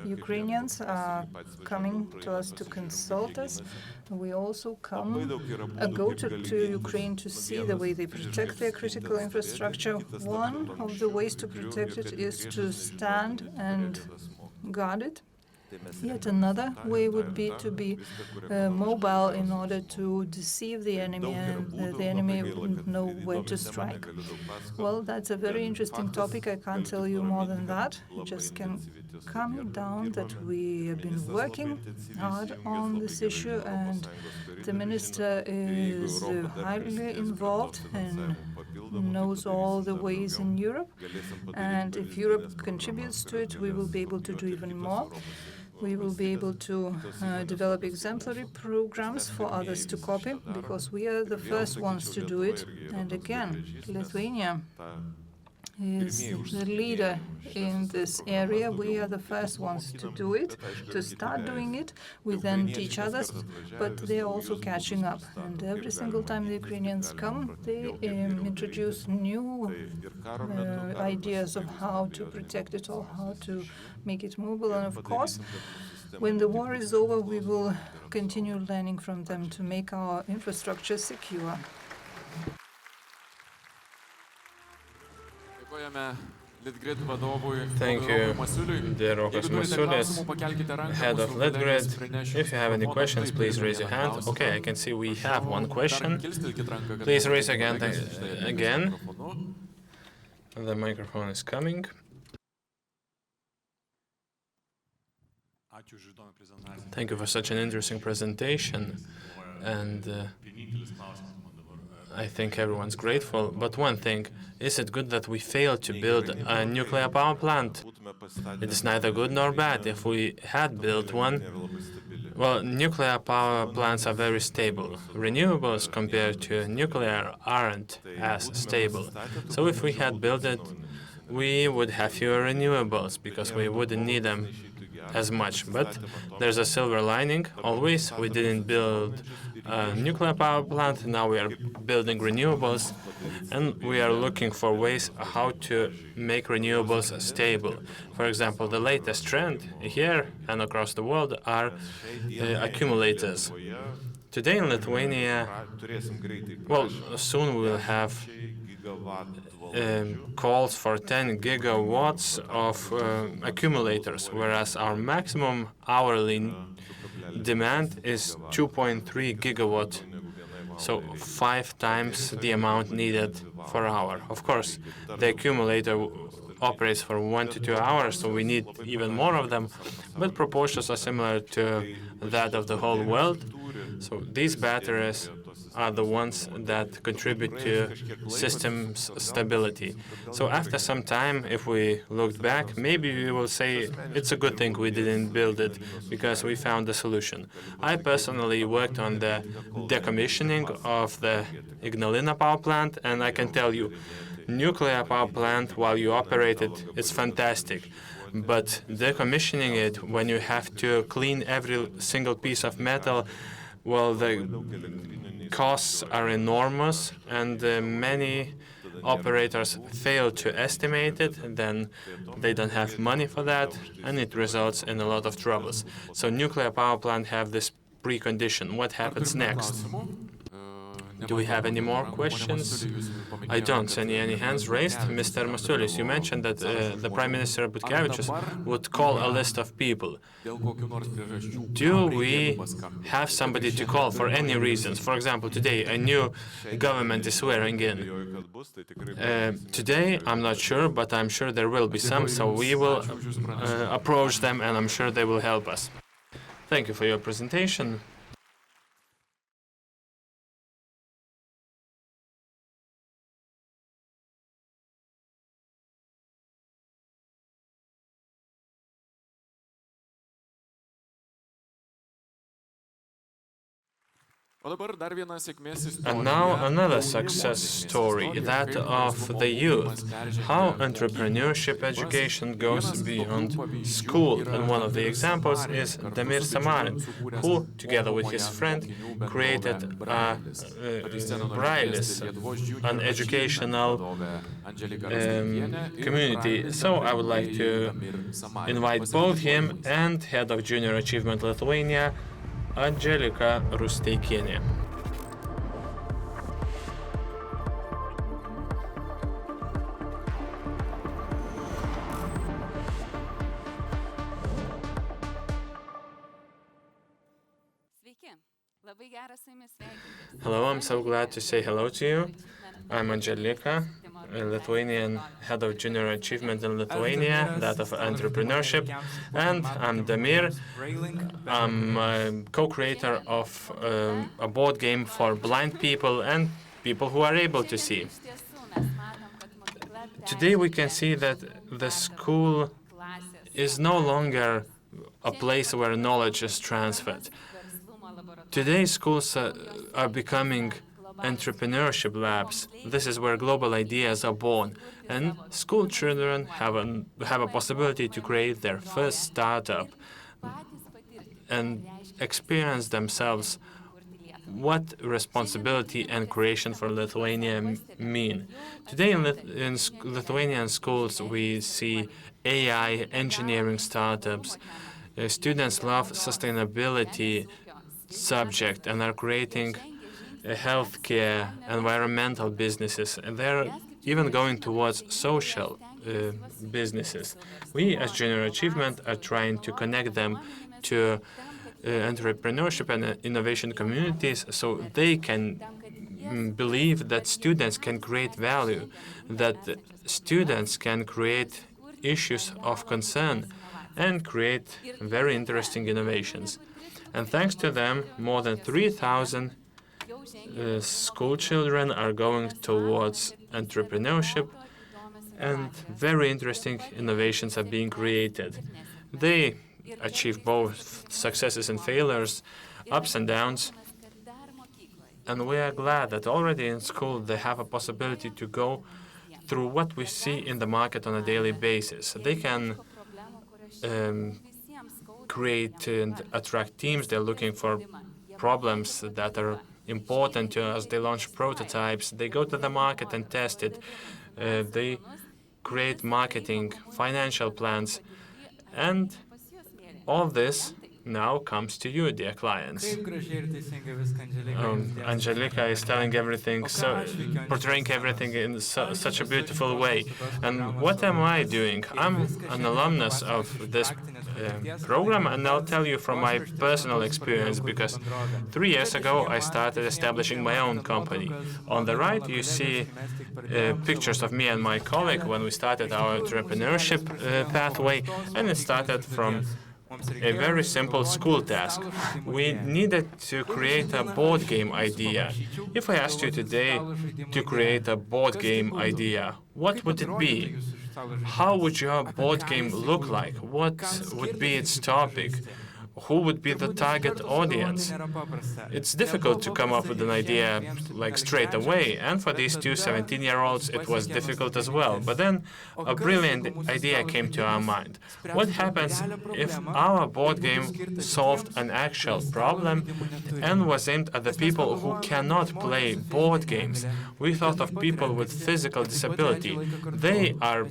Ukrainians are coming to us to consult us. We also go to Ukraine to see the way they protect their critical infrastructure. One of the ways to protect it is to stand and guard it. Yet another way would be to be mobile in order to deceive the enemy, and the enemy wouldn't know where to strike. Well, that's a very interesting topic. I can't tell you more than that. I just can come down that we have been working hard on this issue, and the minister is highly involved and knows all the ways in Europe. And if Europe contributes to it, we will be able to do even more. We will be able to develop exemplary programs for others to copy, because we are the first ones to do it. And again, Lithuania is the leader in this area. We are the first ones to do it, to start doing it. We then teach others, but they are also catching up. And every single time the Ukrainians come, they introduce new ideas of how to protect it all, how to make it mobile. And of course, when the war is over, we will continue learning from them to make our infrastructure secure. Thank you, dear Rokas Masiulis, head of Litgrid. If you have any questions, please raise your hand. Okay, I can see we have one question. Please raise your hand again. The microphone is coming. Thank you for such an interesting presentation, and I think everyone's grateful. But one thing, is it good that we failed to build a nuclear power plant? It is neither good nor bad. If we had built one, well, nuclear power plants are very stable. Renewables compared to nuclear aren't as stable. So if we had built it, we would have fewer renewables because we wouldn't need them as much. But there's a silver lining. Always, we didn't build a nuclear power plant. Now we are building renewables, and we are looking for ways how to make renewables stable. For example, the latest trend here and across the world are accumulators. Today in Lithuania, well, soon we will have calls for 10 gigawatts of accumulators, whereas our maximum hourly demand is 2.3 gigawatt, so 5 times the amount needed per hour. Of course, the accumulator operates for 1 to 2 hours, so we need even more of them, but proportions are similar to that of the whole world. So these batteries are the ones that contribute to system's stability. So after some time, if we looked back, maybe we will say it's a good thing we didn't build it because we found a solution. I personally worked on the decommissioning of the Ignalina power plant, and I can tell you, nuclear power plant, while you operate it, it's fantastic. But decommissioning it, when you have to clean every single piece of metal, well, the costs are enormous, and many operators fail to estimate it. Then they don't have money for that, and it results in a lot of troubles. So nuclear power plant have this precondition. What happens next? Do we have any more questions? I don't see any hands raised. Mr. Masiulis, you mentioned that the Prime Minister Butkevičius would call a list of people. Do we have somebody to call for any reasons? For example, today a new government is swearing in. Today, I'm not sure, but I'm sure there will be some, so we will approach them, and I'm sure they will help us. Thank you for your presentation. And now another success story, that of the youth. How entrepreneurship education goes beyond school. And one of the examples is Damir Samarin, who, together with his friend, created a Brailis, an educational community. So I would like to invite both him and Head of Junior Achievement Lithuania, Angelika Rusteikienė. Hello, I'm so glad to say hello to you. I'm Angelika, a Lithuanian Head of Junior Achievement in Lithuania, that of Entrepreneurship, and I'm Damir. I'm a co-creator of a board game for blind people and people who are able to see. Today we can see that the school is no longer a place where knowledge is transferred. Today schools are becoming entrepreneurship labs. This is where global ideas are born, and school children have a possibility to create their first startup and experience themselves what responsibility and creation for Lithuania mean. Today in Lithuanian schools we see AI, engineering startups. Students love sustainability subject and are creating healthcare, environmental businesses, and they're even going towards social businesses. We, as Junior Achievement, are trying to connect them to entrepreneurship and innovation communities so they can believe that students can create value, that students can create issues of concern, and create very interesting innovations. And thanks to them, more than 3,000 school children are going towards entrepreneurship, and very interesting innovations are being created. They achieve both successes and failures, ups and downs, and we are glad that already in school they have a possibility to go through what we see in the market on a daily basis. They can create and attract teams. They're looking for problems that are important to us. They launch prototypes. They go to the market and test it. They create marketing, financial plans, and all this now comes to you, dear clients. Angelica is telling everything, portraying everything in such a beautiful way. And what am I doing? I'm an alumnus of this program, and I'll tell you from my personal experience, because 3 years ago I started establishing my own company. On the right you see pictures of me and my colleague when we started our entrepreneurship pathway, and it started from a very simple school task. We needed to create a board game idea. If I asked you today to create a board game idea, what would it be? How would your board game look like? What would be its topic? Who would be the target audience? It's difficult to come up with an idea like straight away, and for these two 17-year-olds it was difficult as well. But then a brilliant idea came to our mind. What happens if our board game solved an actual problem and was aimed at the people who cannot play board games? We thought of people with physical disability. They are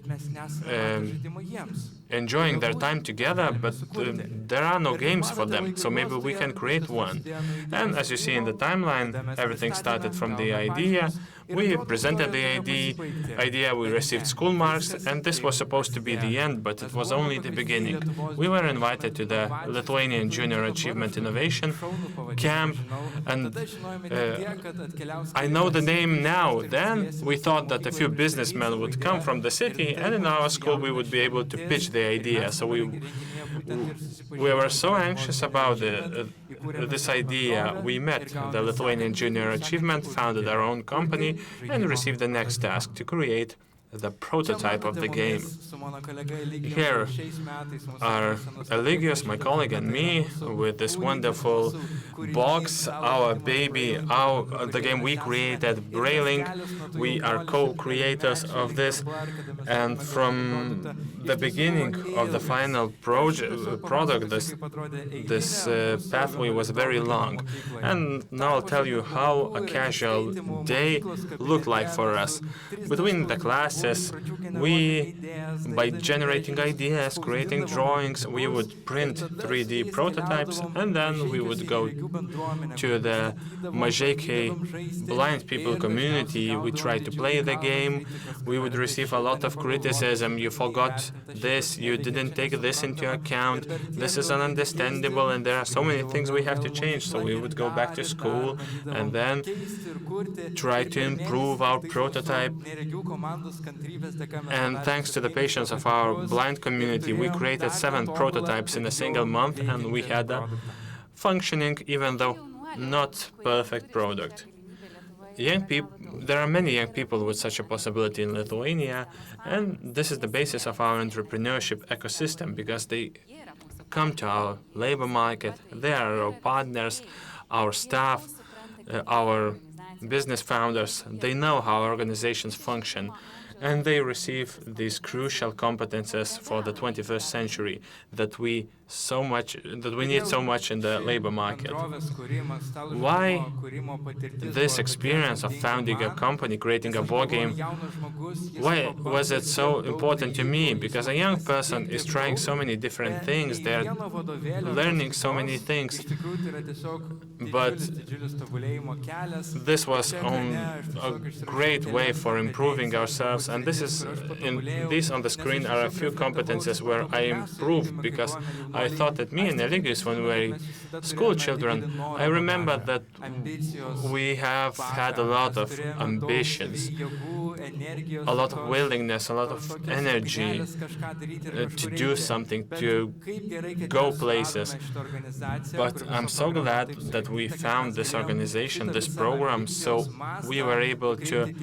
enjoying their time together, but there are no games for them, so maybe we can create one. And as you see in the timeline, everything started from the idea. We presented the idea, we received school marks, and this was supposed to be the end, but it was only the beginning. We were invited to the Lithuanian Junior Achievement Innovation Camp, and I know the name now. Then we thought that a few businessmen would come from the city, and in our school we would be able to pitch the idea. So we were so anxious about this idea. We met the Lithuanian Junior Achievement, founded our own company, and received the next task to create the prototype of the game. Here are Eligius, my colleague, and me with this wonderful box, our baby, the game we created, Brailing. We are co-creators of this, and from the beginning of the final product, this pathway was very long. And now I'll tell you how a casual day looked like for us. Between the classes, by generating ideas, creating drawings, we would print 3D prototypes, and then we would go to the Mažeikiai blind people community. We tried to play the game. We would receive a lot of criticism. You forgot this, you didn't take this into account, this is ununderstandable, and there are so many things we have to change. So we would go back to school and then try to improve our prototype. And thanks to the patience of our blind community, we created 7 prototypes in a single month, and we had a functioning, even though not perfect product. There are many young people with such a possibility in Lithuania, and this is the basis of our entrepreneurship ecosystem, because they come to our labor market, they are our partners, our staff, our business founders. They know how organizations function, and they receive these crucial competences for the 21st century that we need so much in the labor market. Why this experience of founding a company, creating a board game, why was it so important to me? Because a young person is trying so many different things, they're learning so many things, but this was a great way for improving ourselves. And these on the screen are a few competences where I improved, because I thought that me and Eligius, when we were school children, I remember that we have had a lot of ambitions. a lot of willingness, a lot of energy to do something, to go places. But I'm so glad that we found this organization, this program, so we were able to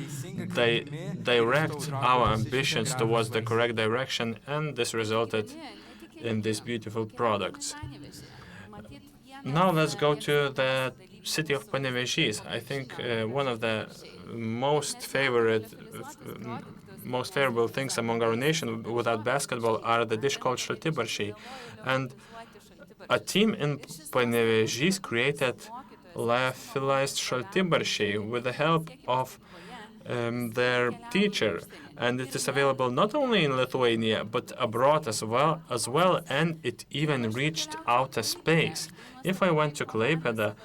direct our ambitions towards the correct direction, and this resulted in these beautiful products. Now let's go to the city of Panevėžys. I think one of the most favorable things among our nation without basketball are the dish called šaltibarščiai. And a team in Panevėžys created lyophilized šaltibarščiai with the help of their teacher. And it is available not only in Lithuania, but abroad as well, and it even reached outer space. If I went to Klaipėda,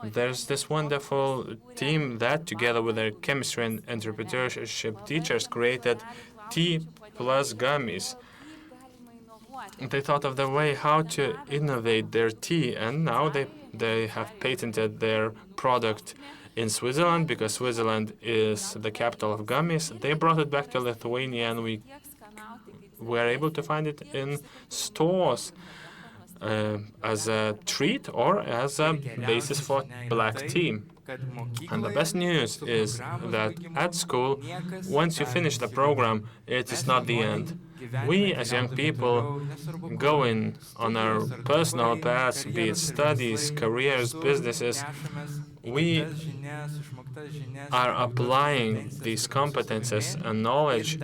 there's this wonderful team that, together with their chemistry and entrepreneurship teachers, created tea plus gummies. They thought of the way how to innovate their tea, and now they have patented their product in Switzerland, because Switzerland is the capital of gummies. They brought it back to Lithuania, and we were able to find it in stores as a treat or as a basis for black tea. And the best news is that at school, once you finish the program, it is not the end. We, as young people, go on our personal paths, be it studies, careers, businesses. We are applying these competences and knowledge,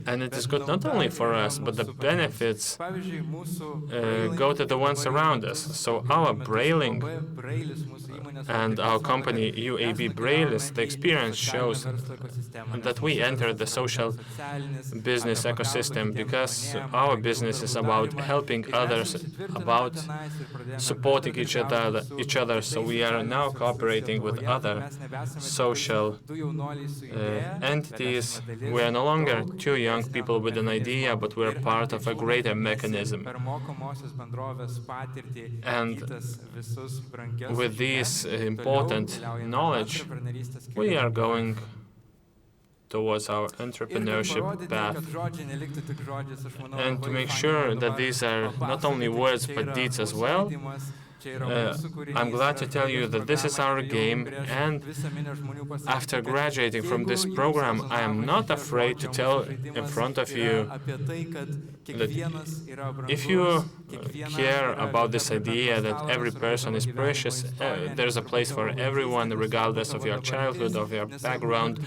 and it is good not only for us, but the benefits go to the ones around us. So our Brailing and our company UAB Brailis, the experience shows that we enter the social business ecosystem, because our business is about helping others, about supporting each other. So we are now cooperating with other social entities. We are no longer two young people with an idea, but we're part of a greater mechanism. And with this important knowledge, we are going towards our entrepreneurship path. And to make sure that these are not only words but deeds as well, I'm glad to tell you that this is our game, and after graduating from this program, I am not afraid to tell in front of you that if you care about this idea that every person is precious, there's a place for everyone, regardless of your childhood, of your background,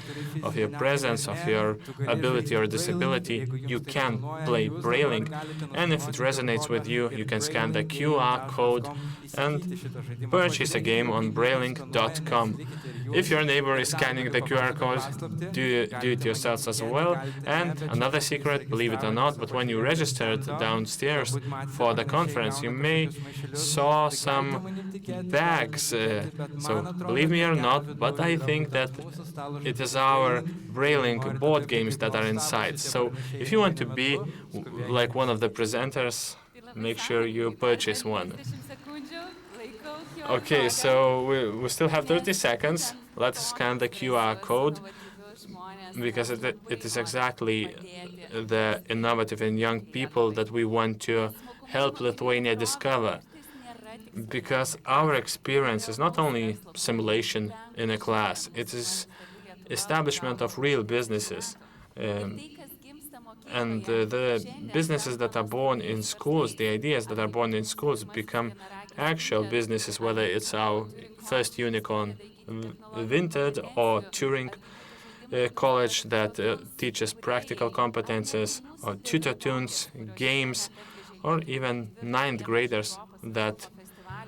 of your presence, of your ability or disability. You can play Brailing, and if it resonates with you, you can scan the QR code and purchase a game on Brailing.com. If your neighbor is scanning the QR code, do it yourselves as well. And another secret, believe it or not, but when you registered downstairs for the conference, you may saw some bags. So believe me or not, but I think that it is our Brailing board games that are inside. So if you want to be like one of the presenters, make sure you purchase one. Okay, so we still have 30 seconds. Let's scan the QR code, because it is exactly the innovative and young people that we want to help Lithuania discover. Because our experience is not only simulation in a class, it is establishment of real businesses. And the businesses that are born in schools, the ideas that are born in schools become actual businesses, whether it's our first unicorn, Vinted, or Turing College that teaches practical competences, or tutor tunes, games, or even 9th graders that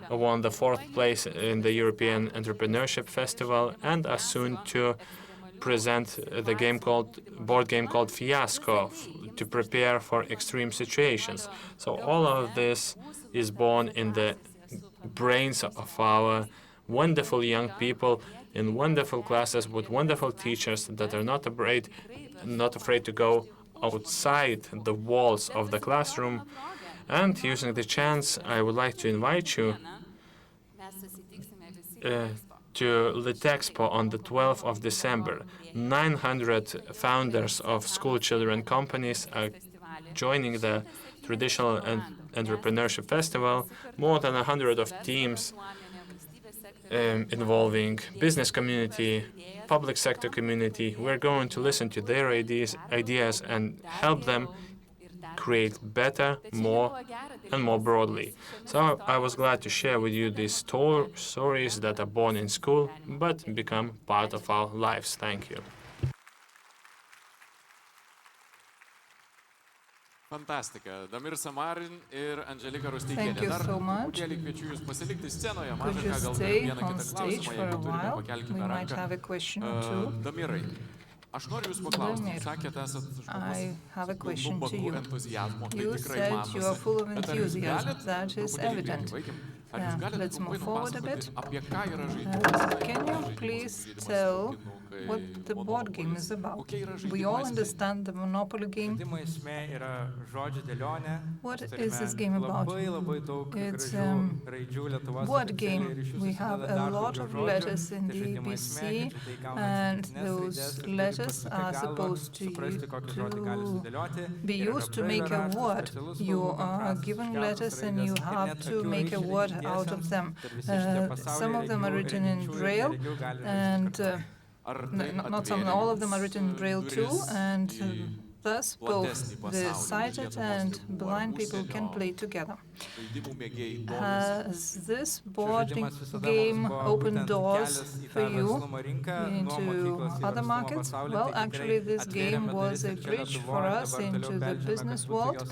won the 4th place in the European Entrepreneurship Festival and are soon to present the board game called Fiasco to prepare for extreme situations. So all of this is born in the brains of our wonderful young people in wonderful classes with wonderful teachers that are not afraid to go outside the walls of the classroom. And using the chance, I would like to invite you to Litexpo on the 12th of December. 900 founders of school children companies are joining the traditional entrepreneurship festival. More than 100 of teams involving business community, public sector community. We're going to listen to their ideas and help them create better, more, and more broadly. So I was glad to share with you these stories that are born in school, but become part of our lives. Thank you. Fantastika. Damir Samarin ir Anželika Rusteikienė. Thank you so much. Kviečiu jūs pasilikti scenoje. Could you stay on stage for a while? We might have a question or two. Damirai, aš noriu jūs paklausti. Jūs sakėte, esat I have a question to you. entuziazmo. You said you are full of enthusiasm. That is evident. Let's move forward a bit. Can you please tell what the board game is about? We all understand the Monopoly game. What is this game about? It's a board game. We have a lot of letters in the ABC, and those letters are supposed to be used to make a word. You are given letters and you have to make a word out of them. Some of them are written in Braille, and not some, all of them are written in Braille too, and thus both the sighted and blind people can play together. Has this board game opened doors for you into other markets? Well, actually, this game was a bridge for us into the business world.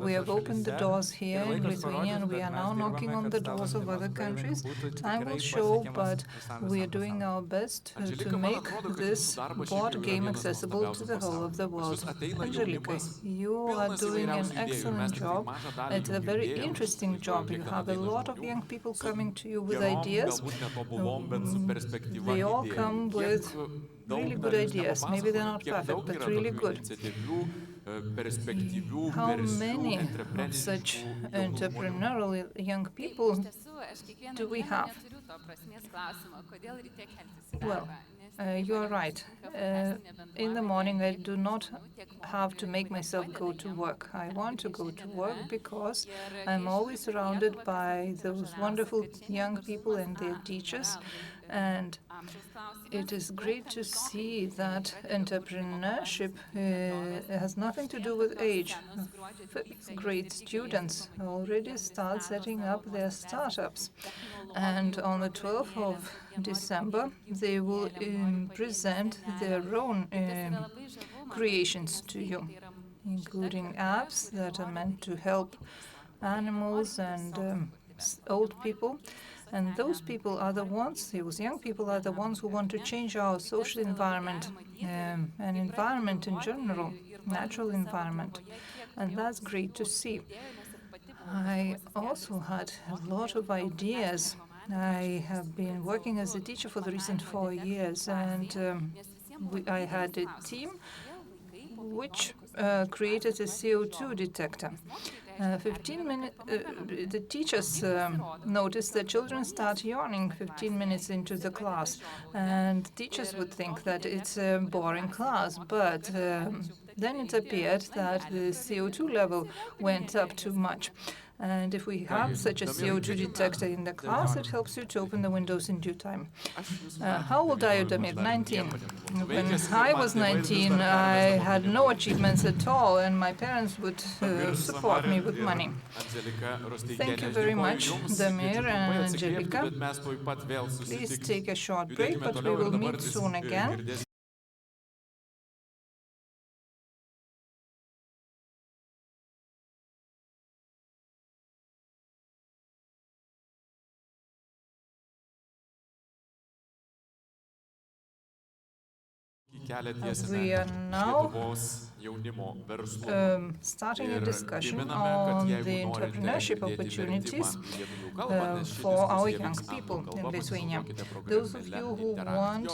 We have opened the doors here in Lithuania, and we are now knocking on the doors of other countries. Time will show, but we are doing our best to make this board game accessible to the whole of the world. Angelika, you are doing an excellent job. It's a very interesting job. You have a lot of young people coming to you with ideas. They all come with really good ideas. Maybe they're not perfect, but really good. How many of such entrepreneurial young people do we have? Well, you are right. In the morning, I do not have to make myself go to work. I want to go to work because I'm always surrounded by those wonderful young people and their teachers. And it is great to see that entrepreneurship has nothing to do with age. Fifth-grade students already start setting up their startups. And on the 12th of December, they will present their own creations to you, including apps that are meant to help animals and old people. And those people are the ones, those young people are the ones who want to change our social environment, and environment in general, natural environment. And that's great to see. I also had a lot of ideas. I have been working as a teacher for the recent 4 years, and I had a team which created a CO2 detector. 15 minutes, the teachers noticed that children start yawning 15 minutes into the class, and teachers would think that it's a boring class, but then it appeared that the CO2 level went up too much. And if we have such a CO2 detector in the class, it helps you to open the windows in due time. How old are you, Damir? 19. When I was 19, I had no achievements at all, and my parents would support me with money. Thank you very much, Damir and Angelika. Please take a short break, but we will meet soon again. We are now starting a discussion on the entrepreneurship opportunities for our young people in Lithuania. Those of you who want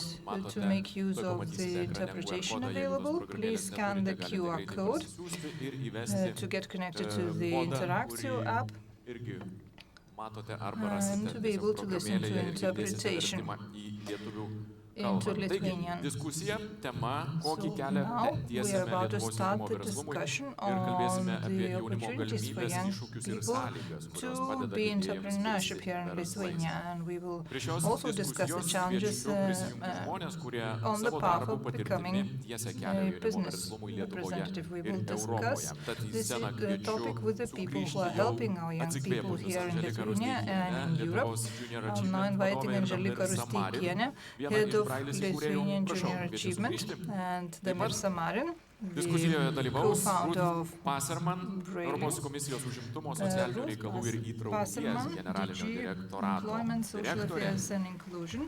to make use of the interpretation available, please scan the QR code to get connected to the Interactio app. and to be able to listen to interpretation into Lithuanian. Diskusija, tema, kokį So kelią now we tiesiame are about to Lietuvos start jaunimo the verslumui discussion ir on kalbėsime apie the jaunimo opportunities for galimybės, young iššūkius ir people sąlygas, kurios to padeda be idėjoms entrepreneurship plisti here in verslais. Lithuania, and we will Prie šios also discuss the diskusijos challenges kviečiu prisijungti žmonės, kurie on the savo path darbu of patirtimi becoming tiesia a kelią jaunimo business verslumui Lietuvoje representative. We ir will Europoje. discuss Tad į this sceną topic with the people who are sugrįžti jau helping our young people atsikvėpusios here in Anželika Lithuania and in Europe. Lietuvos Junior I'm now Achievement inviting vadovė ir Anželika Damir Samarin, Rusteikienė, viena head iš of Brailis įkūrėjų. Lithuanian Prašau, Junior kviečiu Achievement, sugrįžti. and Damir Samarin, Diskusijoje the dalyvaus co-founder Ruth of Passerman, Braille. Europos komisijos užimtumo socialinių reikalų ir įtraukties generalinio direktorato Employment, Social direktorė. Affairs and Inclusion.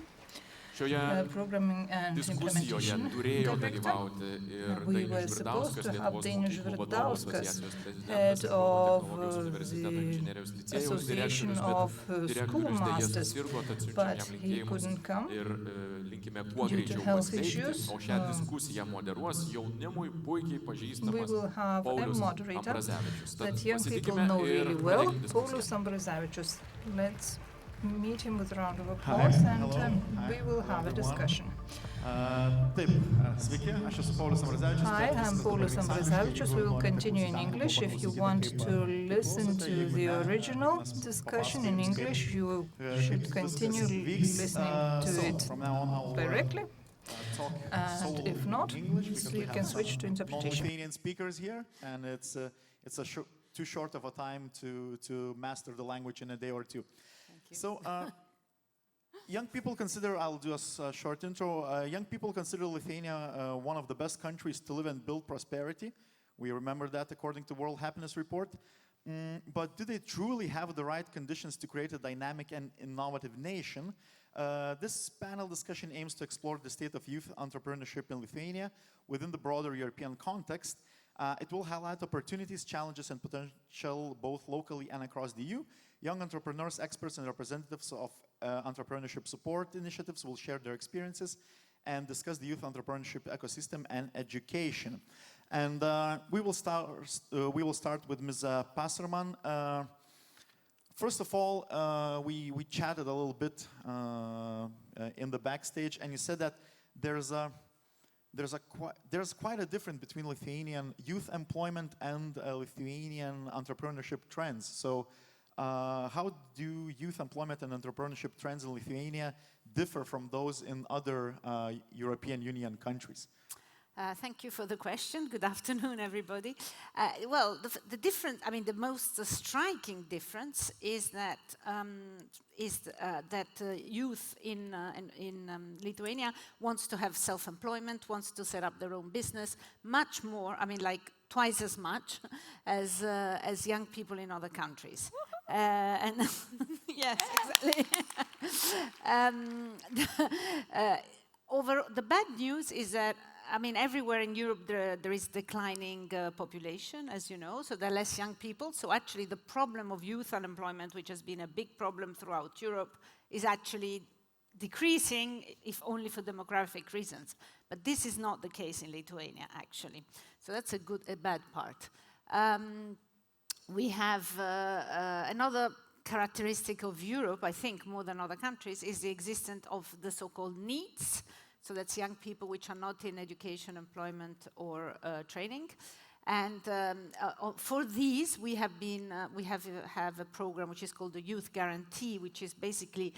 Šioje Programming and diskusijoje Implementation turėjo Director. dalyvauti ir We Dainius were supposed Žvirdauskas, to have Lietuvos Dainius mokyklų vadovų Žvirdauskas, asociacijos prezidentas head ir of Technologijos universiteto the inžinieriaus licėjaus Association direktorius, of bet School direktorius dėja Masters, susirgo, tad siunčiam but jam he couldn't linkėjimus come ir linkime kuo due to greičiau health pasveikti, issues. o šią diskusiją moderuos jaunimui puikiai We pažįstamas will have a Paulius moderator Ambrazevičius. Tad that young people pasitikime know ir really well, pradėkime diskusiją. Paulius Ambrazevičius. Let's meet him with a round of applause, and we will have a discussion. Taip, sveiki, aš esu Paulius Ambrazevičius. Hi, I'm Paulius Ambrazevičius. We will continue in English. If you want to listen to the original discussion in English, you should continue listening to it directly. And if not, you can switch to interpretation. Non-Lithuanian speakers here, and it's too short of a time to master the language in a day or two. So, young people consider, I'll do a short intro, young people consider Lithuania one of the best countries to live and build prosperity. We remember that according to World Happiness Report. But do they truly have the right conditions to create a dynamic and innovative nation? This panel discussion aims to explore the state of youth entrepreneurship in Lithuania within the broader European context. It will highlight opportunities, challenges, and potential both locally and across the EU. Young entrepreneurs, experts, and representatives of entrepreneurship support initiatives will share their experiences and discuss the youth entrepreneurship ecosystem and education. And we will start with Ms. Passerman. First of all, we chatted a little bit in the backstage, and you said that there's quite a difference between Lithuanian youth employment and Lithuanian entrepreneurship trends. So how do youth employment and entrepreneurship trends in Lithuania differ from those in other European Union countries? Thank you for the question. Good afternoon, everybody. Well, the most striking difference is that youth in Lithuania wants to have self-employment, wants to set up their own business much more. Like twice as much as young people in other countries. And yes, exactly. The bad news is that everywhere in Europe there is declining population, as you know, so there are less young people. So actually the problem of youth unemployment, which has been a big problem throughout Europe, is actually decreasing, if only for demographic reasons. But this is not the case in Lithuania, actually. So that's a bad part. We have another characteristic of Europe, I think, more than other countries, is the existence of the so-called needs. So that's young people which are not in education, employment, or training. And for these, we have a program which is called the Youth Guarantee, which is basically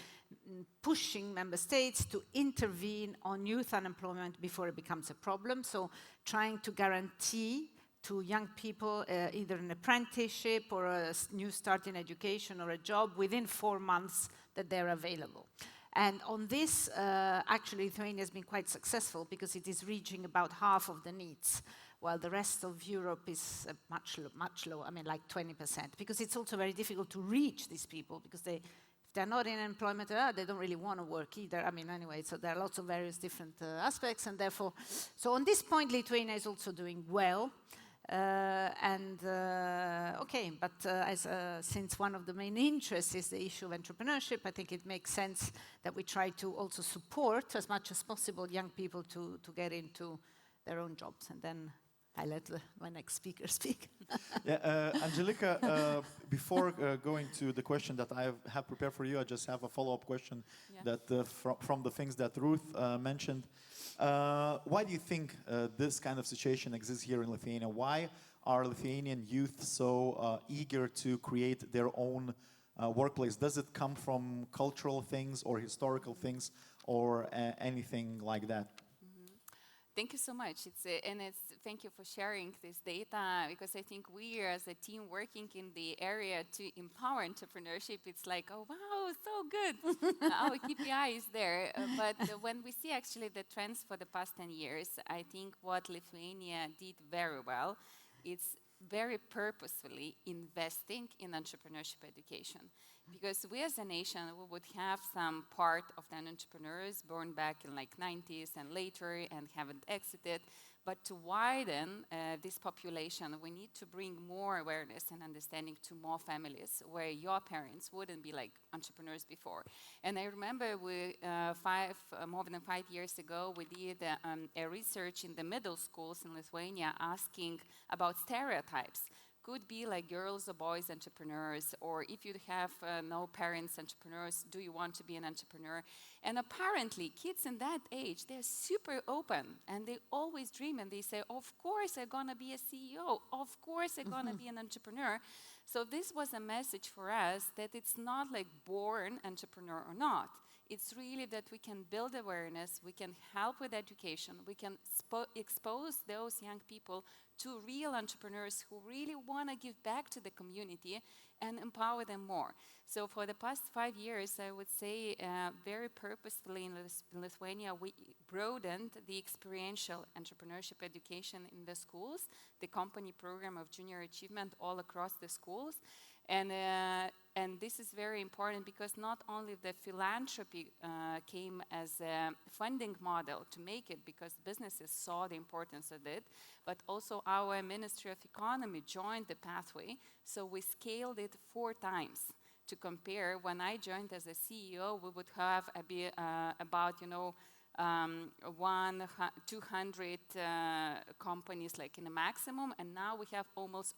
pushing member states to intervene on youth unemployment before it becomes a problem. So trying to guarantee to young people either an apprenticeship or a new start in education or a job within 4 months that they're available. And on this, actually, Lithuania has been quite successful because it is reaching about half of the needs, while the rest of Europe is much lower, like 20%, because it's also very difficult to reach these people because if they're not in employment, they don't really want to work either. Anyway, so there are lots of various different aspects, and therefore, so on this point, Lithuania is also doing well. Since one of the main interests is the issue of entrepreneurship, I think it makes sense that we try to also support as much as possible young people to get into their own jobs. And then I let my next speaker speak. Yeah, Angelica, before going to the question that I have prepared for you, I just have a follow-up question that from the things that Ruth mentioned. Why do you think this kind of situation exists here in Lithuania? Why are Lithuanian youth so eager to create their own workplace? Does it come from cultural things or historical things or anything like that? Thank you so much. Thank you for sharing this data, because I think we as a team working in the area to empower entrepreneurship, it's like, oh wow, so good. Our KPI is there. But when we see actually the trends for the past 10 years, I think what Lithuania did very well, it's very purposefully investing in entrepreneurship education. Because we as a nation, we would have some part of the entrepreneurs born back in like 90s and later and haven't exited. But to widen this population, we need to bring more awareness and understanding to more families where your parents wouldn't be like entrepreneurs before. And I remember more than 5 years ago, we did a research in the middle schools in Lithuania asking about stereotypes. Could be like girls or boys entrepreneurs, or if you have no parents entrepreneurs, do you want to be an entrepreneur? And apparently kids in that age, they're super open and they always dream and they say, of course I'm gonna be a CEO, of course I'm gonna be an entrepreneur. So this was a message for us that it's not like born entrepreneur or not. It's really that we can build awareness, we can help with education, we can expose those young people to real entrepreneurs who really want to give back to the community and empower them more. So for the past 5 years, I would say very purposefully in Lithuania, we broadened the experiential entrepreneurship education in the schools, the company program of junior achievement all across the schools. And this is very important because not only the philanthropy came as a funding model to make it because businesses saw the importance of it, but also our Ministry of Economy joined the pathway. So we scaled it 4 times. To compare, when I joined as a CEO, we would have about 200 companies like in a maximum, and now we have almost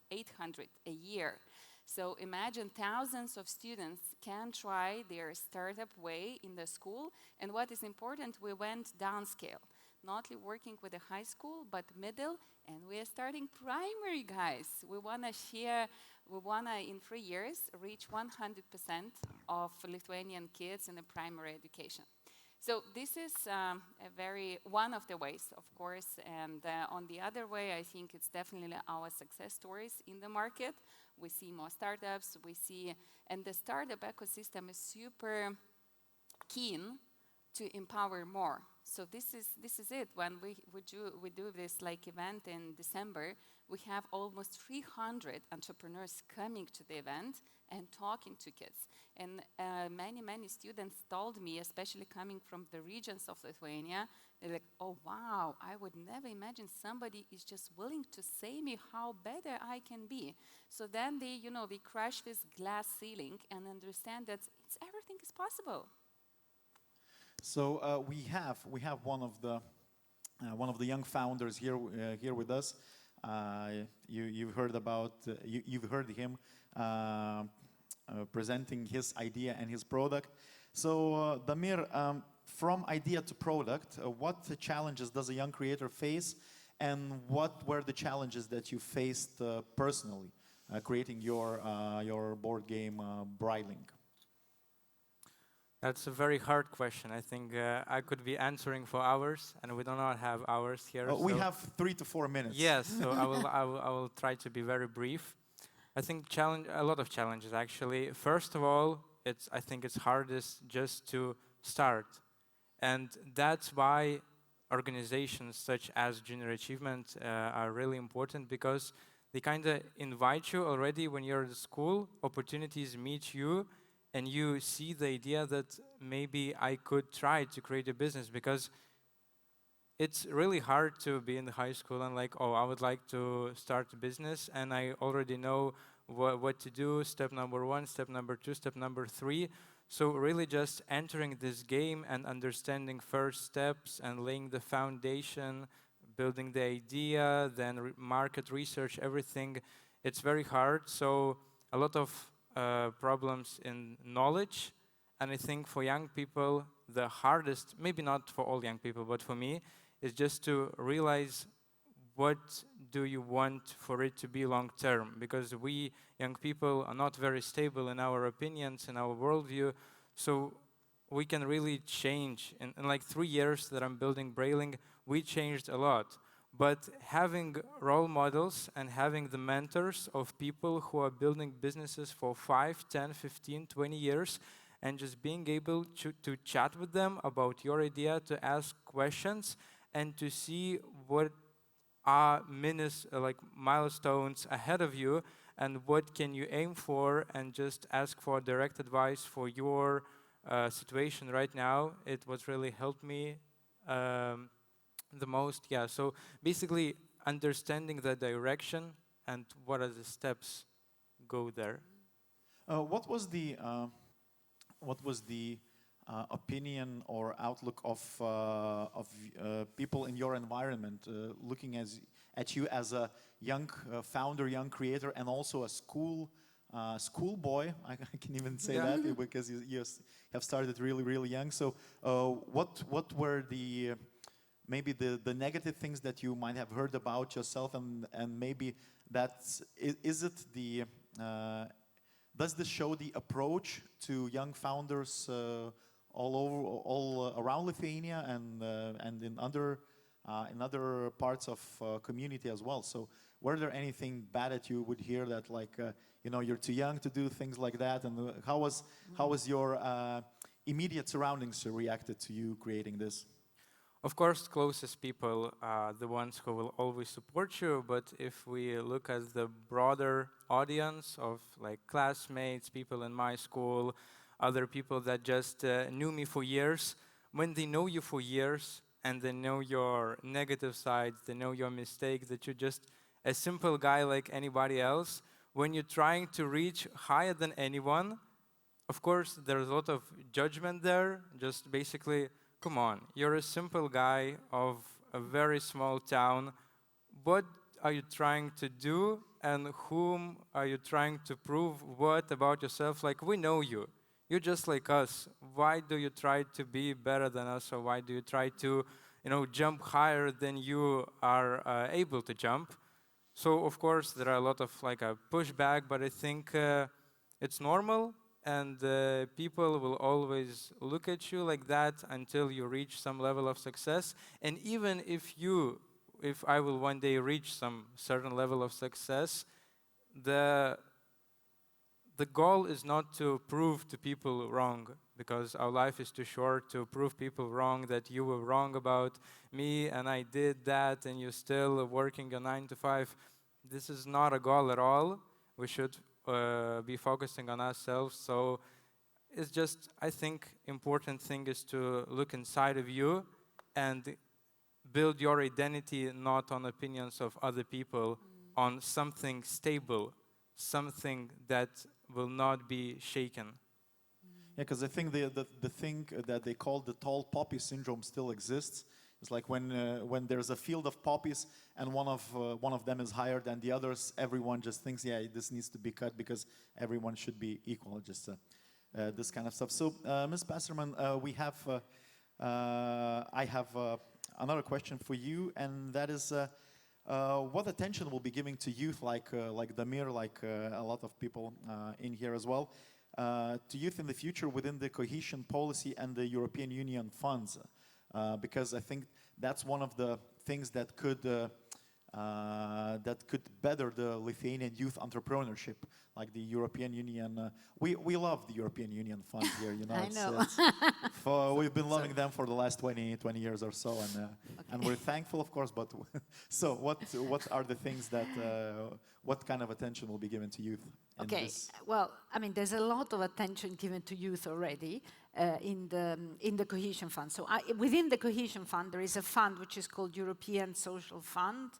800 a year. So imagine thousands of students can try their startup way in the school. And what is important, we went downscale, not only working with the high school, but middle, and we are starting primary, guys. We want to share, we want to, in 3 years, reach 100% of Lithuanian kids in the primary education. So this is one of the ways, of course, and on the other way, I think it's definitely our success stories in the market. We see more startups, and the startup ecosystem is super keen to empower more. So this is it. When we do this like event in December, we have almost 300 entrepreneurs coming to the event and talking to kids. And many students told me, especially coming from the regions of Lithuania, they're like, oh wow, I would never imagine somebody is just willing to say me how better I can be. So then they crush this glass ceiling and understand that everything is possible. So we have one of the young founders here with us. You've heard him presenting his idea and his product. So Damir, from idea to product, what challenges does a young creator face, and what were the challenges that you faced personally creating your board game Bridling? That's a very hard question. I think I could be answering for hours, and we do not have hours here. We have 3 to 4 minutes. Yes, so I will try to be very brief. I think a lot of challenges actually. First of all, I think it's hardest just to start, and that's why organizations such as Junior Achievement are really important, because they kind of invite you already when you're at school. Opportunities meet you, and you see the idea that maybe I could try to create a business, because it's really hard to be in the high school and like, oh, I would like to start a business and I already know what to do, step number 1, step number 2, step number 3. So really just entering this game and understanding first steps and laying the foundation, building the idea, then market research, everything. It's very hard. So a lot of problems in knowledge. And I think for young people, the hardest, maybe not for all young people, but for me, is just to realize what do you want for it to be long term? Because we young people are not very stable in our opinions, in our worldview. So we can really change. In like 3 years that I'm building Brailing, we changed a lot. But having role models and having the mentors of people who are building businesses for 5, 10, 15, 20 years, and just being able to chat with them about your idea, to ask questions, and to see what are milestones ahead of you, and what can you aim for, and just ask for direct advice for your situation right now. It was really helped me the most. Yeah, so basically understanding the direction and what are the steps go there. What was the opinion or outlook of people in your environment, looking at you as a young founder, young creator, and also a schoolboy? I can even say that because you have started really young. So, what were the maybe the negative things that you might have heard about yourself, and maybe is it the does this show the approach to young founders all around Lithuania and in other parts of community as well? So, were there anything bad that you would hear that you're too young to do things like that? And how was your immediate surroundings reacted to you creating this? Of course, closest people are the ones who will always support you, but if we look at the broader audience of like classmates, people in my school, other people that just knew me for years, when they know you for years and they know your negative sides, they know your mistakes, that you're just a simple guy like anybody else, when you're trying to reach higher than anyone, of course, there's a lot of judgment there, just basically, come on, you're a simple guy of a very small town. What are you trying to do, and whom are you trying to prove what about yourself? Like, we know you. You're just like us. Why do you try to be better than us, or why do you try to, jump higher than you are able to jump? So, of course, there are a lot of a pushback, but I think it's normal. And people will always look at you like that until you reach some level of success. And even if I will one day reach some certain level of success, the goal is not to prove to people wrong, because our life is too short to prove people wrong, that you were wrong about me and I did that and you're still working a 9 to 5. This is not a goal at all. We should be focusing on ourselves. So it's just, I think, important thing is to look inside of you and build your identity not on opinions of other people, on something stable, something that will not be shaken. Yeah, because I think the thing that they call the tall poppy syndrome still exists. It's like when there's a field of poppies and one of them is higher than the others, everyone just thinks, yeah, this needs to be cut because everyone should be equal. Just this kind of stuff. So, Ms. Passerman, I have another question for you, and that is, what attention will be giving to youth, like Damir, like a lot of people in here as well, to youth in the future within the cohesion policy and the European Union funds? Because I think that's one of the things that could better the Lithuanian youth entrepreneurship, like the European Union. We love the European Union funds here, I know. We've been loving them for the last 20 years or so, and we're thankful, of course. But so, what are the things that what kind of attention will be given to youth? Okay, well, I mean, there's a lot of attention given to youth already in the Cohesion Fund. So within the Cohesion Fund, there is a fund which is called European Social Fund,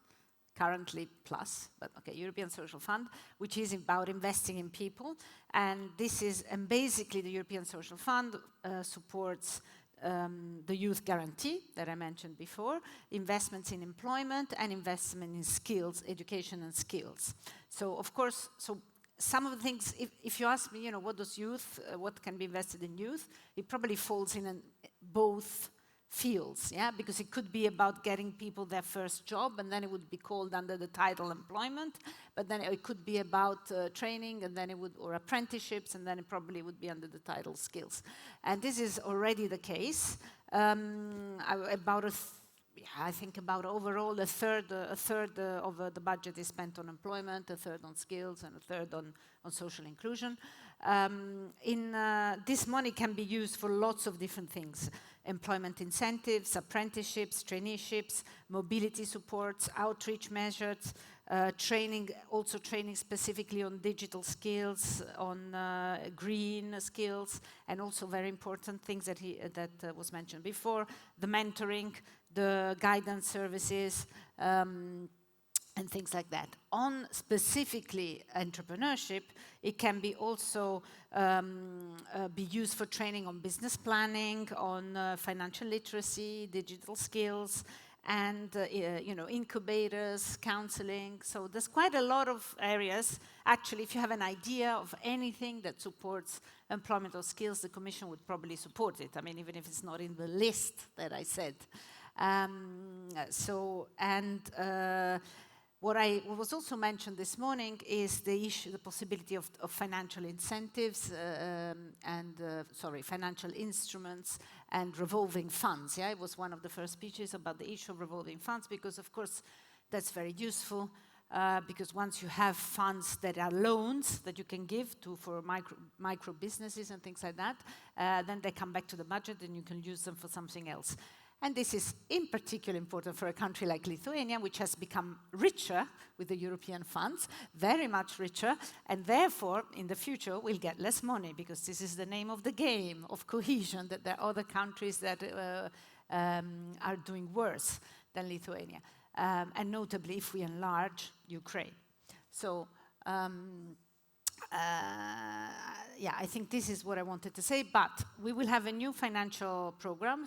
currently Plus, but okay, European Social Fund, which is about investing in people. And this is, and basically the European Social Fund supports the youth guarantee that I mentioned before, investments in employment and investment in skills, education and skills. So of course, some of the things, if you ask me, what does youth, what can be invested in youth, it probably falls in both fields, yeah, because it could be about getting people their first job, and then it would be called under the title employment, but then it could be about training, and then it would, or apprenticeships, and then it probably would be under the title skills. And this is already the case. I think about overall a third of the budget is spent on employment, a third on skills, and a third on social inclusion. This money can be used for lots of different things: employment incentives, apprenticeships, traineeships, mobility supports, outreach measures, training specifically on digital skills, on green skills, and also very important things that was mentioned before, the mentoring, the guidance services, and things like that. On specifically entrepreneurship, it can be also be used for training on business planning, on financial literacy, digital skills, and incubators, counseling. So there's quite a lot of areas. Actually, if you have an idea of anything that supports employment or skills, the Commission would probably support it. I mean, even if it's not in the list that I said. What was also mentioned this morning is the possibility of financial incentives financial instruments and revolving funds. Yeah, it was one of the first speeches about the issue of revolving funds, because of course that's very useful. Because once you have funds that are loans that you can give for micro businesses and things like that, then they come back to the budget and you can use them for something else. And this is in particular important for a country like Lithuania, which has become richer with the European funds, very much richer, and therefore in the future will get less money, because this is the name of the game of cohesion, that there are other countries that are doing worse than Lithuania, and notably if we enlarge Ukraine. So yeah, I think this is what I wanted to say, but we will have a new financial program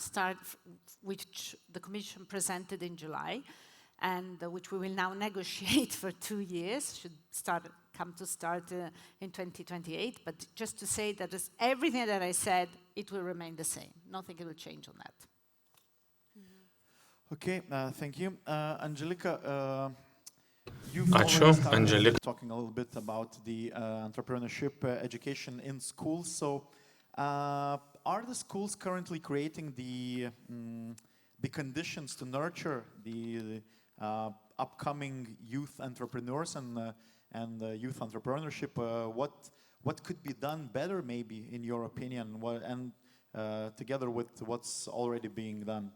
which the Commission presented in July, and which we will now negotiate for 2 years, should come to start in 2028. But just to say that everything that I said, it will remain the same. Nothing will change on that. Okay, thank you. Angelika, you've already started talking a little bit about the entrepreneurship education in schools. So are the schools currently creating the conditions to nurture the upcoming youth entrepreneurs and youth entrepreneurship? What could be done better, maybe, in your opinion, and together with what's already being done?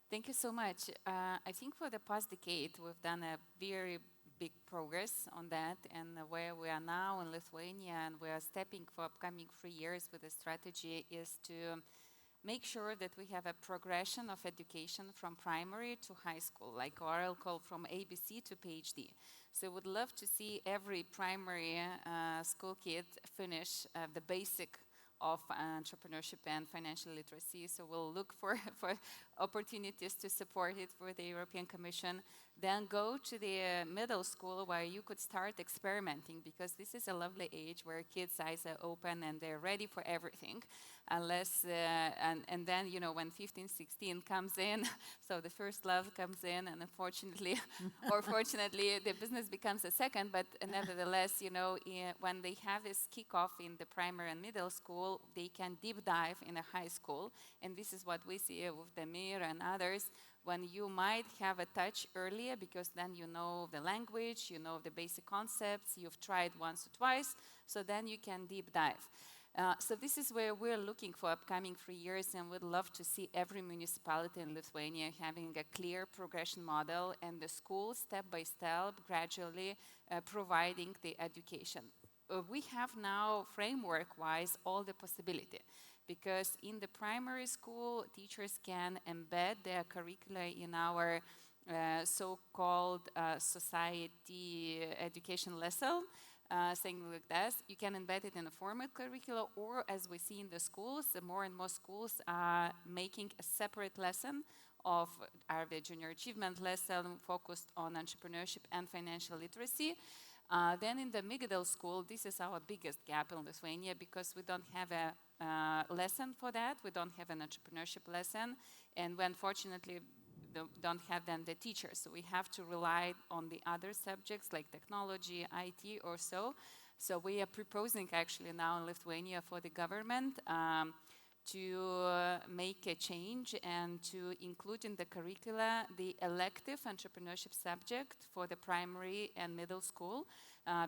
Thank you so much. I think for the past decade, we've done a very big progress on that, and where we are now in Lithuania, and we are stepping for upcoming 3 years with a strategy, is to make sure that we have a progression of education from primary to high school, like I'll call from ABC to PhD. So I would love to see every primary school kid finish the basic of entrepreneurship and financial literacy. So we'll look for opportunities to support it for the European Commission. Then go to the middle school where you could start experimenting, because this is a lovely age where kids' eyes are open and they're ready for everything. Unless, and then, when 15, 16 comes in, so the first love comes in, and unfortunately, or fortunately, the business becomes a second, but nevertheless, when they have this kickoff in the primary and middle school, they can deep dive in a high school, and this is what we see with Demir and others, when you might have a touch earlier, because then you know the language, you know the basic concepts, you've tried once or twice, so then you can deep dive. So this is where we're looking for upcoming 3 years, and we'd love to see every municipality in Lithuania having a clear progression model, and the school step by step gradually providing the education. We have now framework-wise all the possibility, because in the primary school teachers can embed their curricula in our so-called society education lesson. saying like this. You can embed it in a formal curricula, or as we see in the schools, more and more schools are making a separate lesson of our junior achievement lesson focused on entrepreneurship and financial literacy. Then in the middle school, this is our biggest gap in Lithuania because we don't have a lesson for that. We don't have an entrepreneurship lesson, and we unfortunately don't have then the teachers. So we have to rely on the other subjects like technology, IT or so. So we are proposing actually now in Lithuania for the government to make a change and to include in the curricula the elective entrepreneurship subject for the primary and middle school,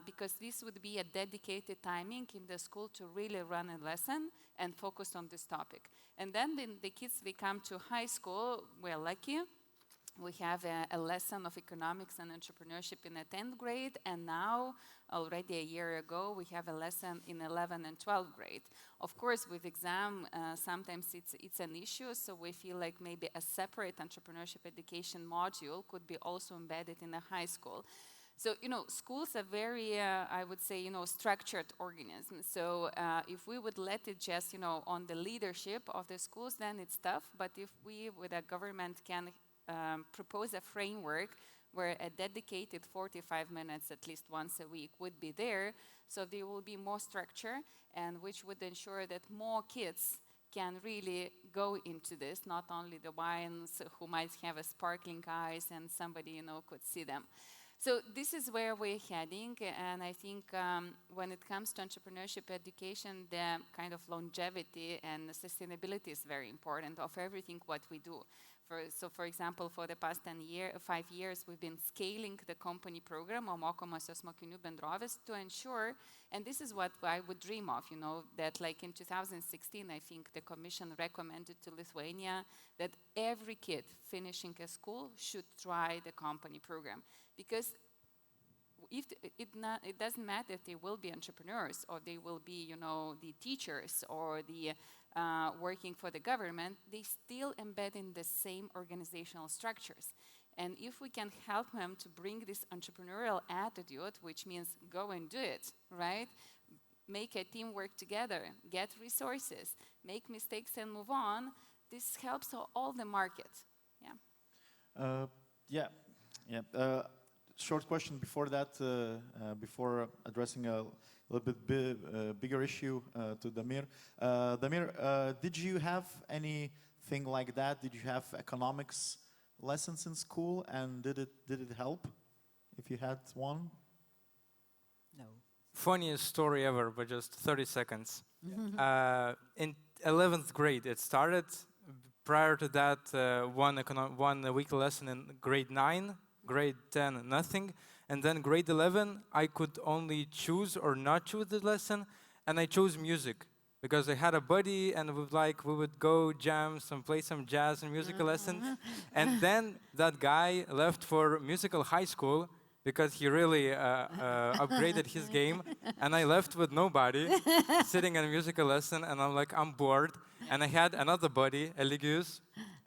because this would be a dedicated timing in the school to really run a lesson and focus on this topic. And then the kids, they come to high school, we're lucky. We have a lesson of economics and entrepreneurship in the 10th grade, and now, already a year ago, we have a lesson in 11th and 12th grade. Of course, with exam, sometimes it's an issue, so we feel like maybe a separate entrepreneurship education module could be also embedded in a high school. So, schools are very, I would say, structured organisms. So if we would let it just, on the leadership of the schools, then it's tough. But if we, with a government, can propose a framework where a dedicated 45 minutes at least once a week would be there, so there will be more structure, and which would ensure that more kids can really go into this, not only the ones who might have a sparkling eyes and somebody, could see them. So this is where we're heading, and I think when it comes to entrepreneurship education, the kind of longevity and sustainability is very important of everything what we do. So, for example, for the past 5 years, we've been scaling the company program, or mokomosios mokinių bendrovės, to ensure, and this is what I would dream of, that like in 2016, I think the Commission recommended to Lithuania that every kid finishing a school should try the company program. Because if it doesn't matter if they will be entrepreneurs or they will be, the teachers or the working for the government, they still embed in the same organizational structures. And if we can help them to bring this entrepreneurial attitude, which means go and do it, right? Make a team work together, get resources, make mistakes and move on, this helps all the market. Short question before that, before addressing a little bit bigger issue to Damir. Damir, did you have anything like that? Did you have economics lessons in school, and did it help if you had one? No. Funniest story ever, but just 30 seconds. In 11th grade it started. Prior to that, one weekly lesson in grade 9. Grade 10, nothing. And then grade 11, I could only choose or not choose the lesson, and I chose music because I had a buddy, and we would go jam play some jazz and musical lessons. And then that guy left for musical high school because he really upgraded his game, and I left with nobody, sitting in a musical lesson, and I'm bored. And I had another buddy, Eligius,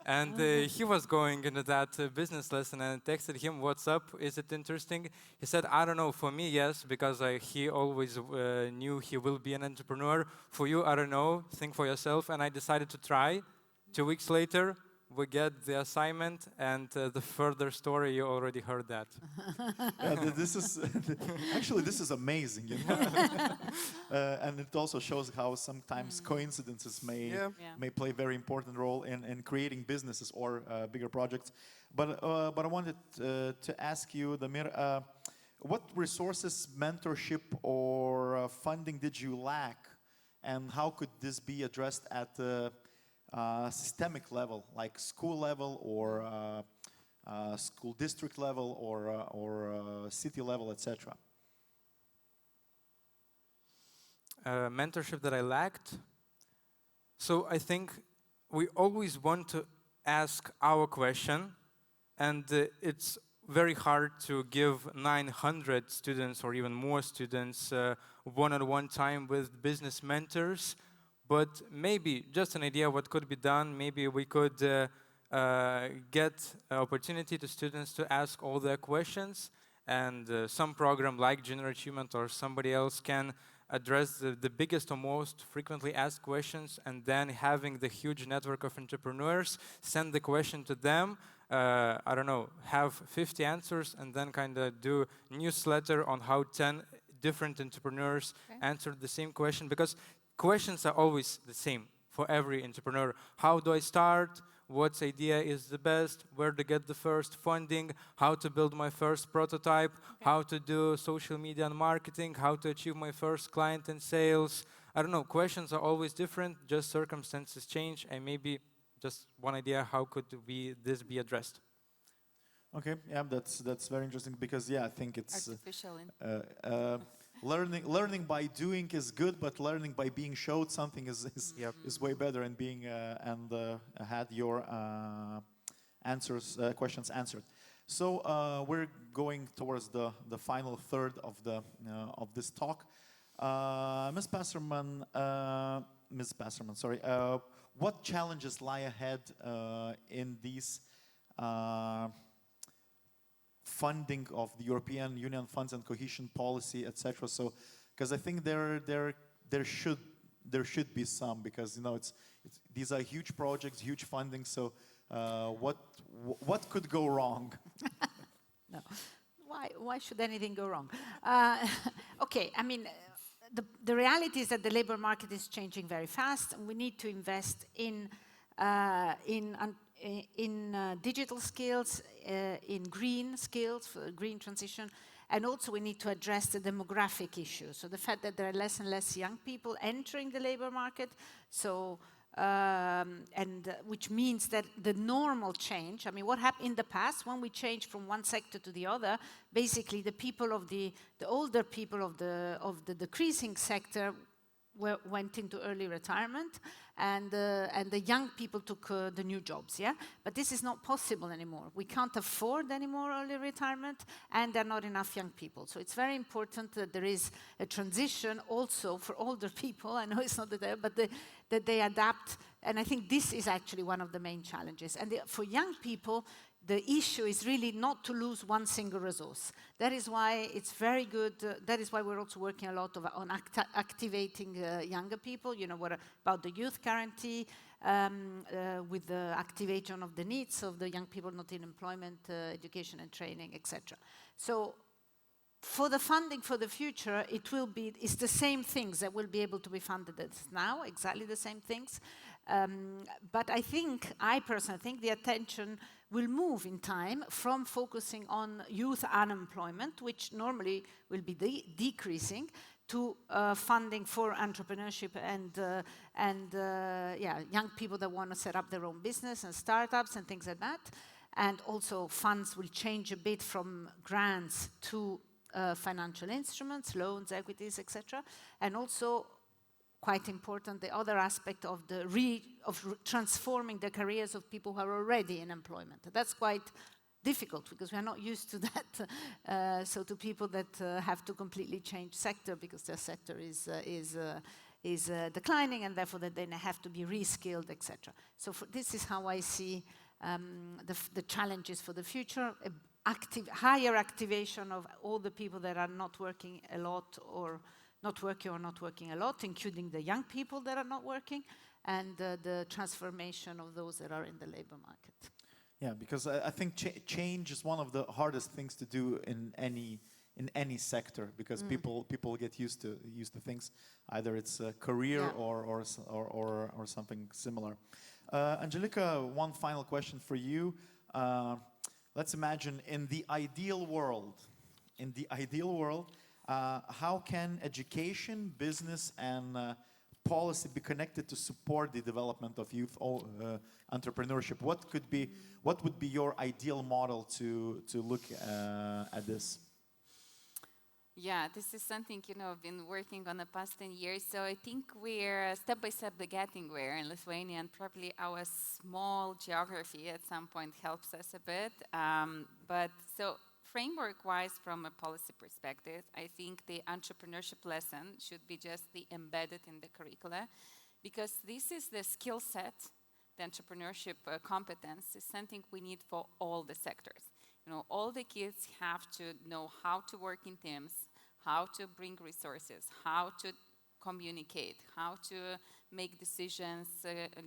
and he was going into that business lesson, and I texted him, "What's up? Is it interesting?" He said, "I don't know. For me, yes, because he always knew he will be an entrepreneur. For you, I don't know. Think for yourself." And I decided to try. 2 weeks later, we get the assignment, and the further story, you already heard that. This is amazing, and it also shows how sometimes coincidences may play a very important role in creating businesses or bigger projects. But I wanted to ask you, Damir, what resources, mentorship, or funding did you lack, and how could this be addressed at the systemic level, like school level or school district level or city level, etc.? Mentorship that I lacked. So I think we always want to ask our question, and it's very hard to give 900 students or even more students one-on-one time with business mentors. But maybe just an idea what could be done. Maybe we could get opportunity to students to ask all their questions, and some program like General Achievement or somebody else can address the biggest or most frequently asked questions, and then having the huge network of entrepreneurs send the question to them, I don't know, have 50 answers, and then kind of do newsletter on how 10 different entrepreneurs answered the same question, because questions are always the same for every entrepreneur. How do I start? What idea is the best? Where to get the first funding? How to build my first prototype? How to do social media and marketing? How to achieve my first client in sales? I don't know, questions are always different, just circumstances change, and maybe just one idea, how could this be addressed? Okay, yeah, that's very interesting, because yeah, I think it's artificial. Learning by doing is good, but learning by being showed something is way better, and being had your questions answered. So we're going towards the final third of this talk. Ms. Passerman, sorry. What challenges lie ahead in these funding of the European Union funds and cohesion policy, etc.? So, because I think there should be some, because these are huge projects, huge funding. So, what could go wrong? No, why should anything go wrong? Okay, I mean, the reality is that the labor market is changing very fast, and we need to invest in digital skills, in green skills, for green transition, and also we need to address the demographic issue. So the fact that there are less and less young people entering the labor market, so which means that the normal change, I mean, what happened in the past when we changed from one sector to the other, basically the people of the older people of the decreasing sector went into early retirement, and the young people took the new jobs, yeah? But this is not possible anymore. We can't afford anymore early retirement, and there are not enough young people. So it's very important that there is a transition also for older people. I know it's not there, but that they adapt, and I think this is actually one of the main challenges. And for young people, the issue is really not to lose one single resource. That is why it's very good, that is why we're also working a lot on activating younger people, what about the youth guarantee, with the activation of the needs of the young people not in employment, education and training, etc. So for the funding for the future, it's the same things that will be able to be funded as now, exactly the same things. But I personally think the attention will move in time from focusing on youth unemployment, which normally will be decreasing, to funding for entrepreneurship and young people that want to set up their own business and startups and things like that. And also funds will change a bit from grants to financial instruments, loans, equities, etc. And also, quite important, the other aspect of transforming the careers of people who are already in employment. That's quite difficult because we are not used to that. So to people that have to completely change sector because their sector is declining, and therefore that they have to be reskilled, etc. So this is how I see the challenges for the future. Higher activation of all the people that are not working a lot or not working a lot, including the young people that are not working, and the transformation of those that are in the labor market. Yeah, because I think change is one of the hardest things to do in any sector, because people get used to things. Either it's a career or something similar. Angelika, one final question for you. Let's imagine in the ideal world, how can education, business, and policy be connected to support the development of youth entrepreneurship? What would be your ideal model to look at this? Yeah, this is something, I've been working on the past 10 years. So I think we're step by step getting there in Lithuania, and probably our small geography at some point helps us a bit. But so framework-wise, from a policy perspective, I think the entrepreneurship lesson should be just embedded in the curricula, because this is the skill set, the entrepreneurship competence is something we need for all the sectors. You know, all the kids have to know how to work in teams, how to bring resources, how to communicate, how to make decisions,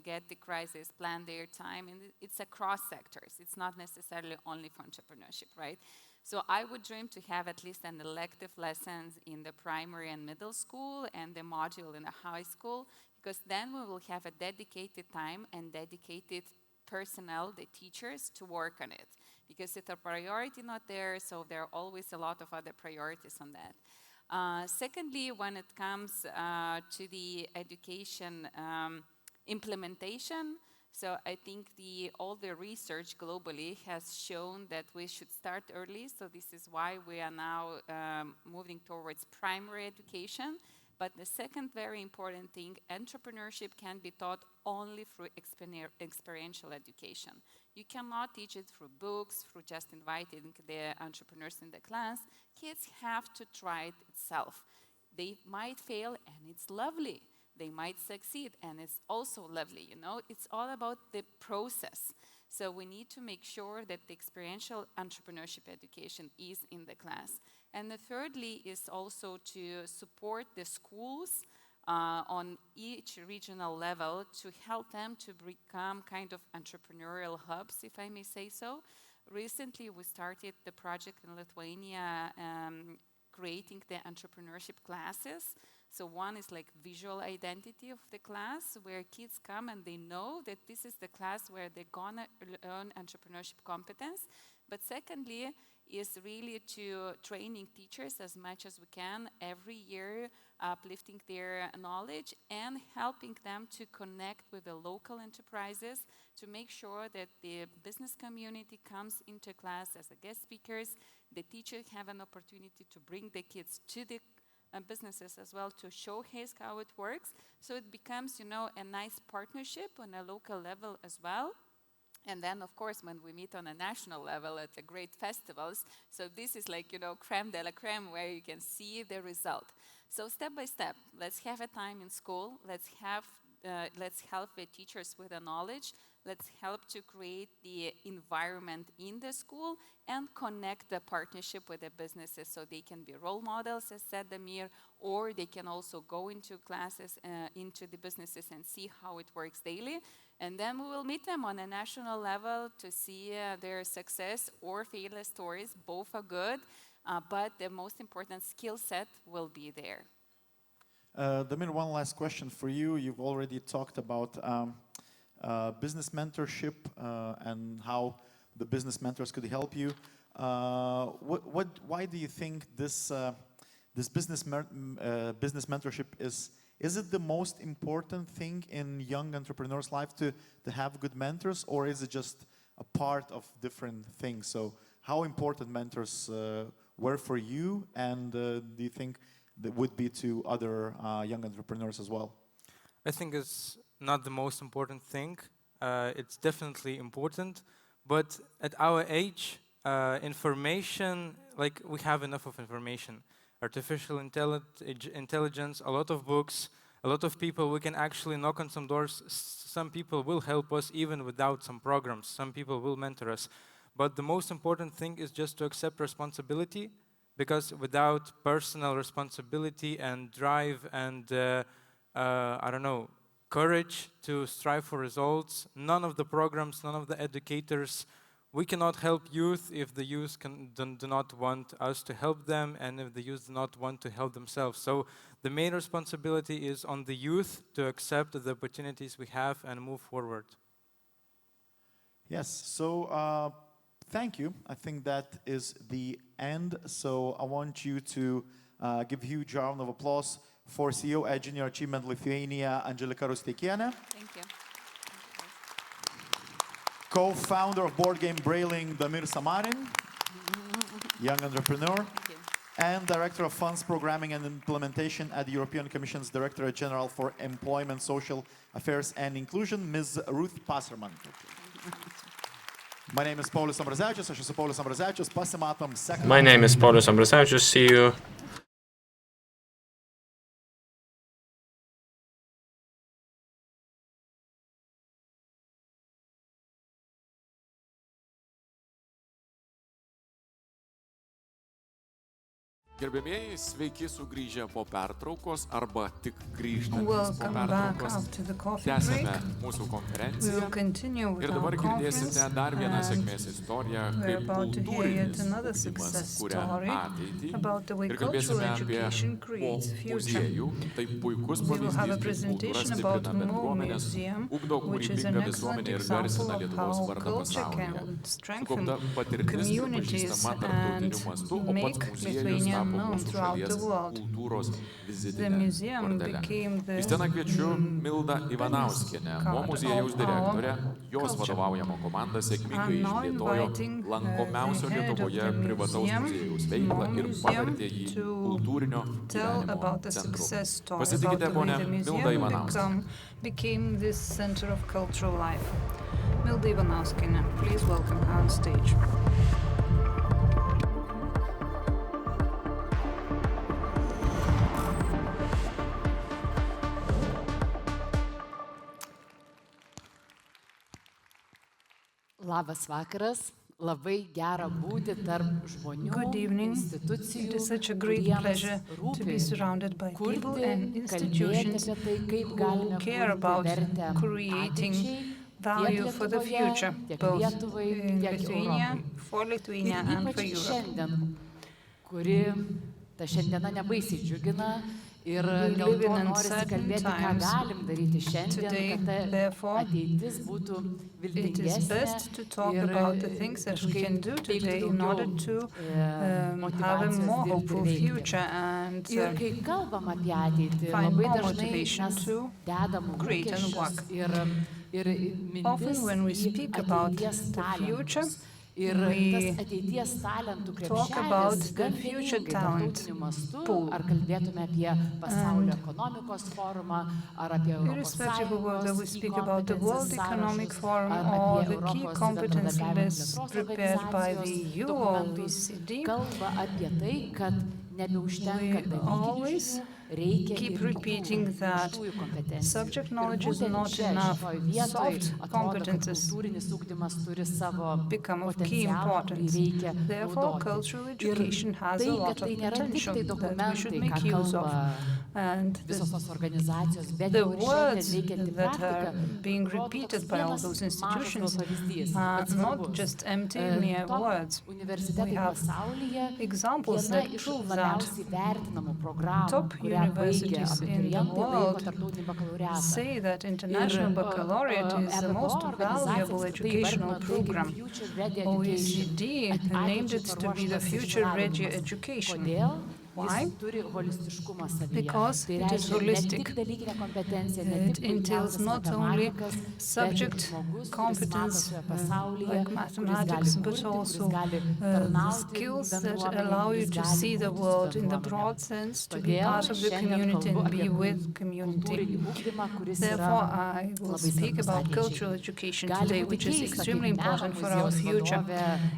get the crisis, plan their time, and it's across sectors. It's not necessarily only for entrepreneurship, right? So I would dream to have at least an elective lessons in the primary and middle school and the module in the high school, because then we will have a dedicated time and dedicated personnel, the teachers, to work on it. Because it's a priority not there, so there are always a lot of other priorities on that. Secondly, when it comes to the education implementation, so I think all the research globally has shown that we should start early. So this is why we are now moving towards primary education. But the second very important thing, entrepreneurship can be taught only through experiential education. You cannot teach it through books, through just inviting the entrepreneurs in the class. Kids have to try it itself. They might fail, and it's lovely. They might succeed, and it's also lovely, you know? It's all about the process. So we need to make sure that the experiential entrepreneurship education is in the class. And the thirdly is also to support the schools on each regional level to help them to become kind of entrepreneurial hubs, if I may say so. Recently, we started the project in Lithuania creating the entrepreneurship classes. So one is like visual identity of the class, where kids come and they know that this is the class where they're gonna learn entrepreneurship competence. But secondly, is really to training teachers as much as we can every year, uplifting their knowledge and helping them to connect with the local enterprises to make sure that the business community comes into class as a guest speakers. The teachers have an opportunity to bring the kids to the businesses as well to showcase how it works. So it becomes, you know, a nice partnership on a local level as well. And then, of course, when we meet on a national level at the great festivals, so this is like, you know, creme de la creme, where you can see the result. So step by step, let's have a time in school, let's help the teachers with the knowledge, let's help to create the environment in the school and connect the partnership with the businesses so they can be role models, as said Damir, or they can also go into classes, into the businesses and see how it works daily. And then we will meet them on a national level to see their success or failure stories. Both are good, but the most important skill set will be there. Damir, one last question for you. You've already talked about business mentorship and how the business mentors could help you. Why do you think this business mentorship is it the most important thing in young entrepreneurs' life to have good mentors, or is it just a part of different things? So how important mentors were for you, and do you think that would be to other young entrepreneurs as well? I think it's not the most important thing. It's definitely important, but at our age, information, like we have enough of information. Artificial intelligence, a lot of books, a lot of people. We can actually knock on some doors. Some people will help us even without some programs. Some people will mentor us. But the most important thing is just to accept responsibility, because without personal responsibility and drive and, I don't know, courage to strive for results, none of the programs, none of the educators, we cannot help youth if the youth do not want us to help them, and if the youth do not want to help themselves. So the main responsibility is on the youth to accept the opportunities we have and move forward. Yes, so thank you. I think that is the end. So I want you to give a huge round of applause for CEO at Junior Achievement Lithuania, Angelika Rusteikienė. Thank you. Co-founder of Board Game Brailing, Damir Samarin, young entrepreneur, and Director of Funds Programming and Implementation at the European Commission's Directorate General for Employment, Social Affairs and Inclusion, Ms. Ruth Passerman. My name is Paulius Ambrazevičius. Aš esu Paulius Ambrazevičius. Pasimatom sekančią. My name is Paulius Ambrazevičius. See you Gerbėmieji, sveiki sugrįžę po pertraukos arba tik grįžtantys po Welcome back pertraukos. after the coffee Tęsime break. mūsų We konferenciją will continue with ir our dabar conference. girdėsite dar vieną sėkmės istoriją, We're kaip about to hear yet kultūrinis another ugdymas success kuria story ateitį about the way ir cultural kalbėsime apie education mo creates future. muziejų. Tai puikus We will have a pavyzdys, kaip kultūra presentation stiprina about Mo bendruomenės, Museum, ugdo which is an kūrybingą excellent visuomenę ir example garsina of Lietuvos how vardą culture pasaulyje. can strengthen Sukaupta patirtis communities pripažįstama and tarptautiniu mastu, o pats make muziejus Lithuania tapo known mūsų throughout šalies the world. kultūros The vizitinė museum kortele. became the Į sceną kviečiu Mildą Ivanauskienę, Mo card muziejaus of direktorę. our Jos culture. vadovaujama komanda sėkmingai I'm now išplėtojo inviting, lankomiausio the head of Lietuvoje the privataus museum, muziejaus veiklą Mo ir Museum, pavertė jį to kultūrinio tell gyvenimo about the centru. success story, about Pasitikite the way ponę the Mildą museum Ivanauskę. became this center of cultural life. Milda Ivanauskienė, please welcome her on stage. Labas vakaras, labai gera būti tarp žmonių, Good evening. institucijų, It is such a great pleasure to be surrounded by people and institutions who care about creating value for the future, both in Lithuania, for Lithuania and for Europe. Šiandien, kuri ta šiandiena nebaisiai džiugina ir We dėl live to in norisi uncertain kalbėti, ką times. galim daryti šiandien, Today, kad ta therefore, ateitis būtų It is viltingesnė best to talk ir about the things that we can do teikti today in order daugiau, to have a motyvacijos more dirbti hopeful ir veikti. future and Ir kai kalbam apie ateitį, find labai more dažnai motivation mes to dedam create and lūkesčius work. ir mintis Often when we į speak about ateities the future, talentus. Ir we tas ateities talentų talk about krepšelis the gan future vieningai talent tarptautiniu mastu, pool. ar kalbėtume apie pasaulio ekonomikos forumą, ar apie Europos irrespective of whether we Sąjungos speak about the World Economic Forum or the key competence lists prepared by the EU or OECD, kalba apie tai, kad nebeužtenka we always dalykinių žinių, reikia keep ir repeating kitų that minkštųjų kompetencijų. subject knowledge Ir is būtent not čia, enough. šitoj vietoj, Soft atrodo, kad competences kultūrinis ugdymas turi savo become of key potencialą, kurį importance. reikia Therefore, naudoti. cultural Ir education has a tai, lot kad of tai nėra tik potential tai that we should dokumentai, make ką use of. kalba And visos tos organizacijos, bet the jau ir words šiandien veikianti that are praktika being rodo repeated toks by all vienas those mažas institutions gal pavyzdys, are bet not svarbus. just empty mere Top words. We universitetai have pasaulyje examples viena that iš prove that labiausiai vertinamų programų, top kurią baigia universities in the abiturientai laiko world tarptautinį bakalaureatą. say that international baccalaureate is the most valuable educational program. OECD named it to be the future-ready education. Why? Because it is holistic. It entails not only subject competence like mathematics, but also skills that allow you to see the world in the broad sense, to be part of the community and be with community. Therefore, I will speak about cultural education today, which is extremely important for our future.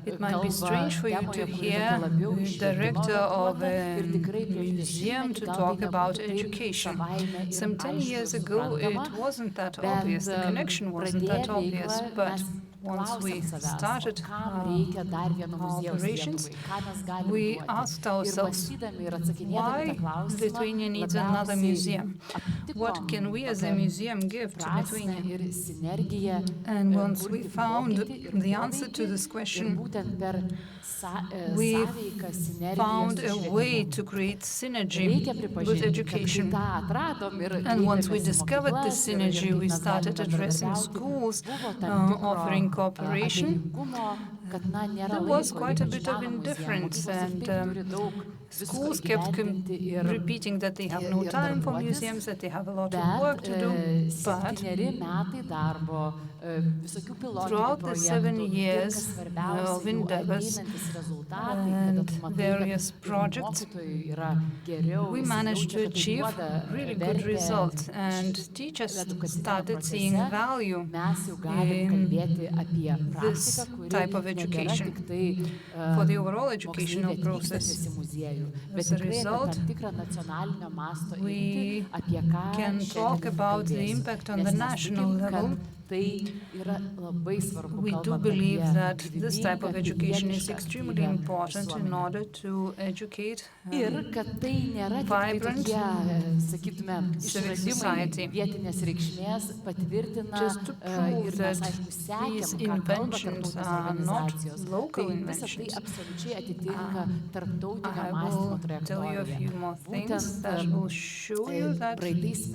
It might be strange for you to hear the director of a museum to talk about education. Some 10 years ago, it wasn't that obvious, the connection wasn't that obvious, but once we started our operations, we asked ourselves, why Lithuania needs another museum? What can we as a museum give to Lithuania? And once we found the answer to this question, we found a way to create synergy with education. And once we discovered this synergy, we started addressing schools, offering cooperation. There was quite a bit of indifference, and schools kept repeating that they have no time for museums, that they have a lot of work to do. But throughout the 7 years of endeavors and various projects, we managed to achieve really good results, and teachers started seeing value in this type of education for the overall educational process. As a result, we can talk about the impact on the national level We do believe that this type of education is extremely important in order to educate vibrant civic society. Just to prove that these inventions are not local inventions, I will tell you a few more things that will show you that these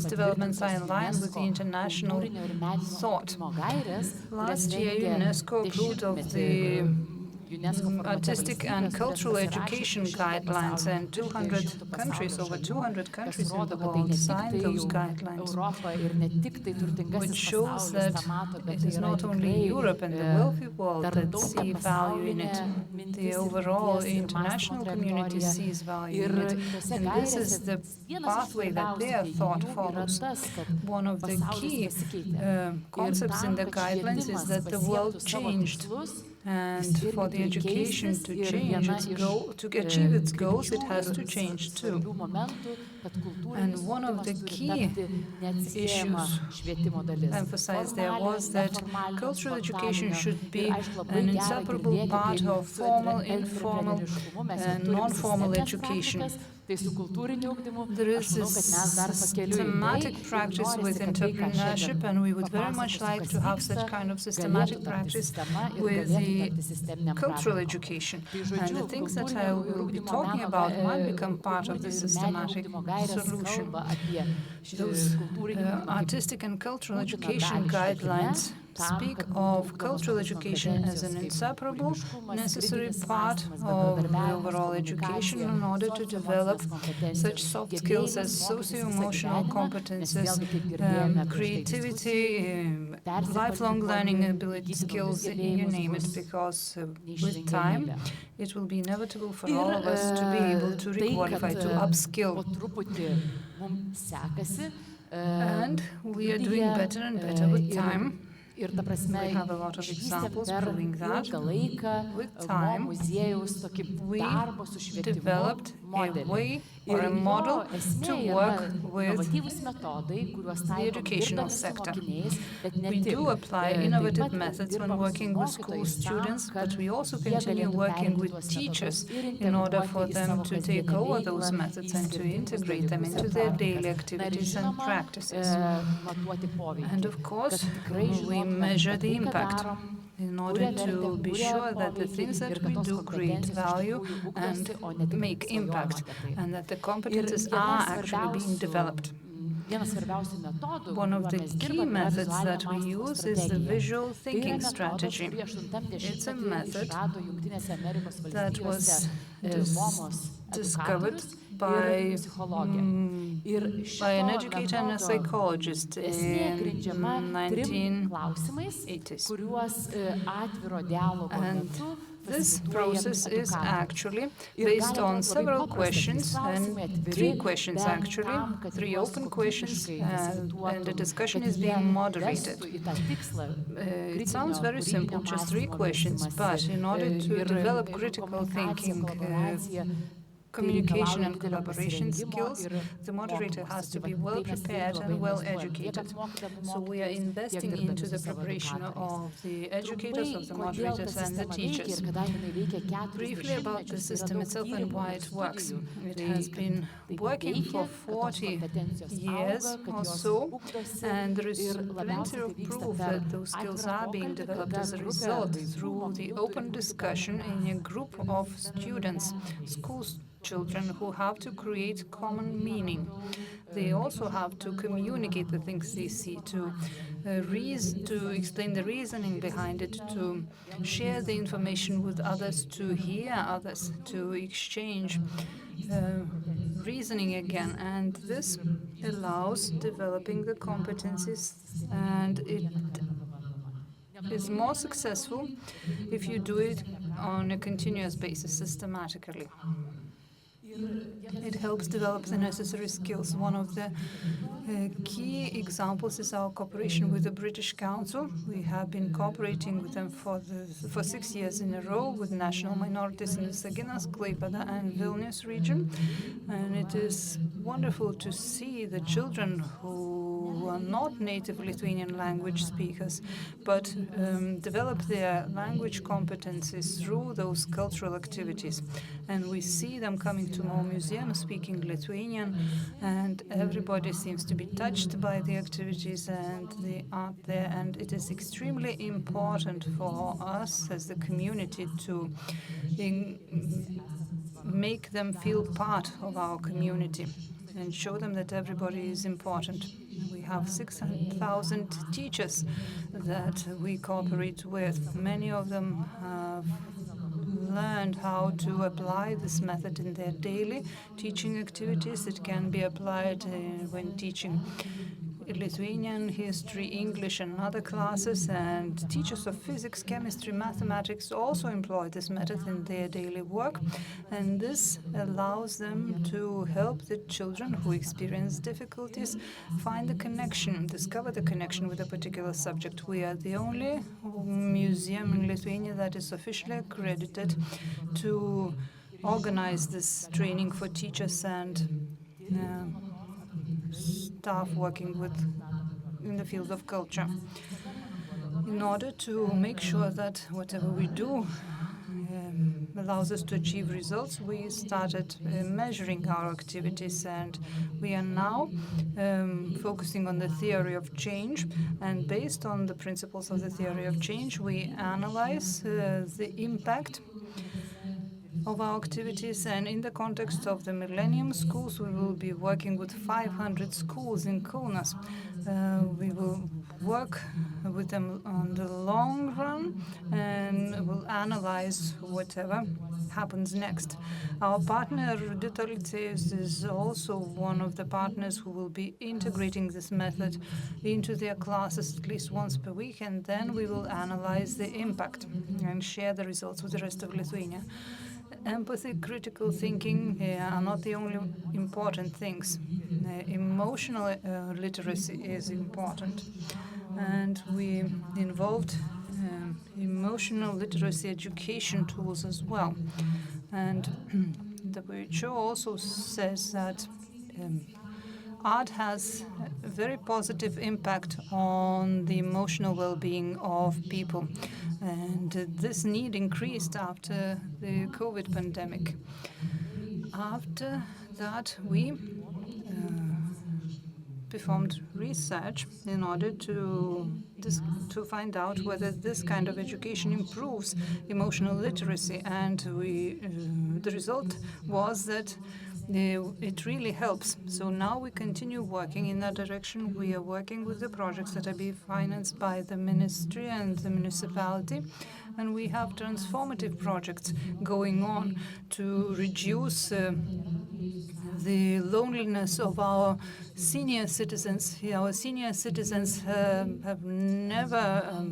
developments are in line with the international thought. Last year, UNESCO approved of the artistic and cultural education guidelines, and 200 countries, over 200 countries in the world signed those guidelines, which shows that it is not only Europe and the wealthy world that see value in it. The overall international community sees value in it, and this is the pathway that their thought follows. One of the key concepts in the guidelines is that the world changed. And for the education to change its goal, to achieve its goals, it has to change too. And one of the key issues emphasized there was that cultural education should be an inseparable part of formal, informal, and non-formal education. There is a systematic practice with entrepreneurship, and we would very much like to have such kind of systematic practice with the cultural education. And the things that I will be talking about might become part of the systematic solution. Those artistic and cultural education guidelines speak of cultural education as an inseparable, necessary part of the overall education in order to develop such soft skills as socio-emotional competences, creativity, lifelong learning ability skills, you name it, because with time it will be inevitable for all of us to be able to requalify, to upskill. And we are doing better and better with time. We have a lot of examples proving that. With time, we developed a way or a model to work with the educational sector. We do apply innovative methods when working with school students, but we also continue working with teachers in order for them to take over those methods and to integrate them into their daily activities and practices. And of course, we measure the impact in order to be sure that the things that we do create value and make impact, and that the competences are actually being developed. One of the key methods that we use is the visual thinking strategy. It's a method that was discovered by an educator and a psychologist in the 1980s. And this process is actually based on several questions, and 3 questions actually, 3 open questions, and the discussion is being moderated. It sounds very simple, just 3 questions, but in order to develop critical thinking, communication and collaboration skills, the moderator has to be well prepared and well educated. So we are investing into the preparation of the educators, of the moderators and the teachers. Briefly about the system itself and why it works. It has been working for 40 years or so, and there is plenty of proof that those skills are being developed as a result through the open discussion in a group of students, school children who have to create common meaning. They also have to communicate the things they see, to explain the reasoning behind it, to share the information with others, to hear others, to exchange reasoning again. And this allows developing the competencies, and it is more successful if you do it on a continuous basis, systematically. It helps develop the necessary skills. One of the key examples is our cooperation with the British Council. We have been cooperating with them for 6 years in a row with national minorities in the Visaginas, Klaipėda and Vilnius region. And it is wonderful to see the children who who are not native Lithuanian language speakers, but develop their language competencies through those cultural activities. And we see them coming to our museum speaking Lithuanian, and everybody seems to be touched by the activities and the art there. And it is extremely important for us as the community to make them feel part of our community and show them that everybody is important. We have 6,000 teachers that we cooperate with. Many of them have learned how to apply this method in their daily teaching activities. It can be applied when teaching Lithuanian, history, English and other classes, and teachers of physics, chemistry, mathematics also employ this method in their daily work, and this allows them to help the children who experience difficulties find the connection, discover the connection with a particular subject. We are the only museum in Lithuania that is officially accredited to organize this training for teachers and staff working in the field of culture. In order to make sure that whatever we do allows us to achieve results, we started measuring our activities, and we are now focusing on the theory of change. And based on the principles of the theory of change, we analyze the impact of our activities, and in the context of the Millennium Schools, we will be working with 500 schools in Kaunas. We will work with them on the long run and will analyze whatever happens next. Our partner, Fitto, is also one of the partners who will be integrating this method into their classes at least once per week, and then we will analyze the impact and share the results with the rest of Lithuania. Empathy, critical thinking are not the only important things. Emotional literacy is important, and we involved emotional literacy education tools as well. And the WHO also says that art has a very positive impact on the emotional well-being of people. And this need increased after the COVID pandemic. After that, we performed research in order to find out whether this kind of education improves emotional literacy. And the result was that it really helps. So now we continue working in that direction. We are working with the projects that are being financed by the ministry and the municipality. And we have transformative projects going on to reduce the loneliness of our senior citizens. Our senior citizens have never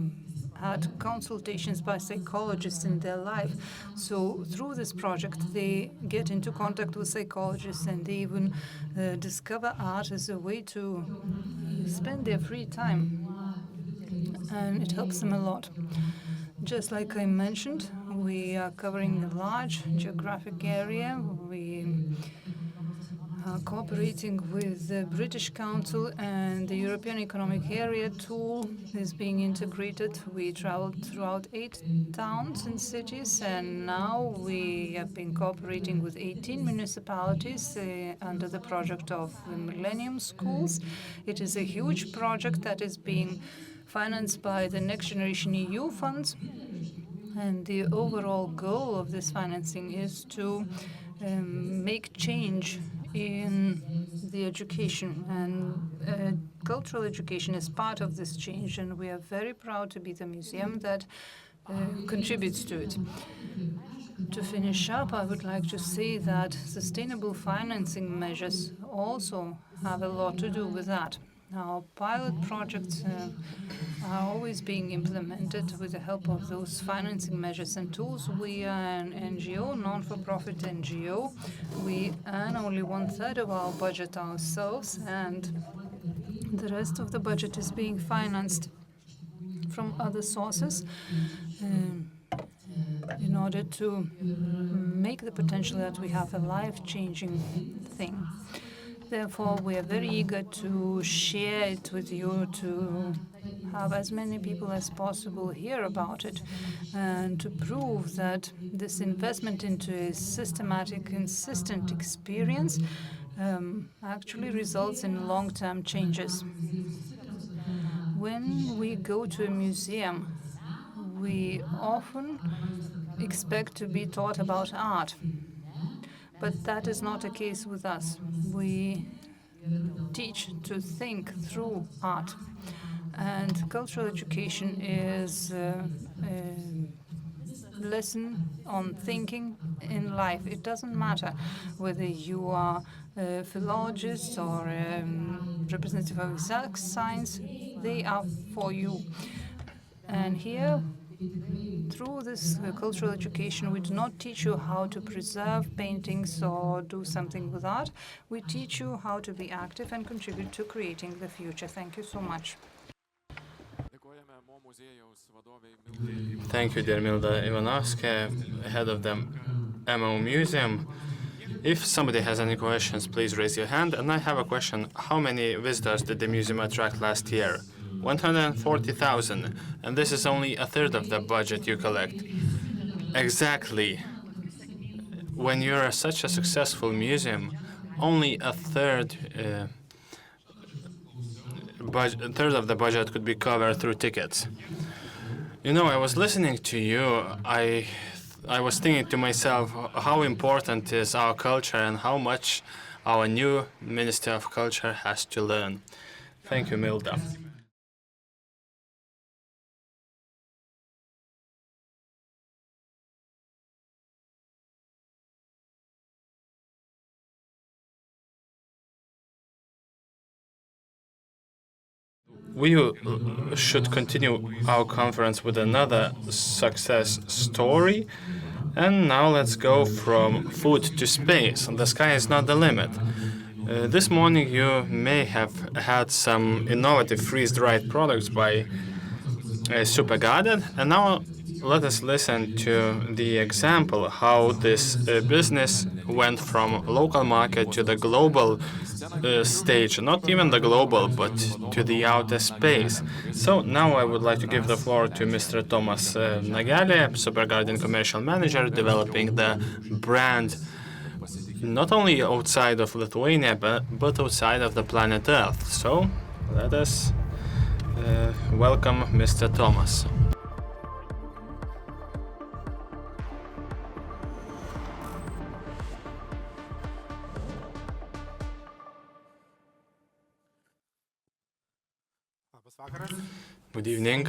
had consultations by psychologists in their life. So through this project, they get into contact with psychologists, and they even discover art as a way to spend their free time. And it helps them a lot. Just like I mentioned, we are covering a large geographic area. We are cooperating with the British Council, and the European Economic Area tool is being integrated. We traveled throughout 8 towns and cities, and now we have been cooperating with 18 municipalities under the project of the Millennium Schools. It is a huge project that is being financed by the Next Generation EU funds, and the overall goal of this financing is to make change in the education, and cultural education is part of this change, and we are very proud to be the museum that contributes to it. To finish up, I would like to say that sustainable financing measures also have a lot to do with that. Our pilot projects are always being implemented with the help of those financing measures and tools. We are an NGO, non-for-profit NGO. We earn only 1/3 of our budget ourselves, and the rest of the budget is being financed from other sources in order to make the potential that we have a life-changing thing. Therefore, we are very eager to share it with you, to have as many people as possible hear about it, and to prove that this investment into a systematic, consistent experience actually results in long-term changes. When we go to a museum, we often expect to be taught about art, but that is not the case with us. We teach to think through art, and cultural education is a lesson on thinking in life. It doesn't matter whether you are a philologist or a representative of exact science, they are for you. And here, through this cultural education, we do not teach you how to preserve paintings or do something with art. We teach you how to be active and contribute to creating the future. Thank you so much. Thank you, dear Milda Ivanovska, head of the MO Museum. If somebody has any questions, please raise your hand. And I have a question. How many visitors did the museum attract last year? 140,000. And this is only a third of the budget you collect. Exactly. When you're such a successful museum, only a third of the budget could be covered through tickets. You know, I was listening to you. I was thinking to myself how important is our culture and how much our new Minister of Culture has to learn. Thank you, Milda. We should continue our conference with another success story. And now let's go from food to space. The sky is not the limit. This morning you may have had some innovative freeze-dried products by Supergarden. And now let us listen to the example how this business went from local market to the global stage, not even the global, but to the outer space. So now I would like to give the floor to Mr. Tomas Nagelė, Supergarden commercial manager, developing the brand not only outside of Lithuania, but outside of the planet Earth. So let us welcome Mr. Tomas. Good evening.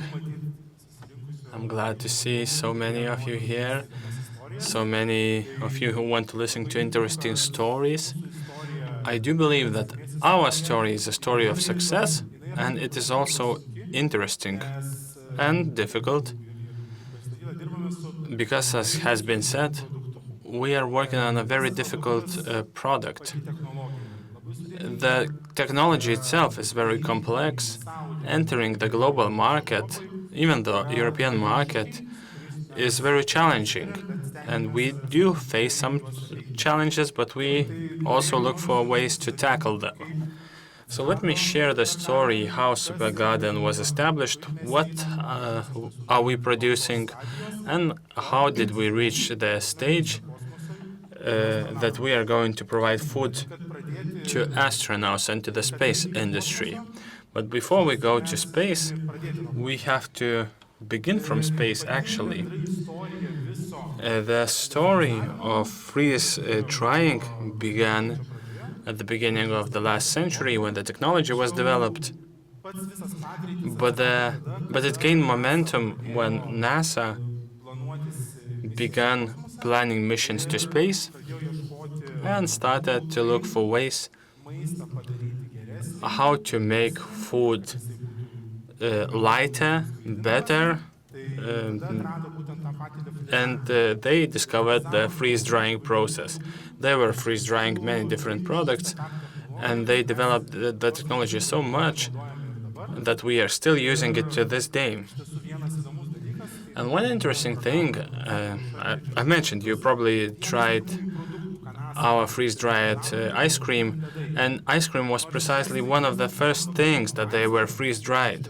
I'm glad to see so many of you here, so many of you who want to listen to interesting stories. I do believe that our story is a story of success, and it is also interesting and difficult, because, as has been said, we are working on a very difficult product. The technology itself is very complex. Entering the global market, even the European market, is very challenging. And we do face some challenges, but we also look for ways to tackle them. So let me share the story how Supergarden was established, what are we producing, and how did we reach the stage that we are going to provide food to astronauts and to the space industry. But before we go to space, we have to begin from space, actually. The story of freeze drying began at the beginning of the last century when the technology was developed. But it gained momentum when NASA began planning missions to space and started to look for ways how to make food lighter, better, and they discovered the freeze-drying process. They were freeze-drying many different products, and they developed the technology so much that we are still using it to this day. And one interesting thing, I mentioned, you probably tried our freeze-dried ice cream, and ice cream was precisely one of the first things that they were freeze-dried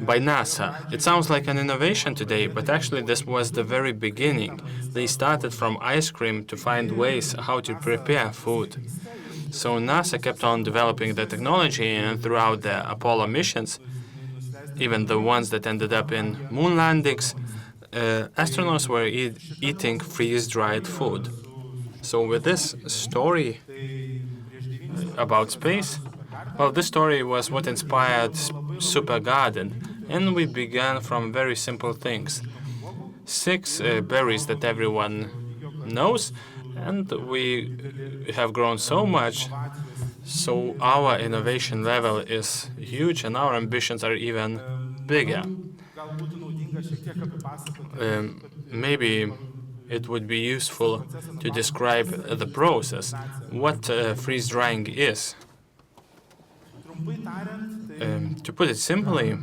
by NASA. It sounds like an innovation today, but actually this was the very beginning. They started from ice cream to find ways how to prepare food. So NASA kept on developing the technology, and throughout the Apollo missions, even the ones that ended up in moon landings, astronauts were eating freeze-dried food. So with this story about space, well, this story was what inspired Super Garden, and we began from very simple things. 6 berries that everyone knows, and we have grown so much, so our innovation level is huge and our ambitions are even bigger. Maybe it would be useful to describe the process, what freeze-drying is. To put it simply,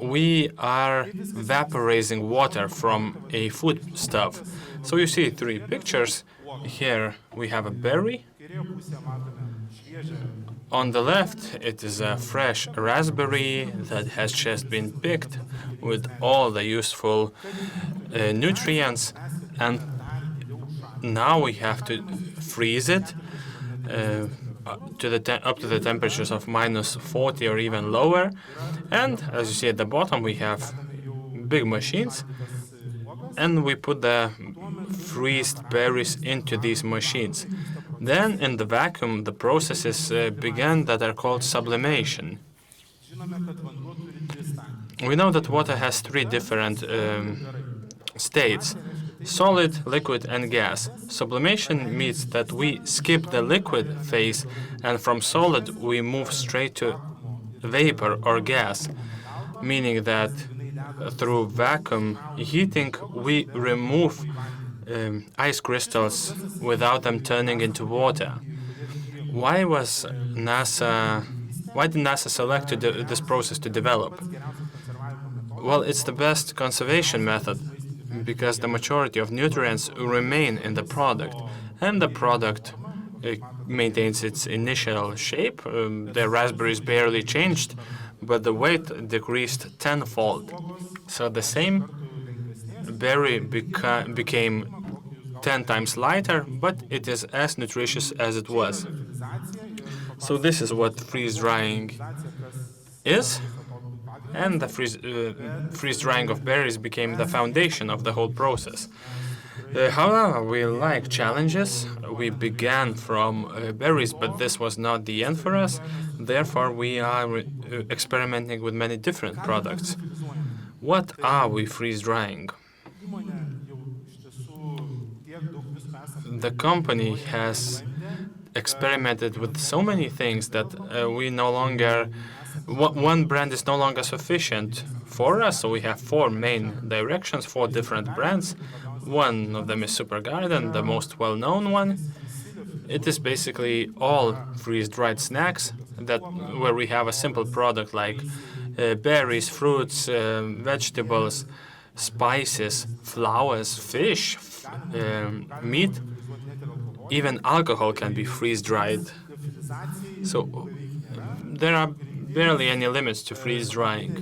we are vaporizing water from a foodstuff. So you see 3 pictures. Here we have a berry. On the left, it is a fresh raspberry that has just been picked with all the useful nutrients, and now we have to freeze it up to the temperatures of -40 or even lower. And as you see at the bottom, we have big machines, and we put the freezed berries into these machines. Then in the vacuum, the processes began that are called sublimation. We know that water has 3 different states: solid, liquid, and gas. Sublimation means that we skip the liquid phase, and from solid we move straight to vapor or gas, meaning that through vacuum heating we remove ice crystals without them turning into water. Why did NASA select this process to develop? Well, it's the best conservation method, because the majority of nutrients remain in the product, and the product maintains its initial shape. The raspberries barely changed, but the weight decreased tenfold. So the same berry became 10 times lighter, but it is as nutritious as it was. So this is what freeze-drying is. And the freeze-drying of berries became the foundation of the whole process. However, we like challenges. We began from berries, but this was not the end for us. Therefore, we are experimenting with many different products. What are we freeze-drying? The company has experimented with so many things that we no longer... One brand is no longer sufficient for us, so we have 4 main directions, 4 different brands. One of them is Super Garden, the most well-known one. It is basically all freeze-dried snacks where we have a simple product like berries, fruits, vegetables, spices, flowers, fish, meat. Even alcohol can be freeze-dried. So there are barely any limits to freeze-drying.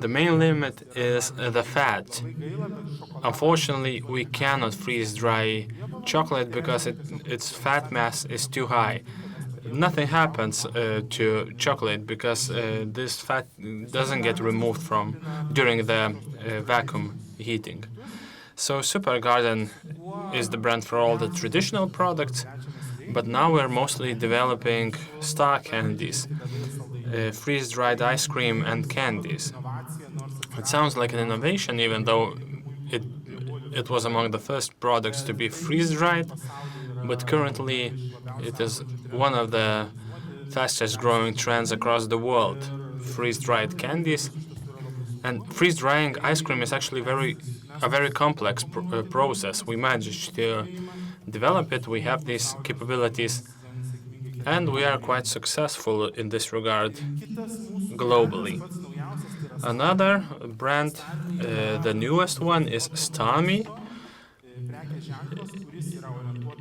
The main limit is the fat. Unfortunately, we cannot freeze-dry chocolate because its fat mass is too high. Nothing happens to chocolate because this fat doesn't get removed during the vacuum heating. So Super Garden is the brand for all the traditional products, but now we're mostly developing star candies, freeze-dried ice cream and candies. It sounds like an innovation, even though it was among the first products to be freeze-dried, but currently it is one of the fastest growing trends across the world, freeze-dried candies. And freeze-drying ice cream is actually a very complex process. We managed to develop it, we have these capabilities, and we are quite successful in this regard globally. Another brand, the newest one, is Stami.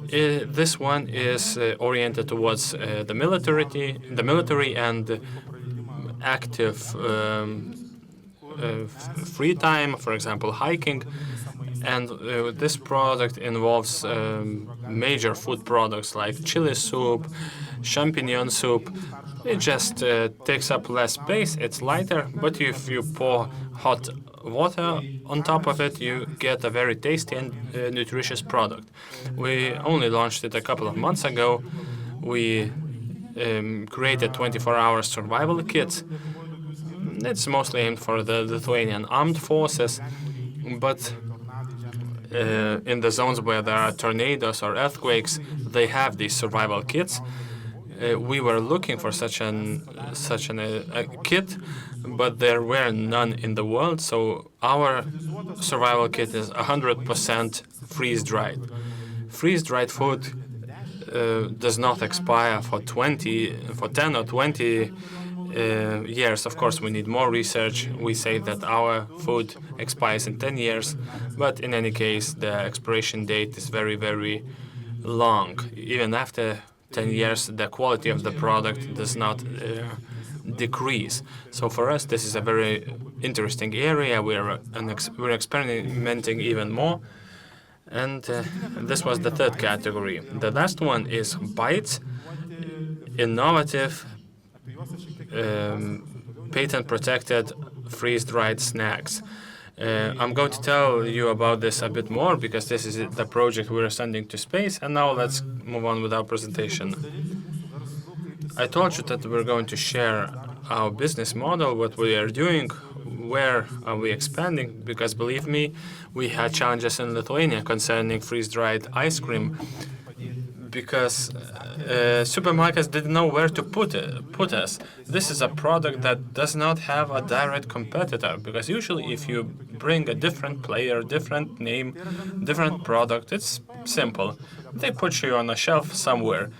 This one is oriented towards the military and active free time, for example, hiking. And this product involves major food products like chili soup, champignon soup. It just takes up less space, it's lighter, but if you pour hot water on top of it, you get a very tasty and nutritious product. We only launched it a couple of months ago. We created 24-hour survival kits. It's mostly aimed for the Lithuanian armed forces, but in the zones where there are tornadoes or earthquakes, they have these survival kits. We were looking for such a kit, but there were none in the world, so our survival kit is 100% freeze-dried. Freeze-dried food does not expire for 10 or 20 years. Of course, we need more research. We say that our food expires in 10 years, but in any case, the expiration date is very, very long. Even after 10 years, the quality of the product does not decrease. So for us, this is a very interesting area. We're experimenting even more. And this was the third category. The last one is bites, innovative, patent-protected freeze-dried snacks. I'm going to tell you about this a bit more because this is the project we're sending to space. And now let's move on with our presentation. I told you that we're going to share our business model, what we are doing, where are we expanding, because believe me, we had challenges in Lithuania concerning freeze-dried ice cream, because supermarkets didn't know where to put us. This is a product that does not have a direct competitor, because usually if you bring a different player, different name, different product, it's simple. They put you on a shelf somewhere.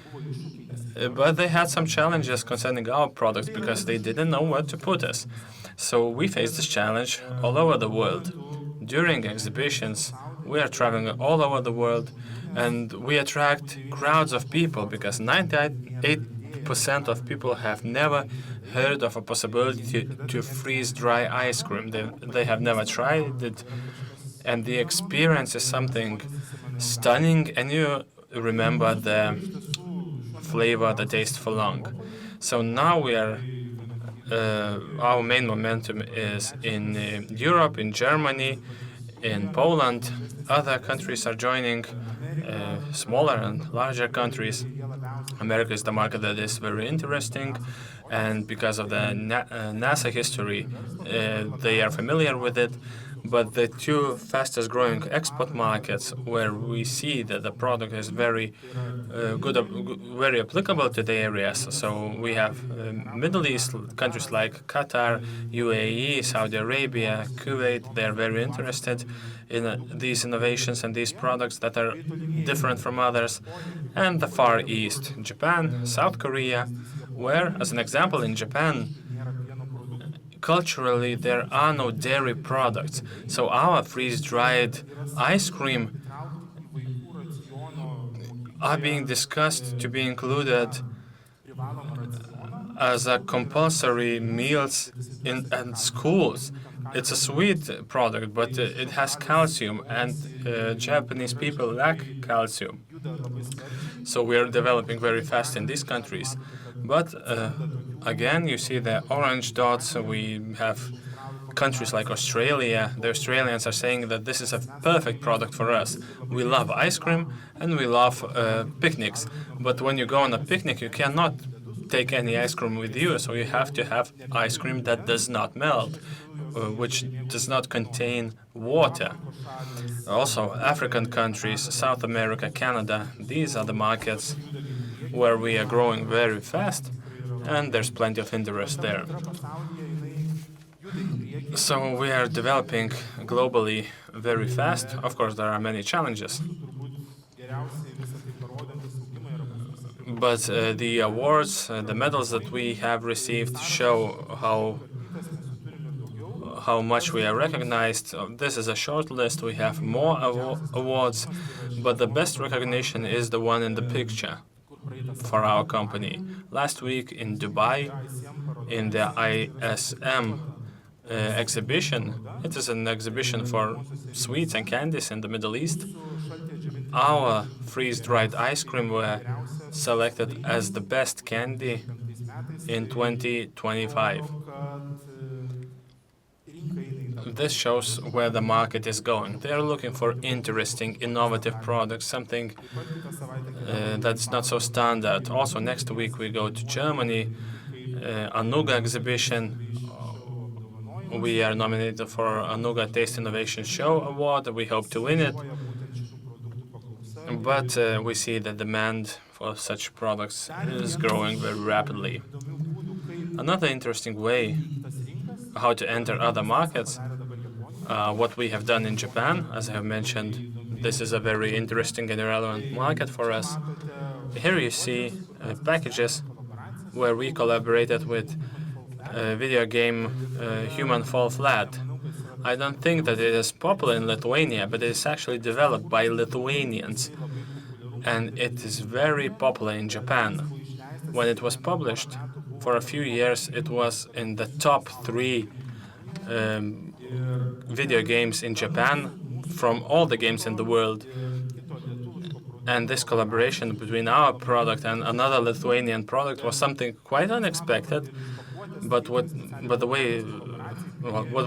But they had some challenges concerning our products because they didn't know where to put us. So we faced this challenge all over the world. During exhibitions, we are traveling all over the world, and we attract crowds of people because 98% of people have never heard of a possibility to freeze dry ice cream. They have never tried it, and the experience is something stunning, and you remember the flavor, the taste for long. So now we are, our main momentum is in Europe, in Germany, in Poland. Other countries are joining, smaller and larger countries. America is the market that is very interesting, and because of the NASA history, they are familiar with it. But the two fastest growing export markets where we see that the product is very very applicable to the areas. So we have Middle East countries like Qatar, UAE, Saudi Arabia, Kuwait. They're very interested in these innovations and these products that are different from others. And the Far East, Japan, South Korea, where, as an example, in Japan, culturally, there are no dairy products. So our freeze-dried ice cream are being discussed to be included as a compulsory meals in schools. It's a sweet product, but it has calcium, and Japanese people lack calcium. So we are developing very fast in these countries. But again, you see the orange dots. We have countries like Australia. The Australians are saying that this is a perfect product for us. We love ice cream and we love picnics. But when you go on a picnic, you cannot take any ice cream with you, so you have to have ice cream that does not melt, which does not contain water. Also, African countries, South America, Canada, these are the markets where we are growing very fast, and there's plenty of interest there. So we are developing globally very fast. Of course, there are many challenges. But the awards, the medals that we have received show how much we are recognized. This is a short list. We have more awards, but the best recognition is the one in the picture for our company. Last week in Dubai, in the ISM exhibition, it is an exhibition for sweets and candies in the Middle East. Our freeze-dried ice cream were selected as the best candy in 2025. This shows where the market is going. They are looking for interesting, innovative products, something that's not so standard. Also, next week we go to Germany, Anuga exhibition. We are nominated for Anuga Taste Innovation Show Award. We hope to win it. But we see the demand for such products is growing very rapidly. Another interesting way how to enter other markets, what we have done in Japan, as I have mentioned, this is a very interesting and relevant market for us. Here you see packages where we collaborated with video game Human Fall Flat. I don't think that it is popular in Lithuania, but it is actually developed by Lithuanians, and it is very popular in Japan. When it was published, for a few years it was in the top 3 video games in Japan from all the games in the world. And this collaboration between our product and another Lithuanian product was something quite unexpected. But what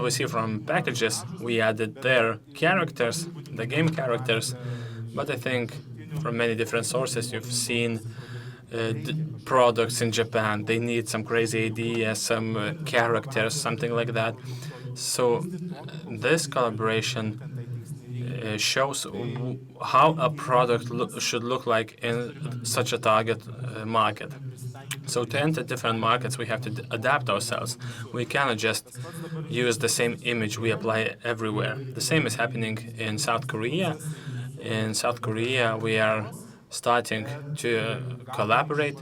we see from packages, we added their characters, the game characters. But I think from many different sources you've seen products in Japan. They need some crazy ideas, some characters, something like that. So this collaboration shows how a product should look like in such a target market. So to enter different markets, we have to adapt ourselves. We cannot just use the same image we apply everywhere. The same is happening in South Korea. In South Korea, we are starting to collaborate,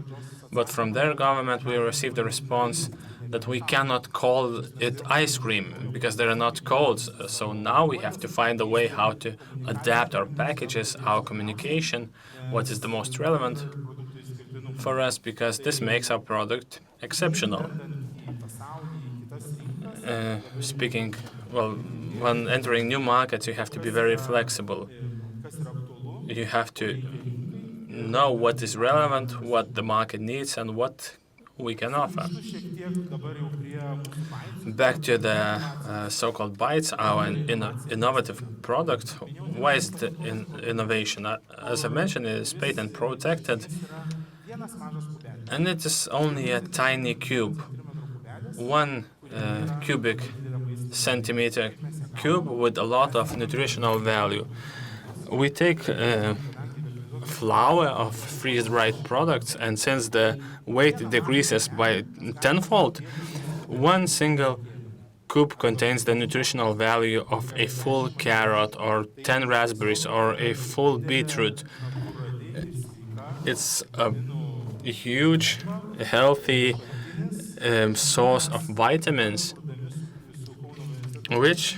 but from their government we received a response that we cannot call it ice cream because they are not codes. So now we have to find a way how to adapt our packages, our communication, what is the most relevant for us, because this makes our product exceptional. When entering new markets, you have to be very flexible. You have to know what is relevant, what the market needs, and what we can offer. Back to the so-called bytes, our innovative product. Why is it innovation? As I mentioned, it is patent protected, and it is only a tiny cube, 1 cubic centimeter cube with a lot of nutritional value. We take flour of freeze-dried products, and since the weight decreases by tenfold, 1 single cube contains the nutritional value of a full carrot or 10 raspberries or a full beetroot. It's a huge, healthy source of vitamins, which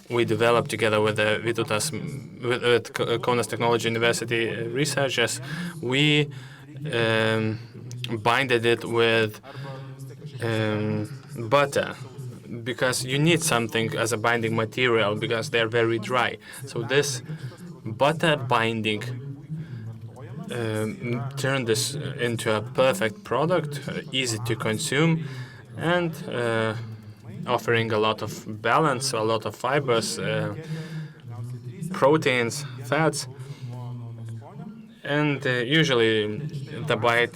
we developed together with with Kaunas Technology University researchers. We binded it with butter, because you need something as a binding material because they're very dry. So this butter binding turned this into a perfect product, easy to consume, and offering a lot of balance, a lot of fibers, proteins, fats. And usually the bite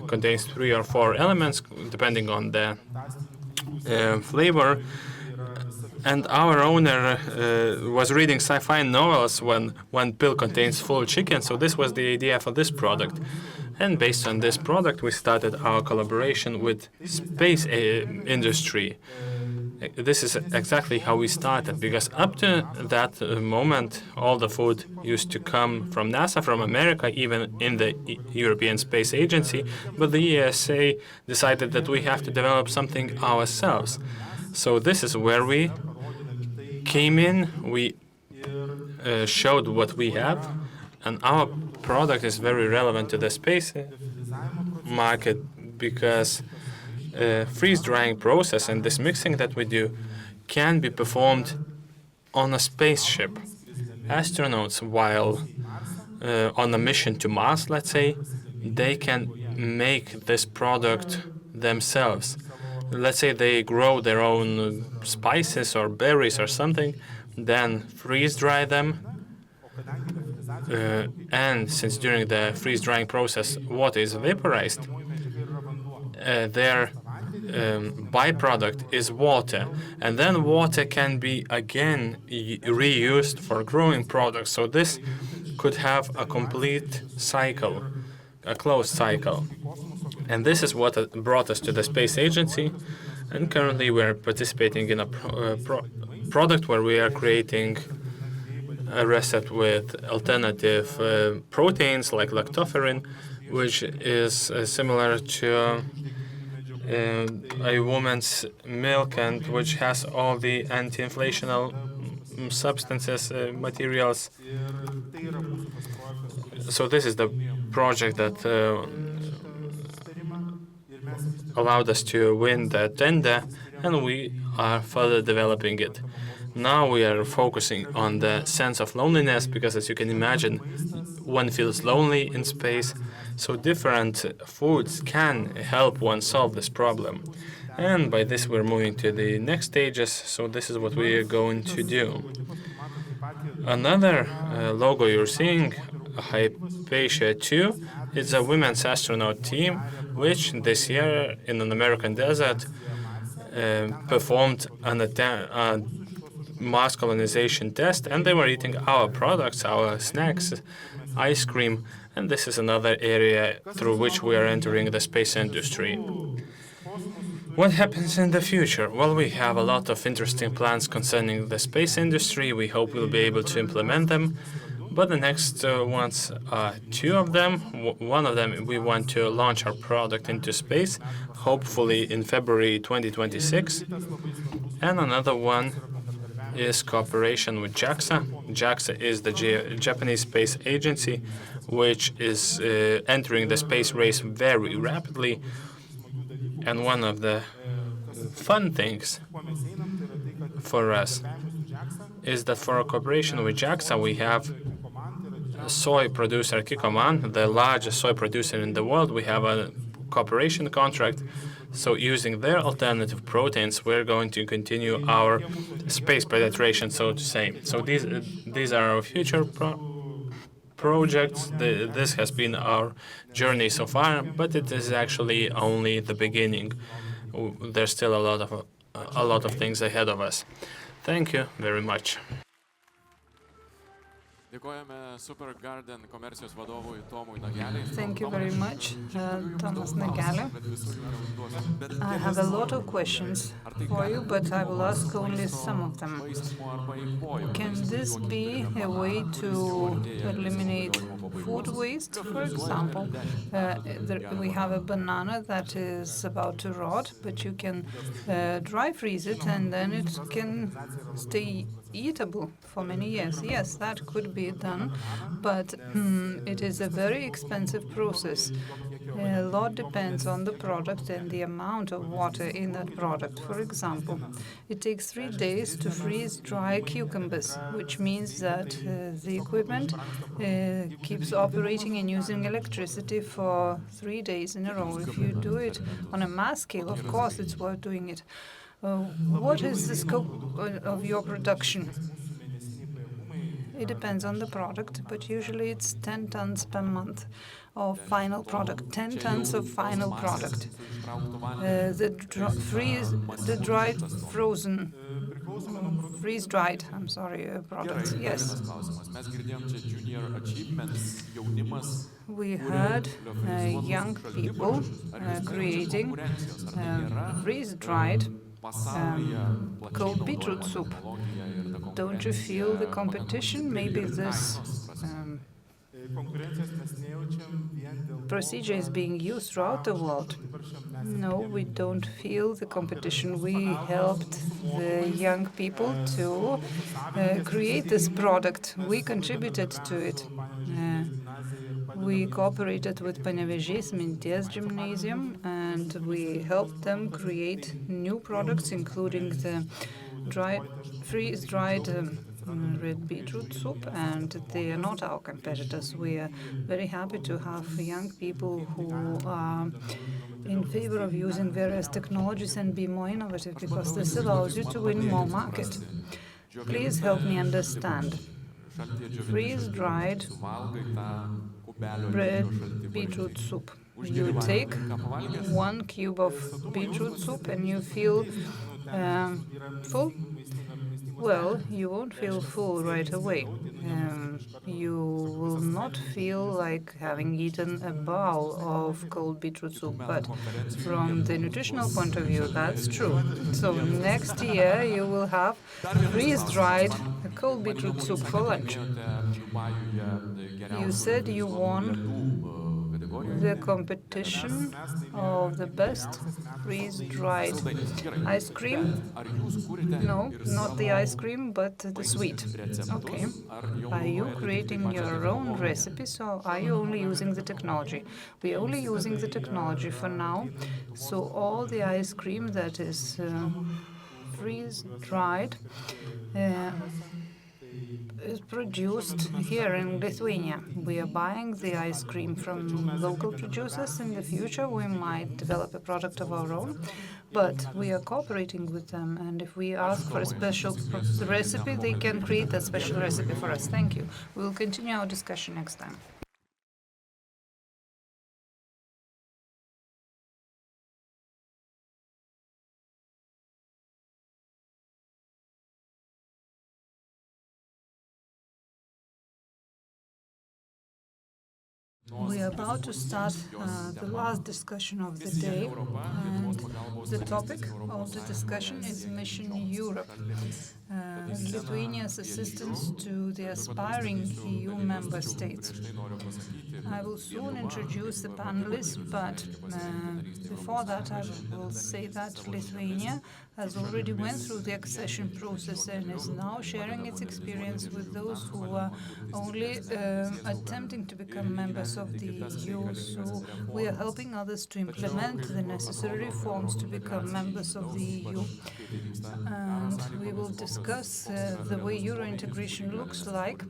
contains 3 or 4 elements, depending on the flavor. And our owner was reading sci-fi novels when 1 pill contains full chicken, so this was the idea for this product. And based on this product, we started our collaboration with space industry. This is exactly how we started, because up to that moment, all the food used to come from NASA, from America, even in the European Space Agency. But the ESA decided that we have to develop something ourselves. So this is where we came in, we showed what we have, and our product is very relevant to the space market because freeze-drying process and this mixing that we do can be performed on a spaceship. Astronauts, while on a mission to Mars, let's say, they can make this product themselves. Let's say they grow their own spices or berries or something, then freeze-dry them. And since during the freeze-drying process water is vaporized, their byproduct is water, and then water can be again reused for growing products. So this could have a complete cycle, a closed cycle. And this is what brought us to the space agency, and currently we're participating in a product where we are creating a recipe with alternative proteins like lactoferrin, which is similar to a woman's milk and which has all the anti-inflational substances, materials. So this is the project that allowed us to win the tender, and we are further developing it. Now we are focusing on the sense of loneliness because, as you can imagine, one feels lonely in space. So different foods can help one solve this problem. And by this we're moving to the next stages. So this is what we are going to do. Another logo you're seeing, Hypatia 2, is a women's astronaut team, which this year in an American desert performed a Mars colonization test, and they were eating our products, our snacks, ice cream, and this is another area through which we are entering the space industry. What happens in the future? Well, we have a lot of interesting plans concerning the space industry. We hope we'll be able to implement them. But the next ones are two of them. One of them, we want to launch our product into space, hopefully in February 2026. And another one is cooperation with JAXA. JAXA is the Japanese space agency, which is entering the space race very rapidly. And one of the fun things for us is that for a cooperation with JAXA, we have soy producer Kikkoman, the largest soy producer in the world. We have a cooperation contract. So using their alternative proteins, we're going to continue our space penetration, so to say. So these are our future projects. This has been our journey so far, but it is actually only the beginning. There's still a lot of things ahead of us. Thank you very much. Thank you very much, Thomas Nagelė. I have a lot of questions for you, but I will ask only some of them. Can this be a way to eliminate food waste, for example? We have a banana that is about to rot, but you can dry freeze it and then it can stay eatable for many years. Yes, that could be done, but it is a very expensive process. A lot depends on the product and the amount of water in that product. For example, it takes 3 days to freeze dry cucumbers, which means that the equipment keeps operating and using electricity for 3 days in a row. If you do it on a mass scale, of course it's worth doing it. What is the scope of your production? It depends on the product, but usually it's 10 tons per month of final product, 10 tons of final product. Freeze-dried, products, yes. We heard young people creating freeze-dried cold beetroot soup. Don't you feel the competition? Maybe this procedure is being used throughout the world. No, we don't feel the competition. We helped the young people to create this product. We contributed to it. We cooperated with Panevėžys Minties Gymnasium, and we helped them create new products, including the freeze-dried red beetroot soup, and they are not our competitors. We are very happy to have young people who are in favor of using various technologies and be more innovative, because this allows you to win more market. Please help me understand. Freeze-dried red beetroot soup. You take 1 cube of beetroot soup and you feel full? Well, you won't feel full right away. You will not feel like having eaten a bowl of cold beetroot soup, but from the nutritional point of view, that's true. So next year you will have freeze-dried cold beetroot soup for lunch. You said you won the competition of the best freeze-dried ice cream? No, not the ice cream, but the sweet. Okay. Are you creating your own recipes, or are you only using the technology? We are only using the technology for now. So all the ice cream that is freeze-dried is produced here in Lithuania. We are buying the ice cream from local producers. In the future, we might develop a product of our own, but we are cooperating with them, and if we ask for a special recipe, they can create that special recipe for us. Thank you. We will continue our discussion next time. We are about to start the last discussion of the day, and the topic of the discussion is Mission Europe, Lithuania's assistance to the aspiring EU member states. I will soon introduce the panelists, but before that I will say that Lithuania has already went through the accession process and is now sharing its experience with those who are only attempting to become members of the EU. So we are helping others to implement the necessary reforms to become members of the EU. And we will discuss the way Euro integration looks like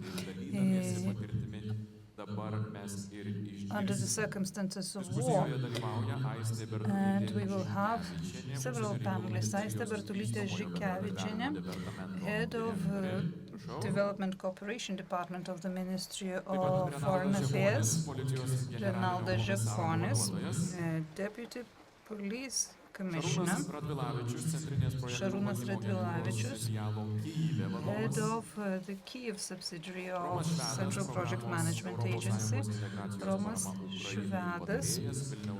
under the circumstances of war. And we will have several panelists. Aistė Bertulytė-Žikevičienė, Head of Development Cooperation Department of the Ministry of Foreign Affairs, Renaldas Žekonis, Deputy Police Commissioner, Šarūnas Radvilavičius, Head of the Kyiv subsidiary of Central Project Management Agency, Romas Švedas,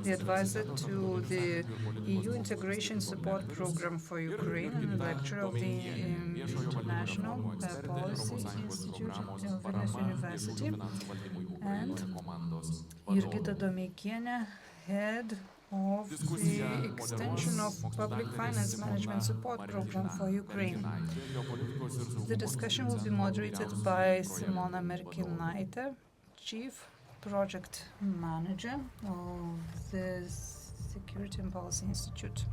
the advisor to the EU Integration Support Program for Ukraine and lecturer of the International Policy Institute of Vilnius University, and Jurgita Domeikienė, Head of the Extension of Public Finance Management Support Program for Ukraine. The discussion will be moderated by Simona Merkinaitė, Chief Project Manager of the Security and Policy Institute.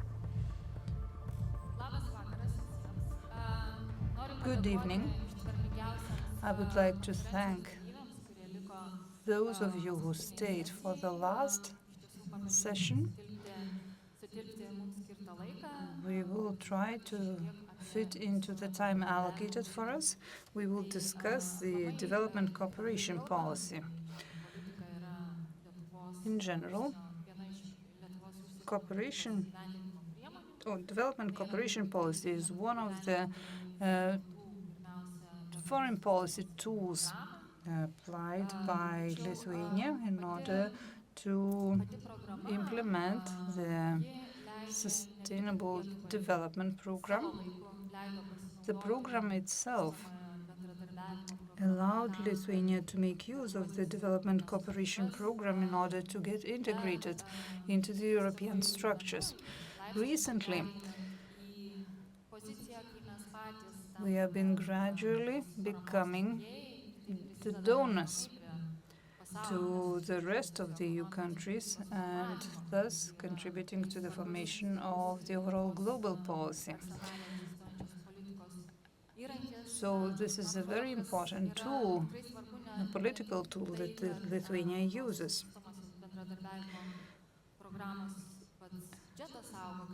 Good evening. I would like to thank those of you who stayed for the last session. We will try to fit into the time allocated for us. We will discuss the development cooperation policy. In general, development cooperation policy is one of the foreign policy tools applied by Lithuania in order to implement the Sustainable Development Program. The program itself allowed Lithuania to make use of the development cooperation program in order to get integrated into the European structures. Recently, we have been gradually becoming the donors to the rest of the EU countries and thus contributing to the formation of the overall global policy. So this is a very important tool, a political tool that Lithuania uses.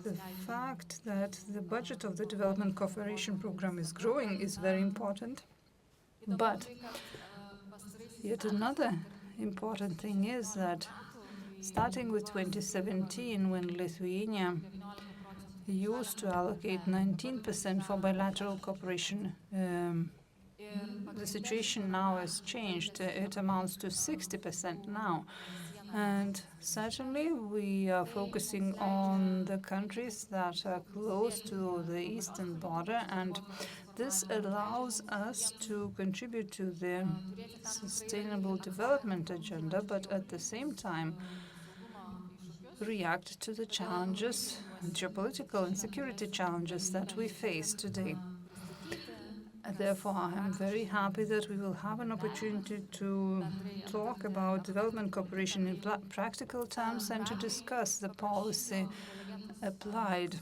The fact that the budget of the development cooperation program is growing is very important, but yet another important thing is that starting with 2017, when Lithuania used to allocate 19% for bilateral cooperation, the situation now has changed. It amounts to 60% now. And certainly we are focusing on the countries that are close to the eastern border, and this allows us to contribute to the sustainable development agenda, but at the same time react to the challenges, geopolitical and security challenges that we face today. Therefore, I am very happy that we will have an opportunity to talk about development cooperation in practical terms and to discuss the policy applied.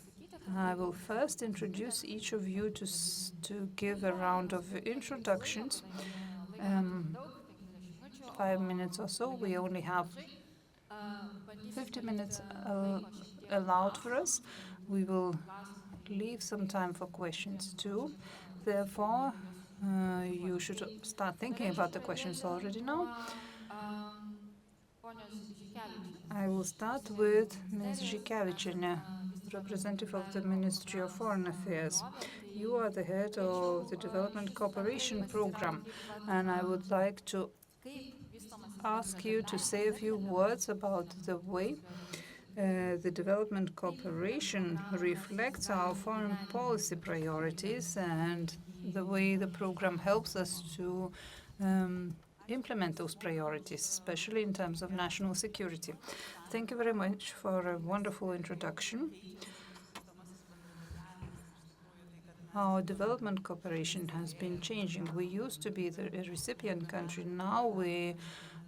I will first introduce each of you to give a round of introductions. 5 minutes or so. We only have 50 minutes allowed for us. We will leave some time for questions too. Therefore, you should start thinking about the questions already now. I will start with Ms. Žikevičienė, representative of the Ministry of Foreign Affairs. You are the head of the Development Cooperation Program, and I would like to ask you to say a few words about the way the development cooperation reflects our foreign policy priorities and the way the program helps us to implement those priorities, especially in terms of national security. Thank you very much for a wonderful introduction. Our development cooperation has been changing. We used to be the recipient country. Now we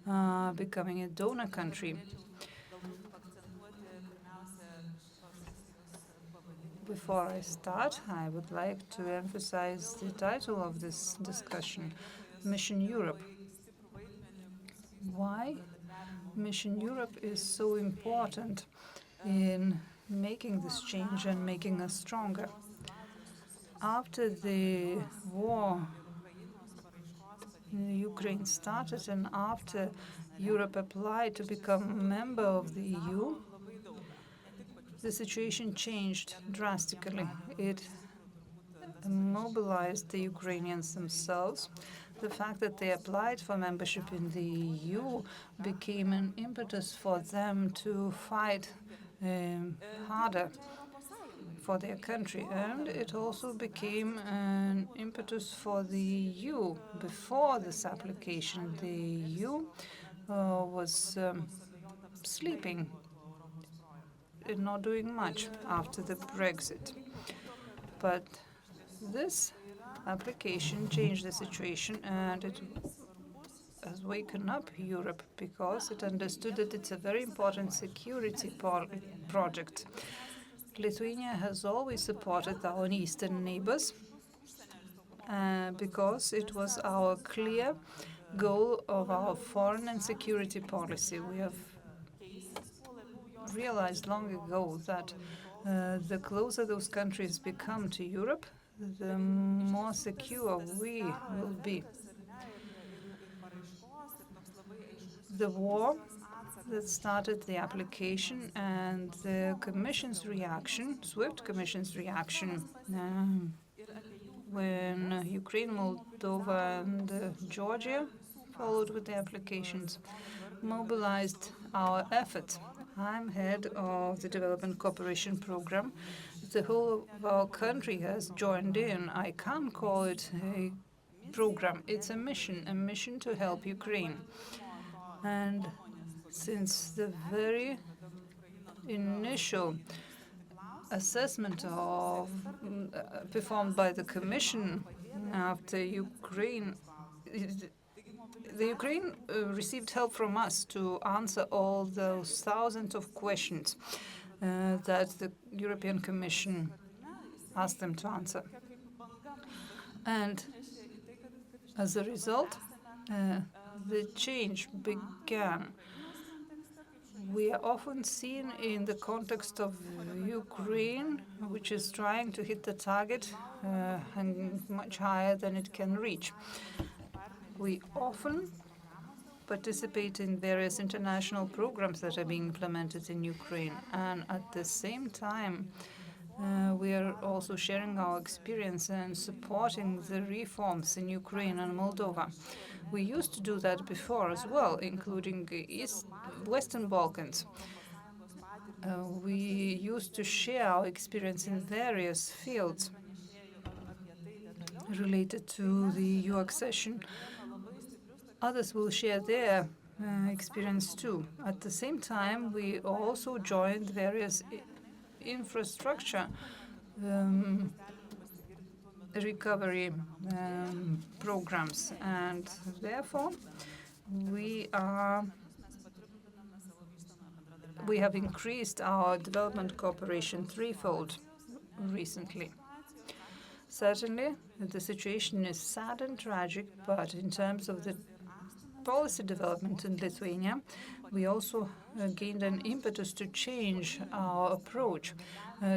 are becoming a donor country. Before I start, I would like to emphasize the title of this discussion, Mission Europe. Why Mission Europe is so important in making this change and making us stronger. After the war in Ukraine started and after Europe applied to become a member of the EU, the situation changed drastically. It mobilized the Ukrainians themselves. The fact that they applied for membership in the EU became an impetus for them to fight harder for their country, and it also became an impetus for the EU. Before this application, the EU was sleeping, not doing much after the Brexit. But this application changed the situation, and it has waken up Europe because it understood that it's a very important security project. Lithuania has always supported our eastern neighbors because it was our clear goal of our foreign and security policy. We have realized long ago that the closer those countries become to Europe, the more secure we will be. The war that started the application and the Commission's reaction, swift Commission's reaction, when Ukraine, Moldova, and Georgia followed with the applications, mobilized our efforts. I'm head of the Development Cooperation Program. The whole of our country has joined in. I can't call it a program. It's a mission to help Ukraine. And since the very initial assessment of performed by the Commission after Ukraine, the Ukraine received help from us to answer all those thousands of questions that the European Commission asked them to answer. And as a result, the change began. We are often seen in the context of Ukraine, which is trying to hit the target and much higher than it can reach. We often participate in various international programs that are being implemented in Ukraine, and at the same time, we are also sharing our experience and supporting the reforms in Ukraine and Moldova. We used to do that before as well, including Western Balkans. We used to share our experience in various fields related to the EU accession. Others will share their experience too. At the same time, we also joined various infrastructure recovery programs, and therefore we have increased our development cooperation threefold recently. Certainly, the situation is sad and tragic, but in terms of the policy development in Lithuania, we also gained an impetus to change our approach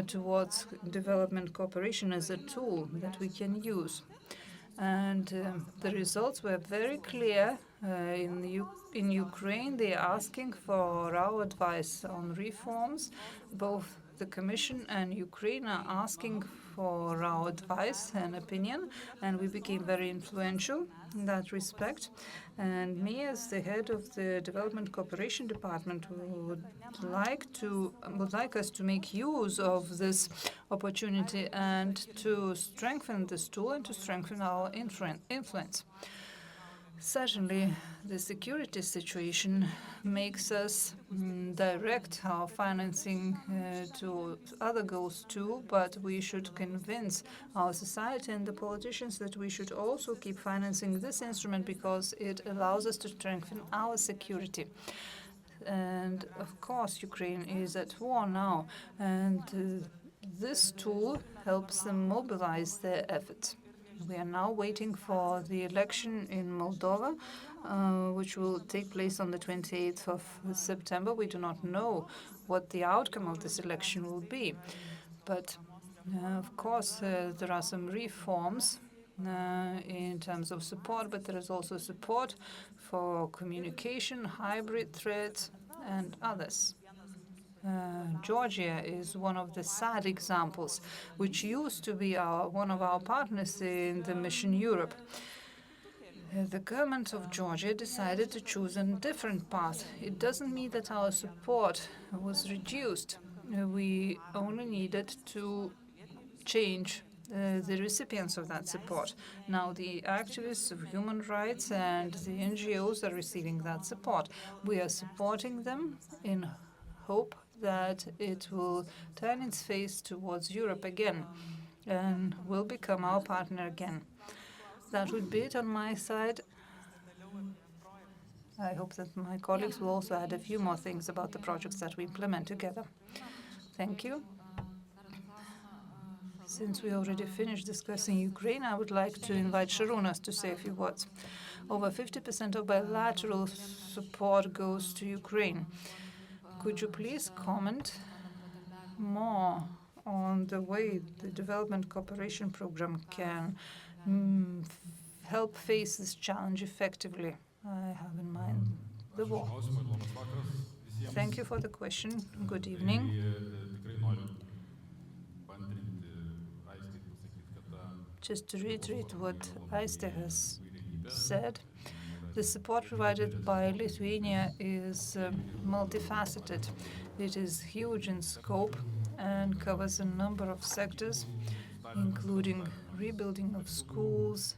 towards development cooperation as a tool that we can use. And the results were very clear. In Ukraine, they are asking for our advice on reforms. Both the Commission and Ukraine are asking for our advice and opinion, and we became very influential in that respect. And me, as the head of the Development Cooperation Department, would like us to make use of this opportunity and to strengthen this tool and to strengthen our influence. Certainly, the security situation makes us direct our financing to other goals too, but we should convince our society and the politicians that we should also keep financing this instrument because it allows us to strengthen our security. And of course, Ukraine is at war now, and this tool helps them mobilize their efforts. We are now waiting for the election in Moldova, which will take place on the 28th of September. We do not know what the outcome of this election will be. But, of course, there are some reforms in terms of support, but there is also support for communication, hybrid threats, and others. Georgia is one of the sad examples, which used to be one of our partners in the Mission Europe. The government of Georgia decided to choose a different path. It doesn't mean that our support was reduced. We only needed to change the recipients of that support. Now the activists of human rights and the NGOs are receiving that support. We are supporting them in hope that it will turn its face towards Europe again and will become our partner again. That would be it on my side. I hope that my colleagues will also add a few more things about the projects that we implement together. Thank you. Since we already finished discussing Ukraine, I would like to invite Šarūnas to say a few words. Over 50% of bilateral support goes to Ukraine. Could you please comment more on the way the development cooperation program can help face this challenge effectively? I have in mind the war. Thank you for the question. Good evening. Just to reiterate what Aiste has said, the support provided by Lithuania is multifaceted. It is huge in scope and covers a number of sectors, including rebuilding of schools,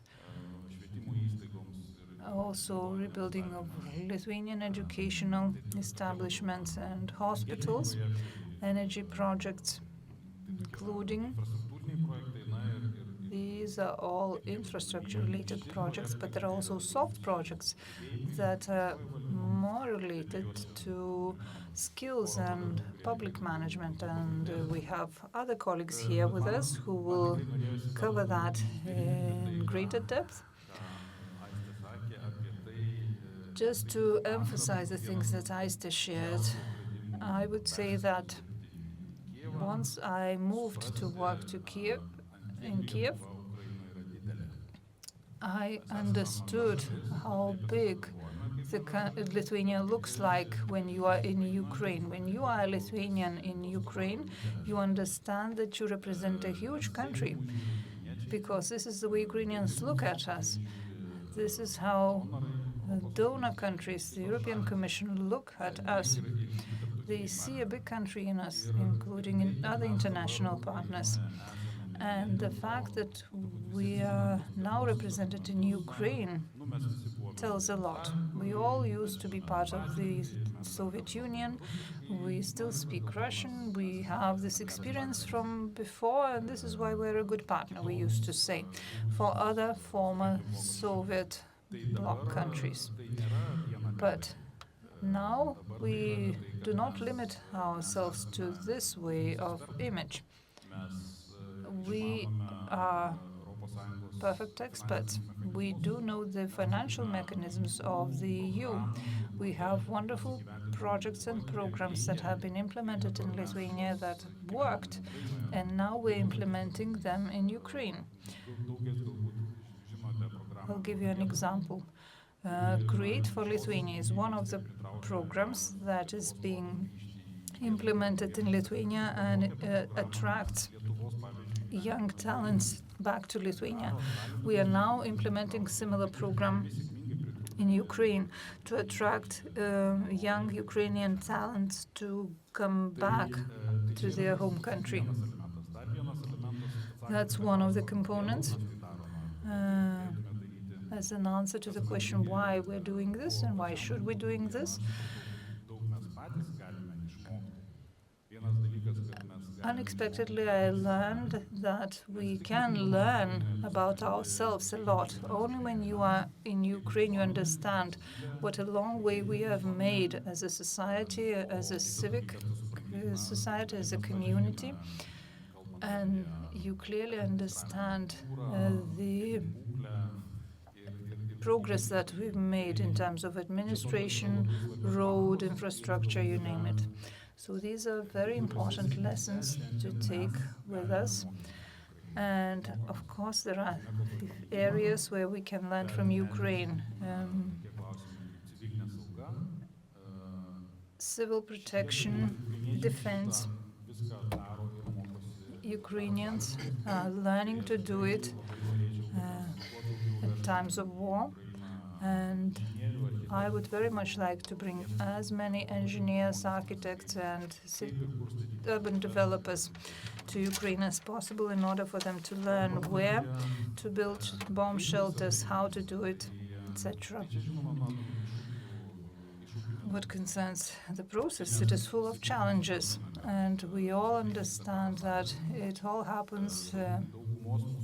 also rebuilding of Lithuanian educational establishments and hospitals, energy projects, including. These are all infrastructure-related projects, but there are also soft projects that are more related to skills and public management. And we have other colleagues here with us who will cover that in greater depth. Just to emphasize the things that Aiste shared, I would say that once I moved to work to Kiev, I understood how big Lithuania looks like when you are in Ukraine. When you are a Lithuanian in Ukraine, you understand that you represent a huge country, because this is the way Ukrainians look at us. This is how donor countries, the European Commission, look at us. They see a big country in us, including in other international partners. And the fact that we are now represented in Ukraine tells a lot. We all used to be part of the Soviet Union. We still speak Russian. We have this experience from before, and this is why we're a good partner, we used to say, for other former Soviet bloc countries. But now we do not limit ourselves to this way of image. We are perfect experts. We do know the financial mechanisms of the EU. We have wonderful projects and programs that have been implemented in Lithuania that worked, and now we're implementing them in Ukraine. I'll give you an example. Create for Lithuania is one of the programs that is being implemented in Lithuania and attracts young talents back to Lithuania. We are now implementing a similar program in Ukraine to attract young Ukrainian talents to come back to their home country. That's one of the components. As an answer to the question why we're doing this and why should we doing this, unexpectedly I learned that we can learn about ourselves a lot. Only when you are in Ukraine you understand what a long way we have made as a society, as a civic society, as a community, and you clearly understand the progress that we've made in terms of administration, road, infrastructure, you name it. So these are very important lessons to take with us. And of course, there are areas where we can learn from Ukraine. Civil protection, defense. Ukrainians are learning to do it in times of war. And I would very much like to bring as many engineers, architects, and urban developers to Ukraine as possible in order for them to learn where to build bomb shelters, how to do it, etc. What concerns the process, it is full of challenges, and we all understand that it all happens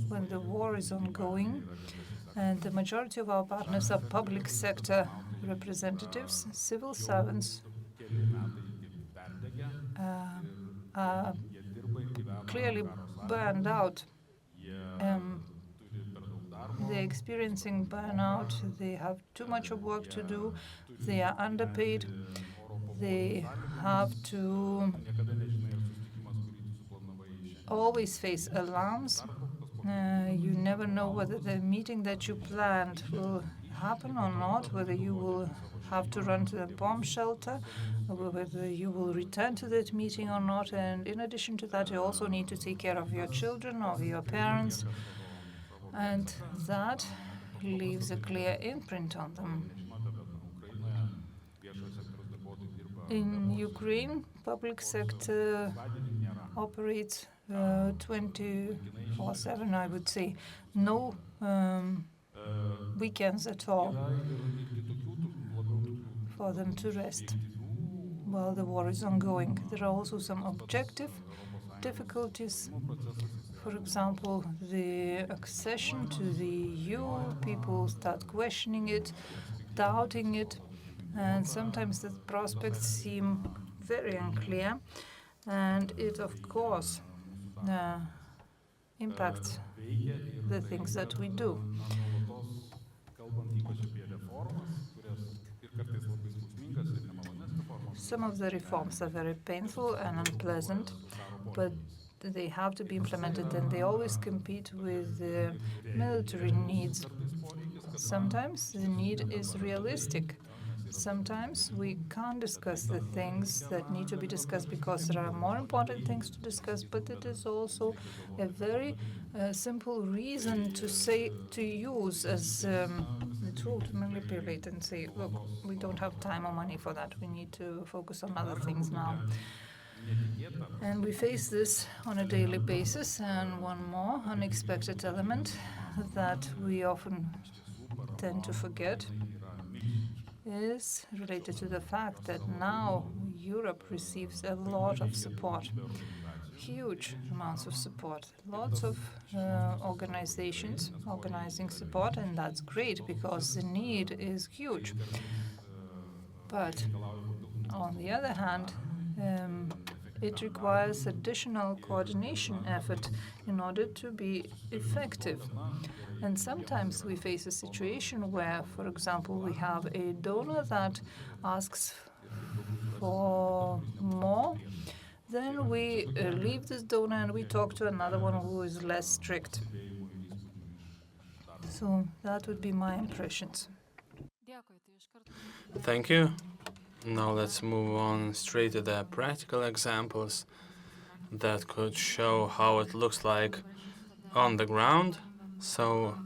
when the war is ongoing. And the majority of our partners are public sector representatives, civil servants are clearly burned out. They're experiencing burnout, they have too much of work to do, they are underpaid, they have to always face alarms. You never know whether the meeting that you planned will happen or not, whether you will have to run to the bomb shelter, or whether you will return to that meeting or not. And in addition to that, you also need to take care of your children, of your parents, and that leaves a clear imprint on them. In Ukraine, public sector operates 24/7, I would say. No weekends at all for them to rest while the war is ongoing. There are also some objective difficulties. For example, the accession to the EU, people start questioning it, doubting it, and sometimes the prospects seem very unclear, and it, of course, impacts the things that we do. Some of the reforms are very painful and unpleasant, but they have to be implemented, and they always compete with the military needs. Sometimes the need is realistic. Sometimes we can't discuss the things that need to be discussed because there are more important things to discuss, but it is also a very simple reason to use as a tool to manipulate and say, look, we don't have time or money for that. We need to focus on other things now. And we face this on a daily basis. And one more unexpected element that we often tend to forget is related to the fact that now Europe receives a lot of support, huge amounts of support, lots of organizations organizing support, and that's great because the need is huge. But on the other hand, it requires additional coordination effort in order to be effective. And sometimes we face a situation where, for example, we have a donor that asks for more, then we leave this donor and we talk to another one who is less strict. So that would be my impressions. Thank you. Now let's move on straight to the practical examples that could show how it looks like on the ground. So,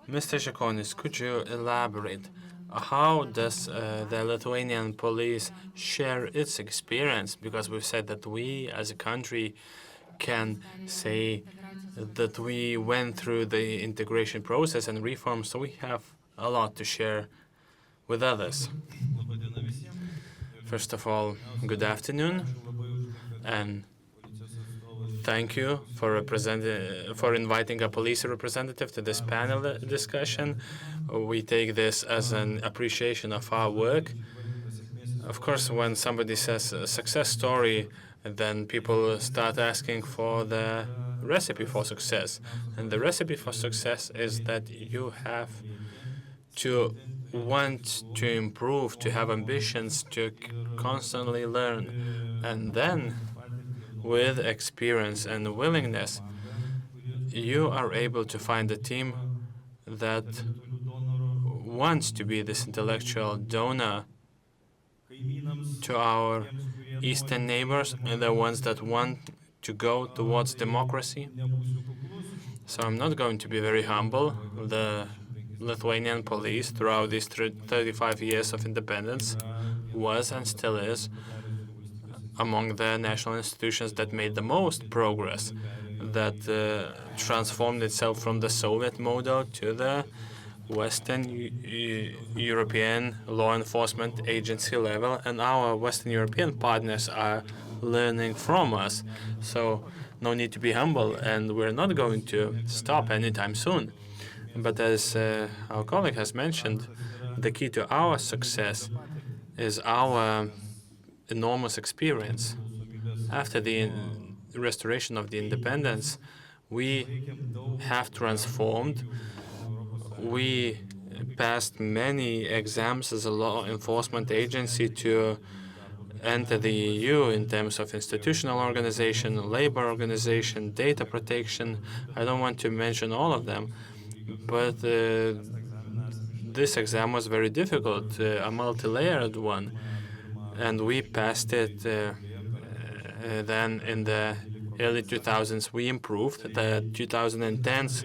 Mr. Žakonis, could you elaborate? How does the Lithuanian police share its experience? Because we've said that we, as a country, can say that we went through the integration process and reform, so we have a lot to share with others. First of all, good afternoon, and thank you for inviting a police representative to this panel discussion. We take this as an appreciation of our work. Of course, when somebody says a success story, then people start asking for the recipe for success. And the recipe for success is that you have to want to improve, to have ambitions, to constantly learn. And then, with experience and willingness, you are able to find a team that wants to be this intellectual donor to our eastern neighbors and the ones that want to go towards democracy. So I'm not going to be very humble. The Lithuanian police, throughout these 35 years of independence, was and still is among the national institutions that made the most progress, that transformed itself from the Soviet model to the Western European law enforcement agency level, and our Western European partners are learning from us. So no need to be humble, and we're not going to stop anytime soon. But as our colleague has mentioned, the key to our success is our enormous experience. After the restoration of the independence, we have transformed. We passed many exams as a law enforcement agency to enter the EU in terms of institutional organization, labor organization, data protection. I don't want to mention all of them, but this exam was very difficult, a multi-layered one, and we passed it. Then in the early 2000s, we improved. The 2010s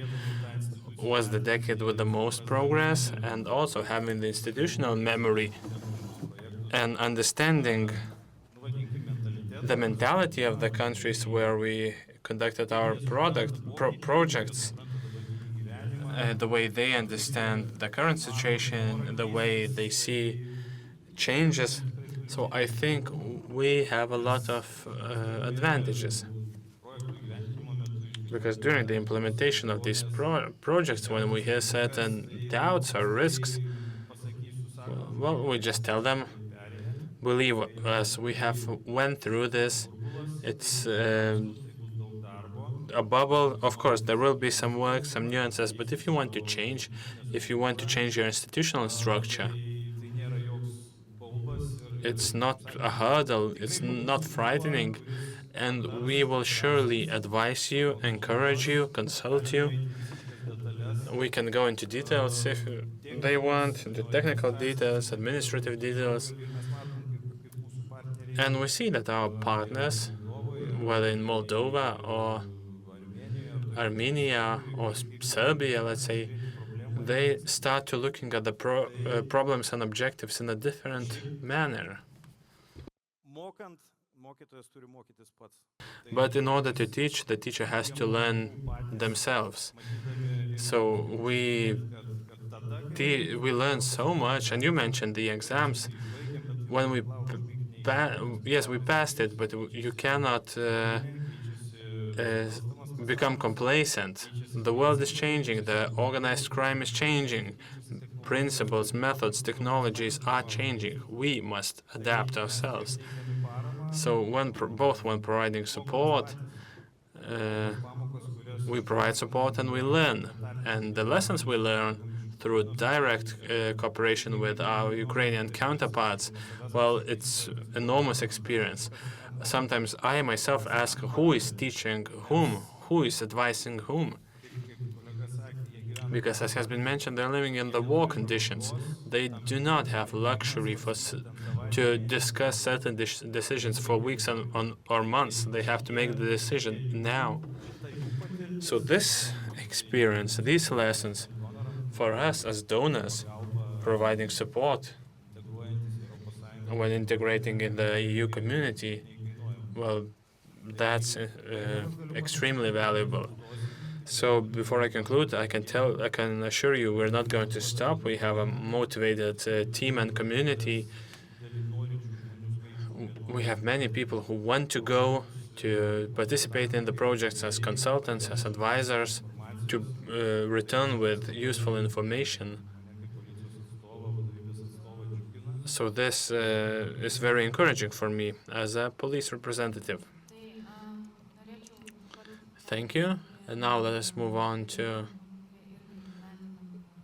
was the decade with the most progress, and also having the institutional memory and understanding the mentality of the countries where we conducted our projects the way they understand the current situation, the way they see changes. So I think we have a lot of advantages. Because during the implementation of these projects, when we hear certain doubts or risks, well, we just tell them, believe us, we have went through this. It's a bubble. Of course, there will be some work, some nuances, but if you want to change your institutional structure, it's not a hurdle, it's not frightening, and we will surely advise you, encourage you, consult you. We can go into details if they want, the technical details, administrative details. And we see that our partners, whether in Moldova or Armenia or Serbia, let's say, they start to looking at the problems and objectives in a different manner. But in order to teach, the teacher has to learn themselves. So we learn so much, and you mentioned the exams. When we passed it, but you cannot become complacent. The world is changing, the organized crime is changing, principles, methods, technologies are changing. We must adapt ourselves. So when providing support, we provide support and we learn. And the lessons we learn through direct cooperation with our Ukrainian counterparts, well, it's enormous experience. Sometimes I myself ask who is teaching whom, who is advising whom. Because as has been mentioned, they're living in the war conditions. They do not have luxury to discuss certain decisions for weeks or months. They have to make the decision now. So this experience, these lessons, for us as donors, providing support when integrating in the EU community, well, that's extremely valuable. So before I conclude, I can assure you we're not going to stop. We have a motivated team and community. We have many people who want to go to participate in the projects as consultants, as advisors, to return with useful information. So this is very encouraging for me as a police representative. Thank you. And now let us move on to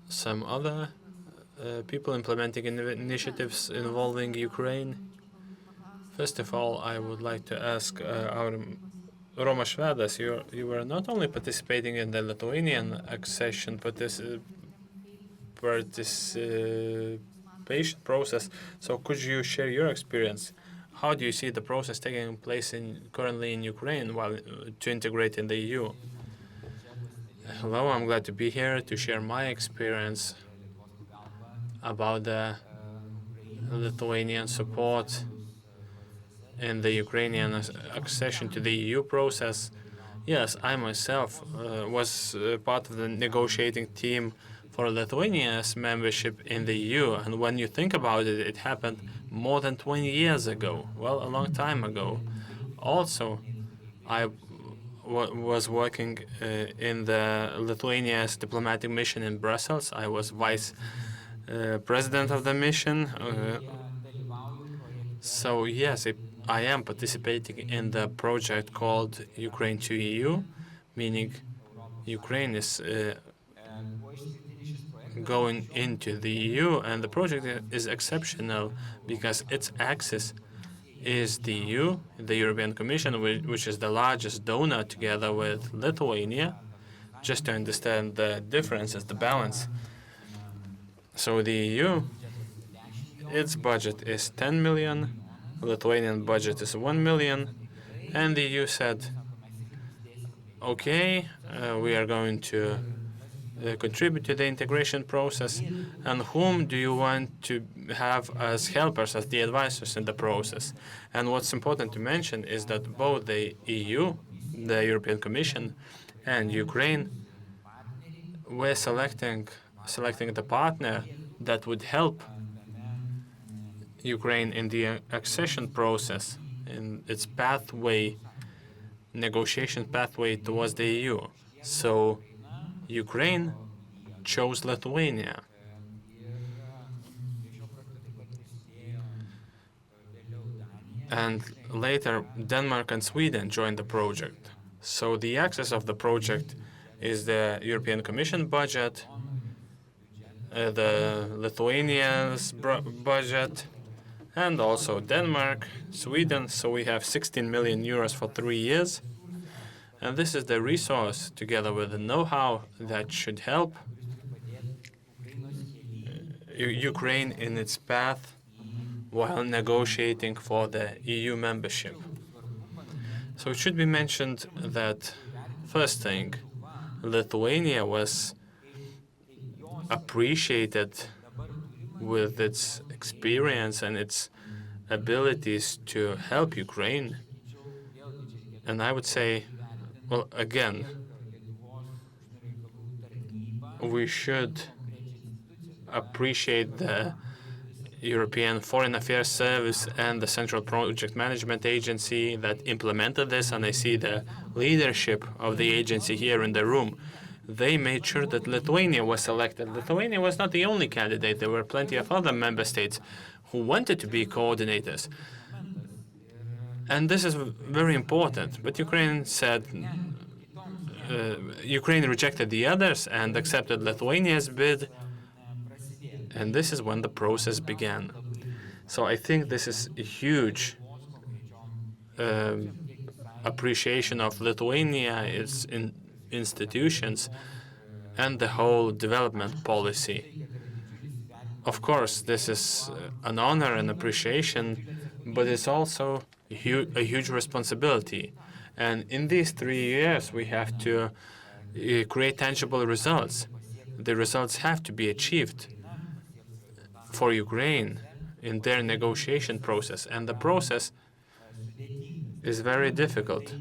some other people implementing initiatives involving Ukraine. First of all, I would like to ask our Romas Švedas, you were not only participating in the Lithuanian accession participation process, so could you share your experience? How do you see the process taking place currently in Ukraine while to integrate in the EU? Hello, I'm glad to be here to share my experience about the Lithuanian support in the Ukrainian accession to the EU process. Yes, I myself was part of the negotiating team for Lithuania's membership in the EU. And when you think about it, it happened more than 20 years ago. Well, a long time ago. Also, I was working in the Lithuania's diplomatic mission in Brussels. I was vice president of the mission. So yes, I am participating in the project called Ukraine to EU, meaning Ukraine is going into the EU, and the project is exceptional because its axis is the EU, the European Commission, which is the largest donor together with Lithuania, just to understand the differences, the balance. So the EU, its budget is 10 million, Lithuanian budget is 1 million, and the EU said, okay, we are going to contribute to the integration process, and whom do you want to have as helpers, as the advisors in the process? And what's important to mention is that both the EU, the European Commission, and Ukraine we're selecting the partner that would help Ukraine in the accession process, in its pathway, negotiation pathway towards the EU. So Ukraine chose Lithuania. And later, Denmark and Sweden joined the project. So the access of the project is the European Commission budget, the Lithuania's budget, and also Denmark, Sweden. So we have 16 million euros for 3 years. And this is the resource, together with the know-how, that should help Ukraine in its path while negotiating for the EU membership. So it should be mentioned that, first thing, Lithuania was appreciated with its experience and its abilities to help Ukraine. And I would say, well, again, we should appreciate the European Foreign Affairs Service and the Central Project Management Agency that implemented this, and I see the leadership of the agency here in the room. They made sure that Lithuania was selected. Lithuania was not the only candidate. There were plenty of other member states who wanted to be coordinators. And this is very important. But Ukraine said, Ukraine rejected the others and accepted Lithuania's bid. And this is when the process began. So I think this is a huge appreciation of Lithuania, its institutions, and the whole development policy. Of course, this is an honor and appreciation, but it's also a huge responsibility. And in these 3 years, we have to create tangible results. The results have to be achieved for Ukraine in their negotiation process, and the process is very difficult.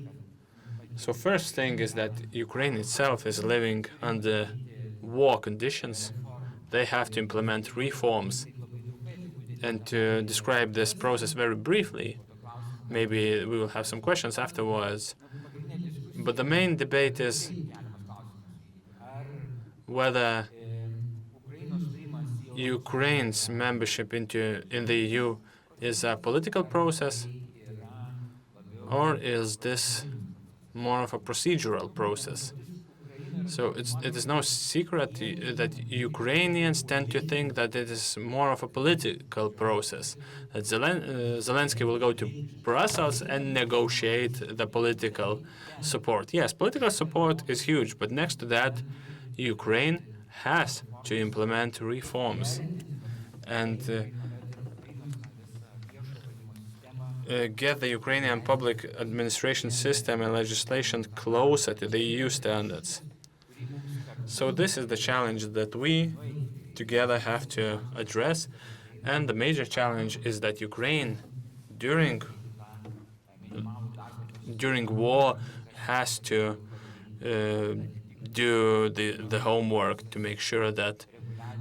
So first thing is that Ukraine itself is living under war conditions. They have to implement reforms. And to describe this process very briefly, maybe we will have some questions afterwards, but the main debate is whether Ukraine's membership in the EU is a political process, or is this more of a procedural process? So it is no secret that Ukrainians tend to think that it is more of a political process, that Zelensky will go to Brussels and negotiate the political support. Yes, political support is huge, but next to that, Ukraine has to implement reforms and get the Ukrainian public administration system and legislation closer to the EU standards. So this is the challenge that we together have to address, and the major challenge is that Ukraine during war has to do the homework to make sure that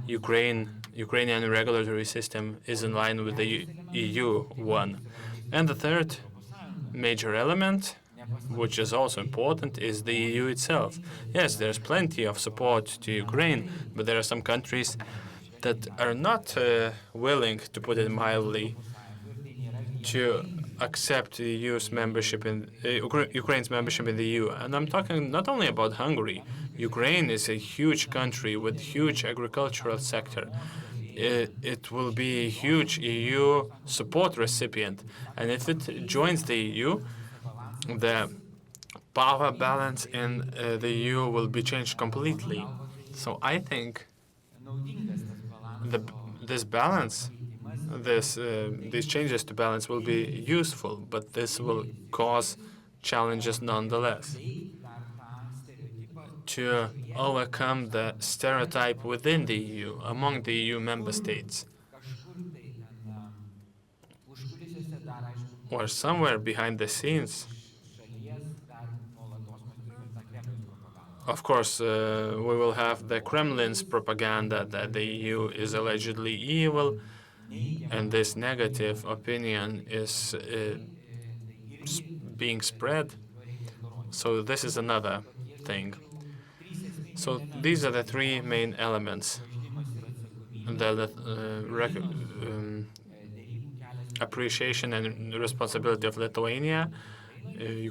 Ukrainian regulatory system is in line with the EU one. And the third major element, which is also important, is the EU itself. Yes, there's plenty of support to Ukraine, but there are some countries that are not willing, to put it mildly, to accept the EU's membership in Ukraine's membership in the EU. And I'm talking not only about Hungary. Ukraine is a huge country with huge agricultural sector. It will be a huge EU support recipient. And if it joins the EU, the power balance in the EU will be changed completely. So I think this balance, these changes to balance will be useful, but this will cause challenges nonetheless. To overcome the stereotype within the EU, among the EU member states, or somewhere behind the scenes, Of course, we will have the Kremlin's propaganda that the EU is allegedly evil, and this negative opinion is being spread. So this is another thing. So these are the three main elements. The appreciation and responsibility of Lithuania,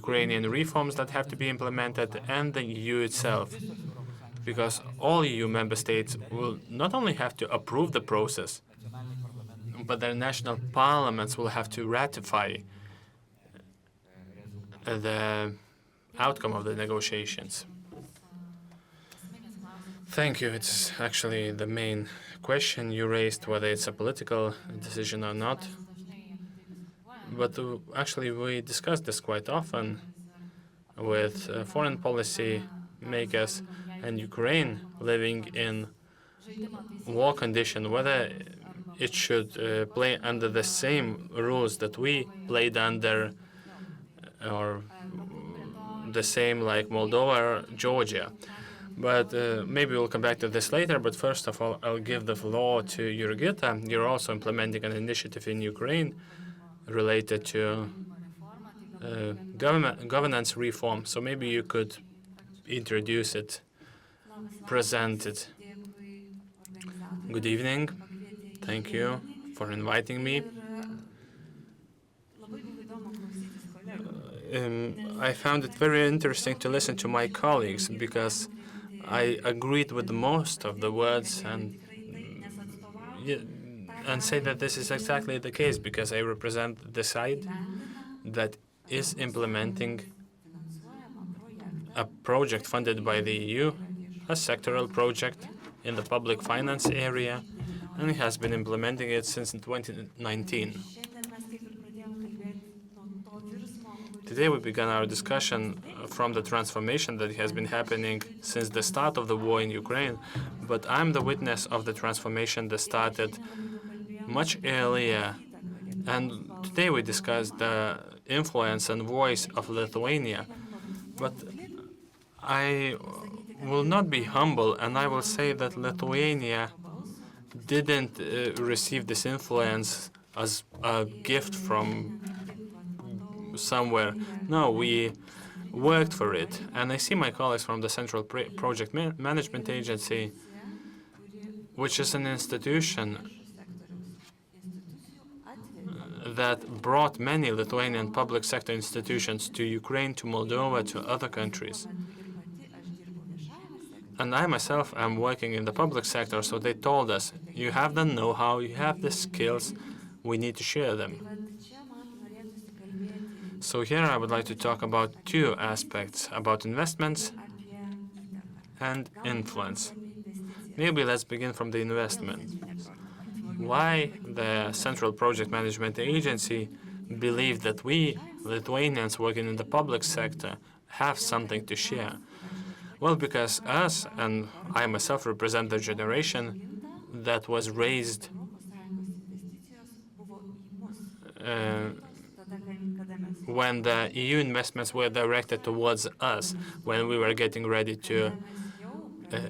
Ukrainian reforms that have to be implemented, and the EU itself. Because all EU member states will not only have to approve the process, but their national parliaments will have to ratify the outcome of the negotiations. Thank you. It's actually the main question you raised, whether it's a political decision or not. But actually, we discuss this quite often with foreign policy makers and Ukraine living in war condition, whether it should play under the same rules that we played under, or the same like Moldova or Georgia. But maybe we'll come back to this later. But first of all, I'll give the floor to Jurgita. You're also implementing an initiative in Ukraine related to governance reform. So maybe you could introduce it, present it. Good evening. Thank you for inviting me. I found it very interesting to listen to my colleagues because I agreed with most of the words and say that this is exactly the case because I represent the side that is implementing a project funded by the EU, a sectoral project in the public finance area, and it has been implementing it since 2019. Today we began our discussion from the transformation that has been happening since the start of the war in Ukraine, but I'm the witness of the transformation that started much earlier. And today we discussed the influence and voice of Lithuania. But I will not be humble, and I will say that Lithuania didn't receive this influence as a gift from somewhere. No, we worked for it. And I see my colleagues from the Central Project Management Agency, which is an institution that brought many Lithuanian public sector institutions to Ukraine, to Moldova, to other countries. And I myself am working in the public sector, so they told us, you have the know-how, you have the skills, we need to share them. So here I would like to talk about two aspects, about investments and influence. Maybe let's begin from the investment. Why the Central Project Management Agency believed that we, Lithuanians working in the public sector, have something to share? Well, because us, and I myself represent the generation that was raised when the EU investments were directed towards us, when we were getting ready to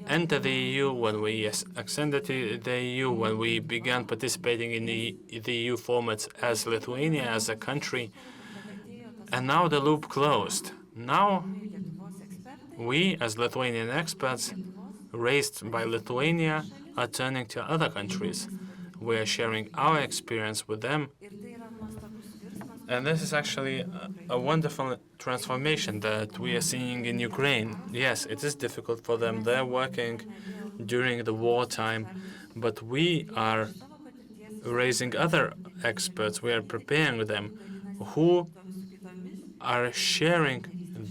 enter the EU, when we ascended to the EU, when we began participating in the EU formats as Lithuania, as a country. And now the loop closed. Now we, as Lithuanian experts, raised by Lithuania, are turning to other countries. We are sharing our experience with them. And this is actually a wonderful transformation that we are seeing in Ukraine. Yes, it is difficult for them. They're working during the wartime, but we are raising other experts. We are preparing them who are sharing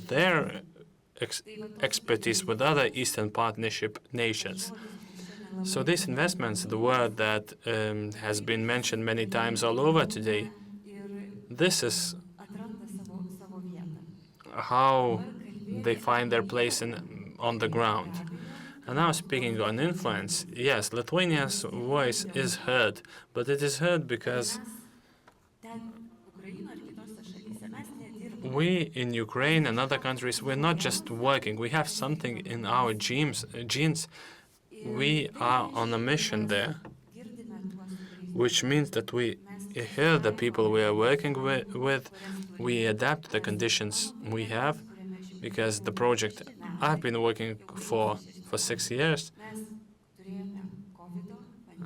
their expertise with other Eastern Partnership nations. So these investments, the word that has been mentioned many times all over today, this is how they find their place on the ground. And now speaking on influence, yes, Lithuania's voice is heard, but it is heard because we in Ukraine and other countries, we're not just working, we have something in our genes. We are on a mission there, which means that we hear the people we are working with, we adapt the conditions we have, because the project I've been working for 6 years,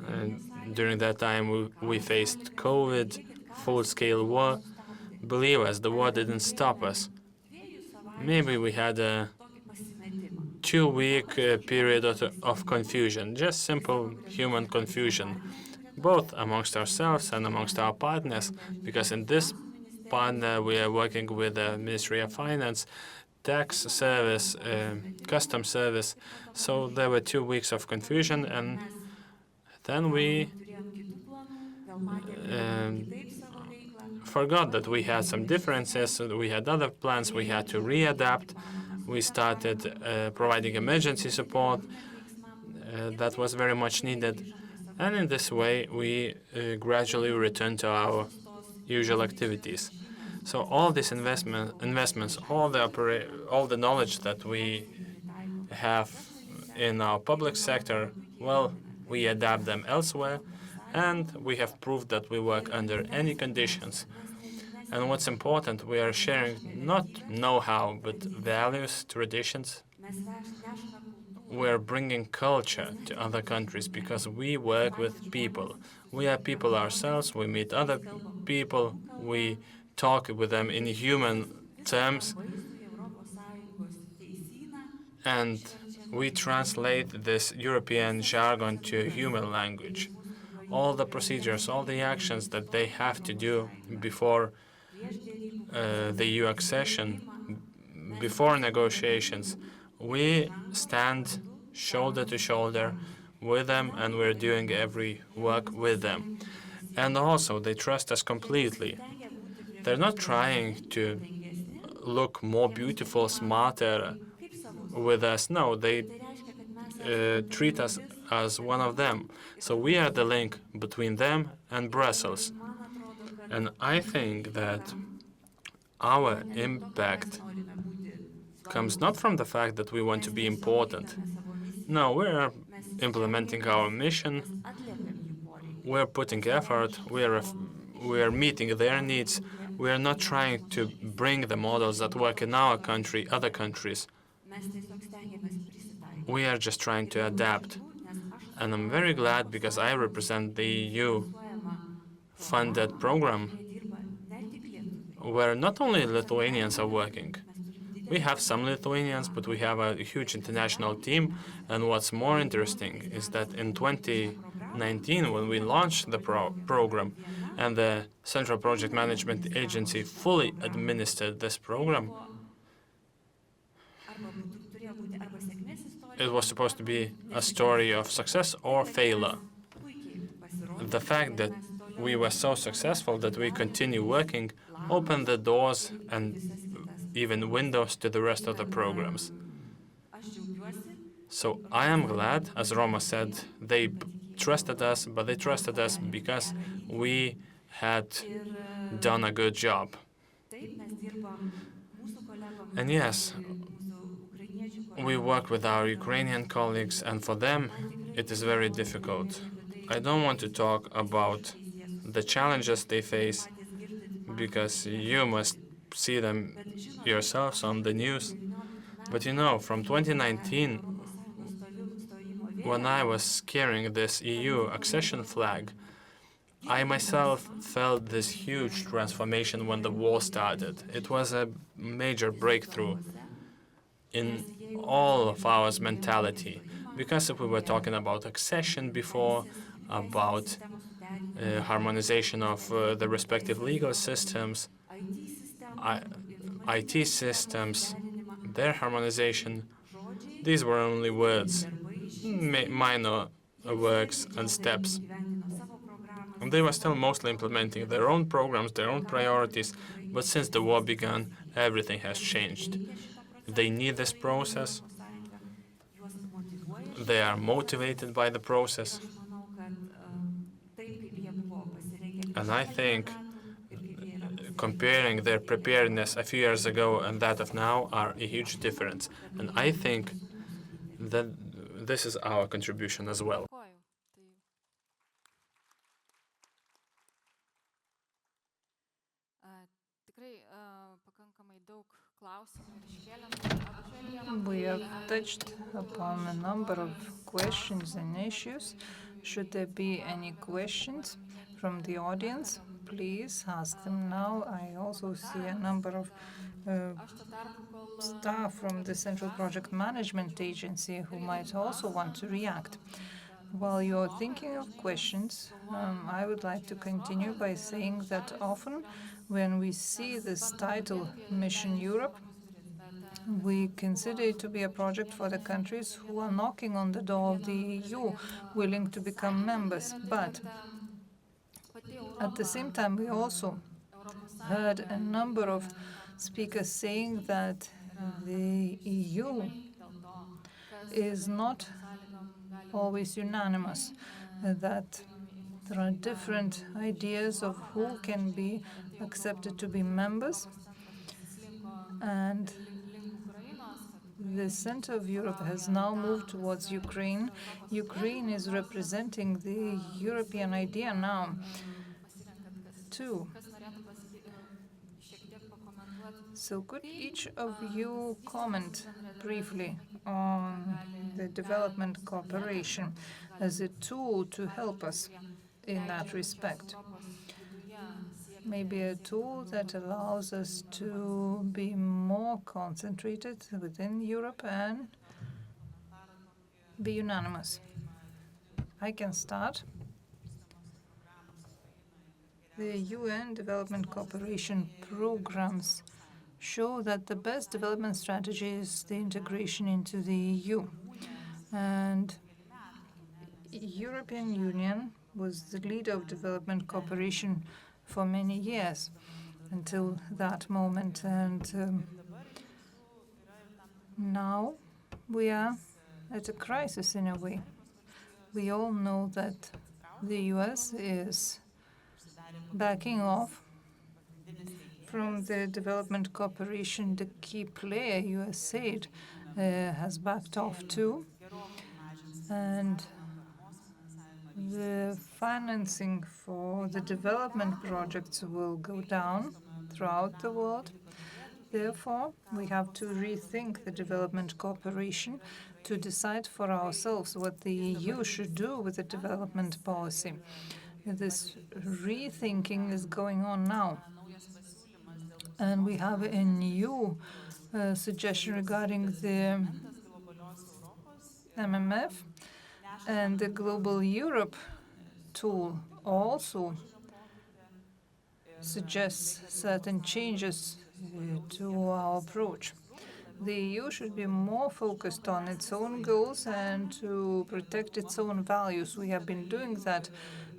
and during that time we faced COVID, full-scale war. Believe us, the war didn't stop us. Maybe we had a 2-week period of confusion, just simple human confusion, both amongst ourselves and amongst our partners, because in this partner we are working with the Ministry of Finance, tax service, custom service. So there were 2 weeks of confusion, and then we forgot that we had some differences, we had other plans, we had to readapt. We started providing emergency support that was very much needed. And in this way, we gradually returned to our usual activities. So all these investments, all the knowledge that we have in our public sector, well, we adapt them elsewhere, and we have proved that we work under any conditions. And what's important, we are sharing not know-how, but values, traditions. We're bringing culture to other countries because we work with people. We are people ourselves, we meet other people, we talk with them in human terms, and we translate this European jargon to human language. All the procedures, all the actions that they have to do before the EU accession, before negotiations, we stand shoulder to shoulder with them, and we're doing every work with them. And also, they trust us completely. They're not trying to look more beautiful, smarter with us. No, they treat us as one of them. So we are the link between them and Brussels. And I think that our impact comes not from the fact that we want to be important. No, we're implementing our mission, we're putting effort, we are meeting their needs. We are not trying to bring the models that work in our country, other countries. We are just trying to adapt. And I'm very glad because I represent the EU-funded program where not only Lithuanians are working. We have some Lithuanians, but we have a huge international team. And what's more interesting is that in 2019, when we launched the program, and the Central Project Management Agency fully administered this program, it was supposed to be a story of success or failure. The fact that we were so successful that we continue working opened the doors and even windows to the rest of the programs. So I am glad, as Roma said, they trusted us, but they trusted us because we had done a good job. And yes, we work with our Ukrainian colleagues, and for them, it is very difficult. I don't want to talk about the challenges they face, because you must see them yourselves on the news. But you know, from 2019, when I was carrying this EU accession flag, I myself felt this huge transformation when the war started. It was a major breakthrough in all of our mentality. Because if we were talking about accession before, about harmonization of the respective legal systems, IT systems, their harmonization, these were only words, minor works and steps. And they were still mostly implementing their own programs, their own priorities, but since the war began, everything has changed. They need this process. They are motivated by the process. And I think comparing their preparedness a few years ago and that of now are a huge difference. And I think that this is our contribution as well. We have touched upon a number of questions and issues. Should there be any questions from the audience, please ask them now. I also see a number of staff from the Central Project Management Agency who might also want to react. While you're thinking of questions, I would like to continue by saying that often when we see this title, Mission Europe, we consider it to be a project for the countries who are knocking on the door of the EU, willing to become members. But at the same time, we also heard a number of speakers saying that the EU is not always unanimous, that there are different ideas of who can be accepted to be members, and the center of Europe has now moved towards Ukraine. Ukraine is representing the European idea now, too. So could each of you comment briefly on the development cooperation as a tool to help us in that respect? Maybe a tool that allows us to be more concentrated within Europe and be unanimous. I can start. The UN development cooperation programs show that the best development strategy is the integration into the EU. And European Union was the leader of development cooperation for many years until that moment. And now we are at a crisis in a way. We all know that the US is backing off from the development cooperation. The key player, USAID, has backed off too. And the financing for the development projects will go down throughout the world. Therefore, we have to rethink the development cooperation to decide for ourselves what the EU should do with the development policy. This rethinking is going on now. And we have a new suggestion regarding the MMF, and the Global Europe tool also suggests certain changes to our approach. The EU should be more focused on its own goals and to protect its own values. We have been doing that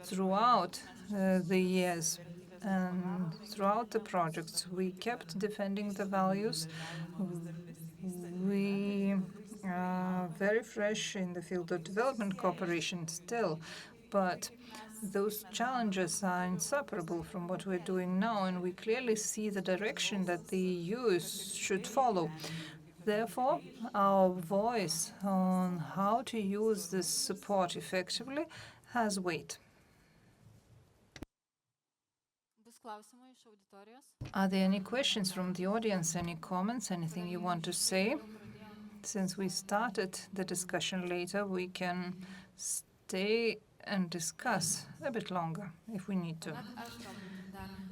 throughout the years. And throughout the projects, we kept defending the values. We are very fresh in the field of development cooperation still, but those challenges are inseparable from what we're doing now, and we clearly see the direction that the EU should follow. Therefore, our voice on how to use this support effectively has weight. Are there any questions from the audience? Any comments? Anything you want to say? Since we started the discussion later, we can stay and discuss a bit longer if we need to.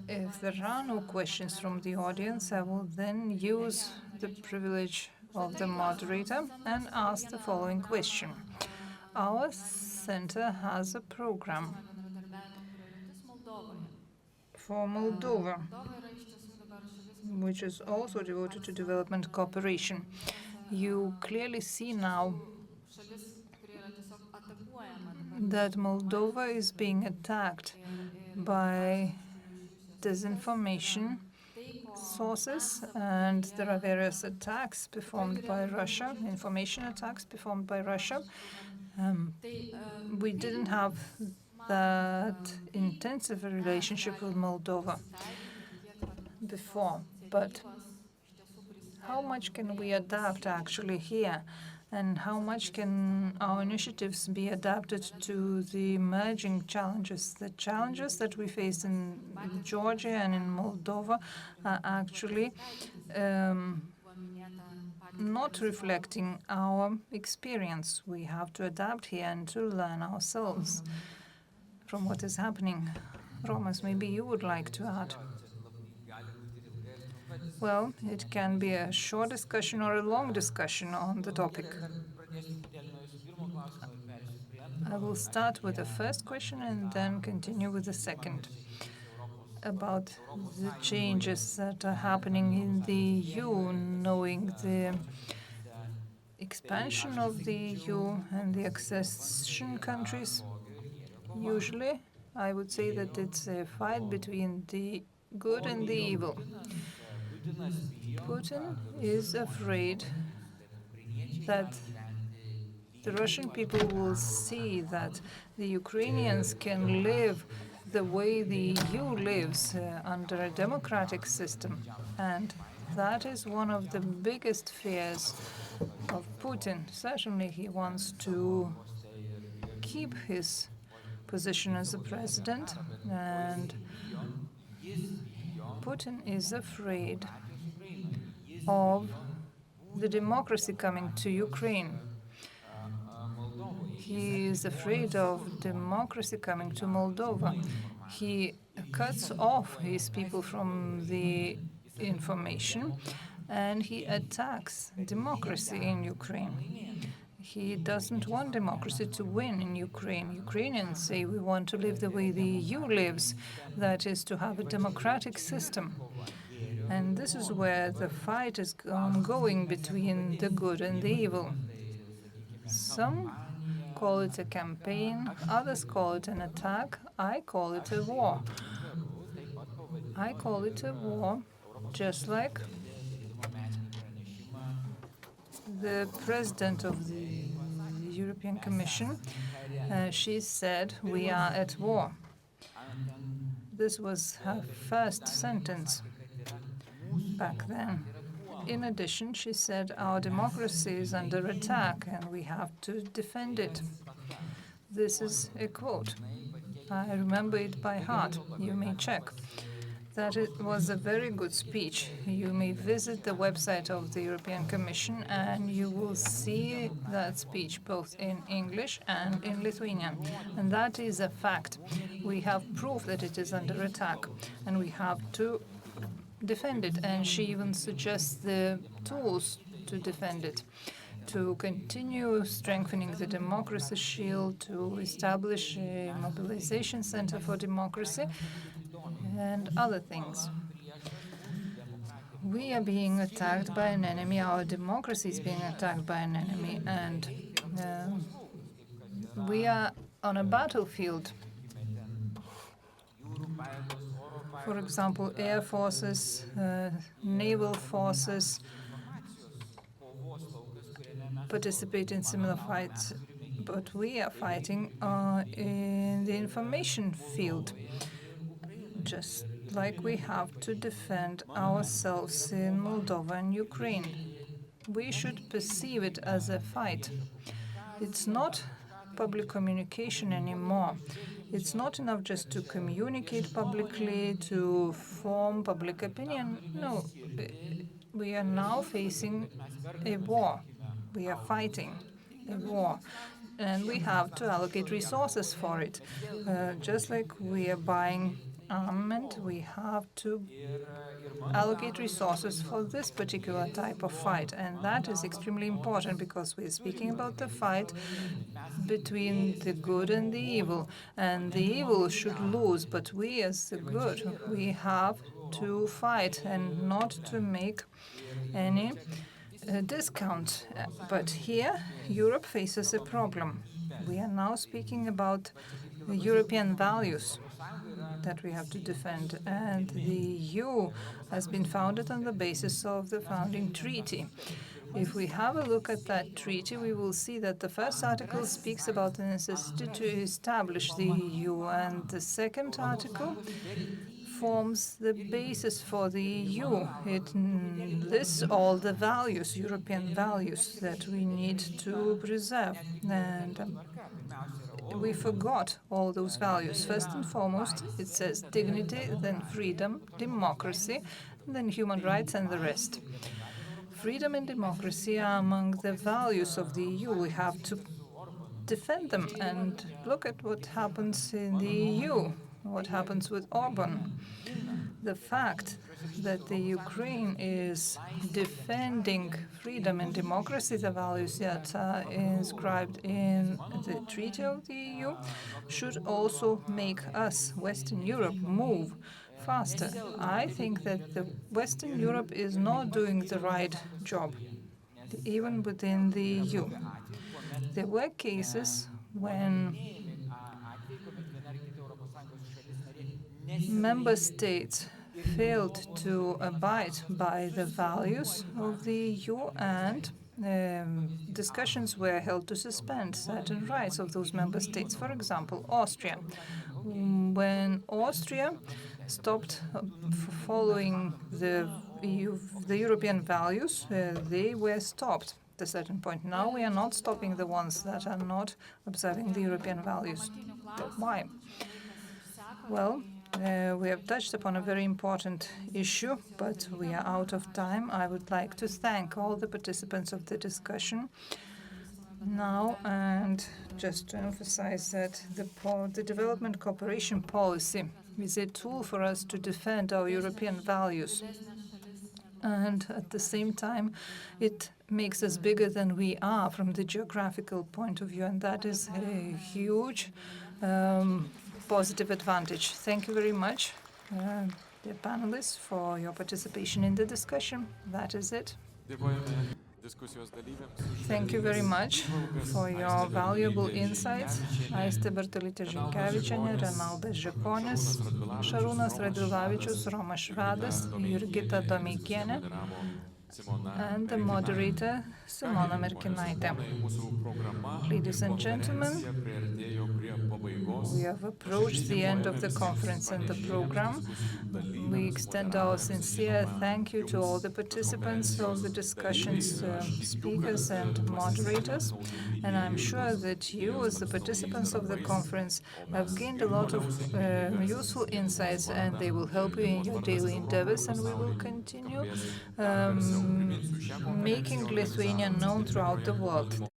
If there are no questions from the audience, I will then use the privilege of the moderator and ask the following question. Our center has a program for Moldova, which is also devoted to development cooperation. You clearly see now that Moldova is being attacked by disinformation sources, and there are various attacks performed by Russia, information attacks performed by Russia. We didn't have that intensive relationship with Moldova. before, but how much can we adapt actually here? And how much can our initiatives be adapted to the emerging challenges? The challenges that we face in Georgia and in Moldova are actually not reflecting our experience. We have to adapt here and to learn ourselves from what is happening. Romas, maybe you would like to add. Well, it can be a short discussion or a long discussion on the topic. I will start with the first question and then continue with the second about the changes that are happening in the EU, knowing the expansion of the EU and the accession countries. Usually, I would say that it's a fight between the good and the evil. Putin is afraid that the Russian people will see that the Ukrainians can live the way the EU lives under a democratic system. And that is one of the biggest fears of Putin. Certainly he wants to keep his position as a president, and Putin is afraid of the democracy coming to Ukraine. He is afraid of democracy coming to Moldova. He cuts off his people from the information, and he attacks democracy in Ukraine. He doesn't want democracy to win in Ukraine. Ukrainians say we want to live the way the EU lives, that is to have a democratic system. And this is where the fight is ongoing between the good and the evil. Some call it a campaign, others call it an attack. I call it a war. I call it a war, just like the president of the European Commission, she said, "We are at war." This was her first sentence back then. In addition, she said, "Our democracy is under attack and we have to defend it." This is a quote. I remember it by heart. You may check. That it was a very good speech. You may visit the website of the European Commission and you will see that speech both in English and in Lithuanian. And that is a fact. We have proof that it is under attack and we have to defend it. And she even suggests the tools to defend it, to continue strengthening the democracy shield, to establish a mobilization center for democracy, and other things. We are being attacked by an enemy, our democracy is being attacked by an enemy, and we are on a battlefield. For example, air forces, naval forces participate in similar fights, but we are fighting in the information field. Just like we have to defend ourselves in Moldova and Ukraine. We should perceive it as a fight. It's not public communication anymore. It's not enough just to communicate publicly, to form public opinion. No, we are now facing a war. We are fighting a war. And we have to allocate resources for it. Just like we are buying armament, we have to allocate resources for this particular type of fight. And that is extremely important because we're speaking about the fight between the good and the evil. And the evil should lose, but we as the good, we have to fight and not to make any discount. But here, Europe faces a problem. We are now speaking about the European values that we have to defend, and the EU has been founded on the basis of the founding treaty. If we have a look at that treaty, we will see that the first article speaks about the necessity to establish the EU, and the second article forms the basis for the EU. It lists all the values, European values, that we need to preserve. And we forgot all those values. First and foremost, it says dignity, then freedom, democracy, then human rights, and the rest. Freedom and democracy are among the values of the EU. We have to defend them. And look at what happens in the EU, what happens with Orban. The fact that the Ukraine is defending freedom and democracy, the values that are inscribed in the Treaty of the EU, should also make us, Western Europe, move faster. I think that the Western Europe is not doing the right job, even within the EU. There were cases when member states failed to abide by the values of the EU, and discussions were held to suspend certain rights of those member states. For example, Austria. When Austria stopped following the European values, they were stopped at a certain point. Now we are not stopping the ones that are not observing the European values. But why? Well, we have touched upon a very important issue, but we are out of time. I would like to thank all the participants of the discussion now, and just to emphasize that the development cooperation policy is a tool for us to defend our European values. And at the same time, it makes us bigger than we are from the geographical point of view, and that is a huge positive advantage. Thank you very much, dear panelists, for your participation in the discussion. That is it. Thank you very much for your valuable insights. Aistė Bartulytė Žinkevičienė, Renaldas Žikonis, Šarūnas Radvilavičius, Romas Švedas, Jurgita Domeikienė, and the moderator, Simona Merkinaitė. Ladies and gentlemen, we have approached the end of the conference and the program. We extend our sincere thank you to all the participants of the discussions, speakers and moderators. And I'm sure that you, as the participants of the conference, have gained a lot of useful insights, and they will help you in your daily endeavors, and we will continue making Lithuania known throughout the world.